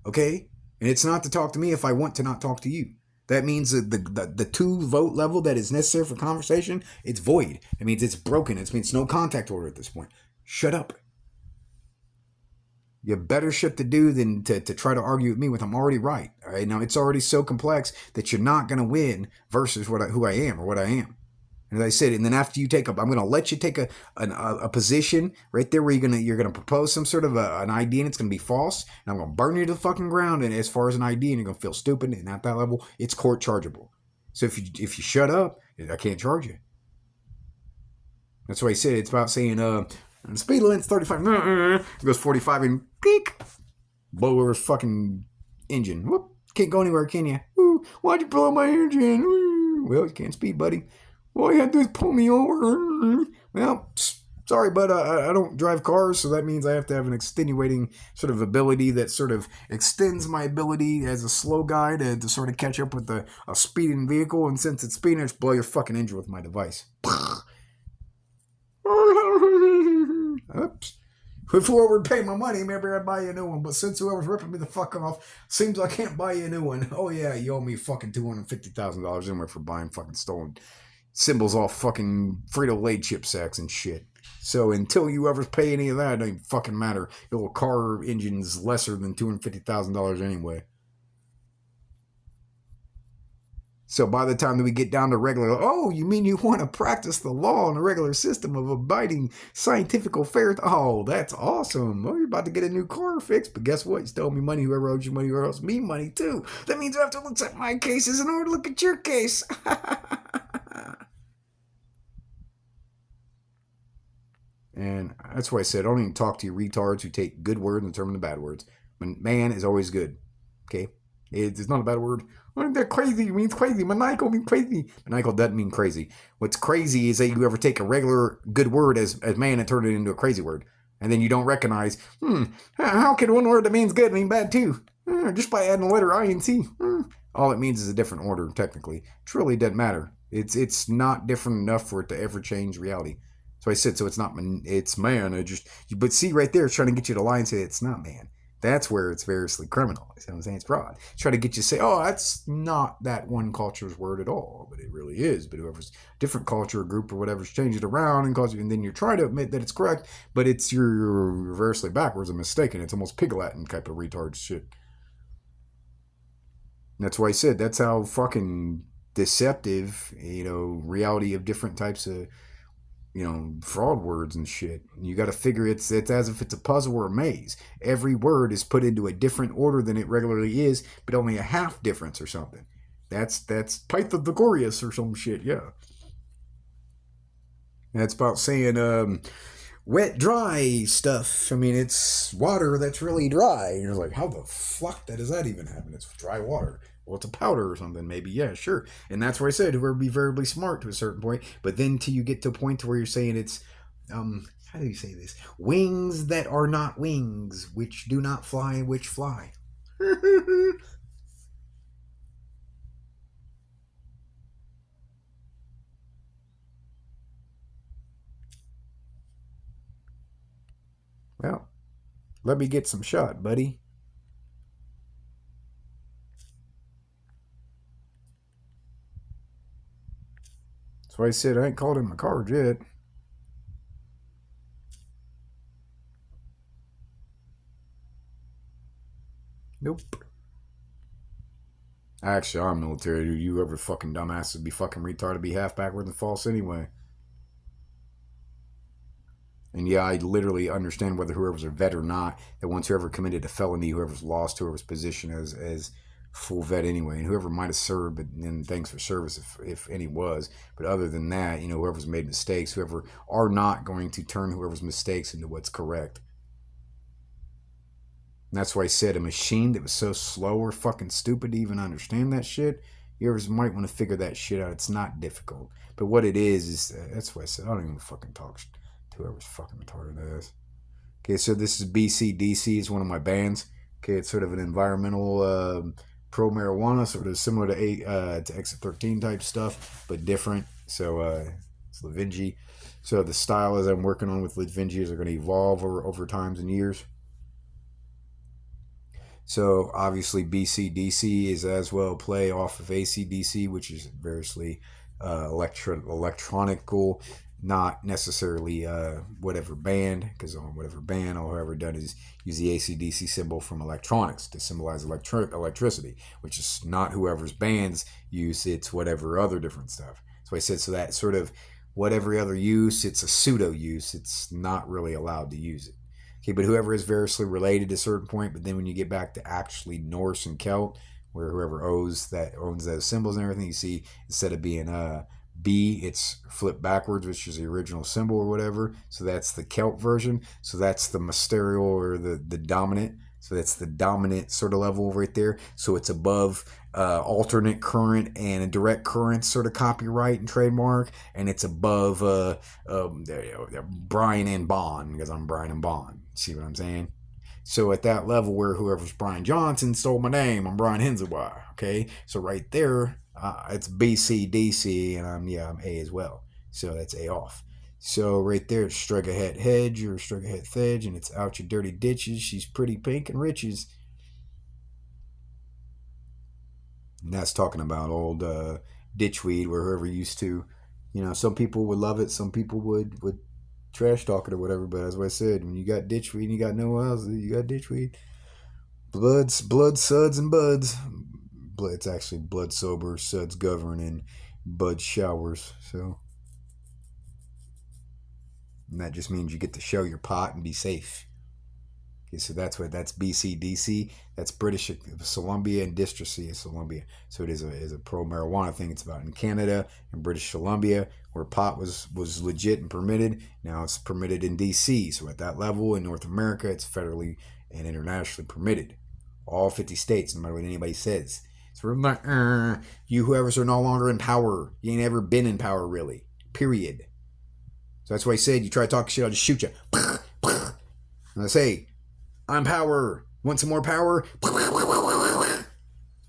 Okay? And it's not to talk to me if I want to not talk to you. That means that the 2 vote level that is necessary for conversation, it's void. It means it's broken. It means no contact order at this point. Shut up. You have better shit to do than to try to argue with me when I'm already right. All right? Now, it's already so complex that you're not going to win versus who I am or what I am. As I said, and then after you I'm going to let you take a position right there where you're gonna propose some sort of an idea and it's going to be false, and I'm going to burn you to the fucking ground. And as far as an idea, and you're going to feel stupid, and at that level, it's court chargeable. So if you shut up, I can't charge you. That's why I said it's about saying the speed limit's 35. It goes 45 and peek, blow over his fucking engine. Whoop, can't go anywhere, can you? Ooh, why'd you blow my engine? Ooh, well, you can't speed, buddy. All you had to do is pull me over. Well, sorry, but I don't drive cars, so that means I have to have an extenuating sort of ability that sort of extends my ability as a slow guy to sort of catch up with a speeding vehicle. And since it's speeding, I just blow your fucking engine with my device. Oops. If whoever would pay my money, maybe I'd buy you a new one. But since whoever's ripping me the fuck off, seems I can't buy you a new one. Oh yeah, you owe me fucking $250,000 anyway for buying fucking stolen symbols off fucking Frito-Lay chip sacks and shit. So until you ever pay any of that, it don't fucking matter. Your little car engine's lesser than $250,000 anyway. So by the time that we get down to regular, oh, you mean you want to practice the law in a regular system of abiding scientific affairs? Oh, that's awesome. Oh, you're about to get a new car fixed, but guess what? You still owe me money. Whoever owes you money, whoever owes me money too. That means I have to look at my cases in order to look at your case. And that's why I said, don't even talk to you retards who take good words and determine the bad words. Man is always good. Okay? It's not a bad word. That crazy means crazy. Maniacal means crazy. Maniacal doesn't mean crazy. What's crazy is that you ever take a regular good word as man and turn it into a crazy word. And then you don't recognize, how can one word that means good mean bad too? Just by adding a letter I and C. All it means is a different order, technically. It really doesn't matter. It's not different enough for it to ever change reality. So I said, so it's not man, it's man. But see right there, it's trying to get you to lie and say it's not man. That's where it's variously criminal. You see what I'm saying? It's fraud. It's trying to get you to say, oh, that's not that one culture's word at all, but it really is. But whoever's different culture or group or whatever's changed it around and cause you, and then you're trying to admit that it's correct, but it's you're reversely backwards and mistaken. It's almost pig Latin type of retard shit. And that's why I said that's how fucking deceptive, reality of different types of fraud words and shit. You got to figure it's as if it's a puzzle or a maze. Every word is put into a different order than it regularly is, but only a half difference or something. That's Pythagoras or some shit, yeah. That's about saying wet, dry stuff. I mean, it's water that's really dry. And you're like, how the fuck does that even happen? It's dry water. Well, it's a powder or something, maybe. Yeah, sure. And that's where I said whoever be variably smart to a certain point. But then till you get to a point to where you're saying it's, how do you say this? Wings that are not wings, which do not fly, which fly. Well, let me get some shot, buddy. So I said I ain't called in my card yet. Nope. Actually, I'm military, dude. You ever fucking dumbasses be fucking retarded, be half backward and false anyway. And yeah, I literally understand whether whoever's a vet or not, that once whoever committed a felony, whoever's lost whoever's position as full vet anyway, and whoever might have served, but then thanks for service if any was. But other than that, whoever's made mistakes, whoever are not going to turn whoever's mistakes into what's correct. And that's why I said a machine that was so slow or fucking stupid to even understand that shit, you ever might want to figure that shit out. It's not difficult. But what it is that's why I said I don't even fucking talk to whoever's fucking retarded ass. Okay, so this is BCDC. It's one of my bands. Okay, it's sort of an environmental pro marijuana, sort of similar to Exit 13 type stuff, but different. So it's Lavingi. So the style as I'm working on with Lavingi is going to evolve over times and years. So obviously BCDC is as well play off of ACDC, which is variously electronical, not necessarily whatever band, because on whatever band all I've ever done is use the ACDC symbol from electronics to symbolize electricity, which is not whoever's bands use, it's whatever other different stuff. So I said, so that sort of whatever other use, it's a pseudo use, it's not really allowed to use it. Okay, but whoever is variously related to a certain point, but then when you get back to actually Norse and Celt, where whoever owns those symbols and everything, you see instead of being B, it's flipped backwards, which is the original symbol or whatever. So that's the Celt version. So that's the mysterial or the dominant. So that's the dominant sort of level right there. So it's above alternate current and a direct current sort of copyright and trademark, and it's above Brian and Bond, because I'm Brian and Bond. See what I'm saying? So at that level where whoever's Brian Johnson stole my name, I'm Brian Hensawire. Okay, so right there, it's BCDC, and I'm A as well. So that's A off. So right there, it's strike ahead hedge or strike ahead hedge, and it's out your dirty ditches. She's pretty pink and riches. And that's talking about old ditchweed, where whoever used to, some people would love it, some people would trash talk it or whatever. But as I said, when you got ditchweed and you got no else, you got ditchweed. Blood, suds, and buds. It's actually blood sober, suds govern, and bud showers. So, and that just means you get to show your pot and be safe. Okay, so that's BCDC. That's British Columbia and District of Columbia. So it is a pro marijuana thing. It's about in Canada and British Columbia, where pot was legit and permitted. Now it's permitted in DC. So at that level in North America, it's federally and internationally permitted. All 50 states, no matter what anybody says. So we're like, you whoever's are no longer in power. You ain't ever been in power, really. Period. So that's why I said, you try to talk shit, I'll just shoot you. And I say, I'm power. Want some more power? So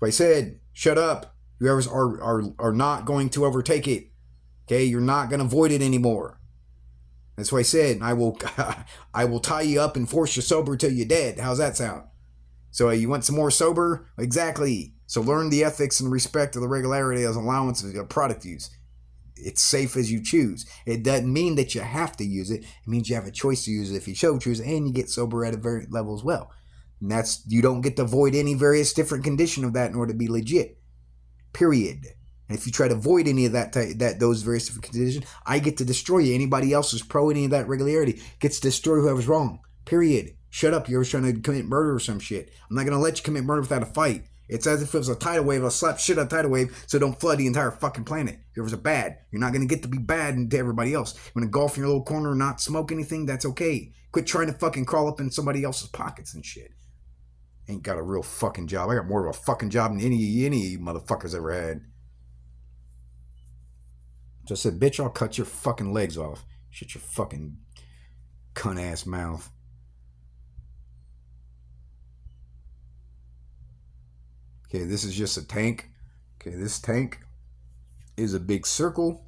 I said, shut up. Whoever's are not going to overtake it. Okay, you're not going to avoid it anymore. That's why I said I will I will tie you up and force you sober till you're dead. How's that sound? So you want some more sober? Exactly. So learn the ethics and respect of the regularity as allowance of product use. It's safe as you choose. It doesn't mean that you have to use it. It means you have a choice to use it if you so choose, and you get sober at a very level as well. And that's, you don't get to avoid any various different condition of that in order to be legit. Period. And if you try to avoid any of those various different conditions, I get to destroy you. Anybody else who's pro any of that regularity gets to destroy whoever's wrong. Period. Shut up. You're trying to commit murder or some shit. I'm not going to let you commit murder without a fight. It's as if it was a tidal wave. I'll slap shit on a tidal wave so don't flood the entire fucking planet. Whoever's a bad, you're not going to get to be bad to everybody else. You want to golf in your little corner and not smoke anything? That's okay. Quit trying to fucking crawl up in somebody else's pockets and shit. Ain't got a real fucking job. I got more of a fucking job than any of you motherfuckers ever had. So I said, bitch, I'll cut your fucking legs off. Shut your fucking cunt ass mouth. Okay, this is just a tank. Okay, this tank is a big circle.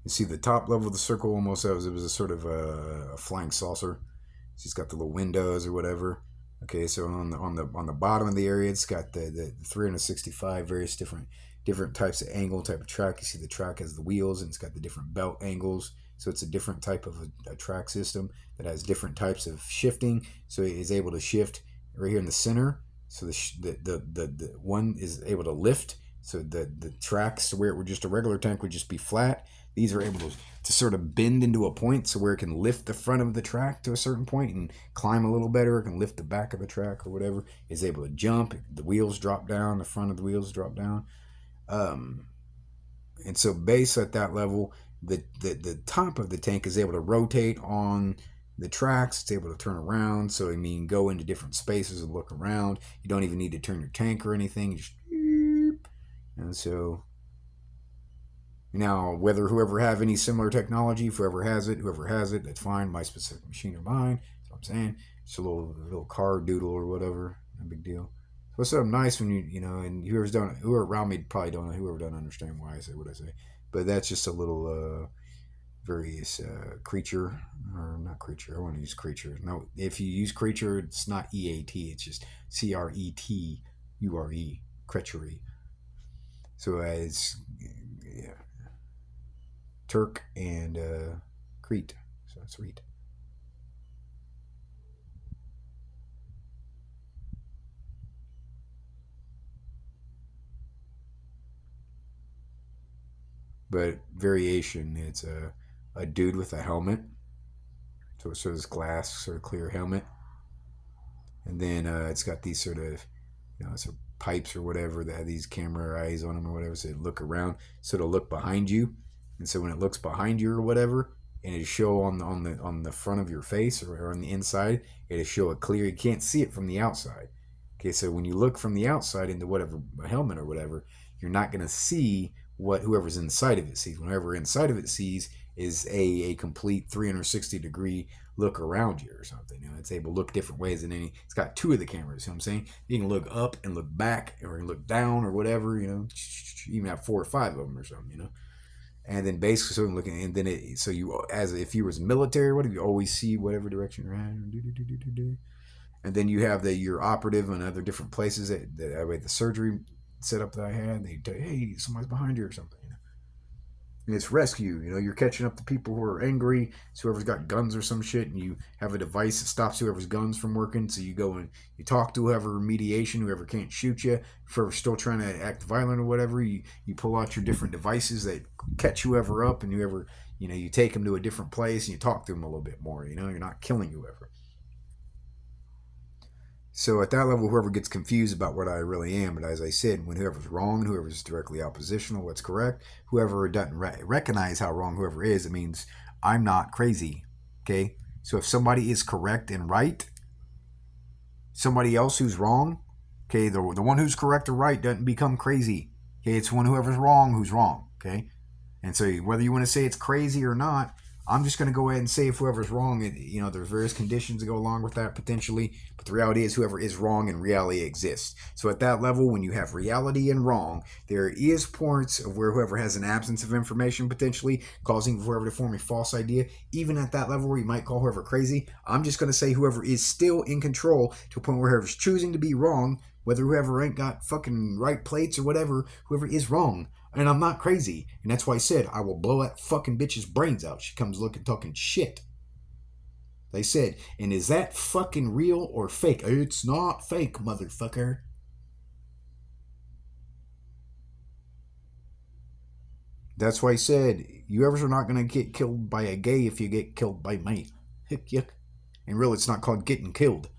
You see the top level of the circle almost as it was a sort of a flying saucer. It's got the little windows or whatever. Okay, so on the bottom of the area, it's got the 365 various different types of angle, type of track. You see the track has the wheels, and it's got the different belt angles. So it's a different type of a track system that has different types of shifting. So it is able to shift right here in the center. So the one is able to lift. So the tracks where it would just a regular tank would just be flat. These are able to sort of bend into a point so where it can lift the front of the track to a certain point and climb a little better. It can lift the back of the track or whatever. It's able to jump. The wheels drop down. The front of the wheels drop down. And so base at that level, the top of the tank is able to rotate on the tracks. It's able to turn around. So I mean, go into different spaces and look around. You don't even need to turn your tank or anything. You just, and so now, whether whoever have any similar technology, whoever has it, that's fine. My specific machine or mine. That's what I'm saying. It's a little car doodle or whatever. No big deal. So it's something nice when you know, and whoever around me probably don't know, whoever doesn't understand why I say what I say. But that's just a little various creature, or not creature. I want to use creature. No, if you use creature, it's not EAT. It's just CRETURE, creature. So it's yeah. Turk and Crete. So it's Reet. But variation, it's a dude with a helmet. So it's sort of this glass, sort of clear helmet. And then it's got these sort of, sort of pipes or whatever that have these camera eyes on them or whatever. So they look around, so it'll look behind you. And so when it looks behind you or whatever, and it'll show on the front of your face or on the inside, it'll show it clear. You can't see it from the outside. Okay, so when you look from the outside into whatever helmet or whatever, you're not going to see what whoever's inside of it sees. Whoever inside of it sees is a complete 360-degree look around you or something. It's able to look different ways than any. It's got two of the cameras. You know what I'm saying? You can look up and look back, or look down or whatever. You even have 4 or 5 of them or something. And then basically, so looking, and then so you, as if you was military, what do you always see whatever direction you're at, and then you have your operative and other different places that the surgery setup that I had. They tell you, hey, somebody's behind you or something. And it's rescue. You're catching up to people who are angry. So whoever's got guns or some shit, and you have a device that stops whoever's guns from working. So you go and you talk to whoever, mediation, whoever can't shoot you. If whoever's still trying to act violent or whatever, you pull out your different devices that catch whoever up, and whoever, you take them to a different place and you talk to them a little bit more. You're not killing whoever. So at that level, whoever gets confused about what I really am, but as I said, when whoever's wrong and whoever's directly oppositional, what's correct, whoever doesn't recognize how wrong whoever is, it means I'm not crazy. Okay? So if somebody is correct and right, somebody else who's wrong, okay, the one who's correct or right doesn't become crazy. Okay? It's whoever's wrong who's wrong. Okay? And so whether you want to say it's crazy or not, I'm just going to go ahead and say if whoever's wrong, there's various conditions that go along with that potentially, but the reality is whoever is wrong in reality exists. So at that level, when you have reality and wrong, there is points of where whoever has an absence of information potentially causing whoever to form a false idea. Even at that level where you might call whoever crazy, I'm just going to say whoever is still in control to a point where whoever's choosing to be wrong, whether whoever ain't got fucking right plates or whatever, whoever is wrong. And I'm not crazy. And that's why I said I will blow that fucking bitch's brains out. She comes looking, talking shit. They said, and is that fucking real or fake? It's not fake, motherfucker. That's why I said, you ever are not going to get killed by a gay if you get killed by me. Heck yeah. And really, it's not called getting killed.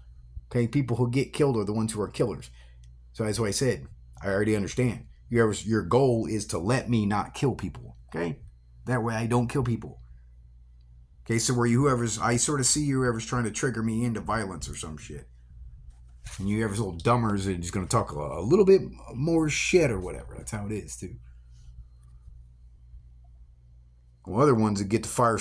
Okay, people who get killed are the ones who are killers. So that's why I said, I already understand. Your goal is to let me not kill people. Okay? That way I don't kill people. Okay, so I sort of see whoever's trying to trigger me into violence or some shit. And you ever's little dummers and just going to talk a little bit more shit or whatever. That's how it is, too. Well, other ones that get the fire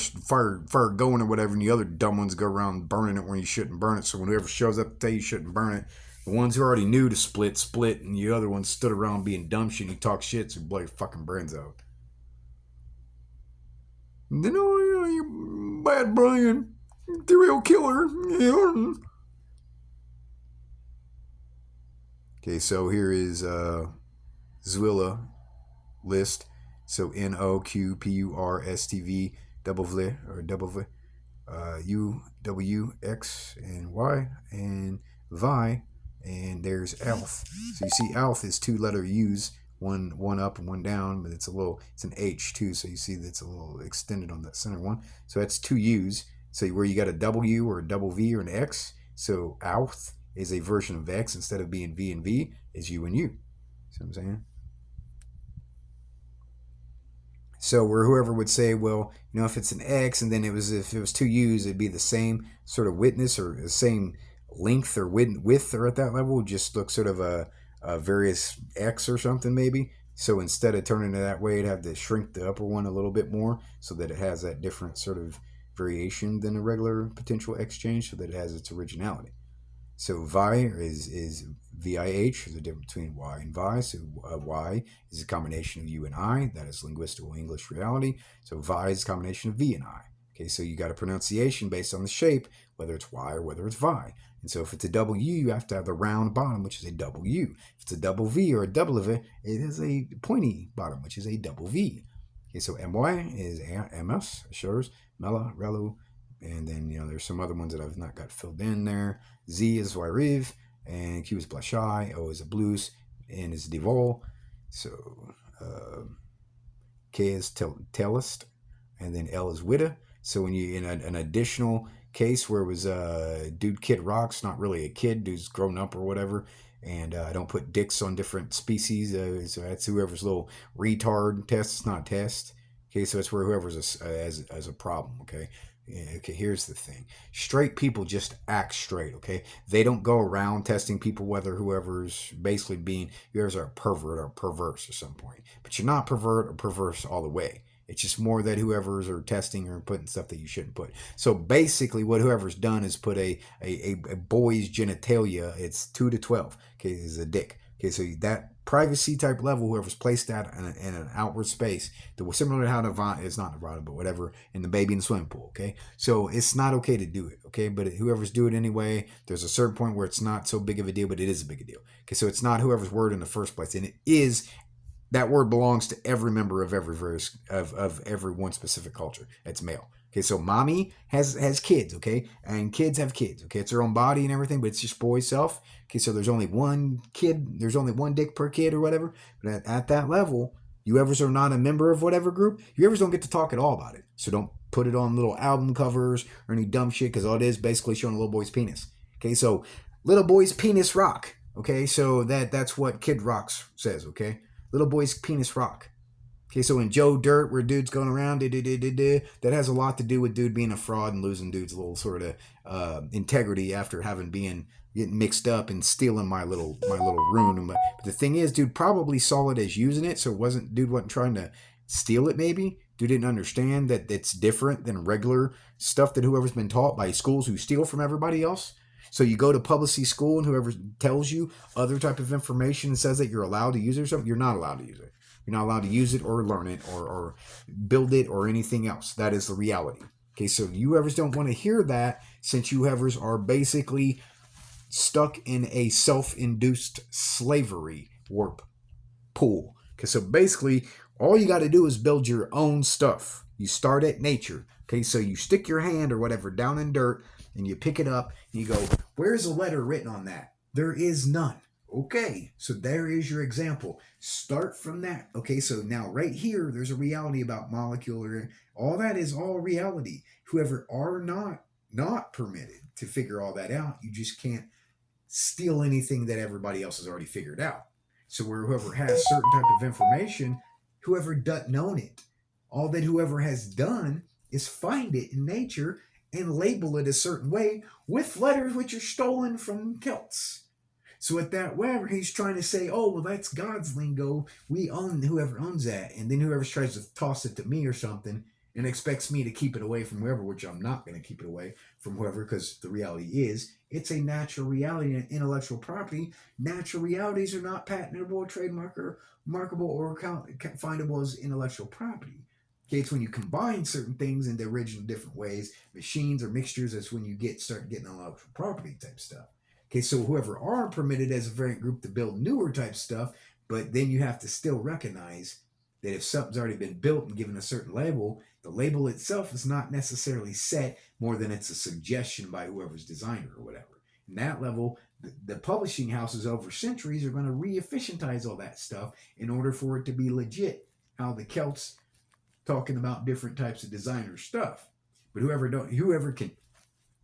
going or whatever, and the other dumb ones go around burning it when you shouldn't burn it. So when whoever shows up to tell you shouldn't burn it, the ones who already knew to split, and the other ones stood around being dumb shit and you talk shit, so you blow your fucking brains out. And then, you bad Brian, the real killer. Yeah. Okay, so here is Zwilla list. So NOQPURSTV W or W UWX and Y and Vi, and there's Alf. So you see Alf is 2-letter U's, one up and one down, but it's an H too. So you see that's a little extended on that center one. So that's 2 U's. So where you got a W or a double V or an X. So Alf is a version of X instead of being V and V is U and U. See what I'm saying? So where whoever would say, well, if it's an X and then if it was 2 U's, it'd be the same sort of witness or the same length or width or at that level, just look sort of a various X or something maybe. So instead of turning it that way, it'd have to shrink the upper one a little bit more so that it has that different sort of variation than a regular potential exchange so that it has its originality. So Vi is VIH, is a difference between Y and Vi. So Y is a combination of U and I. That is linguistical English reality. So Vi is a combination of V and I. Okay, so you got a pronunciation based on the shape, whether it's Y or whether it's Vi. And so if it's a double U, you have to have the round bottom, which is a double U. If it's a double V or a double V, it is a pointy bottom, which is a double V. Okay, so MY is MS, Assures, Mela, Relu, and then, there's some other ones that I've not got filled in there. Z is Wyriv, and Q is Blashai, O is a Blues, N is Devol. So K is Telest, and then L is Witta. So when you, in an additional case where it was dude kid rocks, not really a kid who's grown up or whatever, and I don't put dicks on different species, so that's whoever's little retard test, it's not test. Okay, so it's where whoever's as a problem, okay? Yeah, okay, here's the thing. Straight people just act straight, okay? They don't go around testing people whether whoever's a pervert or perverse at some point. But you're not pervert or perverse all the way. It's just more that whoever's are testing or putting stuff that you shouldn't put. So basically what whoever's done is put a boy's genitalia, it's 2 to 12, okay, is a dick. Okay, so that privacy type level, whoever's placed that in an outward space, similar to how Nirvana, it's not Nirvana, but whatever, in the baby in the swimming pool, okay? So it's not okay to do it, okay? But whoever's doing it anyway, there's a certain point where it's not so big of a deal, but it is a big deal. Okay, so it's not whoever's word in the first place, and it is, that word belongs to every member of every one specific culture. It's male. Okay, so mommy has kids, okay? And kids have kids, okay? It's their own body and everything, but it's just boy self. Okay, so there's only one kid, there's only one dick per kid or whatever. But at that level, you ever are not a member of whatever group, you ever don't get to talk at all about it. So don't put it on little album covers or any dumb shit, because all it is basically showing a little boy's penis. Okay, so little boy's penis rock. Okay, so that's what Kid Rocks says, okay? Little boy's penis rock. Okay, so in Joe Dirt, where dude's going around, that has a lot to do with dude being a fraud and losing dude's little sort of integrity after getting mixed up and stealing my little rune. But the thing is, dude probably saw it as using it, so dude wasn't trying to steal it maybe, who didn't understand that it's different than regular stuff that whoever's been taught by schools who steal from everybody else. So you go to publicity school and whoever tells you other type of information and says that you're allowed to use it or something, you're not allowed to use it. You're not allowed to use it or learn it or build it or anything else. That is the reality. Okay, so you whoever's don't want to hear that, since you whoever's are basically stuck in a self-induced slavery warp pool. Okay, so basically all you got to do is build your own stuff. You start at nature. Okay, so you stick your hand or whatever down in dirt and you pick it up and you go, where's a letter written on that? There is none. Okay, so there is your example. Start from that. Okay, so now right here, there's a reality about molecular. All that is all reality. Whoever are not permitted to figure all that out, you just can't steal anything that everybody else has already figured out. So where whoever has certain type of information, whoever doesn't own it. All that whoever has done is find it in nature and label it a certain way with letters which are stolen from Celts. So at that wherever he's trying to say, oh, well, that's God's lingo. We own whoever owns that. And then whoever tries to toss it to me or something and expects me to keep it away from whoever, which I'm not going to keep it away from whoever, because the reality is it's a natural reality and intellectual property. Natural realities are not patentable, markable, or findable as intellectual property. Okay, it's when you combine certain things in the original different ways, machines or mixtures, that's when you start getting intellectual property type stuff. Okay, so whoever are permitted as a variant group to build newer type stuff, but then you have to still recognize that if something's already been built and given a certain label, the label itself is not necessarily set more than it's a suggestion by whoever's designer or whatever. And that level, the publishing houses over centuries are going to re-efficientize all that stuff in order for it to be legit. How the Celts talking about different types of designer stuff. But whoever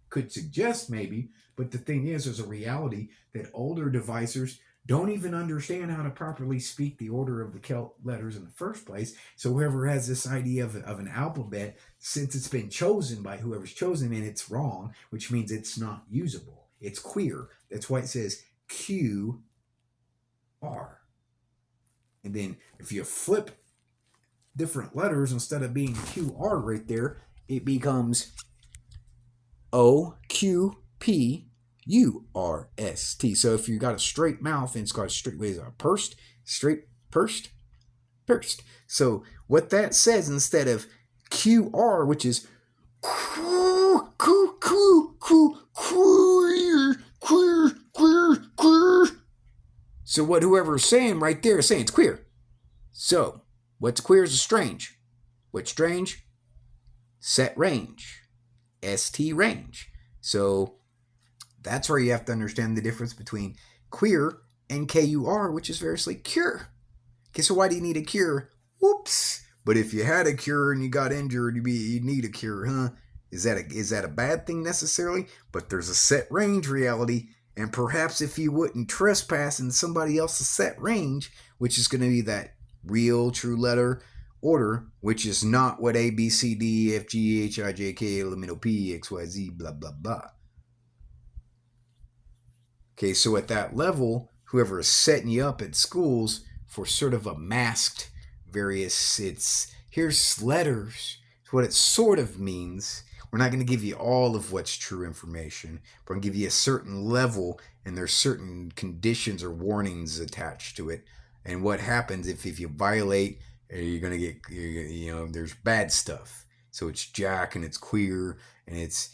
could suggest maybe, but the thing is, there's a reality that older devisers don't even understand how to properly speak the order of the Celt letters in the first place. So whoever has this idea of an alphabet, since it's been chosen by whoever's chosen and it's wrong, which means it's not usable. It's queer. That's why it says QR. And then if you flip different letters, instead of being QR right there, it becomes OQPURST. So if you got a straight mouth and it's got a straight ways of pursed. So what that says, instead of QR, which is queer. So what whoever's saying right there is saying it's queer. So what's queer is strange. What's strange? Set range. ST range. So that's where you have to understand the difference between queer and KUR, which is variously cure. Okay, so why do you need a cure? Whoops. But if you had a cure and you got injured, you need a cure, huh? Is that a bad thing necessarily? But there's a set range reality, and perhaps if you wouldn't trespass in somebody else's set range, which is going to be that real true letter order, which is not what A, B, C, D, F, G, H, I, J, K, L, M, N, O, P, X, Y, Z, blah, blah, blah. Okay, so at that level, whoever is setting you up at schools for sort of a masked here's letters. It's what it sort of means. We're not going to give you all of what's true information. We're going to give you a certain level, and there's certain conditions or warnings attached to it. And what happens if you violate, you're going to get, there's bad stuff. So it's Jack and it's queer and it's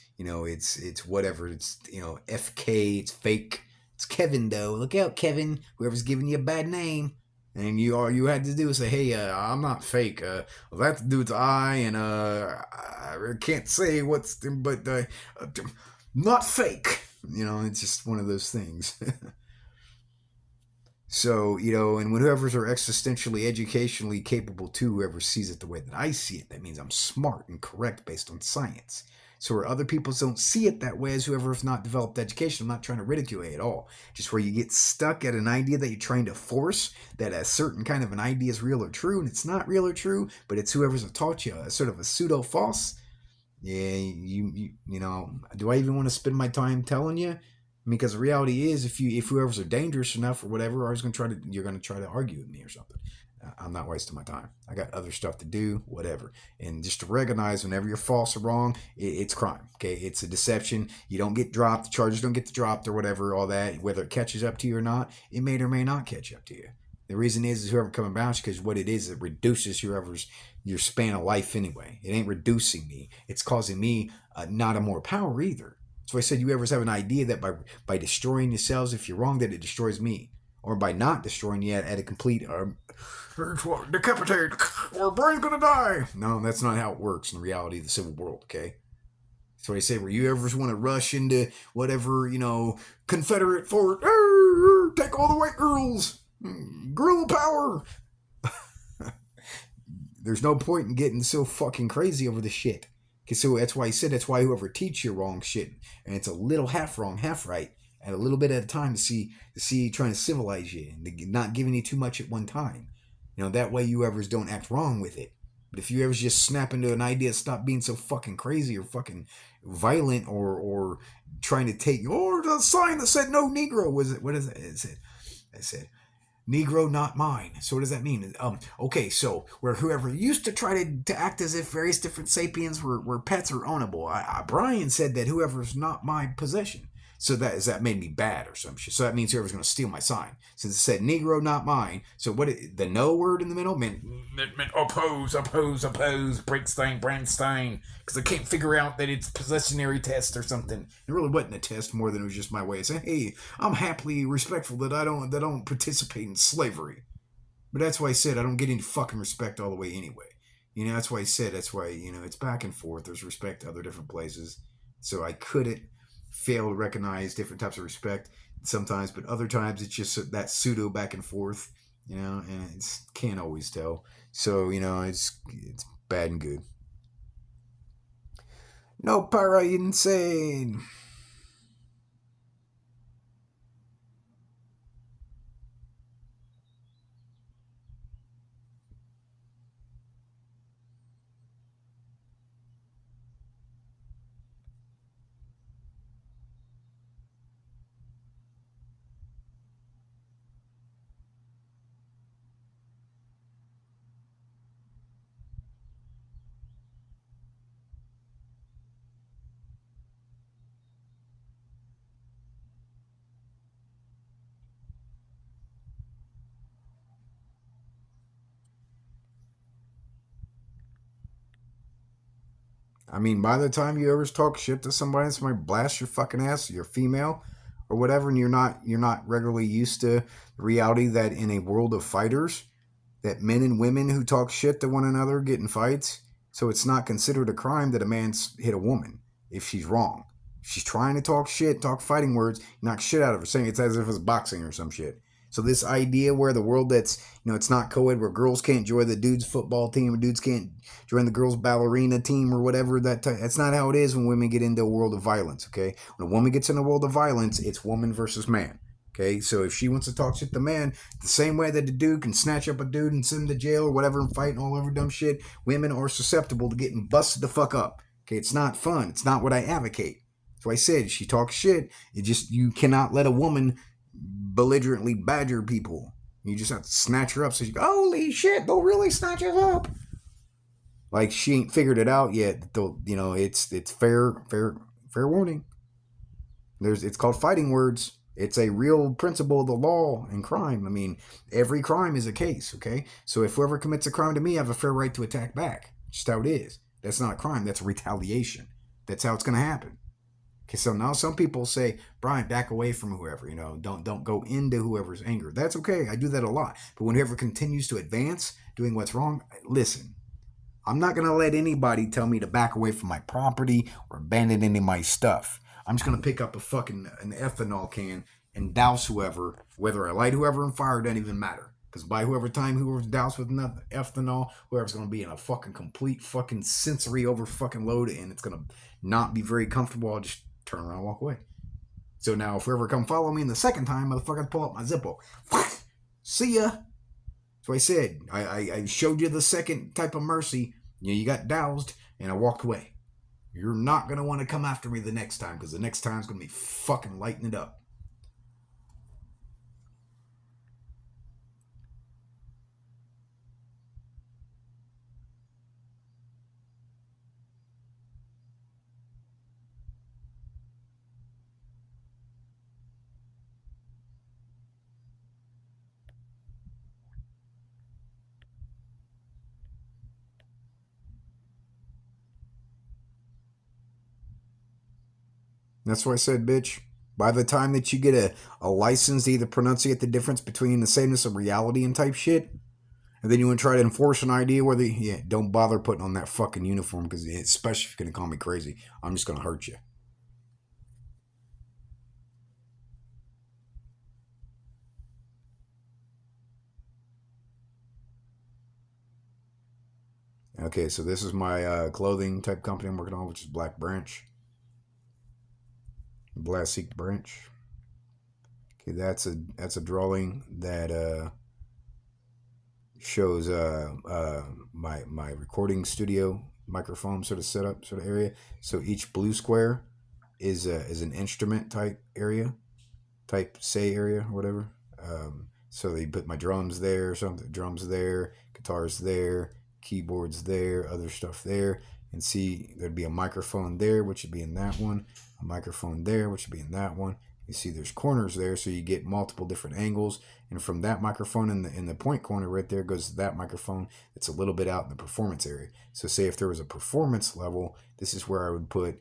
whatever. It's, FK, it's fake. It's Kevin though. Look out, Kevin. Whoever's giving you a bad name. And you had to do is say, hey, I'm not fake. Well, that dude's I, and I can't say but not fake. It's just one of those things. So, and when whoever's are existentially, educationally capable too, whoever sees it the way that I see it, that means I'm smart and correct based on science. So where other people don't see it that way as whoever has not developed education, I'm not trying to ridicule it at all. Just where you get stuck at an idea that you're trying to force, that a certain kind of an idea is real or true, and it's not real or true, but it's whoever's taught you a sort of a pseudo-false. Yeah, do I even want to spend my time telling you? Because the reality is, if whoever's are dangerous enough or whatever, you're going to try to argue with me or something. I'm not wasting my time. I got other stuff to do, whatever. And just to recognize whenever you're false or wrong, it's crime. Okay, it's a deception. You don't get dropped. The charges don't get dropped or whatever. All that, whether it catches up to you or not, it may or may not catch up to you. The reason is whoever come about you, because what it is, it reduces whoever's your span of life anyway. It ain't reducing me. It's causing me not a more power either. So I said, you ever have an idea that by destroying yourselves, if you're wrong, that it destroys me, or by not destroying you at a complete decapitated, or brain's gonna die. No, that's not how it works in the reality of the civil world. Okay. So I say, were you ever want to rush into whatever, Confederate fort, take all the white girls, guerrilla power? There's no point in getting so fucking crazy over the shit. So that's why I said, that's why whoever teach you wrong shit, and it's a little half wrong, half right, and a little bit at a time to see trying to civilize you and not giving you too much at one time. That way you ever don't act wrong with it. But if you ever just snap into an idea, stop being so fucking crazy or fucking violent or trying to take, the sign that said no Negro, was it? What is it? It said Negro, not mine. So what does that mean? Okay, so where whoever used to try to act as if various different sapiens were pets or ownable, Brian said that whoever's not my possession. So that made me bad or some shit. So that means whoever's going to steal my sign. Since it said Negro, not mine. So the no word in the middle meant oppose, Brickstein, Brandstein. Because I can't figure out that it's possessionary test or something. It really wasn't a test more than it was just my way of saying, hey, I'm happily respectful that I don't participate in slavery. But that's why I said I don't get any fucking respect all the way anyway. That's why I said, it's back and forth. There's respect to other different places. So I couldn't fail to recognize different types of respect sometimes, but other times it's just that pseudo back and forth, and it's can't always tell. So it's bad and good. No, para insane. I mean, by the time you ever talk shit to somebody blasts your fucking ass, you're female or whatever, and you're not regularly used to the reality that in a world of fighters, that men and women who talk shit to one another get in fights. So it's not considered a crime that a man's hit a woman if she's wrong. If she's trying to talk shit, talk fighting words, knock shit out of her, saying it's as if it's boxing or some shit. So this idea where the world that's, it's not co-ed, where girls can't join the dude's football team, or dudes can't join the girls' ballerina team or whatever, that's not how it is when women get into a world of violence, okay? When a woman gets in a world of violence, it's woman versus man. Okay, so if she wants to talk shit to man, the same way that the dude can snatch up a dude and send him to jail or whatever and fight and all over dumb shit, women are susceptible to getting busted the fuck up. Okay, it's not fun. It's not what I advocate. So I said, she talks shit. You cannot let a woman belligerently badger people. You just have to snatch her up. So you go, holy shit, they'll really snatch us up. Like she ain't figured it out yet. It's fair warning. It's called fighting words. It's a real principle of the law and crime. I mean, every crime is a case, okay? So if whoever commits a crime to me, I have a fair right to attack back. Just how it is. That's not a crime. That's a retaliation. That's how it's going to happen. Okay, so now some people say, Brian, back away from whoever, don't go into whoever's anger. That's okay. I do that a lot. But when whoever continues to advance, doing what's wrong, listen, I'm not going to let anybody tell me to back away from my property or abandon any of my stuff. I'm just going to pick up an ethanol can and douse whoever, whether I light whoever on fire, doesn't even matter. Because by whoever's doused with ethanol, whoever's going to be in a fucking complete fucking sensory over fucking load, and it's going to not be very comfortable, I'll just turn around and walk away. So now if whoever come follow me in the second time, motherfucker, pull up my Zippo. See ya. So I said, I showed you the second type of mercy. You got doused, and I walked away. You're not going to want to come after me the next time, because the next time's going to be fucking lighting it up. That's why I said, bitch. By the time that you get a license to either pronunciate the difference between the sameness of reality and type shit, and then you want to try to enforce an idea where don't bother putting on that fucking uniform, because especially if you're going to call me crazy, I'm just going to hurt you. Okay, so this is my clothing type company I'm working on, which is Black Branch. Black Branch. Okay, that's a drawing that shows my recording studio microphone sort of setup sort of area. So each blue square is an instrument type area, type say area or whatever. So they put my drums there, something drums there, guitars there, keyboards there, other stuff there, and see there'd be a microphone there, which would be in that one, a microphone there, which would be in that one. You see there's corners there, so you get multiple different angles, and from that microphone in the point corner right there goes to that microphone that's a little bit out in the performance area. So say if there was a performance level, this is where I would put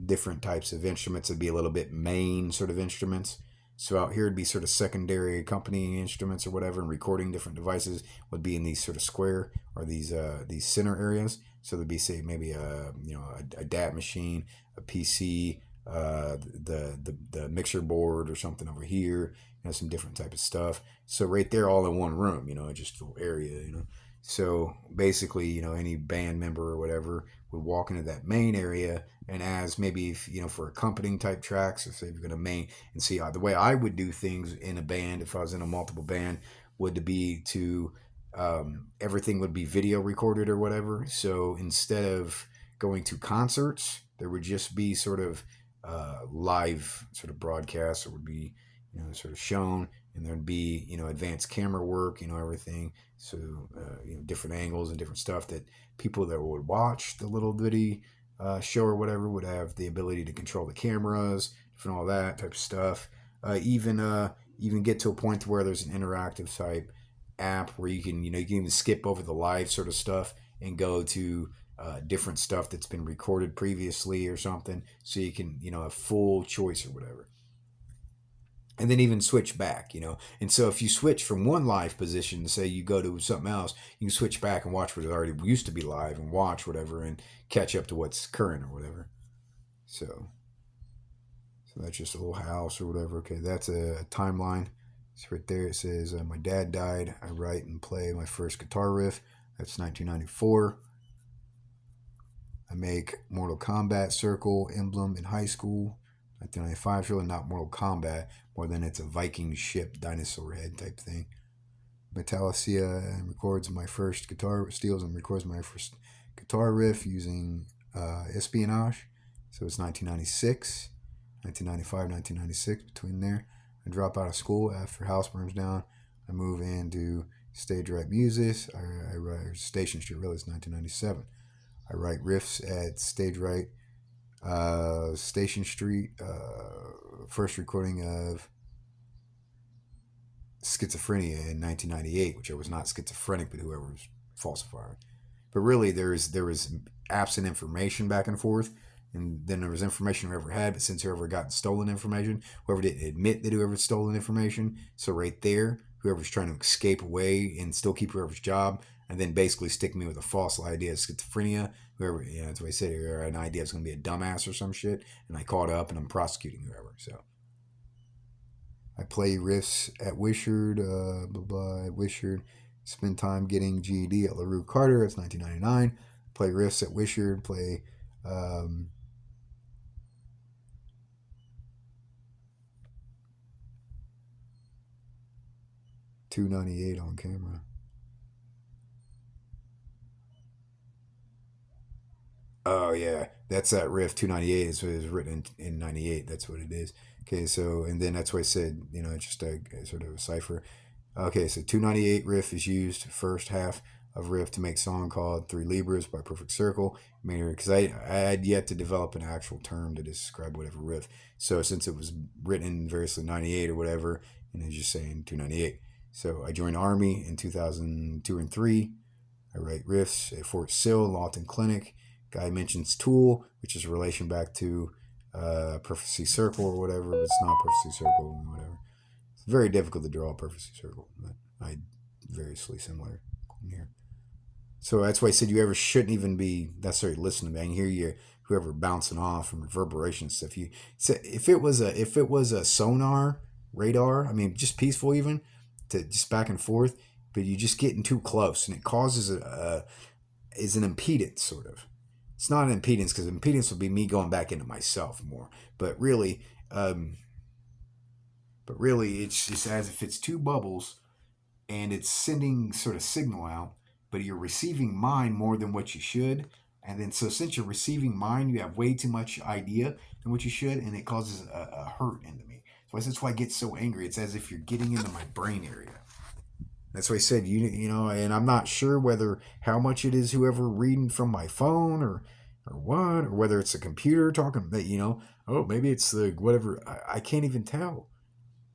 different types of instruments. It'd be a little bit main sort of instruments. So out here would be sort of secondary accompanying instruments or whatever, and recording different devices would be in these sort of square or these center areas. So there'd be, say, maybe a DAT machine, a PC, the mixer board or something over here, some different type of stuff. So right there, all in one room, just a little area, So basically, any band member or whatever would walk into that main area, and as maybe if, for accompanying type tracks, if they're going to main and see the way I would do things in a band, if I was in a multiple band, would to be to everything would be video recorded or whatever. So instead of going to concerts, there would just be sort of live sort of broadcasts that would be sort of shown, and there'd be advanced camera work, everything, so different angles and different stuff that people that would watch the little bitty show or whatever would have the ability to control the cameras, different all that type of stuff. Even get to a point to where there's an interactive type app where you can even skip over the live sort of stuff and go to different stuff that's been recorded previously or something, so you can have full choice or whatever, and then even switch back. And so if you switch from one live position, say you go to something else, you can switch back and watch what already used to be live and watch whatever and catch up to what's current or whatever. So that's just a little house or whatever. Okay, that's a timeline. It's right there. It says my dad died. I write and play my first guitar riff. That's 1994. I make Mortal Kombat circle emblem in high school. 1995 is really not Mortal Kombat, more than it's a Viking ship, dinosaur head type thing. Metallica records my first guitar, steals and records my first guitar riff using Espionage. So it's 1996, 1995, 1996, between there. I drop out of school after house burns down. I move into Stage Right Music. I write Station Street, really, it's 1997. I write riffs at Stage Right, Station Street, first recording of Schizophrenia in 1998, which I was not schizophrenic, but whoever was falsifying. But really, there was absent information back and forth, and then there was information whoever had, but since whoever got stolen information, whoever didn't admit that whoever stolen information, so right there, whoever's trying to escape away and still keep whoever's job, and then basically stick me with a false idea of schizophrenia. Whoever, that's what I said, or an idea is going to be a dumbass or some shit, and I caught up and I'm prosecuting whoever. So I play riffs at Wishard, at Wishard. Spend time getting GED at LaRue Carter. It's 1999. Play riffs at Wishard. Play 298 on camera. Oh yeah, that's that riff 298 is what it was written in 98. That's what it is. Okay, so and then that's why I said it's just a sort of a cipher. Okay, so 298 riff is used first half of riff to make song called Three Libras by Perfect Circle. Because I had yet to develop an actual term to describe whatever riff. So since it was written in variously 98 or whatever, and it's just saying 298. So I joined Army in 2002 and 3. I write riffs at Fort Sill, Lawton Clinic. Guy mentions Tool, which is a relation back to Prophecy Circle or whatever, but it's not Prophecy Circle or whatever. It's very difficult to draw a Prophecy Circle, but variously similar here. So that's why I said you ever shouldn't even be necessarily listening to me. I can hear you, whoever bouncing off and reverberation stuff. If it was a sonar radar, I mean, just peaceful even, to just back and forth, but you're just getting too close, and it causes is an impedance sort of. It's not an impedance because impedance would be me going back into myself more, but really, it's just as if it's two bubbles, and it's sending sort of signal out, but you're receiving mine more than what you should. And then, so since you're receiving mine, you have way too much idea than what you should, and it causes a hurt into me. So that's why I get so angry. It's as if you're getting into my brain area. That's why I said, you know, and I'm not sure whether how much it is whoever reading from my phone or what, or whether it's a computer talking that, you know, oh, maybe it's the whatever. I can't even tell.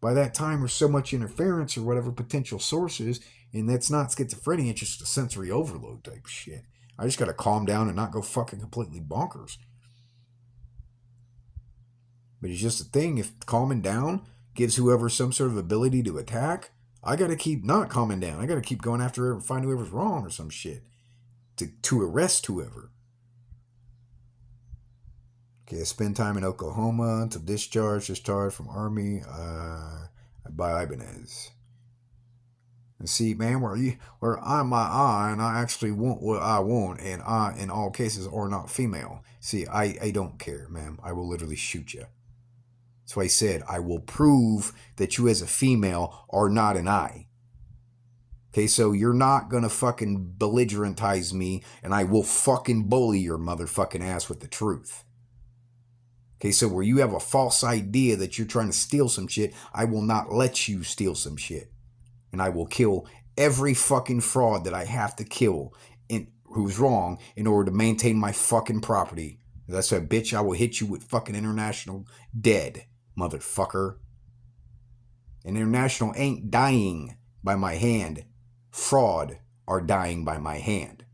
By that time, there's so much interference or whatever potential sources, and that's not schizophrenia, it's just a sensory overload type shit. I just got to calm down and not go fucking completely bonkers. But it's just a thing. If calming down gives whoever some sort of ability to attack, I got to keep not calming down. I got to keep going after whoever, find whoever's wrong or some shit to arrest whoever. Okay, I spend time in Oklahoma until discharged from Army by Ibanez. And see, man, where I'm my eye, and I actually want what I want, and I, in all cases, are not female. See, I don't care, ma'am. I will literally shoot you. That's why I said, I will prove that you as a female are not an I. Okay, so you're not gonna fucking belligerantize me, and I will fucking bully your motherfucking ass with the truth. Okay, so where you have a false idea that you're trying to steal some shit, I will not let you steal some shit. And I will kill every fucking fraud that I have to kill who's wrong in order to maintain my fucking property. That's a bitch, I will hit you with fucking international dead, motherfucker. And international ain't dying by my hand. Fraud are dying by my hand.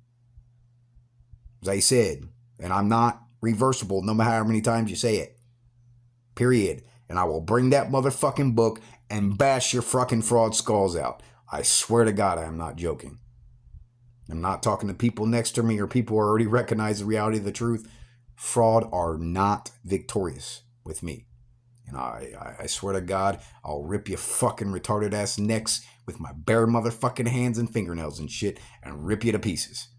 As I said, and I'm not reversible no matter how many times you say it. Period. And I will bring that motherfucking book and bash your fucking fraud skulls out. I swear to God, I am not joking. I'm not talking to people next to me or people who already recognize the reality of the truth. Fraud are not victorious with me. And I swear to God, I'll rip your fucking retarded ass necks with my bare motherfucking hands and fingernails and shit and rip you to pieces.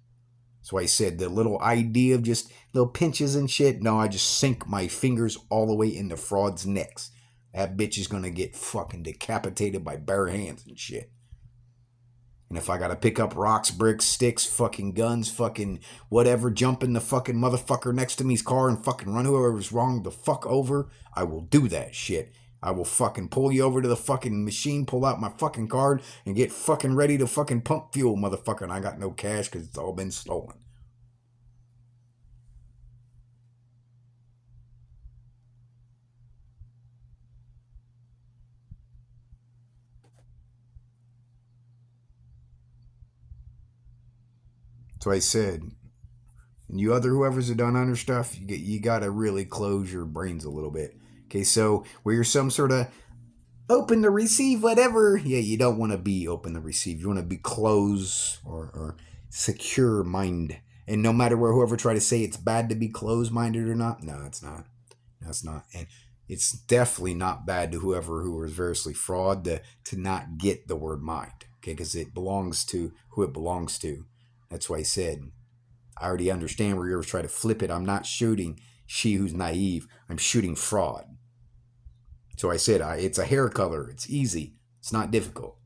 That's why I said the little idea of just little pinches and shit. No, I just sink my fingers all the way into fraud's necks. That bitch is gonna get fucking decapitated by bare hands and shit. And if I gotta pick up rocks, bricks, sticks, fucking guns, fucking whatever, jump in the fucking motherfucker next to me's car and fucking run whoever's wrong the fuck over, I will do that shit. I will fucking pull you over to the fucking machine, pull out my fucking card, and get fucking ready to fucking pump fuel, motherfucker. And I got no cash because it's all been stolen. So I said, and you other whoever's done under stuff, you got to really close your brains a little bit. Okay, so where you're some sort of open to receive whatever, yeah, you don't want to be open to receive. You want to be closed or secure mind. And no matter whoever try to say it's bad to be closed-minded or not, no, it's not. No, it's not. And it's definitely not bad to whoever who is variously fraud to not get the word mind. Okay, because it belongs to who it belongs to. That's why I said, I already understand where you're trying to flip it. I'm not shooting she who's naive. I'm shooting fraud. So I said, it's a hair color. It's easy. It's not difficult.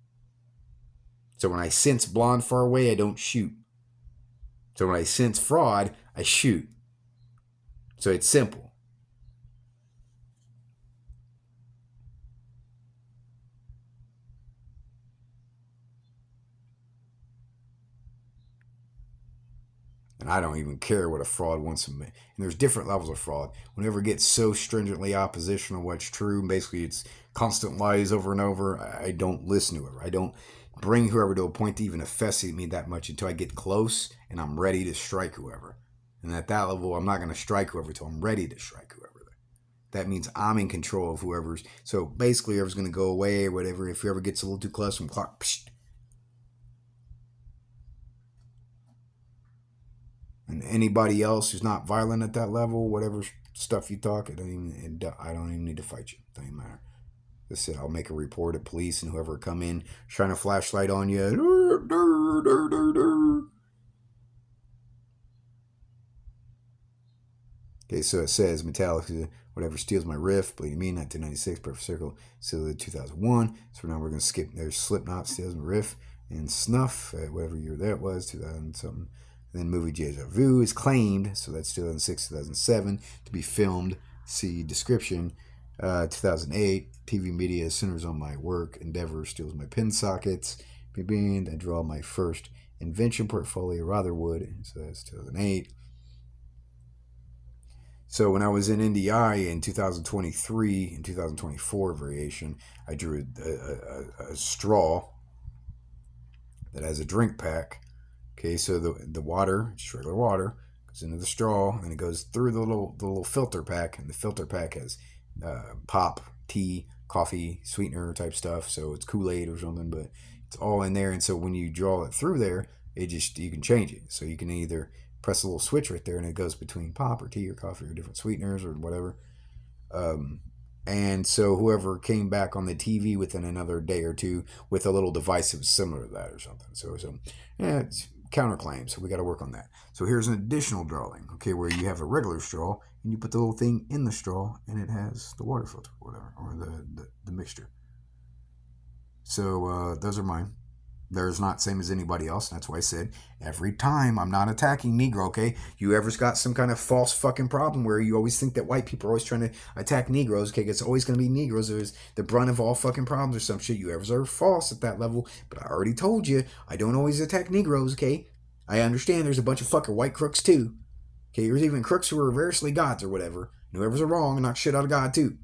So when I sense blonde far away, I don't shoot. So when I sense fraud, I shoot. So it's simple. And I don't even care what a fraud wants to make. And there's different levels of fraud. Whenever it gets so stringently oppositional what's true, basically it's constant lies over and over, I don't listen to it. I don't bring whoever to a point to even affect me that much until I get close and I'm ready to strike whoever. And at that level, I'm not going to strike whoever until I'm ready to strike whoever. That means I'm in control of whoever's. So basically, whoever's going to go away or whatever. If whoever gets a little too close, from clock. Psh. And anybody else who's not violent at that level, whatever stuff you talk, I don't even need to fight you. It doesn't matter. I said I'll make a report at police and whoever come in shine a flashlight on you. Okay, so it says Metallica, whatever steals my riff, Bleeding Me, 1996, Perfect Circle, Silly 2001. So now we're gonna skip. There's Slipknot, steals my riff, and Snuff, whatever year that was, 2000 something. Then movie Deja Vu is claimed, so that's 2006, 2007, to be filmed. See description. 2008, TV media centers on my work. Endeavor steals my pin sockets. I draw my first invention portfolio, Rotherwood. So that's 2008. So when I was in NDI in 2023 and 2024 variation, I drew a straw that has a drink pack. Okay, so the water, just regular water, goes into the straw, and it goes through the little filter pack, and the filter pack has pop, tea, coffee, sweetener type stuff. So it's Kool-Aid or something, but it's all in there. And so when you draw it through there, you can change it. So you can either press a little switch right there, and it goes between pop or tea or coffee or different sweeteners or whatever. And so whoever came back on the TV within another day or two with a little device that was similar to that or something. So yeah, it's counterclaim. So we got to work on that. So here's an additional drawing, okay, where you have a regular straw and you put the little thing in the straw and it has the water filter or whatever, or the mixture. So those are mine. There's not same as anybody else. That's why I said every time I'm not attacking Negro, okay? You ever's got some kind of false fucking problem where you always think that white people are always trying to attack Negroes, okay? It's always going to be Negroes. There's the brunt of all fucking problems or some shit. You ever's are false at that level. But I already told you, I don't always attack Negroes, okay? I understand there's a bunch of fucking white crooks too. Okay, there's even crooks who are variously gods or whatever. And whoever's wrong and knock shit out of God too.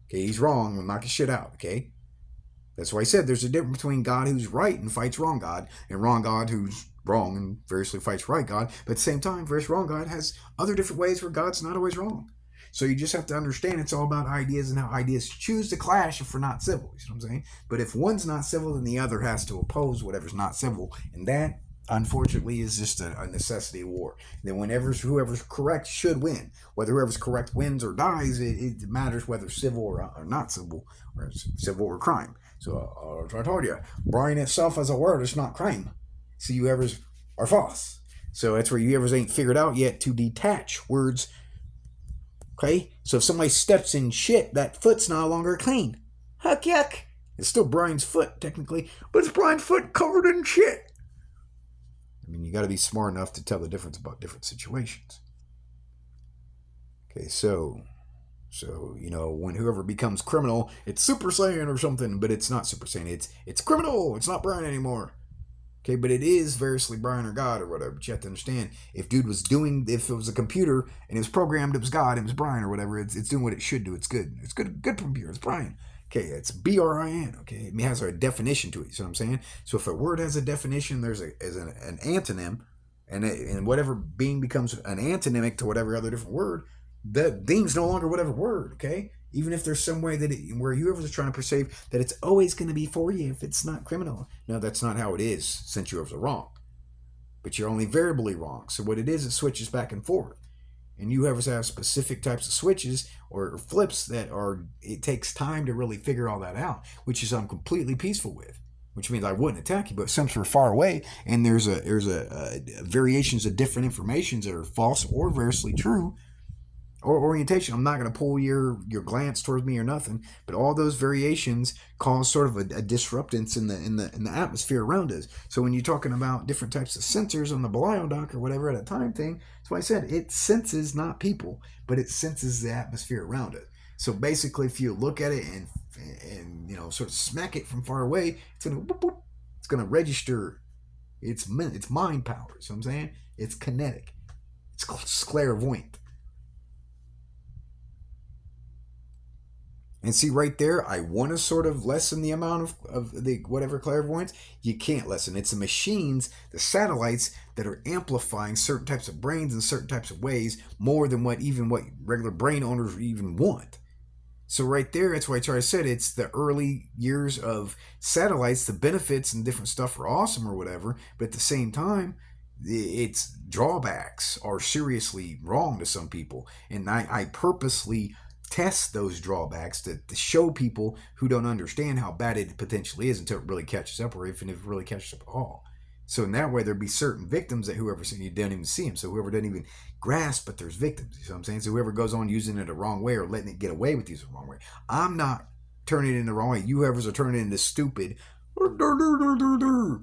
Okay, he's wrong and knock his shit out, okay? That's why I said there's a difference between God who's right and fights wrong God, and wrong God who's wrong and variously fights right God. But at the same time, various wrong God has other different ways where God's not always wrong. So you just have to understand it's all about ideas and how ideas choose to clash if we're not civil. You know what I'm saying? But if one's not civil, then the other has to oppose whatever's not civil. And that, unfortunately, is just a necessity of war. Then whoever's correct should win. Whether whoever's correct wins or dies, it matters whether civil or not civil, or civil or crime. So I told you, Brian itself as a word is not crime. See, you evers are false. So that's where you evers ain't figured out yet to detach words. Okay? So if somebody steps in shit, that foot's no longer clean. Huck yuck. It's still Brian's foot, technically, but it's Brian's foot covered in shit. I mean, you got to be smart enough to tell the difference about different situations. Okay, so you know, when whoever becomes criminal, it's Super Saiyan or something, but it's not Super Saiyan. It's criminal. It's not Brian anymore. Okay, but it is variously Brian or God or whatever. But you have to understand, if it was a computer and it was programmed, it was God, it was Brian or whatever. It's doing what it should do. It's good. It's good computer. It's Brian. Okay, it's BRIN. Okay, it has a definition to it. You see what I'm saying? So if a word has a definition, there's an antonym, and whatever being becomes an antonymic to whatever other different word, that thing's no longer whatever word, okay? Even if there's some way where whoever's trying to perceive that it's always going to be for you if it's not criminal. No, that's not how it is, since whoever's wrong. But you're only variably wrong. So what it is, it switches back and forth. And you have specific types of switches or flips it takes time to really figure all that out, which is I'm completely peaceful with. Which means I wouldn't attack you, but since we're far away and there's variations of different informations that are false or variously true, or orientation, I'm not going to pull your glance towards me or nothing, but all those variations cause sort of a disruptance in the atmosphere around us. So when you're talking about different types of sensors on the Baliodoc or whatever at a time thing, that's why I said it senses not people, but it senses the atmosphere around it. So basically, if you look at it and you know sort of smack it from far away, it's gonna register its mind power. So I'm saying it's kinetic, it's clairvoyant. And see right there, I want to sort of lessen the amount of the whatever clairvoyance. You can't lessen. It's the machines, the satellites that are amplifying certain types of brains in certain types of ways more than what regular brain owners even want. So right there, that's why I try to say it's the early years of satellites. The benefits and different stuff are awesome or whatever, but at the same time, its drawbacks are seriously wrong to some people, and I purposely test those drawbacks to show people who don't understand how bad it potentially is until it really catches up, or even if it really catches up at all. So in that way, there'd be certain victims that whoever you don't even see them. So whoever doesn't even grasp, but there's victims. You know what I'm saying? So whoever goes on using it the wrong way or letting it get away with using it the wrong way, I'm not turning it in the wrong way. You whoever's are turning it into stupid. Because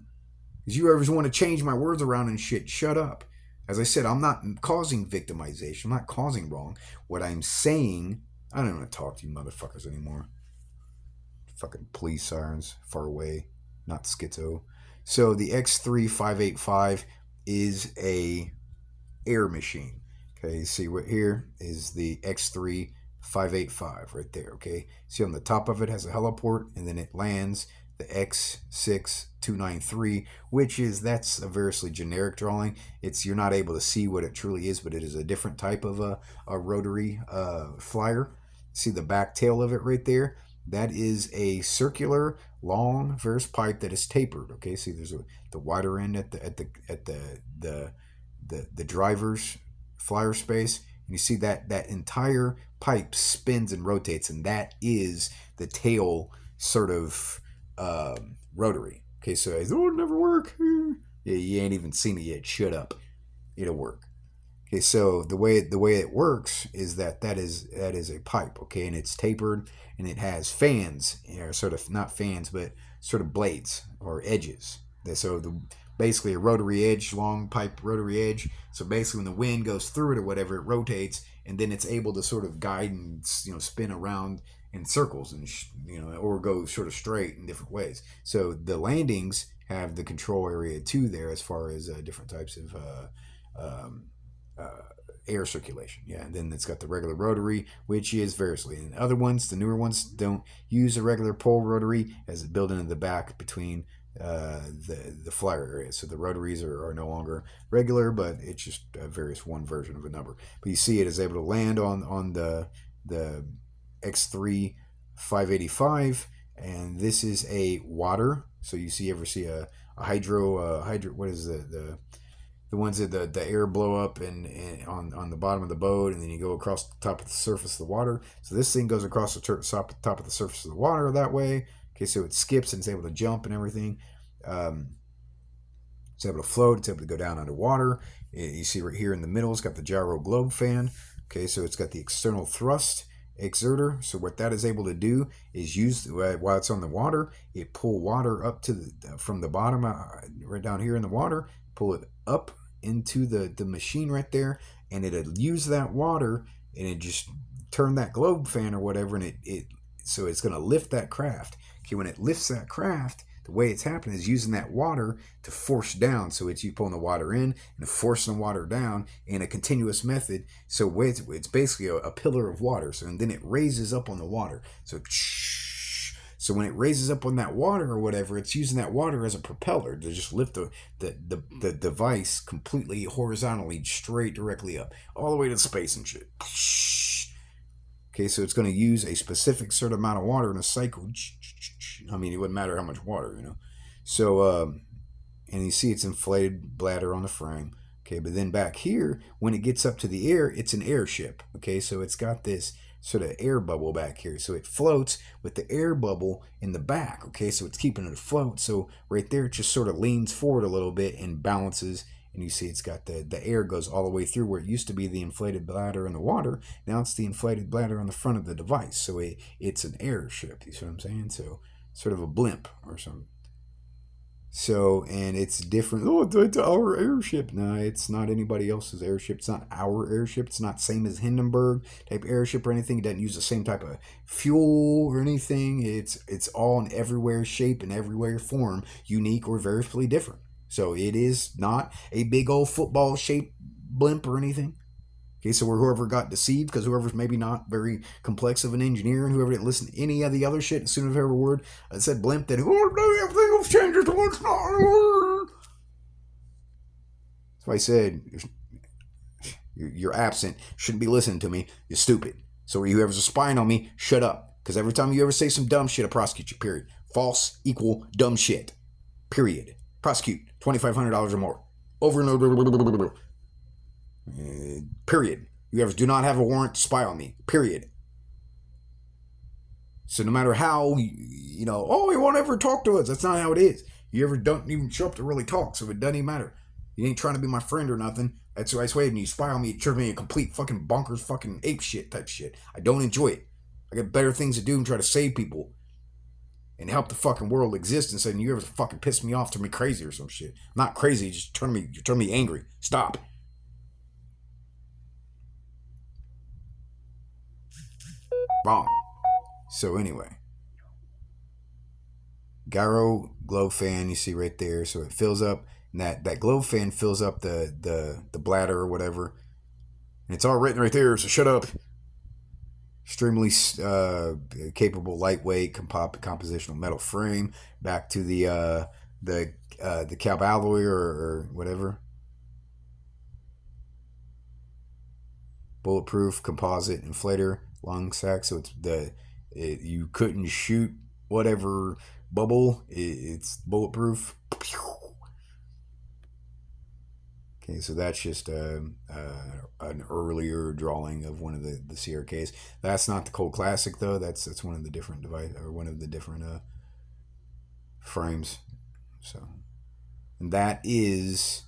you ever want to change my words around and shit, shut up. As I said, I'm not causing victimization. I'm not causing wrong. What I'm saying, I don't want to talk to you motherfuckers anymore. Fucking police sirens, far away, not schizo. So the X3585 is a air machine. Okay, see what here is the X3585 right there. Okay, see on the top of it has a heliport, and then it lands the X6293, which is that's a very generic drawing. It's you're not able to see what it truly is, but it is a different type of a rotary flyer. See the back tail of it right there. That is a circular long verse pipe that is tapered. Okay, see there's the wider end at the driver's flyer space, and you see that entire pipe spins and rotates, and that is the tail sort of rotary. Okay, so it'll never work. Yeah, you ain't even seen it yet. Shut up. It'll work. Okay, so the way it works is that is a pipe. Okay, and it's tapered and it has fans. Sort of not fans, but sort of blades or edges. So basically a rotary edge, long pipe rotary edge. So basically, when the wind goes through it or whatever, it rotates, and then it's able to sort of guide and spin around in circles and or go sort of straight in different ways. So the landings have the control area too there as far as different types of air circulation. Yeah, and then it's got the regular rotary, which is variously. And other ones, the newer ones, don't use a regular pole rotary as it built into the back between the flyer area. So the rotaries are no longer regular, but it's just various one version of a number. But you see it is able to land on the X3 585, and this is a water. So you see a hydro what is the ones that the air blow up and on the bottom of the boat, and then you go across the top of the surface of the water. So this thing goes across the top of the surface of the water that way. Okay, so it skips and it's able to jump and everything. It's able to float. It's able to go down underwater. You see right here in the middle, it's got the gyro globe fan. Okay, so it's got the external thrust exerter. So what that is able to do is use while it's on the water, it pull water up to from the bottom right down here in the water, pull it up into the machine right there, and it'll use that water and it just turn that globe fan or whatever, and so it's going to lift that craft. Okay, when it lifts that craft, the way it's happening is using that water to force down. So it's you pulling the water in and forcing the water down in a continuous method. So it's basically a pillar of water. So and then it raises up on the water. So when it raises up on that water or whatever, it's using that water as a propeller to just lift the device completely horizontally straight directly up all the way to space and shit. Okay, so it's going to use a specific certain amount of water in a cycle. I mean, it wouldn't matter how much water, So, and you see its inflated bladder on the frame. Okay, but then back here, when it gets up to the air, it's an airship. Okay, so it's got this sort of air bubble back here. So it floats with the air bubble in the back. Okay, so it's keeping it afloat. So right there, it just sort of leans forward a little bit and balances. And you see it's got the air goes all the way through where it used to be the inflated bladder in the water. Now it's the inflated bladder on the front of the device. So it's an airship. You see what I'm saying? So sort of a blimp or something. So, and it's different. Oh, it's our airship. No, it's not anybody else's airship. It's not our airship. It's not same as Hindenburg type airship or anything. It doesn't use the same type of fuel or anything. It's all in everywhere shape and everywhere form, unique or variously different. So it is not a big old football shaped blimp or anything. Okay, so whoever got deceived, because whoever's maybe not very complex of an engineer and whoever didn't listen to any of the other shit, as soon as every word said blimp, then everything was changed to what's not. That's why I said you're absent. Shouldn't be listening to me. You're stupid. So whoever's spying on me, shut up. Because every time you ever say some dumb shit, I prosecute you. Period. False equal dumb shit. Period. Prosecute. $2,500 or more. Over and over. Period. You ever do not have a warrant to spy on me. Period. So no matter how, oh, you won't ever talk to us. That's not how it is. You ever don't even show up to really talk, so it doesn't even matter. You ain't trying to be my friend or nothing. That's why I swear, when you spy on me, it turns me a complete fucking bonkers fucking ape shit type shit. I don't enjoy it. I got better things to do and try to save people and help the fucking world exist instead of you ever fucking piss me off, turn me crazy or some shit. I'm not crazy, just turn me angry. Stop. Wrong. So anyway, gyro glow fan you see right there. So it fills up, and that glow fan fills up the bladder or whatever, and it's all written right there. So shut up. Extremely capable, lightweight, compositional metal frame. Back to the Calb alloy or whatever. Bulletproof composite inflator lung sac. So you couldn't shoot whatever bubble. It's bulletproof. Okay, so that's just an earlier drawing of one of the CRKs. That's not the Cold Classic though. That's one of the different device or one of the different frames. So, and that is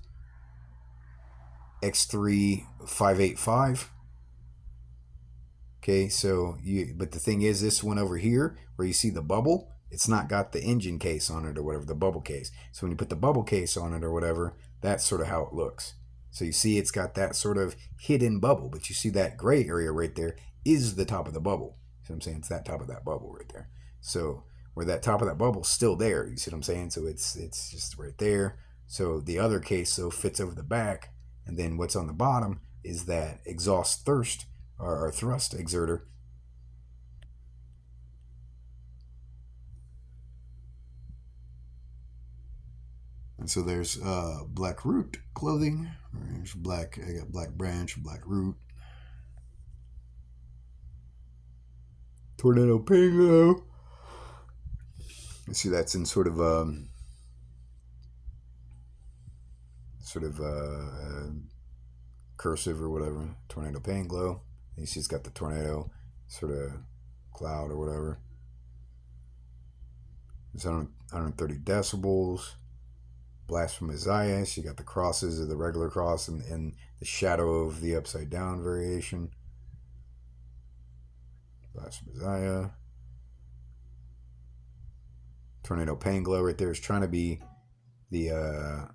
X3 585. Okay, so but the thing is, this one over here where you see the bubble, it's not got the engine case on it or whatever, the bubble case. So when you put the bubble case on it or whatever, that's sort of how it looks. So you see it's got that sort of hidden bubble, but you see that gray area right there is the top of the bubble. See what I'm saying? It's that top of that bubble right there. So where that top of that bubble's still there, you see what I'm saying? So it's just right there. So the other case fits over the back, and then what's on the bottom is that exhaust thrust or thrust exerter. And so there's Black Root clothing. I got Black Branch, Black Root. Tornado Pingo. You see that's in sort of cursive or whatever. Tornado Pain Glow. You see it's got the tornado sort of cloud or whatever. It's 130 decibels. Blast from Isaiah. You got the crosses of the regular cross and the shadow of the upside down variation. Blast from Isaiah. Tornado Pain Glow right there is trying to be the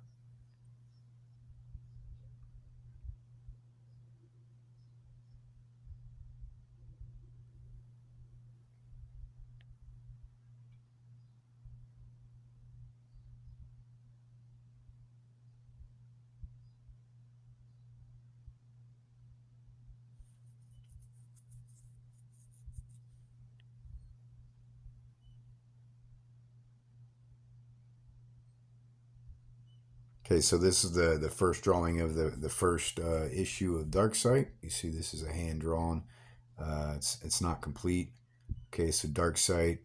Okay, so this is the first drawing of the first issue of Darksight. You see this is a hand drawn. It's not complete. Okay, so Darksight.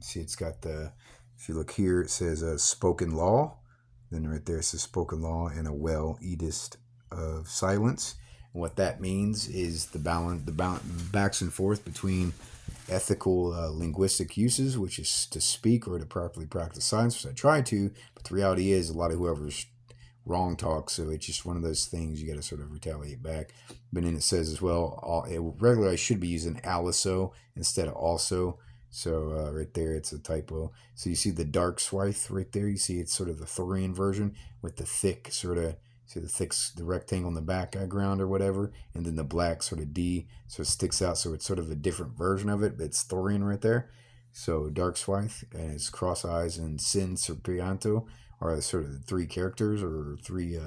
See, it's got if you look here, it says spoken law. Then right there it says spoken law and a edict of silence. And what that means is the backs and forth between ethical linguistic uses, which is to speak or to properly practice silence, which I try to, but the reality is a lot of whoever's wrong talk, so it's just one of those things you got to sort of retaliate back. But then it says as well, regularly I should be using aliso instead of also. So right there, it's a typo. So you see the dark swithe right there. You see it's sort of the Thorian version with the thick sort of, see the rectangle in the background or whatever, and then the black sort of D, so it sticks out. So it's sort of a different version of it, but it's Thorian right there. So dark swithe and it's cross eyes and sin serpianto are sort of the three characters or three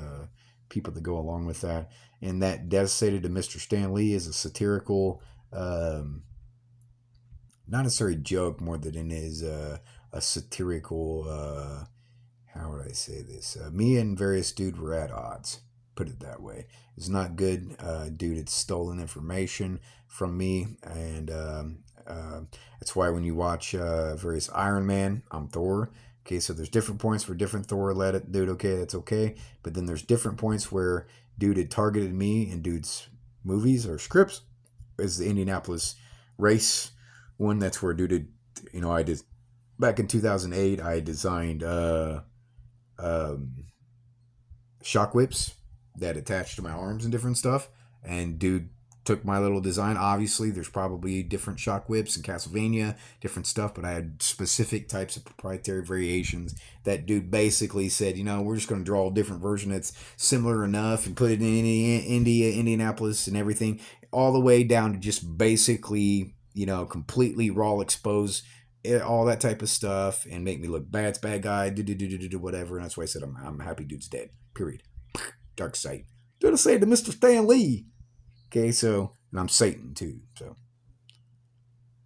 people that go along with that. And that Devastated to Mr. Stan Lee is a satirical, not necessarily joke more than it is a satirical. How would I say this? Me and various dude were at odds. Put it that way. It's not good. Dude had stolen information from me, and that's why when you watch various Iron Man, I'm Thor. Okay, so there's different points for different Thor. Let it, dude. Okay, that's okay. But then there's different points where dude had targeted me in dude's movies or scripts. Is the Indianapolis race one? That's where dude had, I did back in 2008. I designed shock whips that attached to my arms and different stuff. And dude took my little design. Obviously, there's probably different shock whips in Castlevania, different stuff, but I had specific types of proprietary variations that dude basically said, we're just going to draw a different version that's similar enough and put it in Indianapolis and everything, all the way down to just basically, completely raw expose all that type of stuff and make me look bad. It's bad guy, whatever. And that's why I said I'm happy dude's dead. Period. Dark side. Dude, I say to Mr. Stan Lee. Okay, so, and I'm Satan too, so.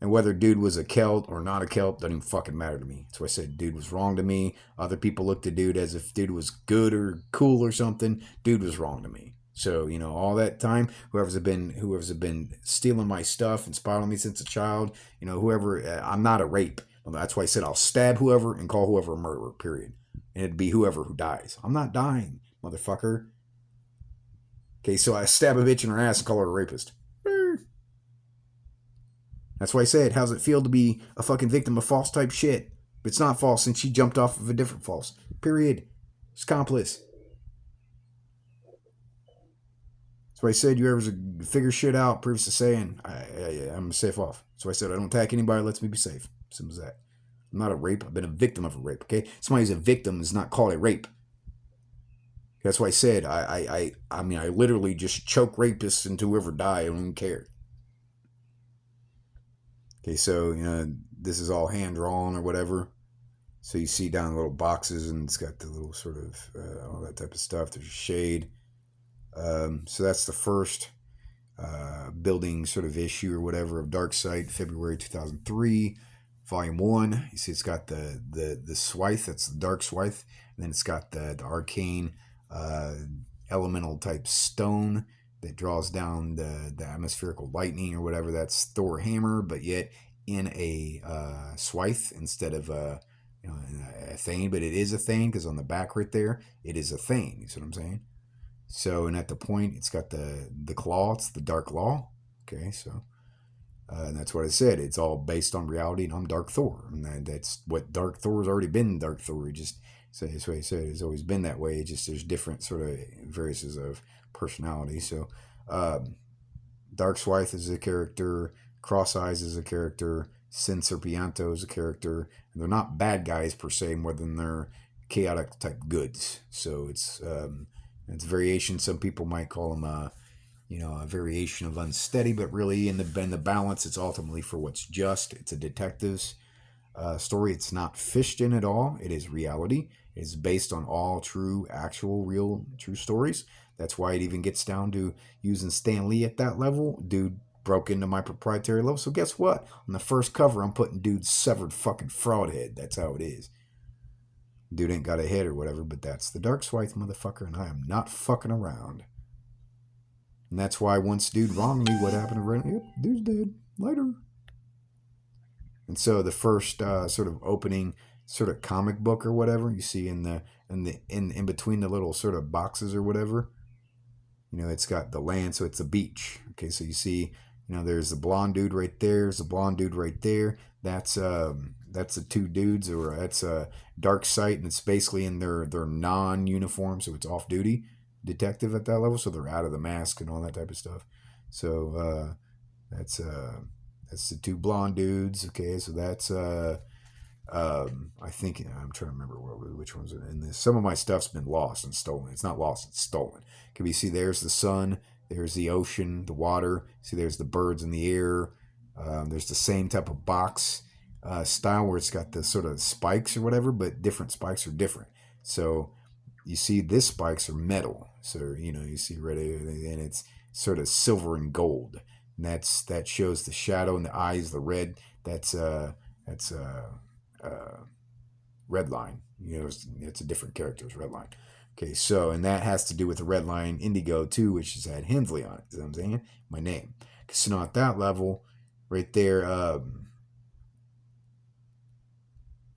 And whether dude was a Celt or not a Celt doesn't even fucking matter to me. That's why I said dude was wrong to me. Other people looked at dude as if dude was good or cool or something. Dude was wrong to me. So, all that time, whoever's been stealing my stuff and spying on me since a child, whoever, I'm not a rape. That's why I said I'll stab whoever and call whoever a murderer, period. And it'd be whoever who dies. I'm not dying, motherfucker. Okay, so I stab a bitch in her ass and call her a rapist. That's why I said, how's it feel to be a fucking victim of false type shit? But it's not false since she jumped off of a different false. Period. It's accomplice. That's why I said, you ever figure shit out, previous to saying, I'm safe off. So I said, I don't attack anybody, lets me be safe. Simple as that. I'm not a rape. I've been a victim of a rape, okay? Somebody who's a victim is not called a rape. That's why I said, I literally just choke rapists into whoever die. I don't even care. Okay, so, this is all hand-drawn or whatever. So you see down the little boxes, and it's got the little sort of, all that type of stuff. There's a shade. So that's the first building sort of issue or whatever of Darkseid, February 2003, Volume 1. You see it's got the Swithe, that's the Dark Swithe. And then it's got the arcane elemental type stone that draws down the atmospherical lightning or whatever. That's Thor hammer, but yet in a Swithe instead of a Thane. But it is a Thane because on the back right there, it is a Thane. You see what I'm saying? So, and at the point, it's got the claw. It's the Dark Claw. Okay, so and that's what I said. It's all based on reality, and I'm Dark Thor, and that's what Dark Thor has already been. Dark Thor, just so that's what I said. It's always been that way. It just there's different sort of variances of personality. So, Dark Swithe is a character. Cross Eyes is a character. Sin Serpianto is a character. And they're not bad guys per se, more than they're chaotic type goods. So it's variation. Some people might call them a variation of unsteady, but really in the balance, it's ultimately for what's just. It's a detective's story. It's not fished in at all. It is reality. It is based on all true, actual, real, true stories. That's why it even gets down to using Stan Lee at that level. Dude broke into my proprietary level. So guess what? On the first cover, I'm putting dude's severed fucking fraud head. That's how it is. Dude ain't got a head or whatever, but that's the Dark Swithe, motherfucker, and I am not fucking around. And that's why once dude wronged me, what happened to Ren? Yep, dude's dead. Later. And so the first sort of opening sort of comic book or whatever you see in between the little sort of boxes or whatever, it's got the land, so it's a beach. Okay, so you see, there's the blonde dude right there. There's the blonde dude right there. That's the two dudes, or that's a Darkseid, and it's basically in their non-uniform, so it's off-duty detective at that level, so they're out of the mask and all that type of stuff. So that's the two blonde dudes. Okay, so that's I think I'm trying to remember which ones are in this. Some of my stuff's been lost and stolen. It's not lost; it's stolen. Can we see? There's the sun. There's the ocean, the water. See, there's the birds in the air. There's the same type of box style where it's got the sort of spikes or whatever, but different spikes are different. So you see this spikes are metal. So, you see red, and it's sort of silver and gold. And that shows the shadow in the eyes, the red. That's red line. It's a different character's red line. Okay, so, and that has to do with the red line indigo too, which has had Hensley on it. You know what I'm saying? My name. So now at that level, right there,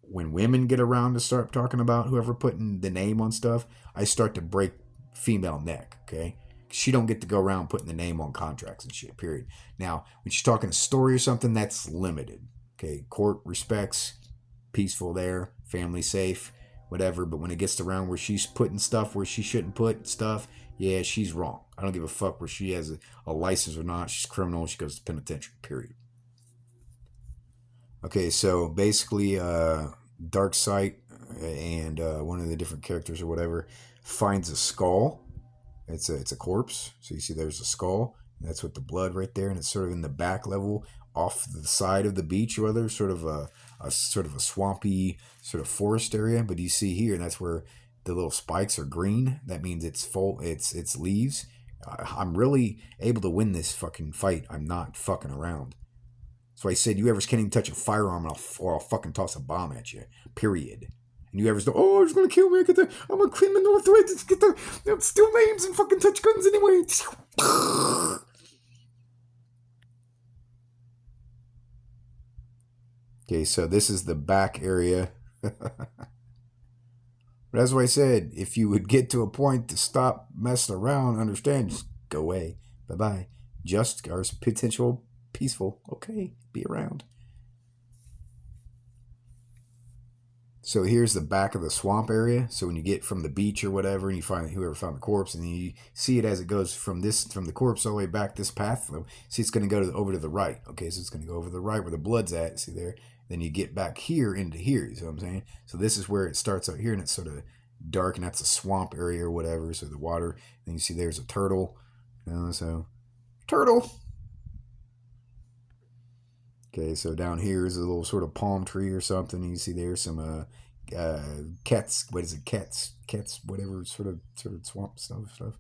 when women get around to start talking about whoever putting the name on stuff, I start to break female neck. Okay, she don't get to go around putting the name on contracts and shit. Period. Now, when she's talking a story or something, that's limited. Okay, court respects, peaceful there, family safe, whatever. But when it gets around where she's putting stuff where she shouldn't put stuff, yeah, she's wrong. I don't give a fuck where she has a license or not. She's criminal. She goes to penitentiary. Period. Okay, so basically, Darkseid and one of the different characters or whatever finds a skull. It's a corpse. So you see, there's a skull. That's with the blood right there, and it's sort of in the back level, off the side of the beach or whatever, sort of a swampy sort of forest area. But you see here, that's where the little spikes are green. That means it's full. It's leaves. I'm really able to win this fucking fight. I'm not fucking around. That's why I said, you ever can't even touch a firearm, or I'll fucking toss a bomb at you. Period. And you ever go, oh, it's gonna kill me. I'm a criminal. Steal names and fucking touch guns anyway. Okay, so this is the back area. But that's why I said, if you would get to a point to stop messing around, understand, just go away. Bye-bye. Just our potential peaceful. Okay, be around. So here's the back of the swamp area. So when you get from the beach or whatever, and you find whoever found the corpse, and you see it as it goes from the corpse all the way back this path. See, it's going to go over to the right. Okay, so it's going to go over to the right where the blood's at. See there? Then you get back here into here. You see what I'm saying? So this is where it starts out here, and it's sort of dark, and that's a swamp area or whatever. So the water. Then you see there's a turtle. So turtle. Okay, so down here is a little sort of palm tree or something. You see there's some cats. What is it? Cats, whatever sort of swamp stuff.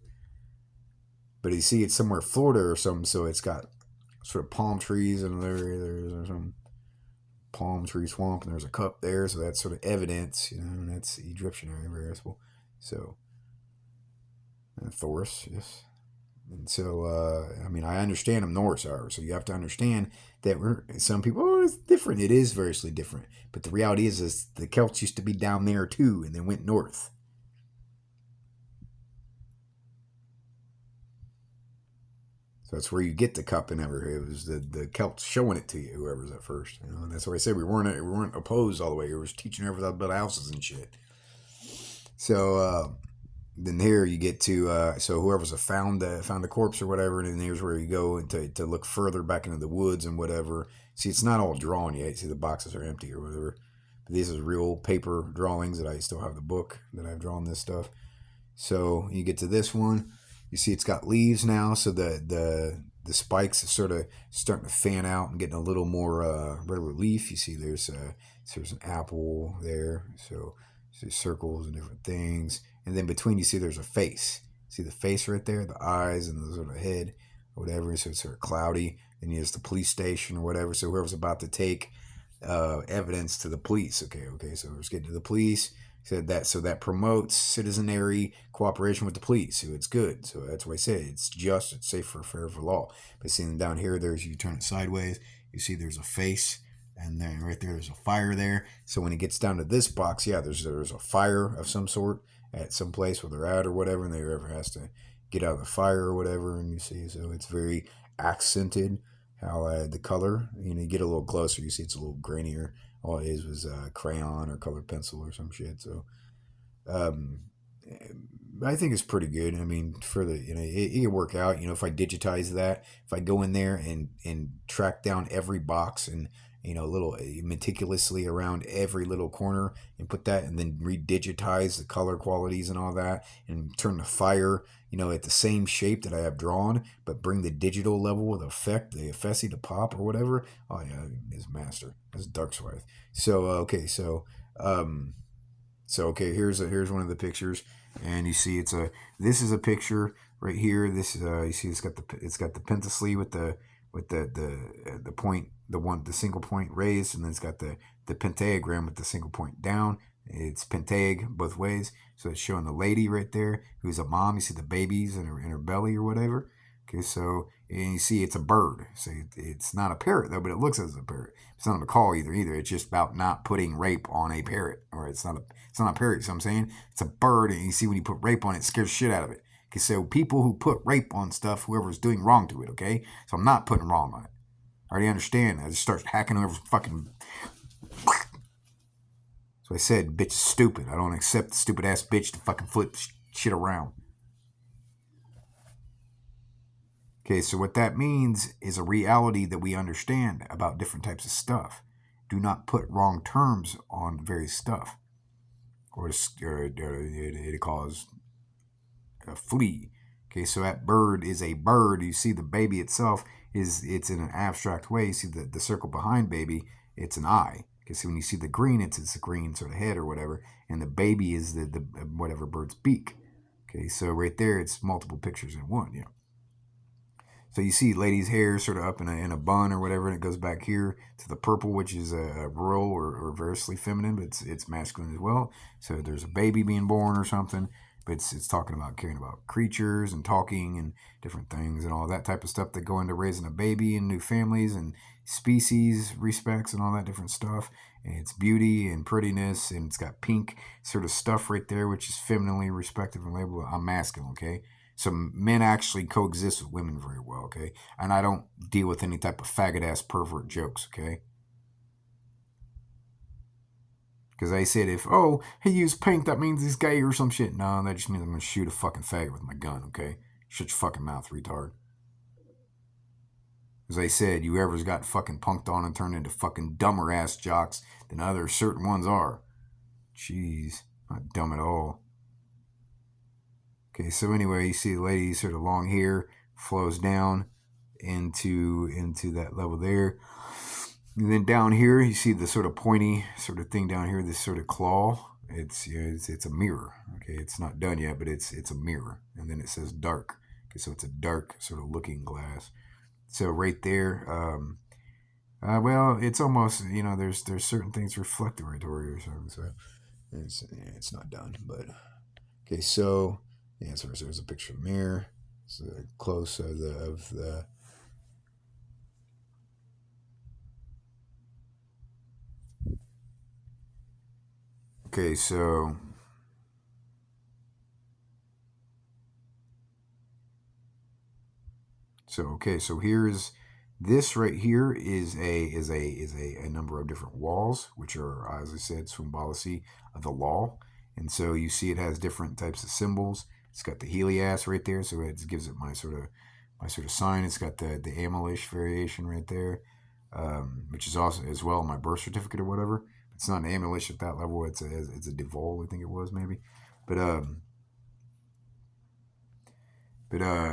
But you see, it's somewhere Florida or something. So it's got sort of palm trees, and there's some palm tree swamp, and there's a cup there. So that's sort of evidence, and that's Egyptian variable. So Thoris, yes. And so, I understand them Norse are. So you have to understand that some people, oh, it's different. It is variously different. But the reality is the Celts used to be down there too, and then went north. So that's where you get the cup and everything. It was the Celts showing it to you, whoever's at first. And that's why I said we weren't opposed all the way. It was teaching everything about houses and shit. So, then here you get to so whoever's found the corpse or whatever, and then here's where you go to look further back into the woods and whatever. See, it's not all drawn yet. See, the boxes are empty or whatever. But these are real paper drawings that I still have the book that I've drawn this stuff. So you get to this one. You see, it's got leaves now, so the spikes are sort of starting to fan out and getting a little more relief. You see, there's an apple there, so circles and different things. And then between, you see there's a face. See the face right there, the eyes and the sort of head or whatever. So it's sort of cloudy. Then there's the police station or whatever. So whoever's about to take evidence to the police. Okay. So let's get to the police. So that promotes citizenry cooperation with the police. So it's good. So that's why I say it's just, it's safe, fair for law. But seeing down here, you turn it sideways. You see there's a face. And then right there's a fire there. So when it gets down to this box, yeah, there's a fire of some sort at some place where they're at or whatever, and whoever has to get out of the fire or whatever. And you see, so it's very accented how the color, you get a little closer, you see it's a little grainier. All it is was crayon or colored pencil or some shit. So I think it's pretty good. For the, it can work out. If I digitize that, if I go in there and track down every box and little meticulously around every little corner and put that, and then redigitize the color qualities and all that, and turn the fire, at the same shape that I have drawn, but bring the digital level of the effect, the effecty to pop or whatever. Oh yeah, it's master. It's Darkseid. So okay, here's one of the pictures. And you see this is a picture right here. This is you see it's got the pentasly with the point, the single point raised, and then it's got the pentagram with the single point down. It's pentag both ways. So it's showing the lady right there who's a mom. You see the babies in her belly or whatever. Okay, so and you see it's a bird. So it's not a parrot though, but it looks as a parrot. It's not a macaw either. It's just about not putting rape on a parrot, or it's not a parrot. You know what I'm saying? It's a bird, and you see when you put rape on it, it scares the shit out of it. Okay, so people who put rape on stuff, whoever's doing wrong to it. Okay, so I'm not putting wrong on it. I already understand. I just start hacking whoever's fucking. So I said, bitch is stupid. I don't accept the stupid ass bitch to fucking flip shit around. Okay, so what that means is a reality that we understand about different types of stuff. Do not put wrong terms on various stuff, or it cause a flea. Okay, so that bird is a bird. You see the baby itself it's in an abstract way. You see the circle behind baby, it's an eye. Okay, so when you see the green, it's a green sort of head or whatever, and the baby is the whatever bird's beak. Okay, so right there, it's multiple pictures in one. Yeah. So you see lady's hair sort of up in a bun or whatever, and it goes back here to the purple, which is a rural or variously feminine, but it's masculine as well. So there's a baby being born or something, but it's talking about caring about creatures and talking and different things and all that type of stuff that go into raising a baby and new families and species respects and all that different stuff. And it's beauty and prettiness, and it's got pink sort of stuff right there, which is femininely respective and labeled. I'm masculine, okay? So men actually coexist with women very well, okay? And I don't deal with any type of faggot-ass pervert jokes, okay? Because they said he used pink, that means he's gay or some shit. No, that just means I'm going to shoot a fucking faggot with my gun, okay? Shut your fucking mouth, retard. As I said, you ever's got fucking punked on and turned into fucking dumber-ass jocks than other certain ones are. Jeez, not dumb at all. Okay, so anyway, you see the lady sort of long hair flows down into that level there. And then down here, you see the sort of pointy sort of thing down here, this sort of claw. It's a mirror. Okay, it's not done yet, but it's a mirror. And then it says dark. Okay, so it's a dark sort of looking glass. So right there, well, it's almost, there's certain things reflectory or something. So it's not done, but okay, so. Yeah, so there's a picture of the mirror. It's a close of the okay, so here's this right here is a number of different walls, which are, as I said, symbology of the law. And so you see it has different types of symbols. It's got the Helias right there, so it gives it my sort of sign. It's got the Amelish variation right there, which is also as well my birth certificate or whatever. It's not an Amelish at that level. It's a Devol, I think it was maybe, but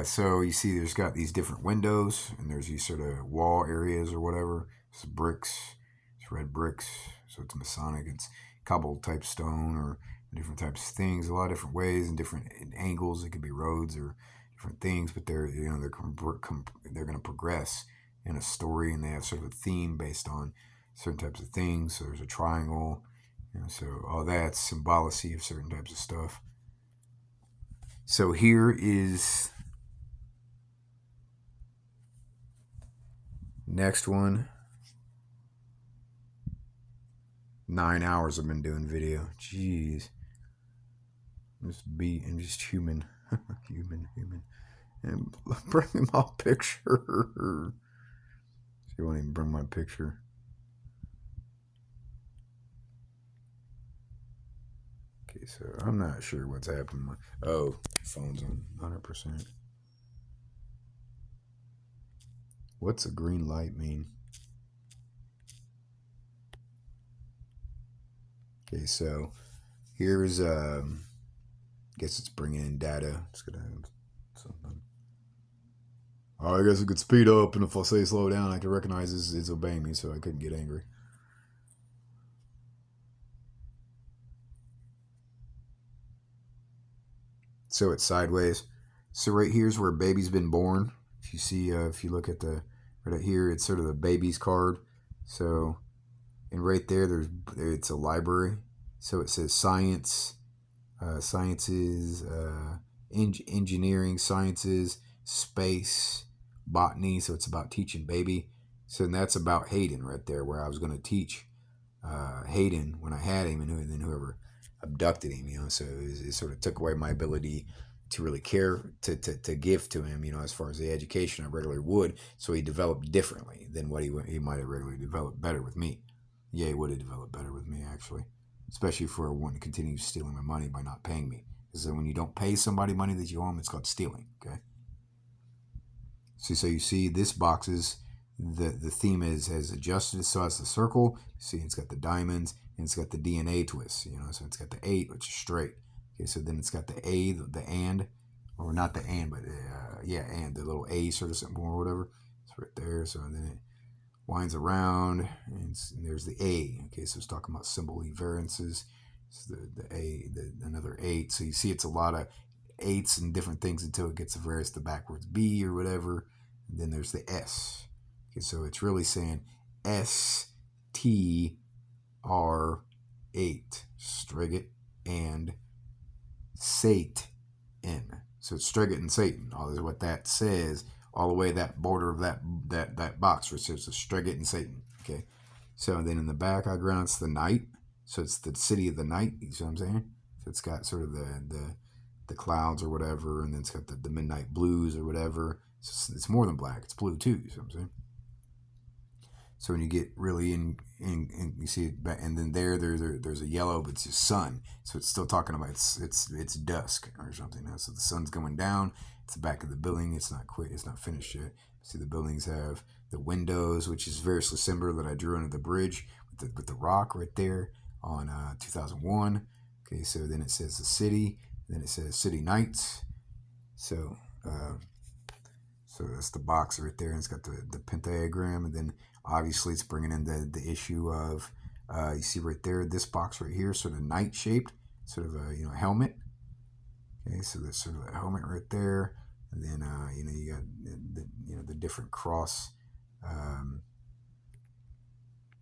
so you see there's got these different windows, and there's these sort of wall areas or whatever. It's bricks, it's red bricks, so it's Masonic. It's cobbled type stone or different types of things, a lot of different ways and different angles. It could be roads or different things, but they're going to progress in a story, and they have sort of a theme based on certain types of things. So there's a triangle, so all that's symbology of certain types of stuff. So here is next one. 9 hours I've been doing video. Jeez. I'm just human. human. And bring me my picture. She won't even bring my picture. Okay, so I'm not sure what's happening. Phone's on 100%. What's a green light mean? Okay, so here's I guess it's bringing in data. It's gonna have something. Oh, I guess it could speed up, and if I say slow down, I can recognize it's obeying me, so I couldn't get angry. So it's sideways. So right here's where baby's been born. If you see, if you look at the right here, it's sort of the baby's card. So, and right there, it's a library. So it says science, sciences, engineering, sciences, space, botany. So it's about teaching baby. So and that's about Hayden right there, where I was going to teach Hayden when I had him, and then whoever abducted him, so it sort of took away my ability to really care to give to him, as far as the education I regularly would. So he developed differently than what he might have regularly developed better with me. Yeah, he would have developed better with me, actually, especially for wanting to continue stealing my money by not paying me. Because when you don't pay somebody money that you owe them, it's called stealing. Okay. So you see this box is the theme has adjusted. So it's the circle. See, it's got the diamonds and it's got the DNA twist. So it's got the 8, which is straight. Okay, so then it's got the A, the and, or not the and, but and the little A sort of symbol or whatever. It's right there. So then it winds around and there's the A. Okay, so it's talking about symbol variances. It's the A, another 8. So you see, it's a lot of 8s and different things until it gets to various the backwards B or whatever. And then there's the S. Okay, so it's really saying STR8, Striggit and Satan. So it's Striggit and Satan. All is what that says. All the way that border of that box where it says the Striggit and Satan. Okay. So then in the background it's the night. So it's the city of the night. You see what I'm saying? So it's got sort of the clouds or whatever, and then it's got the midnight blues or whatever. It's more than black. It's blue too. You see what I'm saying? So when you get really in you see it, and then there's a yellow, but it's just sun. So it's still talking about it's dusk or something. So the sun's going down. It's the back of the building. It's not quit. It's not finished yet. See, the buildings have the windows, which is very similar that I drew under the bridge with the rock right there on 2001. Okay, so then it says the city. Then it says city nights. So that's the box right there, and it's got the pentagram, and then obviously it's bringing in the issue of you see right there, this box right here, sort of night shaped, sort of a helmet. Okay, so that's sort of a helmet right there, and then you got the different cross.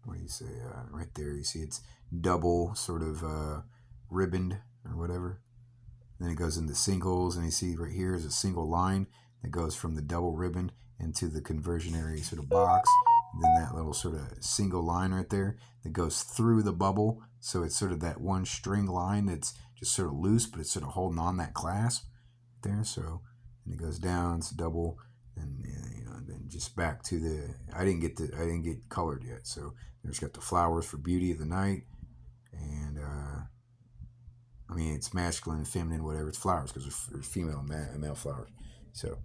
What do you say? Right there, you see it's double sort of ribboned or whatever. Then it goes into singles, and you see right here is a single line that goes from the double ribbon into the conversionary sort of box. And then that little sort of single line right there that goes through the bubble. So it's sort of that one string line that's just sort of loose, but it's sort of holding on that clasp there. So, and it goes down, it's double, and then just back to the. I didn't get colored yet. So there's got the flowers for beauty of the night, and it's masculine and feminine, whatever. It's flowers because there's female and male flowers. So,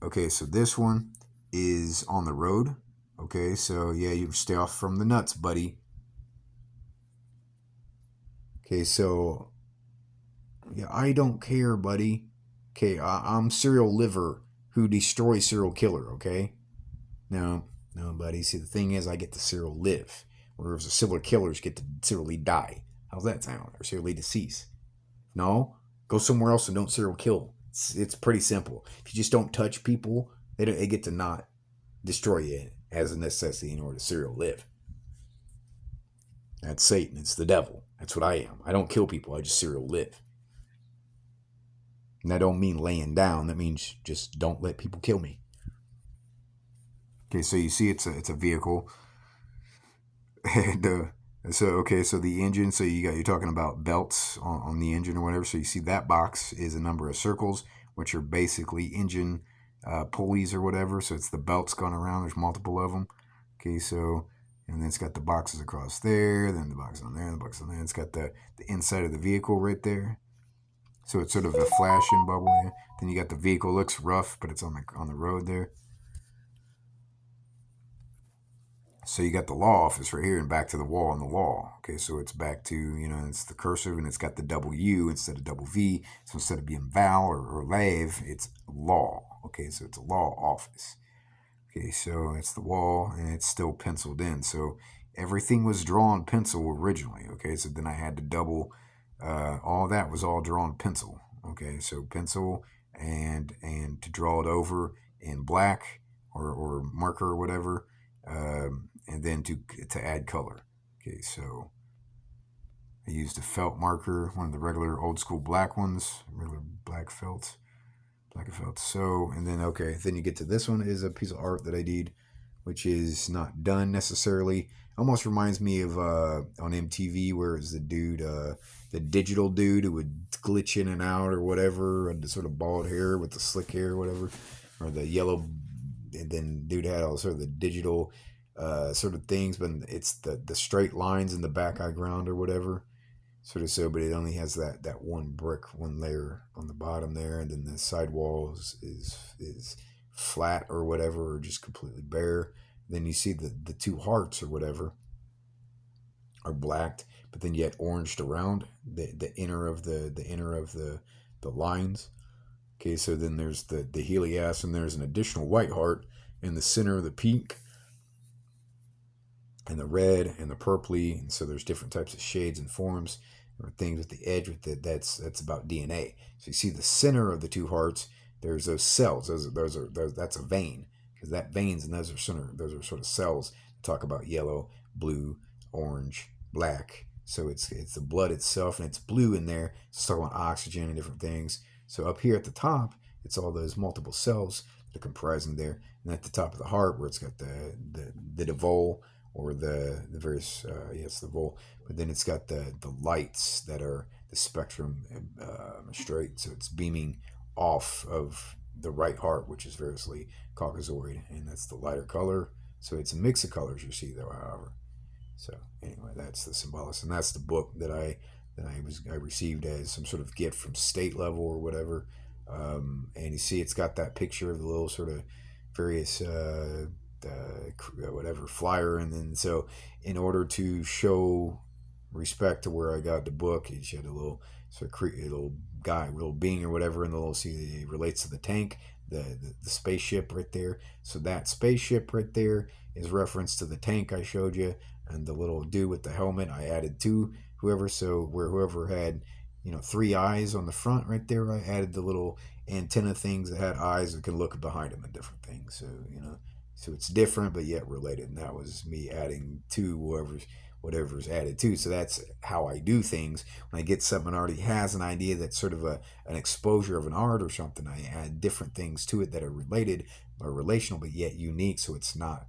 okay, so this one is on the road. Okay, so yeah, you stay off from the nuts, buddy. Okay, so yeah, I don't care, buddy. Okay, I'm serial liver who destroys serial killer. Okay, no, buddy. See, the thing is, I get to serial live, whereas the serial killers get to serially die. How's that sound? Or serially decease? No, go somewhere else and don't serial kill. It's pretty simple. If you just don't touch people, they get to not destroy you as a necessity in order to serial live. That's Satan. It's the devil. That's what I am. I don't kill people. I just serial live. And that don't mean laying down. That means just don't let people kill me. Okay, so you see it's a vehicle. And so the engine. So you're talking about belts on the engine or whatever. So you see that box is a number of circles, which are basically engine pulleys or whatever. So it's the belts going around. There's multiple of them. Okay, so and then it's got the boxes across there. Then the box on there. The box on there. It's got the inside of the vehicle right there. So it's sort of a flashing bubble. Yeah. Then you got the vehicle. Looks rough, but it's on the road there. So you got the law office right here and back to the wall on the wall. Okay, so it's back to, it's the cursive and it's got the double U instead of double V. So instead of being Val or Lave, it's law. Okay, so it's a law office. Okay, so it's the wall and it's still penciled in. So everything was drawn pencil originally. Okay, so then I had to double All that was all drawn pencil. Okay, so pencil and to draw it over in black or marker or whatever, and then to add color. Okay, so I used a felt marker, one of the regular old school black ones, regular black felt, black felt. So and then okay, then you get to this one is a piece of art that I did, which is not done necessarily. Almost reminds me of on MTV where it's the dude, the digital dude who would glitch in and out or whatever, and the sort of bald hair with the slick hair or whatever, or the yellow. And then dude had all sort of the digital sort of things, but it's the straight lines in the background or whatever. Sort of so, but it only has that one brick, one layer on the bottom there, and then the sidewall is flat or whatever, or just completely bare. Then you see the two hearts or whatever are blacked, but then yet oranged around the inner of the lines. Okay, so then there's the Helias, and there's an additional white heart in the center of the pink, and the red and the purpley, and so there's different types of shades and forms or things with the edge with it. That's about DNA. So you see the center of the two hearts. There's those cells. That's a vein because that veins and those are center. Those are sort of cells. Talk about yellow, blue, orange, black. So it's the blood itself, and it's blue in there. It's talking about oxygen and different things. So up here at the top, it's all those multiple cells that are comprising there, and at the top of the heart, where it's got the vol or the various yes the vol, but then it's got the lights that are the spectrum straight, so it's beaming off of the right heart, which is variously Caucasoid, and that's the lighter color. So it's a mix of colors you see though, however. So anyway, that's the Symbolis, and that's the book that I received as some sort of gift from state level or whatever. And you see, it's got that picture of the little sort of various whatever flyer, and then so in order to show respect to where I got the book, he had a little sort of a little guy, little being or whatever, and the little see it relates to the tank, the spaceship right there. So that spaceship right there is reference to the tank I showed you, and the little dude with the helmet I added to whoever. So where whoever had three eyes on the front right there, I added the little antenna things that had eyes that can look behind them and different things. So so it's different but yet related, and that was me adding to whatever's added to. So that's how I do things. When I get something already has an idea that's sort of an exposure of an art or something, I add different things to it that are related or relational but yet unique, so it's not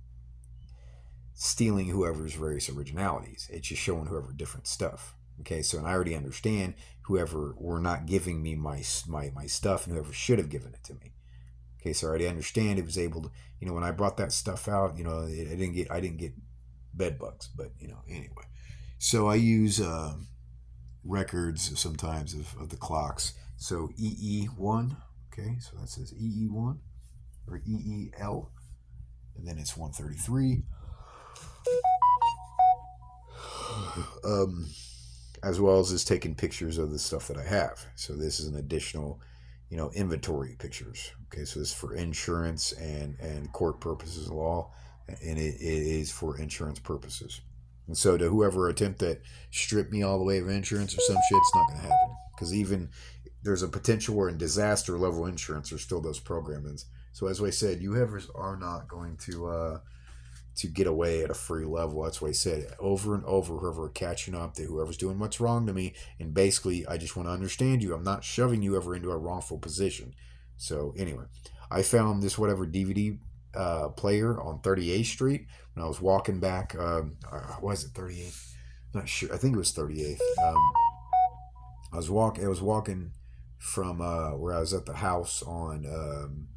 stealing whoever's various originalities. It's just showing whoever different stuff. Okay, so and I already understand whoever were not giving me my stuff, and whoever should have given it to me. Okay, so I already understand it was able to, when I brought that stuff out, I didn't get bed bugs, but anyway. So I use records sometimes of the clocks. So EE1, okay, so that says EE1 or EEL, and then it's 133. As well as just taking pictures of the stuff that I have. So this is an additional, inventory pictures. Okay, so this is for insurance and court purposes of law, and it is for insurance purposes. And so to whoever attempt to strip me all the way of insurance or some shit, it's not going to happen. Because even there's a potential where in disaster level insurance, there's still those programmings. So as I said, you whoever's are not going to get away at a free level. That's why I said over and over, whoever catching up to whoever's doing what's wrong to me. And basically, I just want to understand you. I'm not shoving you ever into a wrongful position. So anyway, I found this whatever DVD player on 38th Street when I was walking back. Was it 38th? Not sure. I think it was 38th. I was walking from where I was at the house on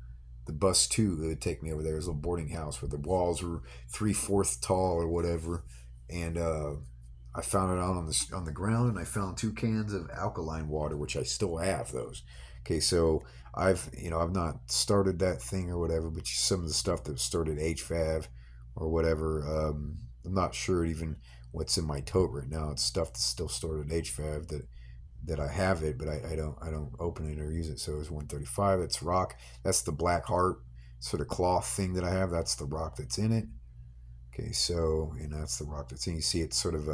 the bus too that would take me over there. It was a little boarding house where the walls were 3/4 tall or whatever, and I found it out on the ground, and I found 2 cans of alkaline water, which I still have those. Okay, so I've not started that thing or whatever, but some of the stuff that started HFAV or whatever, I'm not sure even what's in my tote right now. It's stuff that's still stored at HFAV that I have it, but I don't open it or use it. So it's 135. It's rock. That's the black heart sort of cloth thing that I have. That's the rock that's in it. Okay, so that's the rock that's in. You see, it's sort of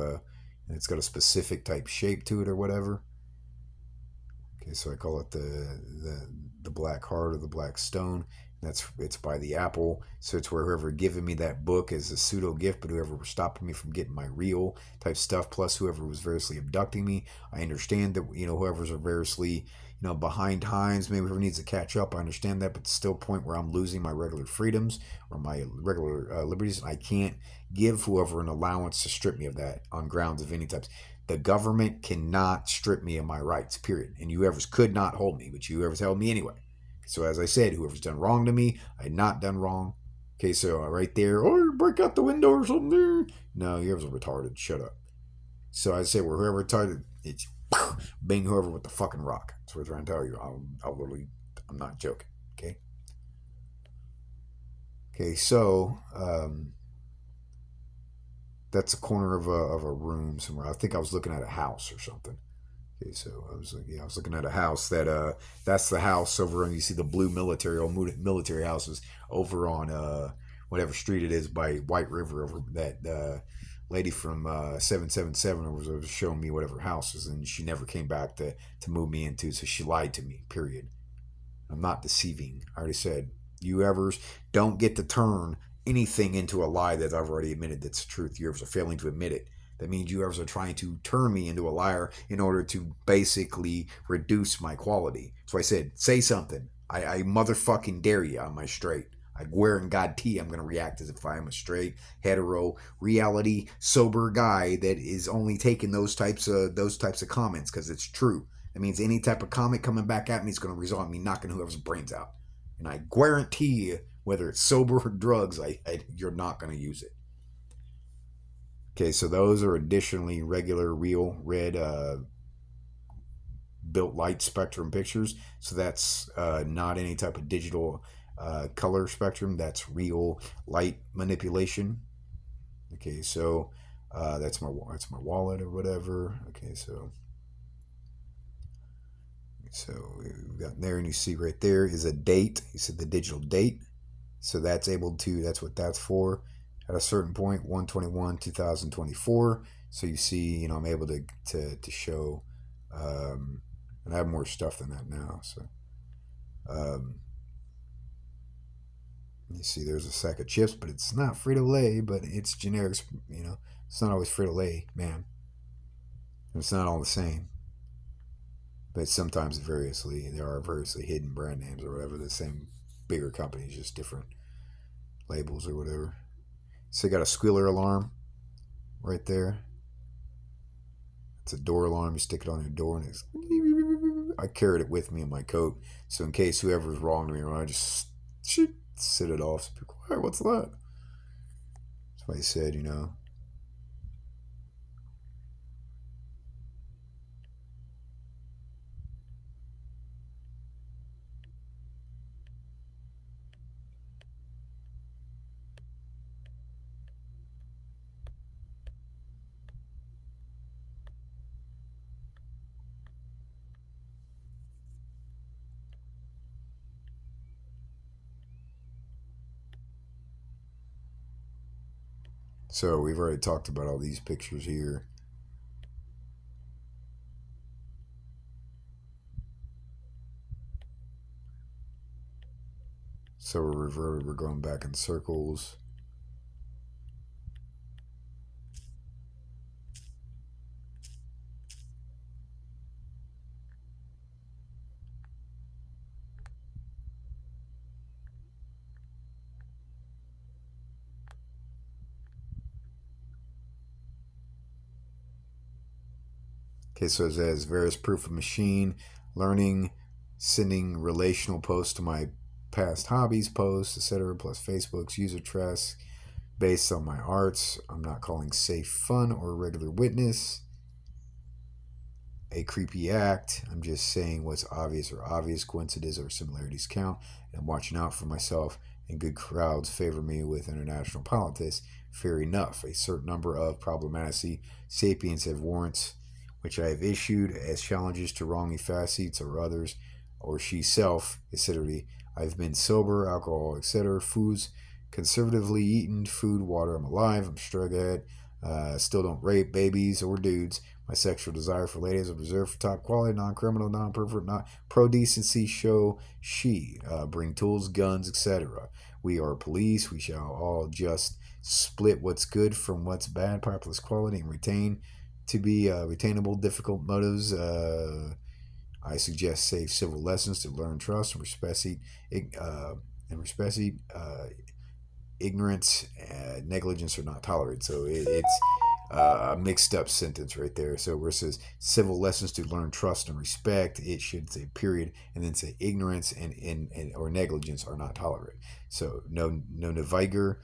it's got a specific type shape to it or whatever. Okay, so I call it the black heart or the black stone. It's by the apple. So it's where whoever giving me that book is a pseudo gift, but whoever was stopping me from getting my real type stuff, plus whoever was variously abducting me. I understand that whoever's are variously behind times, maybe whoever needs to catch up. I understand that, but still point where I'm losing my regular freedoms or my regular liberties. I can't give whoever an allowance to strip me of that on grounds of any types. The government cannot strip me of my rights, period. And you whoever's could not hold me, but you whoever's held me anyway. So as I said, whoever's done wrong to me, I had not done wrong. Okay, so right there, or break out the window or something. No, whoever's retarded. Shut up. So I say, well, whoever retarded, it's bang whoever with the fucking rock. That's what I'm trying to tell you. I'll literally, I'm not joking. Okay. Okay, so that's a corner of a room somewhere. I think I was looking at a house or something. Okay, so I was looking at a house that's the house over on, you see the blue military houses over on whatever street it is by White River, over that lady from 777 was showing me whatever houses, and she never came back to move me into, so she lied to me, period. I'm not deceiving. I already said, you evers don't get to turn anything into a lie that I've already admitted that's the truth. You evers are failing to admit it. That means you evers are trying to turn me into a liar in order to basically reduce my quality. So I said, say something. I motherfucking dare you on my straight. I wear in God T, I'm going to react as if I am a straight, hetero, reality, sober guy that is only taking those types of comments because it's true. That means any type of comment coming back at me is going to result in me knocking whoever's brains out. And I guarantee you, whether it's sober or drugs, you're not going to use it. Okay, so those are additionally regular, real, red, built light spectrum pictures. So that's not any type of digital color spectrum. That's real light manipulation. Okay, so that's my wallet or whatever. Okay, so we've got there, and you see right there is a date. You said the digital date. So that's what that's for. At a certain point, 1/21/2024. So you see, I'm able to show, and I have more stuff than that now. So you see, there's a sack of chips, but it's not Frito-Lay, but it's generic. It's not always Frito-Lay, man. It's not all the same. But sometimes there are variously hidden brand names or whatever, the same bigger companies, just different labels or whatever. So you got a squealer alarm right there. It's a door alarm. You stick it on your door, and I carried it with me in my coat, so in case whoever's wrong to me, I just sit it off. So people, hey, what's that? That's why he said, So we've already talked about all these pictures here. So we're going back in circles. Okay, so it says various proof of machine learning, sending relational posts to my past hobbies posts, etc., plus Facebook's user trust based on my arts. I'm not calling safe fun or regular witness a creepy act. I'm just saying what's obvious or obvious coincidences or similarities count, and I'm watching out for myself, and good crowds favor me with international politics. Fair enough. A certain number of problematic sapiens have warrants which I have issued as challenges to wrongly facets or others, or she self, etc. I've been sober, alcohol, etc. Foods, conservatively eaten, food, water. I'm alive. I'm strug ahead. Still don't rape babies or dudes. My sexual desire for ladies are reserved for top quality, non-criminal, non-pervert, not pro-decency show she. Bring tools, guns, etc. We are police. We shall all just split what's good from what's bad, populist quality, and retain to be retainable difficult motives. I suggest safe civil lessons to learn trust and respect, respect ignorance, negligence are not tolerated. So it's a mixed up sentence right there. So where it says civil lessons to learn trust and respect, it should say period and then say ignorance and or negligence are not tolerated. So no Neviger.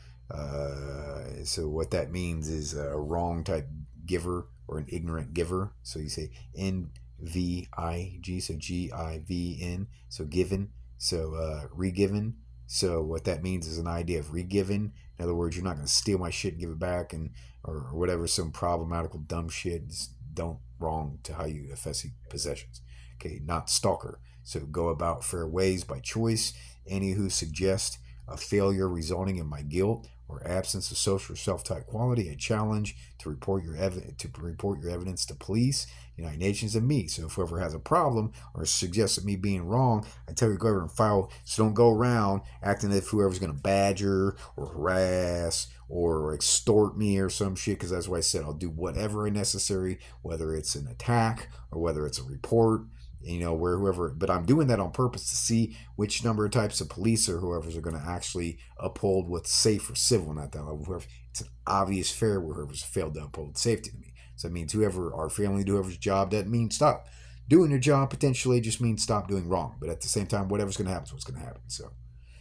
So what that means is a wrong type giver or an ignorant giver. So you say NVIG, so GIVN, so given, so re-given. So what that means is an idea of re-giving. In other words, you're not going to steal my shit and give it back, and or whatever, some problematical dumb shit. Just don't wrong to how you affect possessions. Okay, not stalker. So go about fair ways by choice. Any who suggest a failure resulting in my guilt or absence of social self-type quality, a challenge to report your evidence to police, United Nations, and me. So if whoever has a problem or suggests me being wrong, I tell you to go over and file. So don't go around acting as if whoever's going to badger or harass or extort me or some shit, because that's why I said I'll do whatever is necessary, whether it's an attack or whether it's a report, where whoever, but I'm doing that on purpose to see which number of types of police or whoever's are going to actually uphold what's safe or civil, not that whoever, it's an obvious fair where whoever's failed to uphold safety to me. So it means whoever are failing to do whoever's job doesn't mean stop doing your job, potentially just means stop doing wrong. But at the same time, whatever's going to happen is what's going to happen.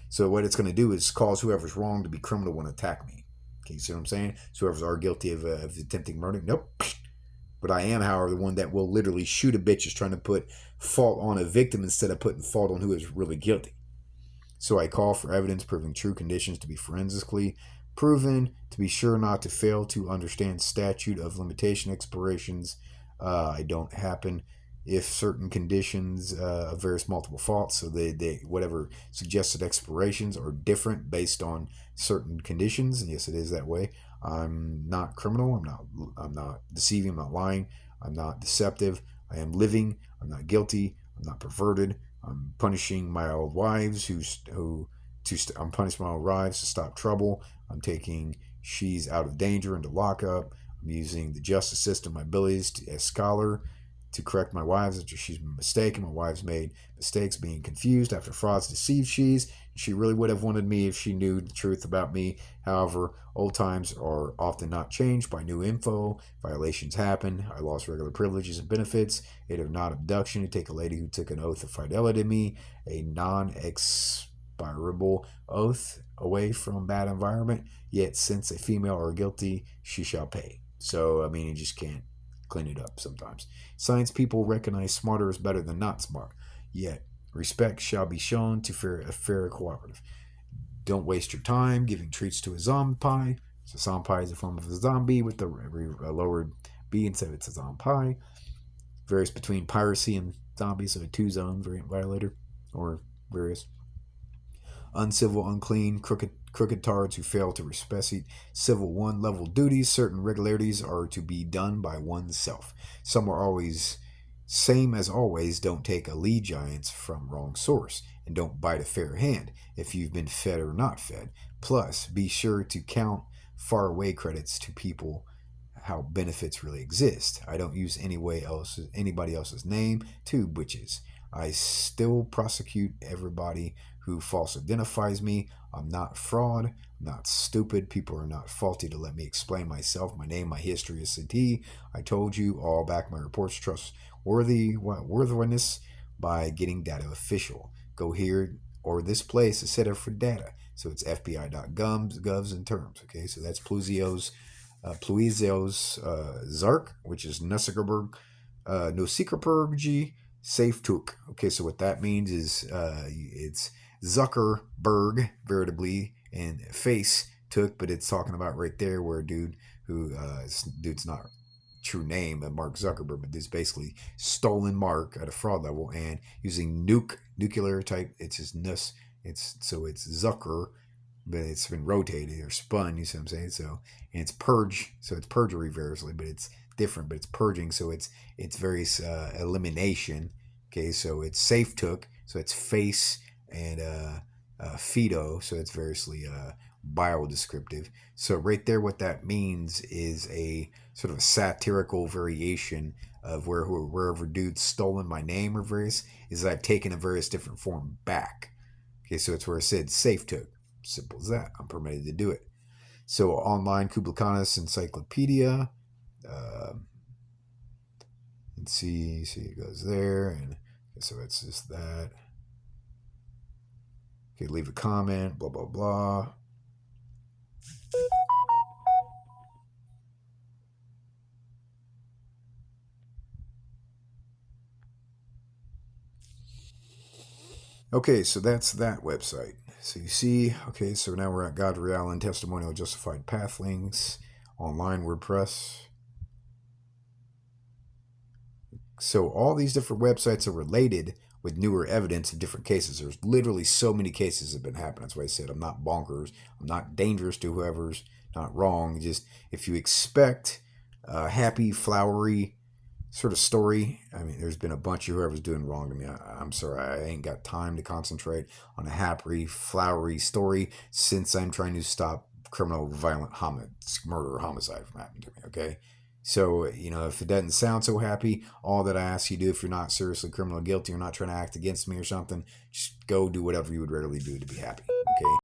So what it's going to do is cause whoever's wrong to be criminal and attack me. Okay, you see what I'm saying? So whoever's are guilty of attempting murder, nope. But I am, however, the one that will literally shoot a bitch is trying to put fault on a victim instead of putting fault on who is really guilty. So I call for evidence proving true conditions to be forensically proven, to be sure not to fail to understand statute of limitation expirations. I don't happen if certain conditions of various multiple faults. So they whatever suggested expirations are different based on certain conditions. And yes, it is that way. I'm not criminal. I'm not deceiving. I'm not lying. I'm not deceptive. I am living. I'm not guilty. I'm not perverted. I'm punishing my old wives I'm punishing my old wives to stop trouble. I'm taking she's out of danger into lockup. I'm using the justice system, my abilities as scholar to correct my wives after she's been mistaken. My wives made mistakes being confused after frauds deceived she really would have wanted me if she knew the truth about me. However, old times are often not changed by new info. Violations happen. I lost regular privileges and benefits. It of not abduction to take a lady who took an oath of fidelity to me, a non-expirable oath away from bad environment. Yet since a female are guilty, she shall pay. So, you just can't clean it up sometimes. Science people recognize smarter is better than not smart. Yet respect shall be shown to a fair cooperative. Don't waste your time giving treats to a zombie. So zombie is a form of a zombie with the lowered B instead of it's a zombie. Varies between piracy and zombies, so a 2-zone variant violator, or various. Uncivil, unclean, crooked tards who fail to respect civil 1 level duties. Certain regularities are to be done by oneself. Some are always same as always. Don't take allegiance from wrong source, and don't bite a fair hand if you've been fed or not fed. Plus, be sure to count far away credits to people how benefits really exist. I don't use anybody else's name to witches. I still prosecute everybody who false identifies me. I'm not fraud. I'm not stupid. People are not faulty to let me explain myself. My name, my history is CT. I told you all back my reports trustworthiness by getting data official. Go here or this place is set up for data. So it's FBI.govs and terms. Okay, so that's Pluizio's Zark, which is Nosikerberg Safe Took. Okay, so what that means is it's Zuckerberg, veritably, and face took, but it's talking about right there where a dude who, dude's not true name of Mark Zuckerberg, but this basically stolen Mark at a fraud level and using nuclear type, it's his nus, it's Zucker, but it's been rotated or spun, you see what I'm saying? So, and it's purge, so it's perjury variously, but it's different, but it's purging. So it's various elimination. Okay, so it's safe took. So it's face and phyto. So it's variously biodescriptive. So right there, what that means is a sort of a satirical variation of wherever dude's stolen my name or various is that I've taken a various different form back. Okay, so it's where it said safe took. Simple as that. I'm permitted to do it. So online Kubla Khan's encyclopedia. Uh, let's see it goes there, and so it's just that. Okay, leave a comment. Blah blah blah. Okay, so that's that website. So you see, okay, so now we're at Godfrey Allen Testimonial Justified Path Links, online WordPress. So all these different websites are related with newer evidence of different cases. There's literally so many cases that have been happening. That's why I said I'm not bonkers. I'm not dangerous to whoever's not wrong. Just if you expect a happy, flowery sort of story, I mean, there's been a bunch of whoever's doing wrong to me. I'm sorry, I ain't got time to concentrate on a happy, flowery story since I'm trying to stop criminal, violent murder, homicide from happening to me. Okay. So, if it doesn't sound so happy, all that I ask you to do, if you're not seriously criminal guilty, you're not trying to act against me or something, just go do whatever you would readily do to be happy. Okay.